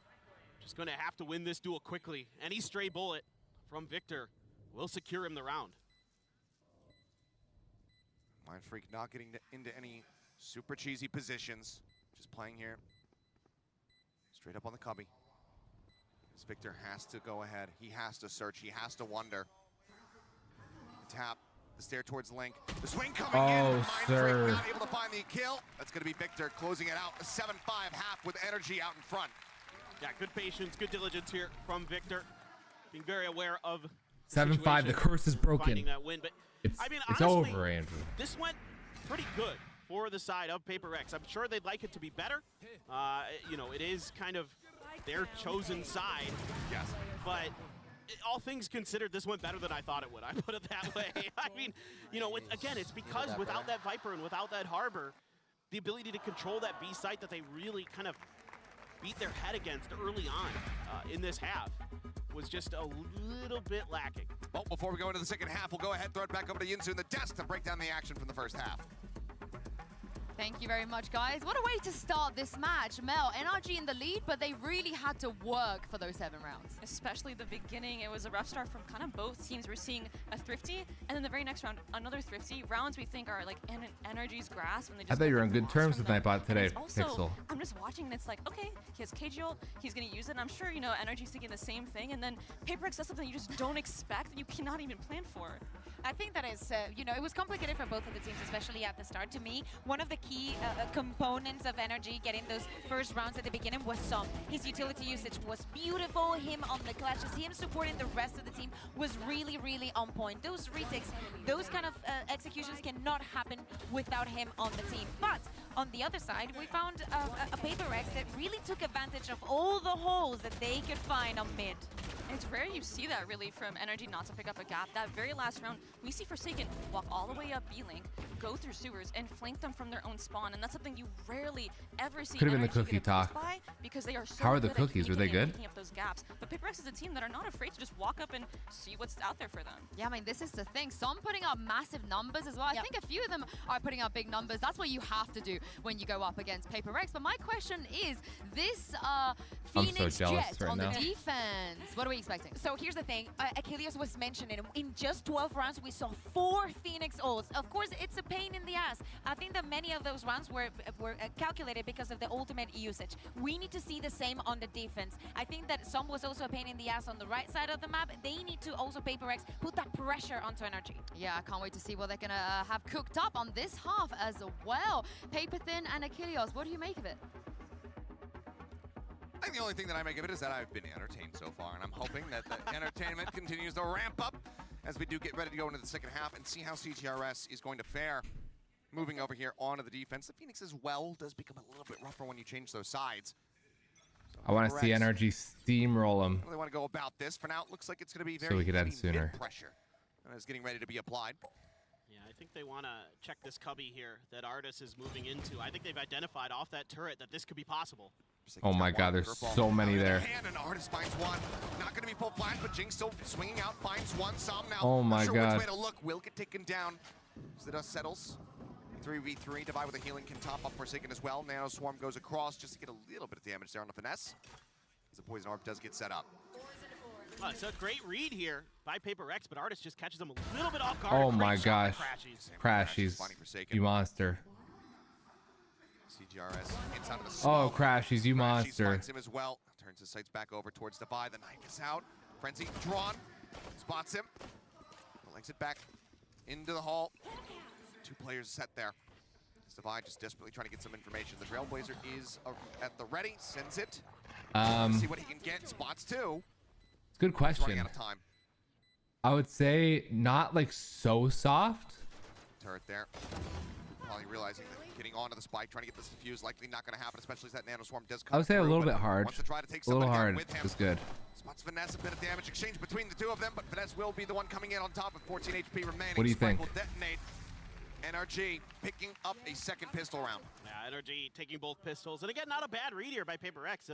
Just gonna have to win this duel quickly. Any stray bullet from Victor will secure him the round. Mind Freak not getting into any super cheesy positions. Just playing here straight up on the cubby. As Victor has to go ahead. He has to search. He has to wonder. Tap. The stare towards Link. The swing coming in. Oh, Mind sir. Freak not able to find the kill. That's going to be Victor closing it out. A 7-5 half with energy out in front. Yeah, good patience, good diligence here from Victor. Being very aware of the 7-5. situation, The curse is broken. finding that win. But It's, I mean, it's honestly, over, Andrew. this went pretty good for the side of PRX. I'm sure they'd like it to be better. You know, it is kind of their chosen side. Yes. But all things considered, this went better than I thought it would. I put it that way. I mean, you know, again, it's because without that Viper and without that Harbor, the ability to control that B site that they really kind of beat their head against early on in this half was just a little bit lacking. Well, before we go into the second half, we'll go ahead and throw it back over to Yinsu in the desk to break down the action from the first half. Thank you very much, guys. What a way to start this match. Mel, NRG in the lead, but they really had to work for those 7 rounds. Especially the beginning, it was a rough start from kind of both teams. We're seeing a thrifty, and then the very next round, another thrifty. Rounds we think are like in NRG's grasp. And they just I bet you're on good terms with Nightbot today, also, Pixel. I'm just watching, and it's like, okay, he has KG ult, he's going to use it, and I'm sure, you know, NRG's thinking the same thing, and then PRX does something you just don't expect, and you cannot even plan for. I think that is, you know, it was complicated for both of the teams, especially at the start. To me, one of the key components of NRG getting those first rounds at the beginning was Som. His utility usage was beautiful. Him on the clashes, him supporting the rest of the team was really, really on point. Those retakes, those kind of executions cannot happen without him on the team. But on the other side, we found a PRX that really took advantage of all the holes that they could find on mid. It's rare you see that really from NRG not to pick up a gap. That very last round, we see Forsaken walk all the way up B-Link, go through sewers, and flank them from their own spawn. And that's something you rarely ever see. Could have been the NRG cookie get a boost talk. by because they are so How are the good at cookies? Were they communicating and good? picking up those gaps. But PRX is a team that are not afraid to just walk up and see what's out there for them. Yeah, I mean, this is the thing. Some putting up massive numbers as well. I think a few of them are putting up big numbers. That's what you have to do when you go up against PRX. But my question is, this Phoenix Jet on the defense, what are we expecting? So here's the thing, Achilles was mentioning, in just 12 rounds, we saw 4 Phoenix ults. Of course, it's a pain in the ass. I think that many of those rounds were calculated because of the ultimate usage. We need to see the same on the defense. I think that some was also a pain in the ass on the right side of the map. They need to also, PRX, put that pressure onto NRG. Yeah, I can't wait to see what they're going to have cooked up on this half as well. Paperthin and Achilles, what do you make of it? I think the only thing that I make of it is that I've been entertained so far, and I'm hoping that the entertainment continues to ramp up as we do get ready to go into the second half and see how CGRS is going to fare. Moving over here onto the defense, the Phoenix as well does become a little bit rougher when you change those sides. So I want to see NRG steamroll them. They want to go about this. For now, it looks like it's going to be very So we could end sooner. pressure. And it's getting ready to be applied. Yeah, I think they want to check this cubby here that Artis is moving into. I think they've identified off that turret that this could be possible. Oh my god, there's so many there. And Artis finds one. Not going to be full flash, but Jinx still swinging out, finds one. Som now. Oh my not sure god. which way to look. Will get taken down as the dust settles. 3v3. Divide with a healing can top up Forsaken as well. Nano Swarm goes across just to get a little bit of damage there on the finesse. As the Poison Orb does get set up. It's a great read here by PRX, but Artis just catches them a little bit off guard. Oh my Great shot gosh. by Crashies. You monster. CGRS inside of the smoke. Oh, Crashies, you monster. Finds him as well. Turns his sights back over towards Divide. The knife is out. Frenzy drawn. Spots him. Legs it back into the hall. 2 players set there. Divide just desperately trying to get some information. The Trailblazer is at the ready. Sends it. See what he can get. Spots 2. Good He's question. running out of time. I would say not like so soft. Turret there. Probably realizing that getting onto the spike, trying to get this defuse, likely not going to happen, especially as that Nano Swarm does come I would say a through, little but bit hard. wants to try to take A little somebody down hard with him. is good. Spots Finesse, a bit of damage exchange between the 2 of them, but Finesse will be the one coming in on top with 14 HP remaining. What do you Spike think? will detonate. NRG picking up a second pistol round. Yeah, NRG taking both pistols, and again, not a bad read here by PRX.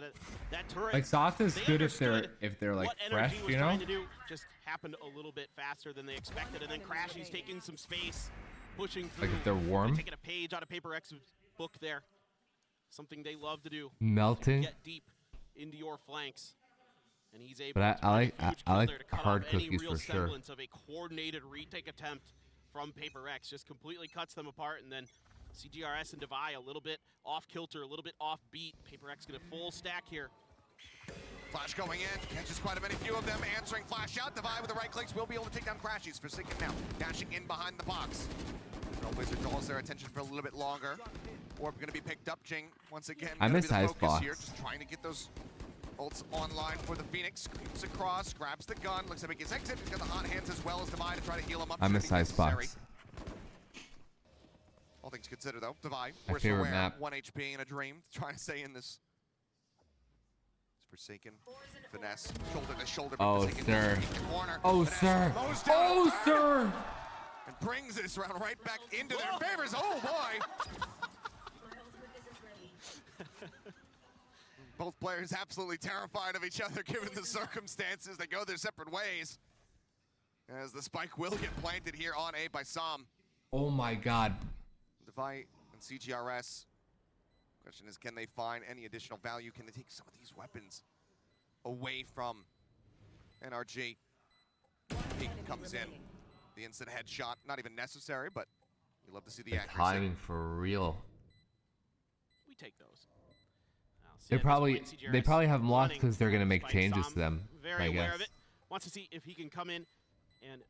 That turret, Like soft is they good if they're understood like what fresh, NRG was you know. trying to do just happened a little bit faster than they expected, and then Crashy's taking some space, pushing through. Like if they're warm. Taking a page out of PRX's book there. Something they love to do. Melting. Get deep into your flanks. And he's able But to I make a like huge I kill like there to cut hard off any cookies real for sure. semblance of a coordinated retake attempt from PRX. Just completely cuts them apart, and then CGRS and Devi a little bit off kilter, a little bit off beat. PRX gonna full stack here. Flash going in, catches quite a many few of them, answering flash out. Divide with the right clicks will be able to take down Crashies. Forsaken now, dashing in behind the box. Trailblazer draws their attention for a little bit longer. Orb gonna be picked up, Jing, once again. I gonna miss be the Ice focus Box. here, just trying to get those ults online for the Phoenix. Creeps across, grabs the gun, looks to make his exit. He's got the hot hands as well as Divide to try to heal him up. I should it miss be Ice necessary. Box. All things considered though, Divide, My we're favorite aware, map. 1 HP in a dream, trying to stay in this Forsaken, finesse, shoulder to shoulder. Oh, Forsaken sir. in the corner. Oh, Finesse sir. slows down Oh, the sir. and brings this round right back into their favors. Oh, boy. Both players absolutely terrified of each other given the circumstances. They go their separate ways as the spike will get planted here on A by Sam. Oh my God. Devi and CGRS. Question is, can they find any additional value? Can they take some of these weapons away from NRG? He comes in. The instant headshot, not even necessary, but you love to see the accuracy. Timing for real. We take those. They probably have them locked because they're gonna make changes to them. Very I aware guess. of it. Wants to see if he can come in and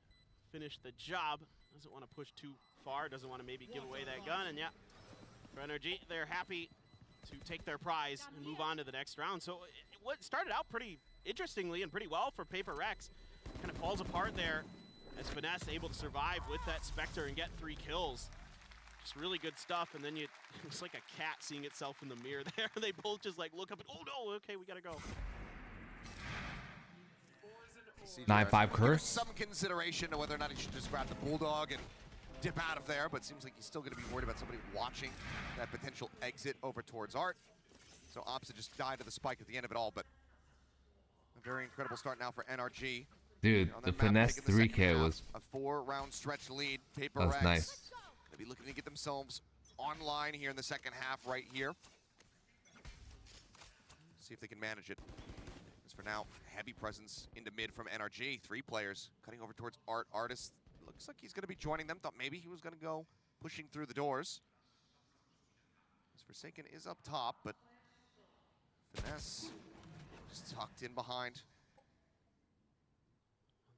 finish the job. Doesn't want to push too far. Doesn't want to maybe give away that gun. And yeah, for NRG, they're happy to take their prize and move on to the next round. So what started out pretty interestingly and pretty well for PRX kind of falls apart there as Finesse able to survive with that Spectre and get 3 kills. Just really good stuff, and then it's like a cat seeing itself in the mirror there. They both just like look up and, oh no, okay, we gotta go. 9-5 curse. Some consideration to whether or not he should just grab the Bulldog and dip out of there, but it seems like he's still gonna be worried about somebody watching that potential exit over towards Art. So Opposite just died to the spike at the end of it all, but a very incredible start now for NRG. Dude, the finesse 3K was a 4-round stretch lead. That was PRX nice. gonna be looking to get themselves online here in the second half right here. See if they can manage it. As for now, heavy presence into mid from NRG. 3 players cutting over towards Art. Artist looks like he's gonna be joining them. Thought maybe he was gonna go pushing through the doors. As Forsaken is up top, but Finesse just tucked in behind.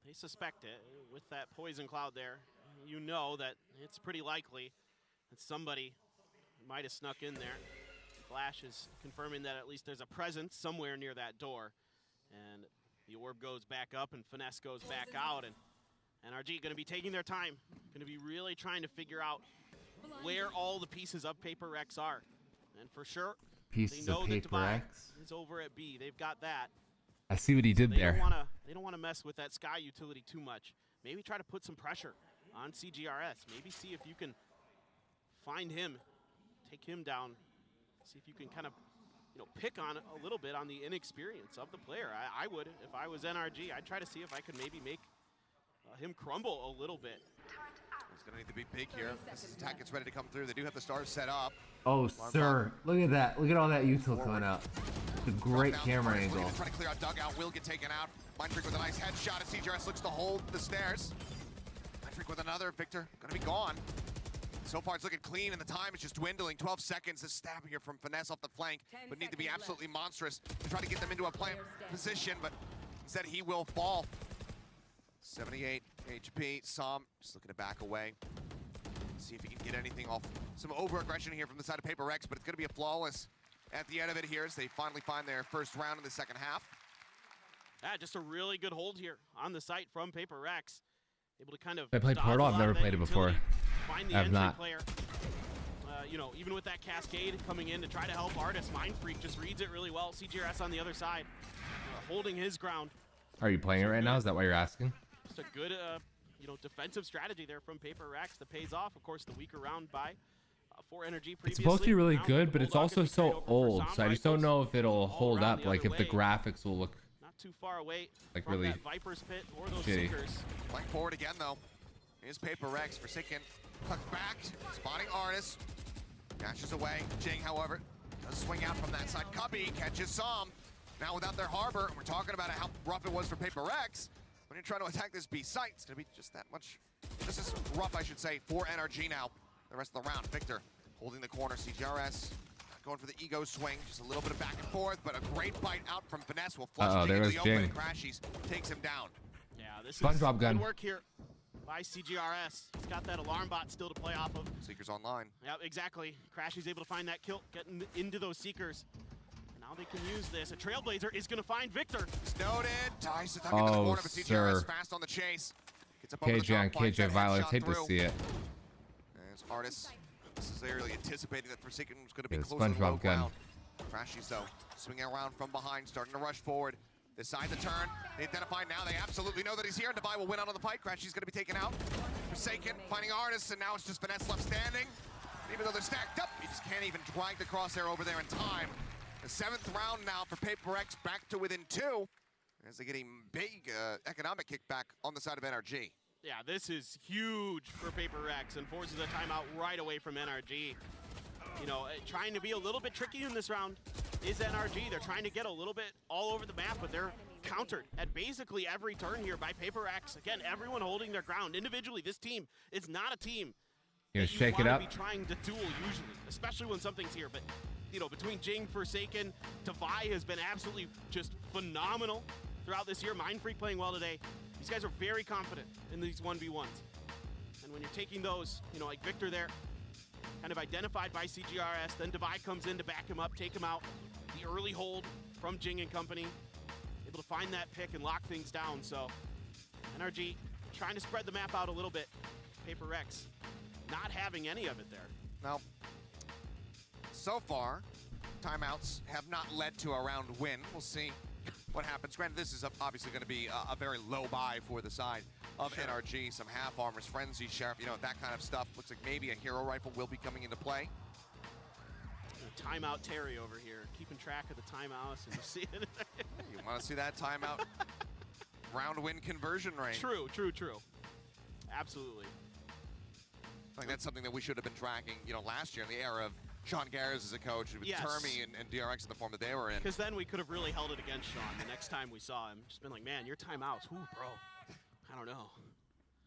They suspect it with that poison cloud there. You know that it's pretty likely that somebody might have snuck in there. Flash is confirming that at least there's a presence somewhere near that door. And the orb goes back up and Finesse goes back out. And NRG going to be taking their time. Going to be really trying to figure out where all the pieces of PRX are. And for sure, Pieces they know of that Devi PRX. is over at B. They've got that. I see what he did there. They don't want to mess with that Sky utility too much. Maybe try to put some pressure on CGRS. Maybe see if you can find him, take him down. See if you can kind of, pick on a little bit on the inexperience of the player. I would, if I was NRG, I'd try to see if I could maybe make him crumble a little bit. He's gonna need to be big here. As his attack gets ready to come through. They do have the stars set up. Oh, sir. Look at that. Look at all that util coming out. It's a great camera angle. Trying to clear out dugout. Will get taken out. Mindfreak with a nice headshot as CGRS looks to hold the stairs. Mindfreak with another. Victor gonna be gone. So far it's looking clean and the time is just dwindling. 12 seconds. The stab here from Finesse off the flank would need to be absolutely monstrous to try to get them into a plant position, but instead he will fall. 78 HP. Sam just looking to back away. See if he can get anything off. Some over-aggression here from the side of PRX, but it's going to be a flawless at the end of it here as they finally find their first round in the second half. Yeah, just a really good hold here on the site from PRX. Able to kind of I played Portal. I've never played it before. Find the I have entry not. player. Even with that cascade coming in to try to help Artist, Mindfreak just reads it really well. CGRS on the other side, holding his ground. Are you playing it right now? Is that why you're asking? Just a good, defensive strategy there from PRX that pays off. Of course, the weaker round by 4 Energy previously. It's supposed to be really Now good, but it's also so old, Sam so I just don't know if it'll hold up. Like if the graphics will look not too far away like from really that Viper's Pit or those shitty. Seekers. Playing forward again though. Here's PRX. Forsaken tucks back, spotting Artist. Dashes away. Jing, however, does swing out from that side. Cubby catches Sam. Now without their harbor, and we're talking about how rough it was for PRX. When you're trying to attack this B site, it's gonna be just that much. This is rough, I should say, for NRG now. The rest of the round, Victor holding the corner. CGRS going for the ego swing, just a little bit of back and forth, but a great bite out from Finesse will flush there into goes the open Jing. and Crashies takes him down. Yeah, this SpongeBob is gun. good work here by CGRS. He's got that alarm bot still to play off of. Seekers online. Yep, exactly. Crashy's able to find that kill, getting into those Seekers. Now they can use this. A Trailblazer is going to find Victor. Snowed in. Ties to tuck into the corner, but CGRS sir. fast on the chase. Gets up over the KJ top, on finds KJ that violence. headshot Hate to through. see it. As Artist necessarily anticipating that Forsaken was going to be Yeah, close to the low SpongeBob gun. ground. Crashies, though, swinging around from behind, starting to rush forward. Decide to turn. They identify now. They absolutely know that he's here, and Devi will win out on the fight. Crashies going to be taken out. Forsaken, finding Artists, and now it's just Finesse left standing. Even though they're stacked up, he just can't even drag the crosshair over there in time. The 7th round now for PRX, back to within 2. As they're getting big economic kickback on the side of NRG. Yeah, this is huge for PRX and forces a timeout right away from NRG. You know, trying to be a little bit tricky in this round is NRG. They're trying to get a little bit all over the map, but they're countered at basically every turn here by PRX. Again, everyone holding their ground. Individually, this team is not a team You shake it up. be trying to duel usually, especially when something's here. But, you know, between Jing, Forsaken, Devi has been absolutely just phenomenal throughout this year. Mindfreak playing well today. These guys are very confident in these 1v1s. And when you're taking those, you know, like Victor there, kind of identified by CGRS, then Devi comes in to back him up, take him out. The early hold from Jing and company, able to find that pick and lock things down. So NRG trying to spread the map out a little bit. PRX not having any of it there. Now, so far, timeouts have not led to a round win. We'll see what happens. Granted, this is obviously going to be a very low buy for the side of NRG. Some half armors, frenzy, sheriff, you know, that kind of stuff. Looks like maybe a hero rifle will be coming into play. Timeout Terry over here, keeping track of the timeouts, and you see it. You want to see that timeout round win conversion rate? True, true, true. Absolutely. I think that's something that we should have been tracking, you know, last year in the era of Sean Garris as a coach with Termy and DRX in the form that they were in. Because then we could have really held it against Sean the next time we saw him. Just been like, man, your timeouts, whoo, bro. I don't know.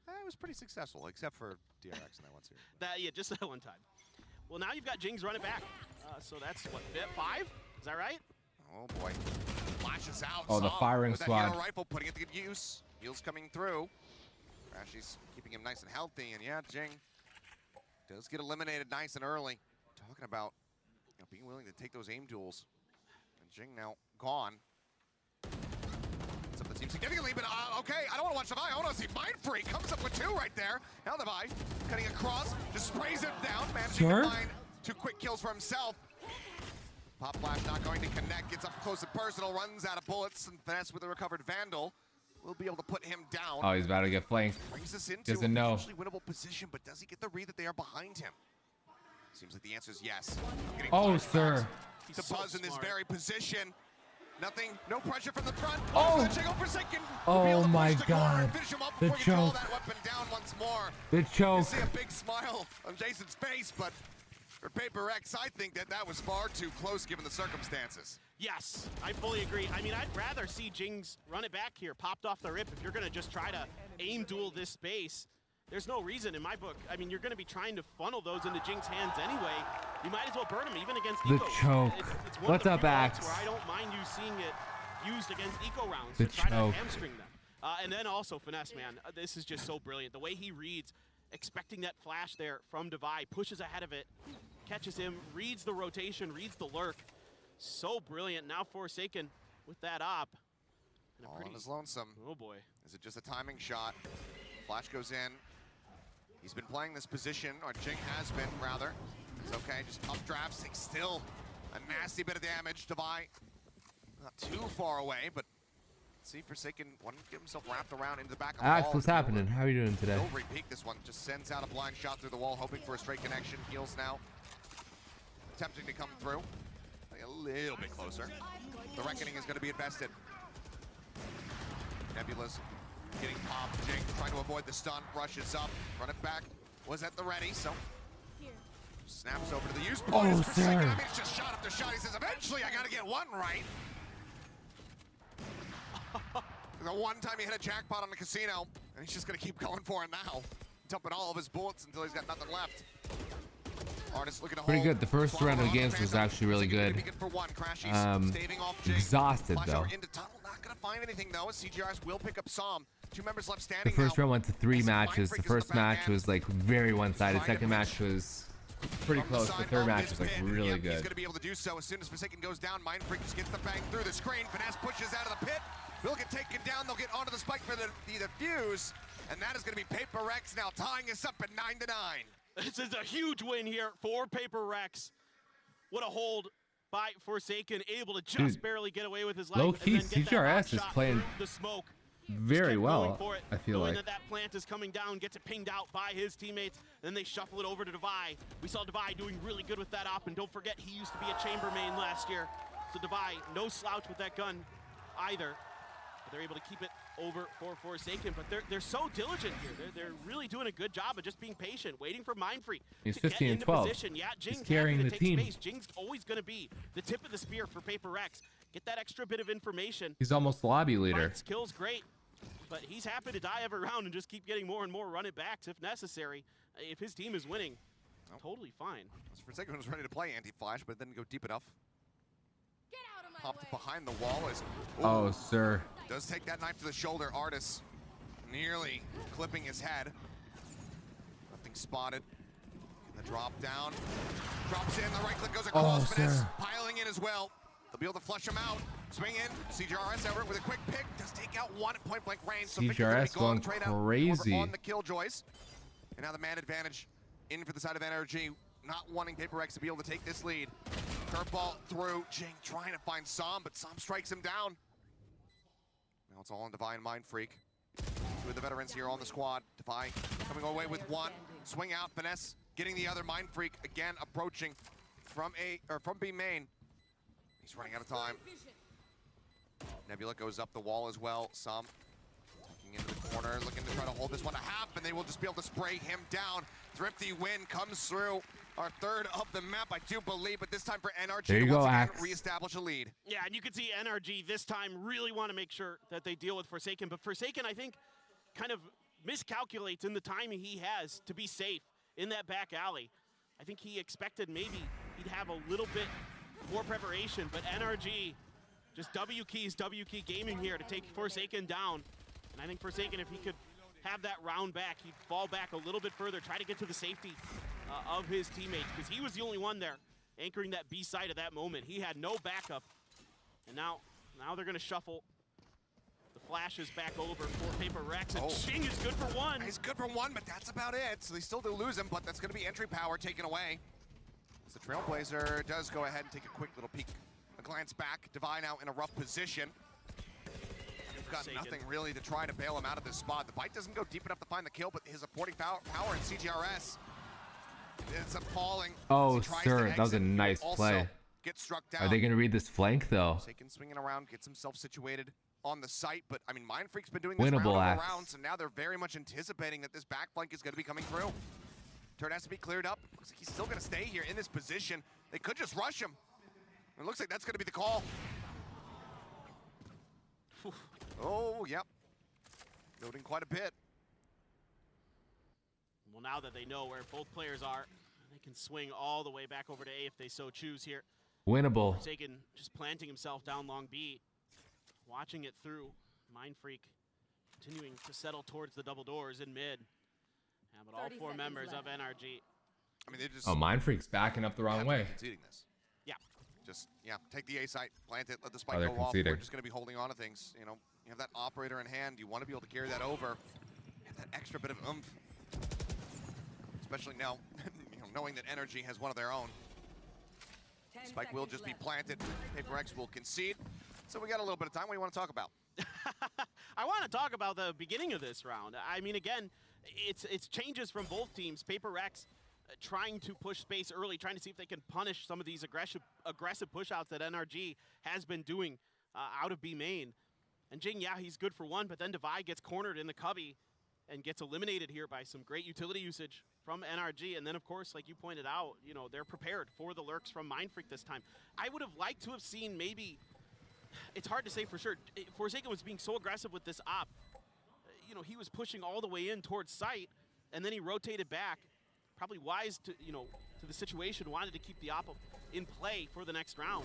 It was pretty successful, except for DRX in that one series. Yeah, just that one time. Well, now you've got Jing's running back. So that's, what, 5? Is that right? Oh, boy. Flashes out. Oh, the firing with squad. That hero rifle, putting it to good use. Heals coming through. Crashy's keeping him nice and healthy. And, yeah, Jing does get eliminated nice and early. Talking about, you know, being willing to take those aim duels. And Jing now gone. It's up the team significantly, but okay, I don't want to watch Devi. I want to see Mindfreak. Comes up with 2 right there. Now Devi cutting across, just sprays it down, managing to find 2 quick kills for himself. Pop Flash not going to connect, gets up close and personal, runs out of bullets, and Finesse with a recovered Vandal will be able to put him down. Oh, he's about to get flanked. Brings us into Doesn't know. a potentially winnable position, but does he get the read that they are behind him? Seems like the answer is yes. Oh, sir. The buzz in this very position. Nothing, no pressure from the front. Oh, oh my God. The choke. That weapon down once more. The choke. You see a big smile on Jason's face, but for PRX, I think that was far too close given the circumstances. Yes, I fully agree. I mean, I'd rather see Jing's run it back here, popped off the rip. If you're going to just try to aim duel this space, there's no reason in my book. I mean, you're going to be trying to funnel those into Jing's hands anyway. You might as well burn them, even against The eco. choke. It's one What's of the up, few Axe? fights where I don't mind you seeing it used against eco rounds The to try choke. to hamstring them. And then also Finesse, man. This is just so brilliant. The way he reads, expecting that flash there from Devi, pushes ahead of it, catches him, reads the rotation, reads the lurk. So brilliant. Now Forsaken with that op. And All on his lonesome. Oh boy. Is it just a timing shot? Flash goes in. He's been playing this position, or Jing has been, rather. It's okay, just updrafts, takes still a nasty bit of damage. Devi, not too far away, but see, Forsaken wanting to get himself wrapped around into the back of the Axe, wall. what's happening? How are you doing today? No repeat this one, just sends out a blind shot through the wall, hoping for a straight connection. Heals now, attempting to come through. A little bit closer. The Reckoning is going to be invested. Nebula's getting popped. Jing trying to avoid the stun, rushes up, run it back. Was at the ready, so snaps over to the use point. Oh, Forsaken. sir. I mean, it's just shot after shot. He says, eventually I got to get one right. The one time he hit a jackpot on the casino, and he's just going to keep going for it now. Dumping all of his bullets until he's got nothing left. Artist looking to Pretty hold. good. The first round of the games was actually really good. Exhausted though. Into tunnel, not gonna find anything though. CGRS will pick up Psalm. 2 members left The standing. first round went to 3 matches. The first match was like very one-sided. Second match was pretty close. The third match was like really He's good. gonna be able to do so as soon as Forsaken goes down. Mindfreak just gets the bang through the screen. Finesse pushes out of the pit. Will get taken down. They'll get onto the spike for the defuse, and that is gonna be PRX now tying us up at 9-9. This is a huge win here for PRX. What a hold by Forsaken, able to just barely get away with his life. Low key, and then get that CGRS is shot playing through the smoke. very well, For it, I feel knowing like. that plant is coming down, gets it pinged out by his teammates, then they shuffle it over to Devi. We saw Devi doing really good with that op, and don't forget he used to be a chamber main last year. So Devi, no slouch with that gun either. But they're able to keep it over for Forsaken, but they're so diligent here. They're really doing a good job of just being patient, waiting for Mindfreak He's to 15 get and into 12. position. Yeah, Jing's He's carrying happy the to take team. space. Jing's always going to be the tip of the spear for PRX. Get that extra bit of information. He's almost lobby leader. Finds kills, great. But he's happy to die every round and just keep getting more and more run it backs if necessary. If his team is winning, totally fine. Forsaken was ready to play anti-flash, but didn't go deep enough. Popped behind the wall as Oh, sir. does take that knife to the shoulder. Artis nearly clipping his head. Nothing spotted. The drop down. Drops in. The right click goes across. Finesse piling in as well. They'll be able to flush him out. Swing in. CGRS Everett with a quick pick. Does take out one at point blank range. So CGRS going crazy. On the killjoys. And now the man advantage in for the side of NRG. Not wanting PRX to be able to take this lead. Curveball through. Jing trying to find Som, but Som strikes him down. Now it's all on Devi and Mindfreak. Two of the veterans here on the squad. Devi coming away with one. Swing out. Finesse getting the other. Mindfreak again approaching from B main. He's running out of time. Nebula goes up the wall as well. Som taking into the corner, looking to try to hold this one to half, and they will just be able to spray him down. Thrifty win comes through. Our third of the map, I do believe, but this time for NRG there you to go, once again Axe. reestablish a lead. Yeah, and you can see NRG this time really want to make sure that they deal with Forsaken, but Forsaken, I think, kind of miscalculates in the time he has to be safe in that back alley. I think he expected maybe he'd have a little bit more preparation, but NRG just W key gaming here to take Forsaken down. And I think Forsaken, if he could have that round back, he'd fall back a little bit further, try to get to the safety of his teammates, because he was the only one there anchoring that B side at that moment. He had no backup. And now they're going to shuffle the flashes back over for PRX. And Ching is good for one. He's good for one, but that's about it. So they still do lose him, but that's going to be entry power taken away. As the Trailblazer does go ahead and take a quick little peek. A glance back. Devi now in a rough position. You've got nothing really to try to bail him out of this spot. The bite doesn't go deep enough to find the kill, but his supporting power in CGRS ends up falling. Oh, sir, that was a nice play. Get struck down. Are they going to read this flank, though? Forsaken swinging around, gets himself situated on the site, but I mean, Mindfreak's been doing this Winnable round over Axe. round, so now they're very much anticipating that this back flank is going to be coming through. Turn has to be cleared up. Looks like he's still going to stay here in this position. They could just rush him. It looks like that's going to be the call. Oh, yep. Loading quite a bit. Well, now that they know where both players are, they can swing all the way back over to A if they so choose here. Winnable. Forsaken just planting himself down long B, watching it through. Mindfreak continuing to settle towards the double doors in mid. Yeah, but all four members of NRG. I mean, they just... Oh, Mindfreak's backing up the wrong way. Conceding this. Yeah. Just, yeah, take the A site, plant it, let the spike they're go off. conceding. We're just going to be holding on to things. You know, you have that operator in hand. You want to be able to carry that over. Have that extra bit of oomph. Especially now, you know, knowing that NRG has one of their own. Spike will just be planted. PRX will concede. So we got a little bit of time. What do you want to talk about? I want to talk about the beginning of this round. I mean, again, it's changes from both teams. PRX trying to push space early, trying to see if they can punish some of these aggressive push-outs that NRG has been doing out of B main. And Jing, yeah, he's good for one, but then Devi gets cornered in the cubby and gets eliminated here by some great utility usage from NRG. And then, of course, like you pointed out, you know, they're prepared for the lurks from Mindfreak this time. I would have liked to have seen maybe, it's hard to say for sure, Forsaken was being so aggressive with this op. You know, he was pushing all the way in towards site, and then he rotated back. Probably wise to, you know, to the situation, wanted to keep the op in play for the next round.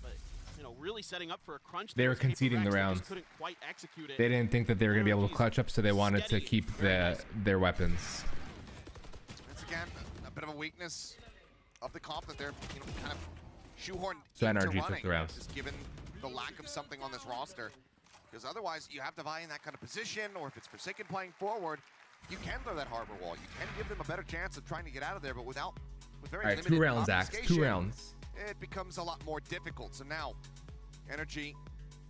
But, you know, really setting up for a crunch. They were conceding the rounds. Couldn't quite execute it. They didn't think that they were going to be able to clutch up, so they wanted to keep their weapons. Once again, a bit of a weakness of the comp that they're, you know, kind of shoehorned So into NRG took running, the rounds. just given the lack of something on this roster. Because otherwise, you have Devi in that kind of position, or if it's Forsaken playing forward, you can throw that harbor wall. You can give them a better chance of trying to get out of there, but with very All right, limited 2 rounds, Axe. 2 obfuscation, rounds. it becomes a lot more difficult. So now, NRG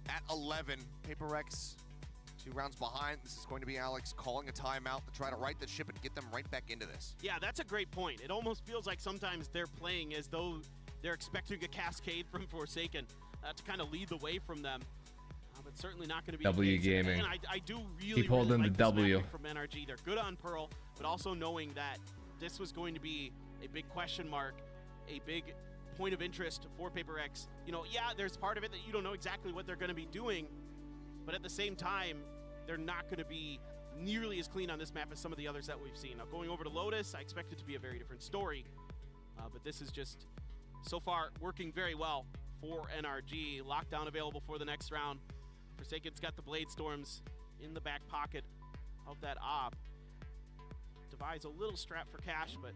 at 11, PRX 2 rounds behind. This is going to be Alex calling a timeout to try to right the ship and get them right back into this. Yeah, that's a great point. It almost feels like sometimes they're playing as though they're expecting a cascade from Forsaken to kind of lead the way from them. But certainly not going to be W Gaming. And I do really, Keep holding like the W from NRG. They're good on Pearl, but also knowing that this was going to be a big question mark, a big point of interest for PRX. You know, yeah, there's part of it that you don't know exactly what they're going to be doing, but at the same time, they're not going to be nearly as clean on this map as some of the others that we've seen. Now, going over to Lotus, I expect it to be a very different story, but this is just, so far, working very well for NRG. Lockdown available for the next round. Forsaken's got the Blade Storms in the back pocket of that op. Devi's a little strapped for cash, but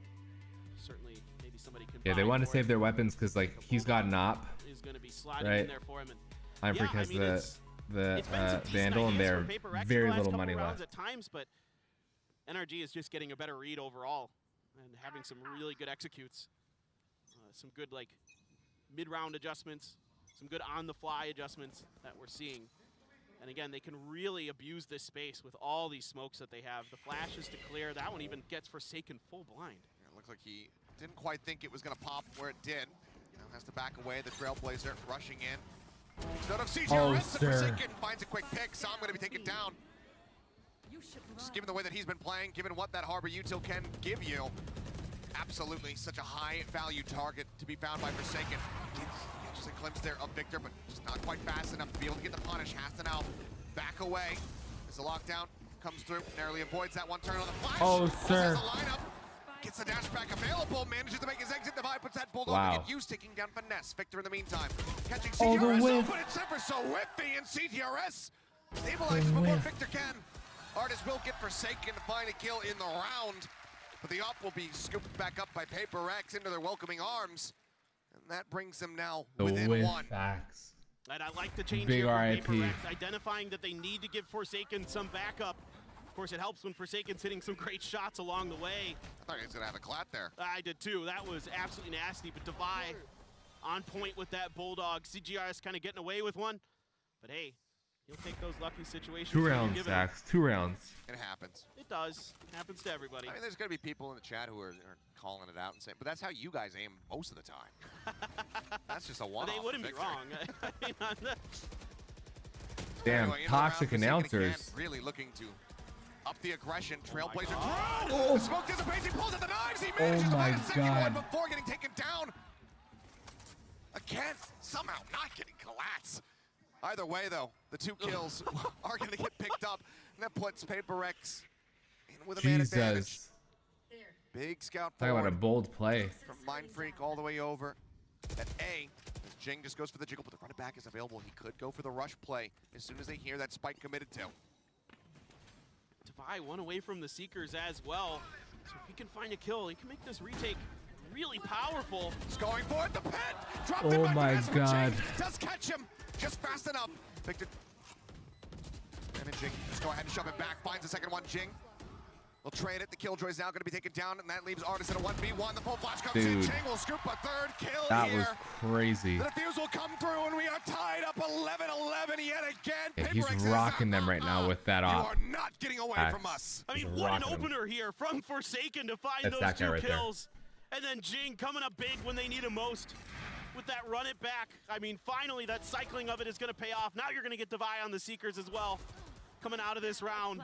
certainly maybe somebody can. Yeah, they want to save their weapons because like he's got an op, is going to be sliding right? in there for him. And Iron Freak has the Vandal, and they're very little money left. At times, but NRG is just getting a better read overall and having some really good executes, some good like mid-round adjustments, some good on-the-fly adjustments that we're seeing. And again, they can really abuse this space with all these smokes that they have. The flash is to clear. That one even gets Forsaken full blind. Yeah, it looks like he didn't quite think it was going to pop where it did. You know, has to back away. The Trailblazer rushing in. Instead of CGRS, Forsaken finds a quick pick. So I'm going to be taken down. Just given the way that he's been playing, given what that Harbor util can give you, absolutely such a high value target to be found by Forsaken. Just a glimpse there of Victor, but just not quite fast enough to be able to get the punish. Has to now back away as the lockdown comes through, narrowly avoids that one turn on the flash. Oh, sir. The lineup, gets the dash back available, manages to make his exit. Devi puts that bulldog Wow. to get used, taking down Finesse. Victor in the meantime, catching Oh, the CTRS, whiff. but it's ever so whiffy, and CTRS stabilizes before Victor can. Artis will get Forsaken to find a kill in the round, but the op will be scooped back up by PRX into their welcoming arms. And that brings them now within one. Facts. And I like the change Big here from RIP. PRX, identifying that they need to give Forsaken some backup. Of course, it helps when Forsaken's hitting some great shots along the way. I thought he was going to have a clat there. I did too. That was absolutely nasty. But Devi on point with that Bulldog. CGRS kind of getting away with one. But hey, he'll take those lucky situations. 2 rounds, Dax. 2 rounds. It happens. It does. It happens to everybody. I mean, there's going to be people in the chat who are calling it out and saying, but that's how you guys aim most of the time. That's just a one-off. They wouldn't be wrong. I mean, Damn, anyway, toxic in the round, Forsaken announcers. again, really looking to up the aggression. Trailblazer. Oh. The smoke dissipates. He pulls at the knives. He Oh manages to my find a second God. one before getting taken down. Again, somehow not getting collapsed. Either way, though, the 2 kills are going to get picked up, and that puts PRX in with a man advantage. Jesus. Big scout Talk about a forward bold play. from Mind Freak all the way over at A. Jing just goes for the jiggle, but the run it back is available. He could go for the rush play as soon as they hear that spike committed to. Devi one away from the Seekers as well. So if he can find a kill, he can make this retake really powerful. He's going for it. The pit! Dropped Oh it by my Finesse, but God. Jing does catch him just fast enough. Victor. And then Jing just go ahead and shove it back. Finds the second one. Jing. They'll trade it. The Killjoy is now going to be taken down, and that leaves Artis in a 1v1. The full flash comes in. Dude. Jing will scoop a 3rd kill That here. was crazy. The defuse will come through, and we are tied up 11-11 yet again. Yeah, he's PRX is rocking them right now with that You op. are not getting away from us. I mean, He's what an rocking 'em. opener here from Forsaken to find That's those that guy 2 right there. kills. And then Jing coming up big when they need him most with that run it back. I mean, finally, that cycling of it is going to pay off. Now you're going to get Devi on the Seekers as well coming out of this round.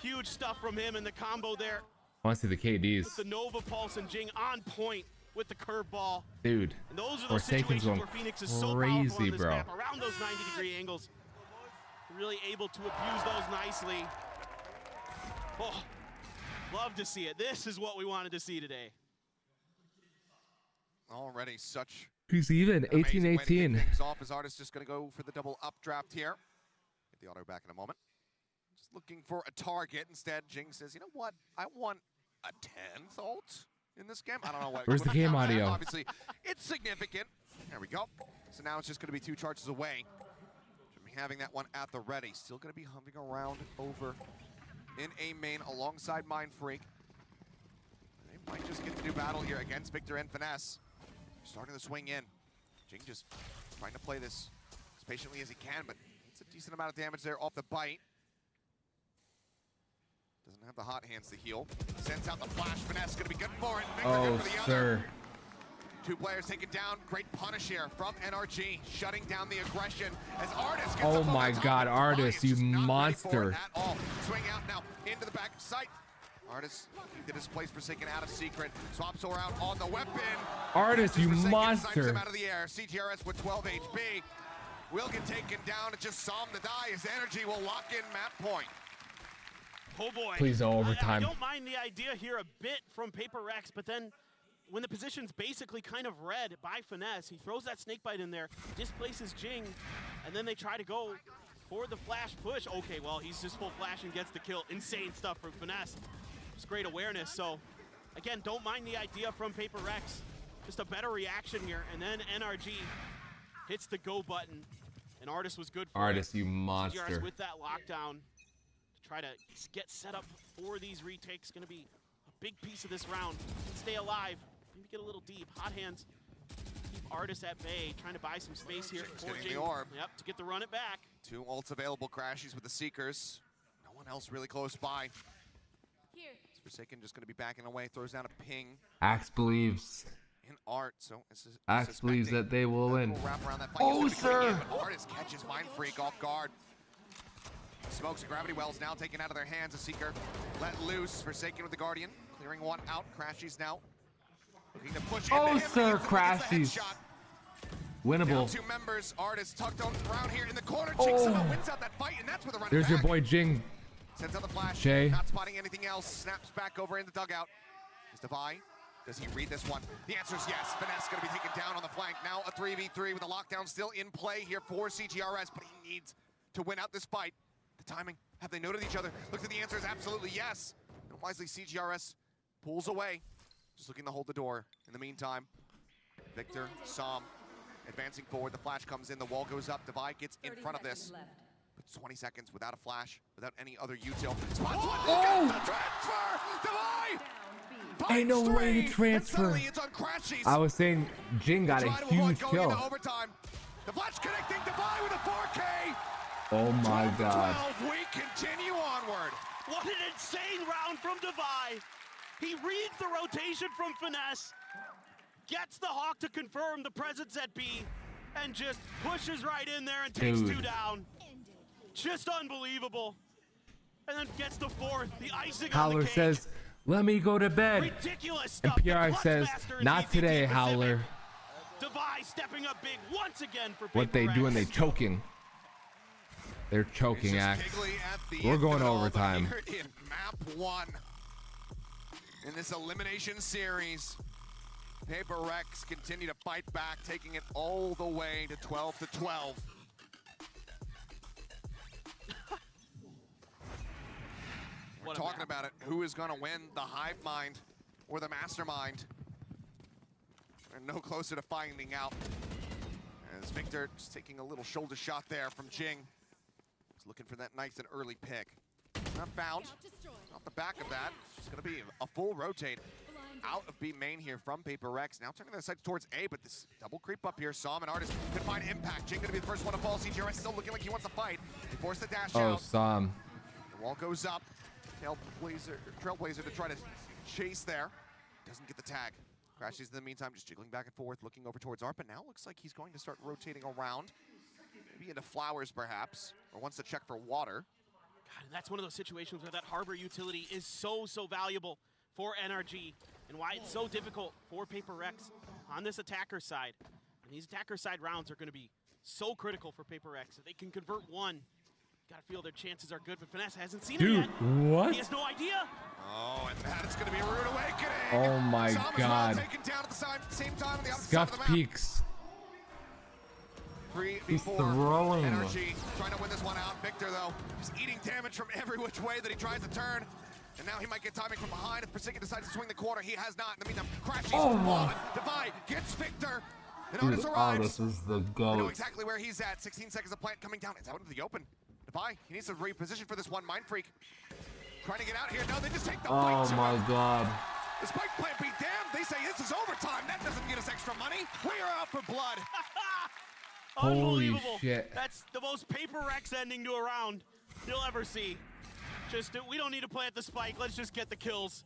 Huge stuff from him and the combo there. I want to see the KDs. With the Nova Pulse and Jing on point with the curveball. Dude, And those are those Forsaken's situations going where Phoenix is so powerful crazy, on this bro. map, around those 90-degree angles. Really able to abuse those nicely. Oh, love to see it. This is what we wanted to see today. Already such He's even, an amazing way to kick 18-18. things off. His Artis just going to go for the double updraft here. Get the auto back in a moment. Just looking for a target. Instead, Jing says, you know what? I want a 10th ult in this game. I don't know what. Where's the game audio? Obviously, it's significant. There we go. So now it's just going to be 2 charges away from having that one at the ready. Still going to be humping around over in A main alongside Mind Freak. They might just get to do battle here against Victor and Finesse. starting to swing in. Jing just trying to play this as patiently as he can, but it's a decent amount of damage there off the bite. Doesn't have the hot hands to heal. Sends out the flash. Finesse gonna be good for it. Victor good for the other. Two players take it down. Great punish here from NRG, shutting down the aggression as Artis gets Oh my God, Artis, you monster! At all. Swing out now into the back sight. Artis did his place Forsaken out of secret. Swap Soar out on the weapon. Artis, you monster! Him out of the air. CTRS with 12 HP will get taken down. It's just Psalm to die as NRG will lock in map point. Oh boy. Please overtime. I don't mind the idea here a bit from PaperX, but then when the position's basically kind of red by Finesse, he throws that snake bite in there, displaces Jing, and then they try to go for the flash push. Okay, well, he's just full flash and gets the kill. Insane stuff from Finesse. Just great awareness. So, again, don't mind the idea from PaperX. Just a better reaction here, and then NRG hits the go button, and Artis was good for Artis, it. you monster. CGRS with that lockdown to try to get set up for these retakes. Going to be a big piece of this round. Stay alive. Maybe get a little deep. Hot hands. Keep Artis at bay. Trying to buy some space here. Getting the orb. Yep, to get the run it back. Two ults available. Crashies with the Seekers. No one else really close by. Forsaken just going to be backing away. Throws down a ping. Axe believes. In art, so Axe believes that they will win. Oh, sir! Artis catches Mind Freak off guard. Smokes and Gravity Wells now taken out of their hands. A Seeker let loose. Forsaken with the Guardian. Clearing one out. Crashies now looking to push into him. Sir, Crashies. Winnable. Now two members. Artis tucked on around here in the corner. Jing somehow wins out that fight, and that's where the run There's back. your boy Jing. Sends out the flash. Jay. Not spotting anything else. Snaps back over in the dugout. Is Devi? Does he read this one? The answer is yes. Finesse going to be taken down on the flank. Now a 3v3 with a lockdown still in play here for CGRS, but he needs to win out this fight. The timing. Have they noted each other? Looks like the answer is absolutely yes. And wisely, CGRS pulls away. Just looking to hold the door. In the meantime, Victor, Psalm, advancing forward. The flash comes in. The wall goes up. Devi gets in front of this. But 20 seconds without a flash, without any other util. Spots one. Oh! The transfer! Devi! Ain't no way to transfer. I was saying Jing got a huge kill. The flash connecting Devi with a 4K. Oh my God. 12, we continue onward. What an insane round from Devi. He reads the rotation from Finesse, gets the Hawk to confirm the presence at B, and just pushes right in there and takes two down. Just unbelievable. And then gets the fourth, the icing on the Howlyr cake. says, let me go to bed. Ridiculous And stuff. PRX says, not today, Howlyr. Devi stepping up big once again for What they doing? They choking. They're choking, Axe. We're going to overtime. Here in map 1 in this elimination series, PaperX continue to fight back, taking it all the way to 12-12. We're talking about it. Who is going to win, the Hive Mind or the Mastermind? We're no closer to finding out. As Victor just taking a little shoulder shot there from Jing. He's looking for that nice and early pick. Not found. Off the back of that, it's going to be a full rotate out of B main here from PaperX. Now turning their sights towards A, but this double creep up here. Psalm and Artis could find impact. Jing going to be the first one to fall. CGRS still looking like he wants to fight. They force the dash out. Psalm. The wall goes up. Trailblazer to try to chase there. Doesn't get the tag. Crashes in the meantime, just jiggling back and forth, looking over towards ARP, but now looks like he's going to start rotating around. Maybe into flowers, perhaps, or wants to check for water. God, and that's one of those situations where that harbor utility is so valuable for NRG, and why it's so difficult for PaperX on this attacker side. And these attacker side rounds are going to be so critical for PaperX. If they can convert one, gotta feel their chances are good, but Finesse hasn't seen it yet. What? He has no idea. Oh, and that is going to be a rude awakening. Oh my God. Taken down at the same time on the opposite side of the Scuffed map. peaks. 3v4. He's throwing them. NRG trying to win this one out. Victor, though, just eating damage from every which way that he tries to turn. And now he might get timing from behind if Forsaken decides to swing the corner. He has not. In the meantime, crashes. Devi gets Victor. And Artis arrives. Artis is the We know GOAT. exactly where he's at. 16 seconds of plant coming down. It's out into the open. Devi, he needs to reposition for this one. Mind Freak trying to get out here. No, they just take the fight. Oh my God. The spike plant be damned. They say this is overtime. That doesn't get us extra money. We are out for blood. Holy Unbelievable. shit. That's the most Paper Rex ending to a round you'll ever see. Just, we don't need to play at the spike. Let's just get the kills.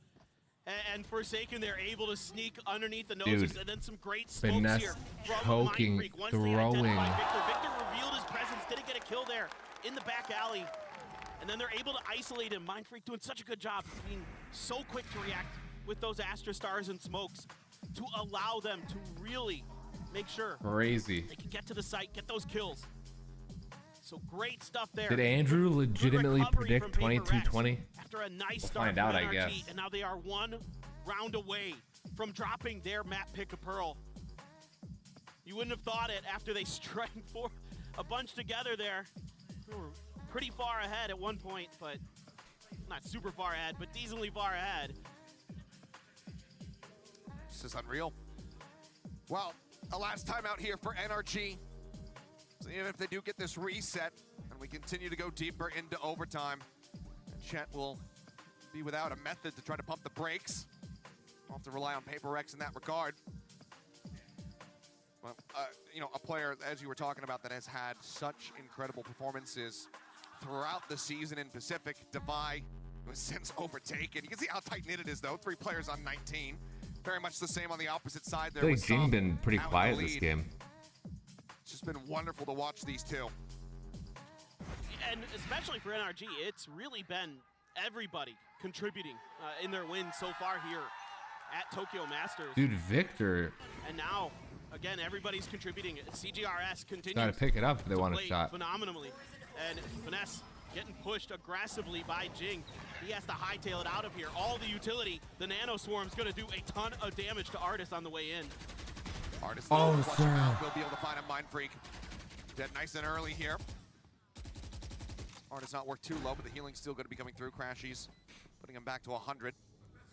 And Forsaken, they're able to sneak underneath the noses. Dude, and then some great smokes Finesse here from choking, Mindfreak. Once throwing. they identified Victor, Victor revealed his presence, didn't get a kill there in the back alley. And then they're able to isolate him. Mindfreak doing such a good job being so quick to react with those Astra Stars and smokes to allow them to really make sure Crazy. they can get to the site, get those kills. So great stuff there. Did Andrew legitimately predict 22-20? After a nice We'll start find out, from I NRG, guess. and now they are one round away from dropping their map pick of Pearl. You wouldn't have thought it after they strung for a bunch together there. They were pretty far ahead at one point, but not super far ahead, but decently far ahead. This is unreal. Well, a last time out here for NRG. So even if they do get this reset and we continue to go deeper into overtime, Chet will be without a method to try to pump the brakes. We'll have to rely on PaperX in that regard. Well, you know, a player, as you were talking about, that has had such incredible performances throughout the season in Pacific. Devi was since overtaken. You can see how tight-knit it is, though. 3 players on 19. Very much the same on the opposite side there. I feel like Jing been pretty quiet this game. It's just been wonderful to watch these two. And especially for NRG, it's really been everybody contributing in their win so far here at Tokyo Masters. Dude, Victor. And now, again, everybody's contributing. CGRS continues Gotta pick it up if they want a play shot. phenomenally. And Finesse getting pushed aggressively by Jing. He has to hightail it out of here. All the utility, the Nano Swarm's gonna do a ton of damage to Artis on the way in. Artis Oh, flushing sir. out. We'll be able to find a Mind Freak. Dead nice and early here. Artis not worked too low, but the healing's still going to be coming through. Crashies putting him back to 100.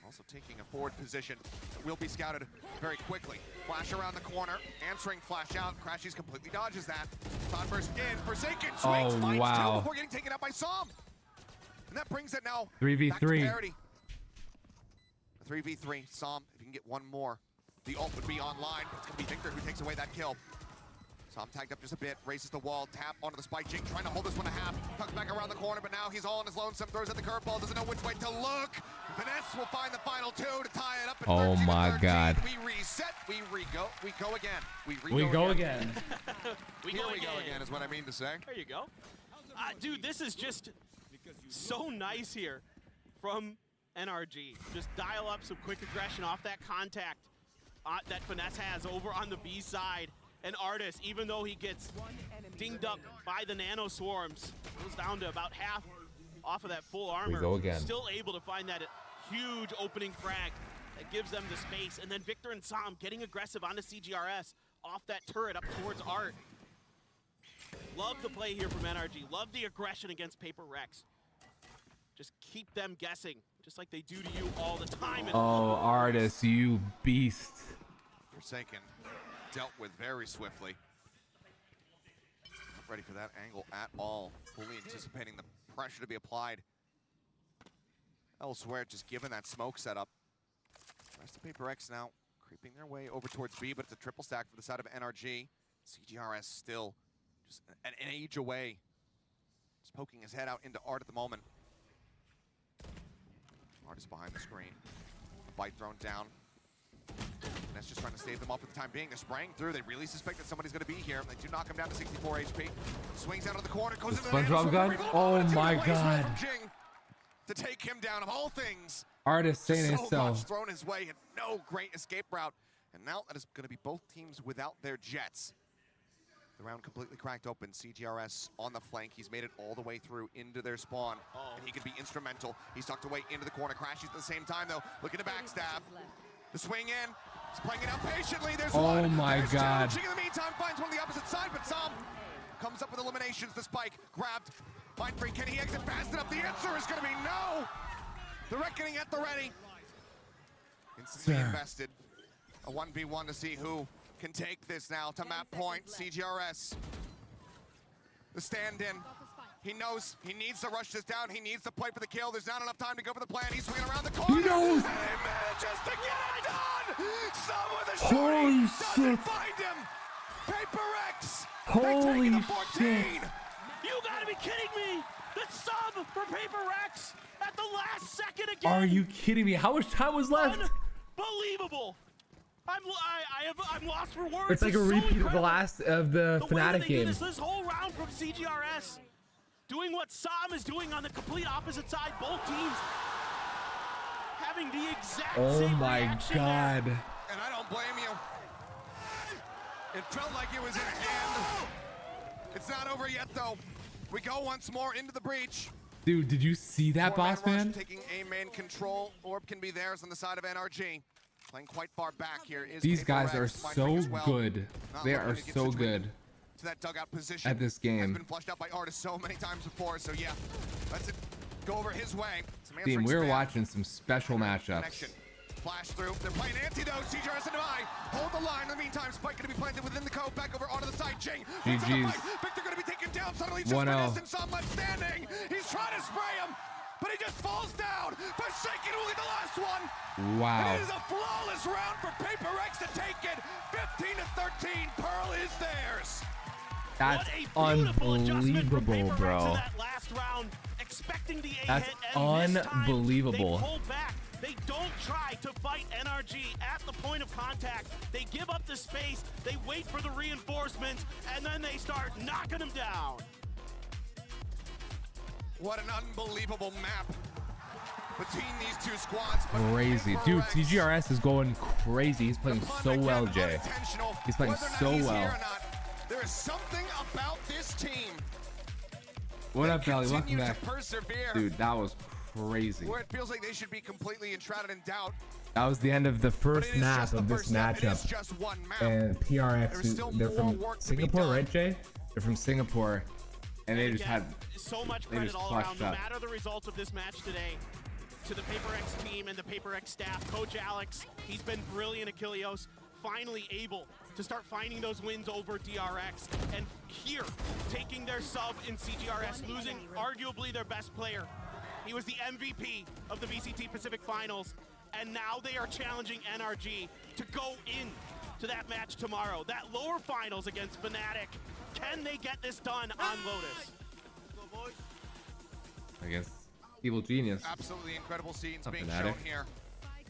Also taking a forward position. Will be scouted very quickly. Flash around the corner, answering flash out. Crashies completely dodges that. Cloudburst in. Forsaken swings, finds wow. two before getting taken out by Som. And that brings it now 3v3. back to parity. 3v3. Som, if you can get one more, the ult would be online, but it's going to be Victor who takes away that kill. Som tagged up just a bit, races the wall, tap onto the spike. Jing trying to hold this one a half, tucks back around the corner, but now he's all on his lonesome, throws at the curveball, doesn't know which way to look. Finesse will find the final 2 to tie it up at 13 Oh my 13. God. We reset, we go again. We go again. Here we go again is what I mean to say. There you go. Dude, this is just so nice here from NRG. Just dial up some quick aggression off that contact that Finesse has over on the B side. And Artis, even though he gets dinged up by the Nano Swarms, goes down to about half off of that full armor. We go again. Still able to find that huge opening frag that gives them the space. And then Victor and Som getting aggressive onto CGRS off that turret up towards Art. Love the play here from NRG. Love the aggression against Paper Rex. Just keep them guessing, just like they do to you all the time. Oh, Artis, you beast. Forsaken dealt with very swiftly. Not ready for that angle at all. Fully anticipating the pressure to be applied elsewhere, just given that smoke setup. The rest of Paper X now creeping their way over towards B, but it's a triple stack for the side of NRG. CGRS still just an age away. Just poking his head out into Art at the moment. Art is behind the screen. Bite thrown down. And that's just trying to save them off for the time being. They're spraying through. They really suspect that somebody's going to be here. They do knock him down to 64 HP. Swings out of the corner, goes into the SpongeBob gun? Oh my God. Jing to take him down, of all things. Artis saying So himself. much thrown his way and no great escape route. And now that is going to be both teams without their jets. The round completely cracked open. CGRS on the flank. He's made it all the way through into their spawn. And he could be instrumental. He's tucked away into the corner. Crashes at the same time, though. Looking to backstab. The swing in. He's playing it out patiently. There's one. Oh my There's God. two. Jing in the meantime finds one on the opposite side, but Som comes up with eliminations. The spike grabbed. Mind Freak. Can he exit fast enough? The answer is going to be no. The reckoning at the ready. Instantly invested. A 1v1 to see who can take this now to map point. CGRS the stand-in. He knows he needs to rush this down. He needs to play for the kill. There's not enough time to go for the plan. He's swinging around the corner. He knows. And he manages to get it done. Some with a Holy shooting doesn't shit. find him. PaperX. Holy they take it to 14. shit. You gotta be kidding me! The sub for PaperX at the last second again. Are you kidding me? How much time was left? Unbelievable! I'm lost for words. It's like a so repeat of the incredible. last of the The way that Fnatic they game. did this whole round from CGRS, doing what Sam is doing on the complete opposite side. Both teams having the exact Oh same my reaction god. there. And I don't blame you. It felt like it was in hand. It's not over yet, though. We go once more into the breach. Dude, did you see that, Four-man boss rush, man? taking A main control. Orb can be theirs on the side of NRG. Playing quite far back here is These guys PaperX. are Finding so as well. good. Not They looking are to get so situated good to that dugout position. at this Has game. been flushed out by Artis so many times before, so yeah, let's it go over his way. Some Team, answering we're spam. watching some special matchups. Connection. Flash through. They're playing anti though. CGRS and Divide hold the line. In the meantime, Spike going to be planted within the code. Back over onto the side. Jing. GG's. Victor going to be taken down. Suddenly, just 1-0. Finesse and Sam left standing. He's trying to spray him, but he just falls down. Forsaken will be the last one. Wow. And it is a flawless round for PaperX to take it. 15-13. Pearl is theirs. That's What a beautiful adjustment from unbelievable, PaperX bro. in that last round, expecting the A That's hit, and this time unbelievable. they pull back. They don't try to fight NRG at the point of contact. They give up the space, they wait for the reinforcements, and then they start knocking them down. What an unbelievable map between these two squads. But Crazy. Dude, PaperX, CGRS is going crazy. He's playing so well, Jay. unintentional. He's playing Whether or not so he's here well. or not, there is something about this team What up, Valley? Welcome continue back. to persevere, Dude, that was crazy. where it feels like they should be completely enshrouded in doubt. That was the end of the first it is map just the of this first step. It is matchup. just one map. And PRX, There is still they're more from work to be Singapore, done. right, Jay? They're from Singapore. And they just had So much they credit just all clutched around, no up. matter the results of this match today, to the PaperX team and the PaperX staff. Coach Alex, he's been brilliant at Kilios, finally able to start finding those wins over DRX. And here, taking their sub in CGRS, losing arguably their best player. He was the MVP of the VCT Pacific Finals, and now they are challenging NRG to go in to that match tomorrow. That lower finals against Fnatic. Can they get this done on Lotus? I guess, Evil Genius. Absolutely incredible scenes Up being Fnatic. shown here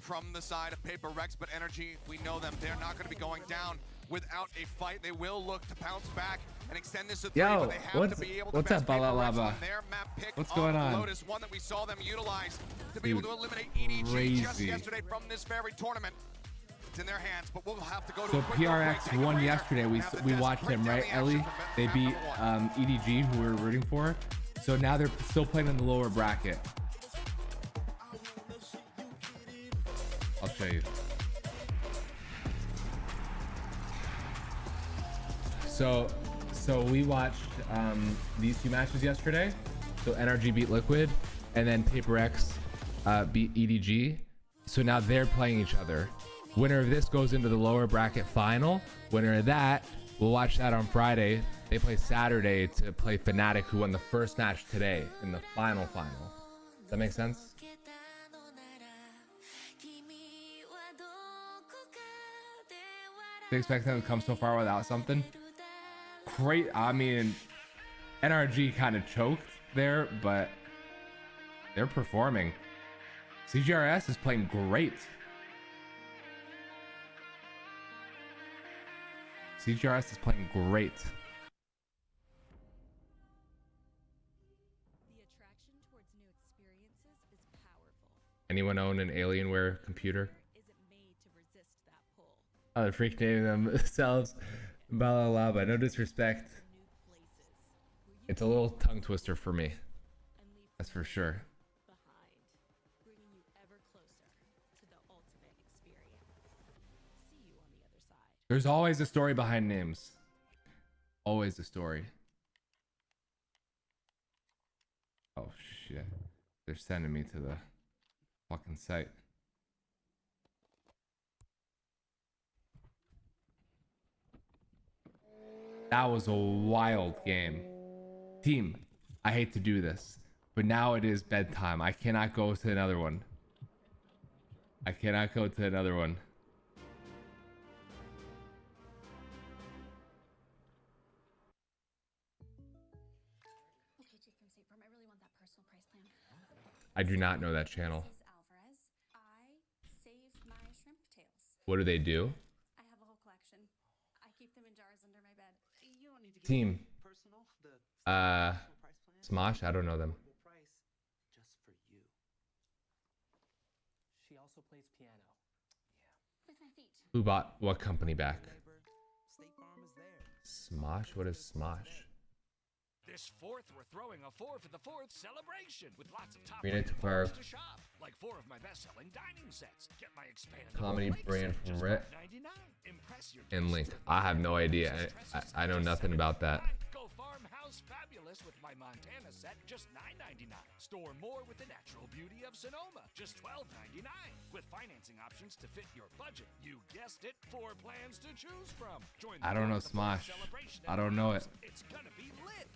from the side of PaperX, but NRG, we know them. They're not going to be going down without a fight. They will look to bounce back and extend this to 3, Yo, but they have what's- to be able what's to up, best PaperX Balalaba? on their map pick What's of going on? Lotus, one that we saw them utilize to be Dude, able to eliminate EDG just crazy. yesterday from this very tournament. It's in their hands, but we'll have to go to So a quick PRX break. won Take a yesterday. breather, have the We desk watched break them, down right, the action Ellie? from They map beat number 1. EDG, who we were rooting for. So now they're still playing in the lower bracket. I'll show you. So we watched these two matches yesterday. So NRG beat Liquid, and then PaperX beat EDG. So now they're playing each other. Winner of this goes into the lower bracket final. Winner of that, we'll watch that on Friday. They play Saturday to play Fnatic, who won the first match today in the final. Does that make sense? They expect them to come so far without something. Great. I mean, NRG kind of choked there, but they're performing. CGRS is playing great. CGRS is playing great. Anyone own an Alienware computer? Oh, they're freak naming themselves Balalaba. No disrespect. It's a little tongue twister for me. That's for sure. There's always a story behind names. Always a story. Oh shit. They're sending me to the fucking site. That was a wild game. Team, I hate to do this, but now it is bedtime. I cannot go to another one. I cannot go to another one. I do not know that channel. What do they do? I have a whole collection. I keep them in jars under my bed. You don't need to Team. Smosh? I don't know them. Just for you. She also plays piano. with my feet. Who bought what company back? Smosh? What is Smosh? This 4th, we're throwing a 4 for the 4th celebration with lots of top We need to fire to shop, like 4 of my best-selling dining sets. Get my expandable comedy plate brand set, from just Rit $1.99. Impress your and Link. I have no idea. I know nothing about that. Go farmhouse fabulous with my Montana set, just $9.99. Store more with the natural beauty of Sonoma, just $12.99. With financing options to fit your budget. You guessed it, 4 plans to choose from. Join the I don't know Fourth of the Fourth Smosh. celebration I at don't know it. It's gonna be lit.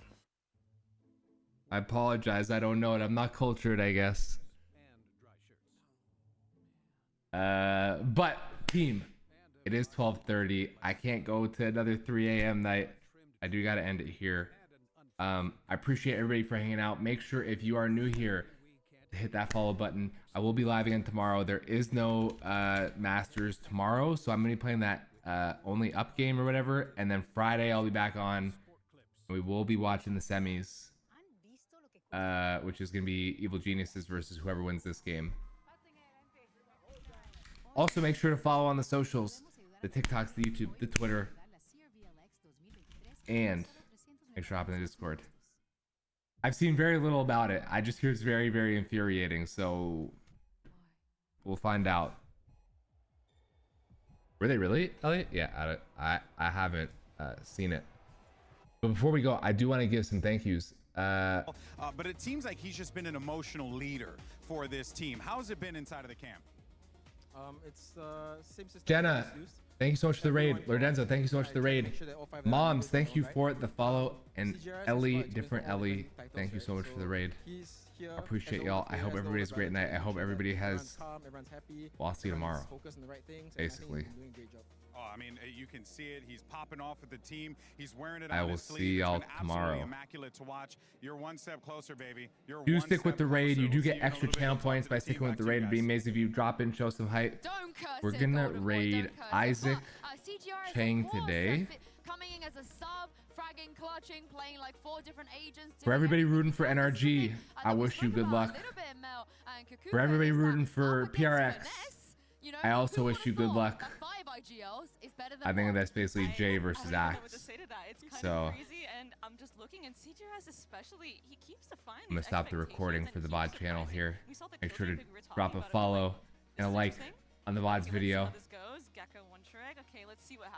I apologize. I don't know it. I'm not cultured, I guess. But team, it is 12:30. I can't go to another 3 a.m. night. I do got to end it here. I appreciate everybody for hanging out. Make sure if you are new here to hit that follow button. I will be live again tomorrow. There is no Masters tomorrow, so I'm going to be playing that only up game or whatever. And then Friday I'll be back on. We will be watching the semis. Which is going to be Evil Geniuses versus whoever wins this game. Also, make sure to follow on the socials, the TikToks, the YouTube, the Twitter, and make sure to hop in the Discord. I've seen very little about it. I just hear it's very, very infuriating, so we'll find out. Were they really, Elliot? Yeah, I haven't seen it. But before we go, I do want to give some thank yous. But it seems like he's just been an emotional leader for this team. How's it been inside of the camp? It's same system. Jenna, thank you so much for the raid. Lorenzo, thank you so much for the raid. Moms, thank you for the follow. And Ellie, different Ellie, thank you so much for the raid. I appreciate y'all. I hope everybody has a great night. I hope everybody has. Well, I'll see you tomorrow. Basically. Oh, I mean, you can see it. He's popping off with the team. He's wearing it I on will his sleeve. see y'all It's been tomorrow. absolutely immaculate to watch. You're one step closer, baby. You're Do one stick with step the raid. closer. You do We'll see get you in a extra little bit. channel Talk points to by the team. sticking with Back the to you raid. It'd be guys. amazing if you drop in, show some hype. Don't curse We're it, gonna Golden Boy, raid don't curse it. Isaac But, CGR is Chang of course, today. coming in as a sub, fragging, clutching, playing like 4 different agents. For everybody rooting for NRG, I wish you good luck. For everybody rooting for PRX, I also wish you good luck. I think that's basically Jay versus Axe. So Crazy, and I'm just looking, and CGRS especially, he keeps defying I'm gonna stop the recording for the VOD channel here. Make sure to drop a follow and a like on the VOD's video. This goes. Gecko one trick. Okay, let's see what happens.